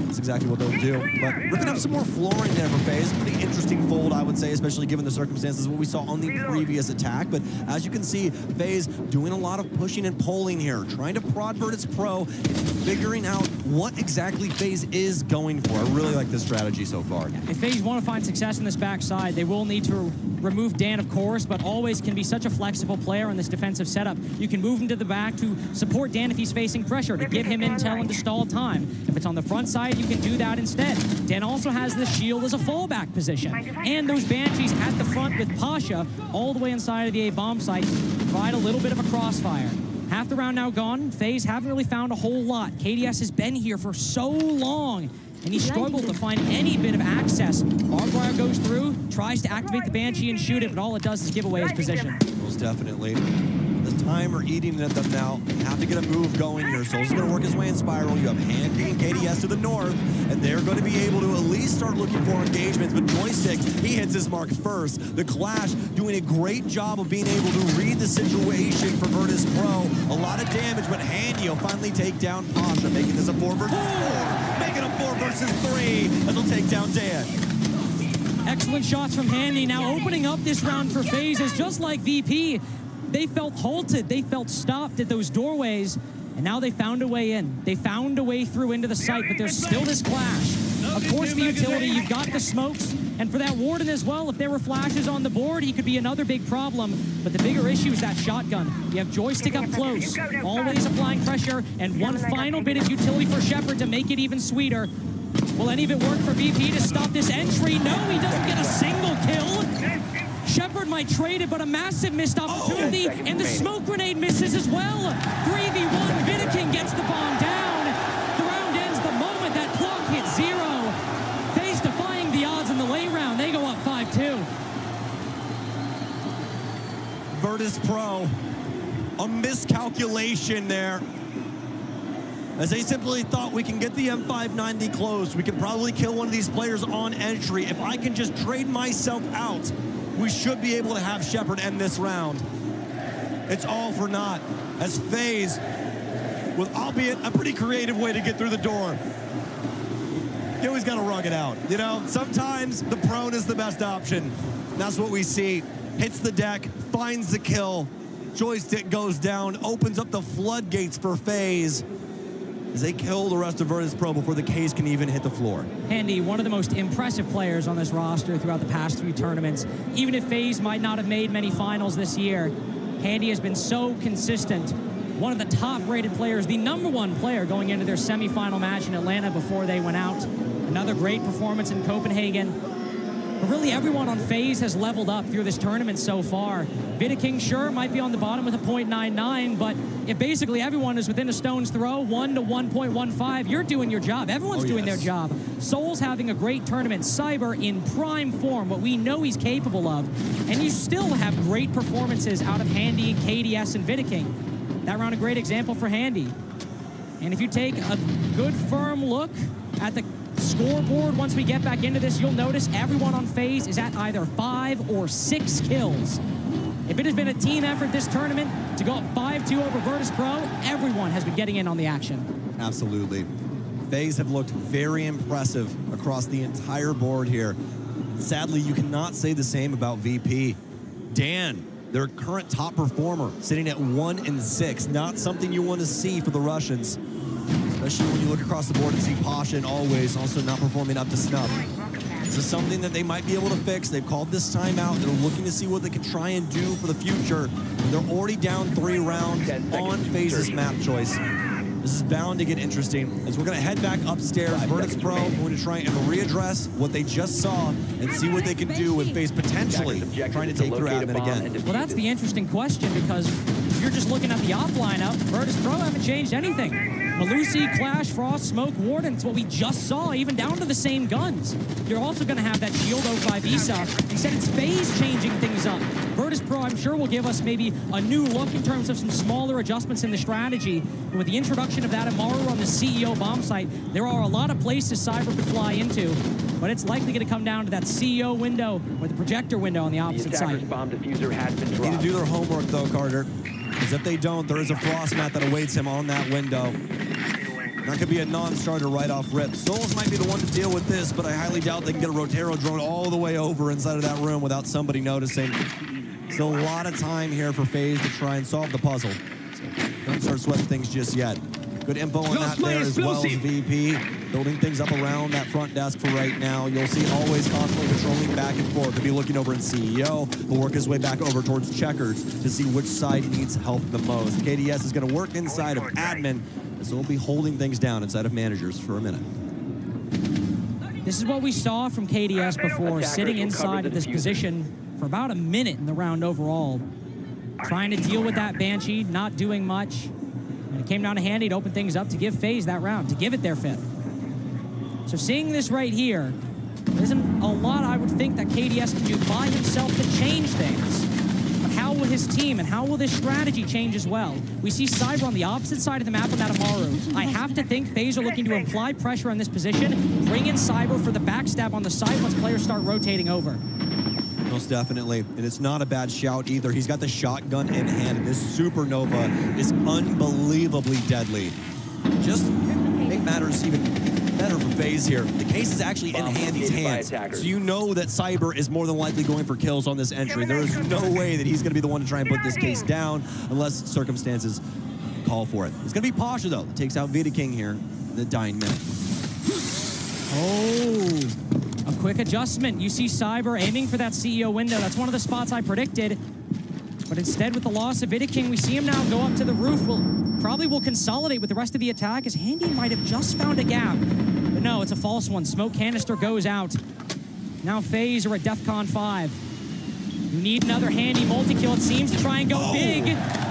S19: That's exactly what they'll do. But we're going to have some more flooring there for FaZe. Pretty interesting fold, I would say, especially given the circumstances, what we saw on the previous attack. But as you can see, FaZe doing a lot of pushing and polling here, trying to prod Virtus.pro and figuring out what exactly FaZe is going for. I really like this strategy so far.
S8: If FaZe want to find success in this backside, they will need to remove Dan, of course, but always can be such a flexible player in this defensive setup. You can move him to the back to support Dan if he's facing pressure, to give him intel and to stall time. If it's on the front side, you can do that instead. Dan also has the shield as a fallback position. And those Banshees at the front with Pasha all the way inside of the A bomb site provide a little bit of a crossfire. Half the round now gone. FaZe haven't really found a whole lot. KDS has been here for so long, and he struggled to find any bit of access. Barbed wire goes through, tries to activate the Banshee and shoot it, but all it does is give away his position.
S19: Most definitely. The time are eating at them now. Have to get a move going here. Souls is going to work his way in spiral. You have Handy and KDS to the north, and they're going to be able to at least start looking for engagements. But Joystick, he hits his mark first. The Clash doing a great job of being able to read the situation for Virtus.pro. A lot of damage, but Handy will finally take down Pasha, making this a 4 versus 4. Making a 4 versus 3 as he'll take down Dan.
S8: Excellent shots from Handy. Now opening up this round for FaZe is just like VP. They felt halted, they felt stopped at those doorways, and now they found a way in. They found a way through into the site, but there's still this Clash. Of course, the utility, you've got the smokes, and for that Warden as well, if there were flashes on the board, he could be another big problem. But the bigger issue is that shotgun. You have Joystick up close, always applying pressure, and one final bit of utility for Shepard to make it even sweeter. Will any of it work for VP to stop this entry? No, he doesn't get a single kill. Shepard might trade it, but a massive missed opportunity, and the smoke grenade misses as well. 3v1, Vidiking gets the bomb down. The round ends the moment that clock hits 0. FaZe defying the odds in the late round. They go up 5-2.
S19: Virtus.pro, a miscalculation there. as they simply thought we can get the M590 close. We can probably kill one of these players on entry. If I can just trade myself out, we should be able to have Shepard end this round. It's all for naught, as FaZe, with albeit a pretty creative way to get through the door, you always got to rug it out. You know, sometimes the prone is the best option. That's what we see. Hits the deck, finds the kill. Joystick goes down, opens up the floodgates for FaZe as they kill the rest of Virtus.pro before the case can even hit the floor.
S8: Handy, one of the most impressive players on this roster throughout the past few tournaments. Even if FaZe might not have made many finals this year, Handy has been so consistent. One of the top-rated players, the #1 player going into their semifinal match in Atlanta before they went out. Another great performance in Copenhagen. But really, everyone on FaZe has leveled up through this tournament so far. Vidiking, sure, might be on the bottom with a .99, but if basically everyone is within a stone's throw, 1 to 1.15, you're doing your job. Everyone's doing their job. Soul's having a great tournament. Cyber in prime form, what we know he's capable of. And you still have great performances out of Handy, KDS, and Vidiking. That round, a great example for Handy. And if you take a good, firm look at the scoreboard once we get back into this, you'll notice everyone on FaZe is at either 5 or 6 kills. If it has been a team effort this tournament to go up 5-2 over Virtus.pro, everyone has been getting in on the action.
S19: Absolutely. FaZe have looked very impressive across the entire board here. Sadly, you cannot say the same about VP. Dan, their current top performer, sitting at 1-6. Not something you want to see for the Russians, especially when you look across the board and see Pasha and Always also not performing up to snuff. This is something that they might be able to fix. They've called this timeout. They're looking to see what they can try and do for the future. They're already down 3 rounds on FaZe's map choice. This is bound to get interesting as we're going to head back upstairs. Virtus.pro going to try and readdress what they just saw and see what they can do with FaZe potentially trying to take through admin again.
S8: Well, that's the interesting question, because if you're just looking at the op lineup, Virtus.pro haven't changed anything. Malusi, Clash, Frost, Smoke, Warden, it's what we just saw, even down to the same guns. You're also going to have that Shield 05 ESA. Instead, it's FaZe changing things up. Virtus.pro, I'm sure, will give us maybe a new look in terms of some smaller adjustments in the strategy. And with the introduction of that Amaru on the CEO bomb site, there are a lot of places Cyber could fly into, but it's likely going to come down to that CEO window or the projector window on the opposite side.
S19: Bomb diffuser has been dropped. Need to do their homework, though, Carter, because if they don't, there is a frost mat that awaits him on that window. That could be a non-starter right off rip. Souls might be the one to deal with this, but I highly doubt they can get a Rotero drone all the way over inside of that room without somebody noticing. Still a lot of time here for FaZe to try and solve the puzzle. So don't start sweating things just yet. Good info on that there as well as VP. Building things up around that front desk for right now. You'll see Always constantly patrolling back and forth. He'll be looking over in CEO. He'll work his way back over towards Checkers to see which side needs help the most. KDS is going to work inside of admin, so we'll be holding things down inside of managers for a minute.
S8: This is what we saw from KDS before, sitting inside of this position for about a minute in the round overall. Trying to deal with that Banshee, not doing much. And it came down to Handy to open things up to give FaZe that round, to give it their 5th. So seeing this right here, there isn't a lot I would think that KDS can do by himself to change things. But how will his team and how will this strategy change as well? We see Cyber on the opposite side of the map on that Amaru. I have to think FaZe are looking to apply pressure on this position, bring in Cyber for the backstab on the side once players start rotating over.
S19: Most definitely, and it's not a bad shout either. He's got the shotgun in hand, and this Supernova is unbelievably deadly. Just make matters even better for FaZe here. The case is actually in Handy's hands, so you know that Cyber is more than likely going for kills on this entry. There is no way that he's going to be the one to try and put this case down unless circumstances call for it. It's going to be Pasha, though, that takes out Vidiking here in the dying minute.
S8: Oh, a quick adjustment. You see Cyber aiming for that CEO window. That's one of the spots I predicted. But instead, with the loss of Vidiking, we see him now go up to the roof. Probably will consolidate with the rest of the attack, as Handy might have just found a gap. But no, it's a false one. Smoke canister goes out. Now FaZe are at DEFCON 5. You need another Handy multi-kill, it seems, to try and go big.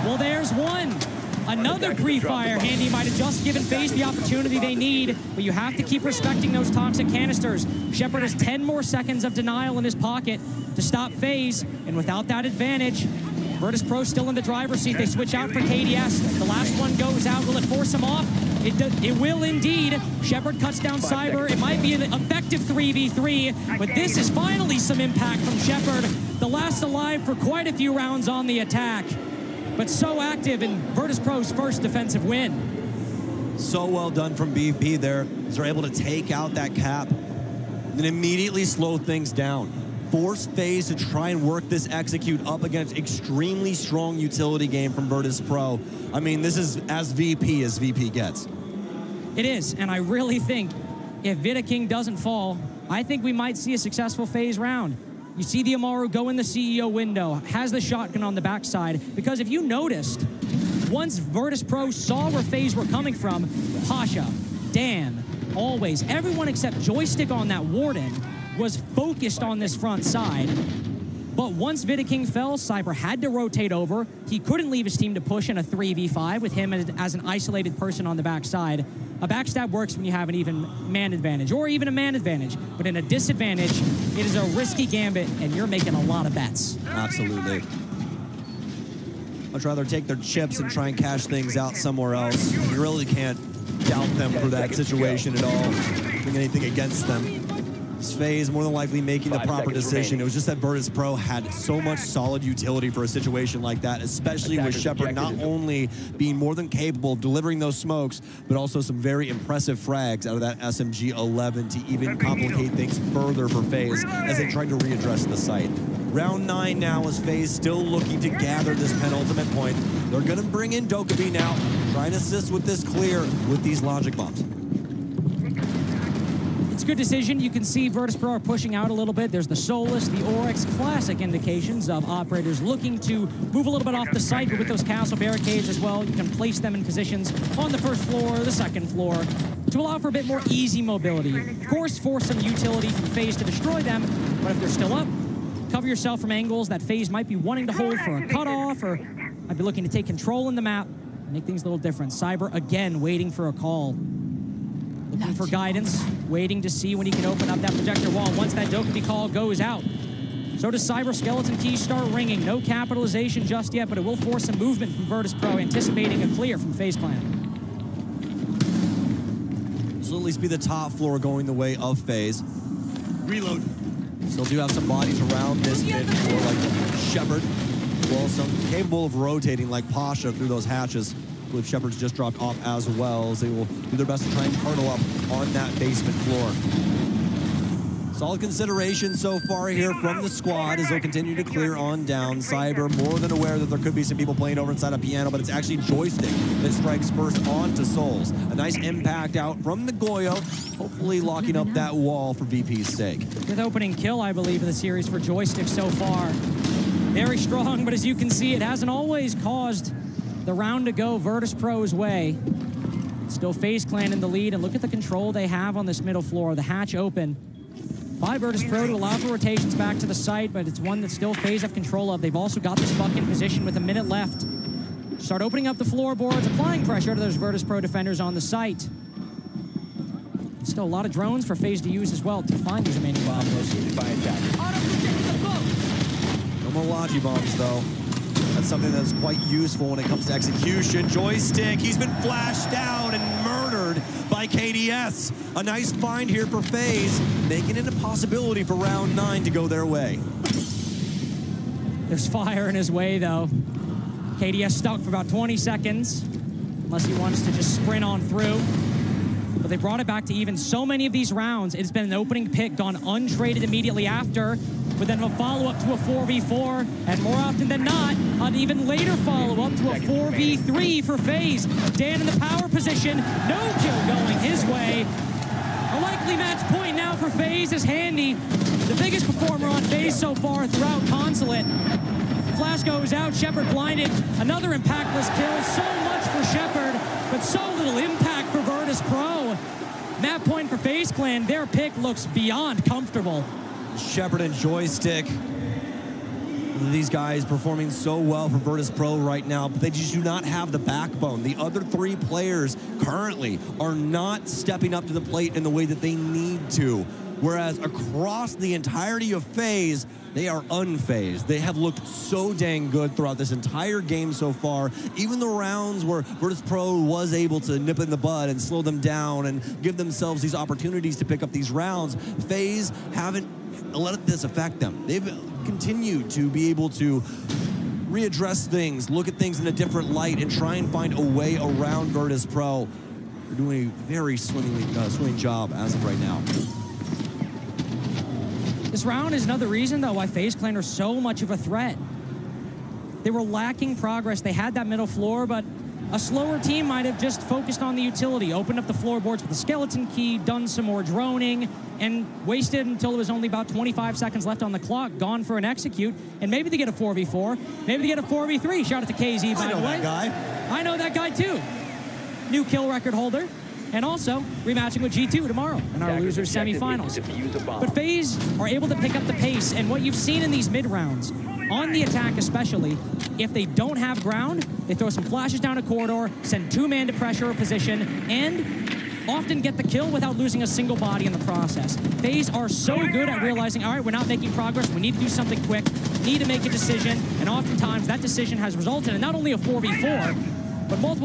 S8: Well, there's one. Another pre-fire. Handy might have just given FaZe the opportunity they need, but you have to keep respecting those toxic canisters. Shepard has 10 more seconds of denial in his pocket to stop FaZe, and without that advantage, Virtus.pro still in the driver's seat. They switch out for KDS. The last one goes out. Will it force him off? It will indeed. Shepard cuts down Cyber. It might be an effective 3v3, but this is finally some impact from Shepard. The last alive for quite a few rounds on the attack, but so active in Virtus.pro's first defensive win.
S19: So well done from BP there, as they're able to take out that cap and immediately slow things down. Force FaZe to try and work this execute up against extremely strong utility game from Virtus.pro. I mean, this is as VP gets.
S8: It is, and I really think if Vidaking doesn't fall, I think we might see a successful FaZe round. You see the Amaru go in the CEO window, has the shotgun on the backside, because if you noticed, once Virtus.pro saw where FaZe were coming from, Pasha, Dan, always, everyone except Joystick on that Warden was focused on this front side. But once Vidaking fell, Cyber had to rotate over. He couldn't leave his team to push in a 3v5 with him as an isolated person on the backside. A backstab works when you have an even man advantage, or even a man advantage. But in a disadvantage, it is a risky gambit, and you're making a lot of bets.
S19: Absolutely. I'd rather take their chips and try and cash things out somewhere else. You really can't doubt them for that situation at all, doing anything against them. FaZe more than likely making the proper decision. It was just that Virtus.pro had so much solid utility for a situation like that, especially with Shepard not only being more than capable of delivering those smokes, but also some very impressive frags out of that SMG-11 to even complicate things further for FaZe as they tried to readdress the site. Round 9 now as FaZe still looking to gather this penultimate point. They're going to bring in Dokkaebi now, try and assist with this clear with these logic bombs.
S8: It's a good decision. You can see Virtus.pro are pushing out a little bit. There's the Solus, the Oryx, classic indications of operators looking to move a little bit off the site, but with those castle barricades as well, you can place them in positions on the first floor, the second floor, to allow for a bit more easy mobility. Of course, force some utility from FaZe to destroy them, but if they're still up, cover yourself from angles that FaZe might be wanting to hold for a cutoff, or might be looking to take control in the map, make things a little different. Cyber, again, waiting for a call. Looking for guidance, waiting to see when he can open up that projector wall. Once that Dokkaebi call goes out, so does Cyber. Skeleton keys start ringing. No capitalization just yet, but it will force some movement from Virtus.pro, anticipating a clear from FaZe Clan.
S19: This will at least be the top floor going the way of FaZe. Reload. Still do have some bodies around this mid floor, like Shepard. Well, some capable of rotating like Pasha through those hatches. I believe Shepard's just dropped off as well, as they will do their best to try and hurdle up on that basement floor. Solid consideration so far here from the squad as they'll continue to clear on down. Cyber more than aware that there could be some people playing over inside a piano, but it's actually Joystick that strikes first onto Souls. A nice impact out from the Goyo, hopefully locking up that wall for VP's sake.
S8: With opening kill, I believe, in the series for Joystick so far. Very strong, but as you can see, it hasn't always caused the round to go Virtus.pro's way. Still FaZe Clan in the lead, and look at the control they have on this middle floor. The hatch open by Virtus.pro to allow for rotations back to the site, but it's one that still FaZe have control of. They've also got this buck in position with a minute left. Start opening up the floorboards, applying pressure to those Virtus.pro defenders on the site. Still a lot of drones for FaZe to use as well to find these remaining bombs.
S19: No more Logi bombs, though. That's something that's quite useful when it comes to execution. Joystick, he's been flashed out and murdered by KDS. A nice find here for FaZe, making it a possibility for round 9 to go their way.
S8: There's fire in his way, though. KDS stuck for about 20 seconds, unless he wants to just sprint on through. But they brought it back to even. So many of these rounds, it's been an opening pick gone untraded immediately after, but then a follow-up to a 4v4, and more often than not, an even later follow-up to a 4v3 for FaZe. Dan in the power position, no kill going his way. A likely match point now for FaZe is Handy, the biggest performer on FaZe so far throughout Consulate. Flash goes out, Shepard blinded, another impactless kill. So much for Shepard, but so little impact for Virtus.pro. Map point for FaZe Clan, their pick looks beyond comfortable.
S19: Shepard and Joystick. These guys performing so well for Virtus.pro right now, but they just do not have the backbone. The other 3 players currently are not stepping up to the plate in the way that they need to. Whereas across the entirety of FaZe, they are unfazed. They have looked so dang good throughout this entire game so far. Even the rounds where Virtus.pro was able to nip in the bud and slow them down and give themselves these opportunities to pick up these rounds, FaZe haven't let this affect them. They've continued to be able to readdress things, look at things in a different light, and try and find a way around Virtus.pro. They're doing a very swimming job as of right now.
S8: This round is another reason, though, why FaZe Clan are so much of a threat. They were lacking progress. They had that middle floor, but a slower team might have just focused on the utility, opened up the floorboards with a skeleton key, done some more droning, and wasted until there was only about 25 seconds left on the clock, gone for an execute, and maybe they get a 4v4, maybe they get a 4v3. Shout out to KZ, by the way.
S19: I know that guy.
S8: I know that guy, too. New kill record holder. And also, rematching with G2 tomorrow in our losers semifinals. But FaZe are able to pick up the pace, and what you've seen in these mid-rounds, on the attack especially, if they don't have ground, they throw some flashes down a corridor, send two-man to pressure a position, and often get the kill without losing a single body in the process. FaZe are so good at realizing, all right, we're not making progress, we need to do something quick, need to make a decision, and oftentimes that decision has resulted in not only a 4v4, but multiple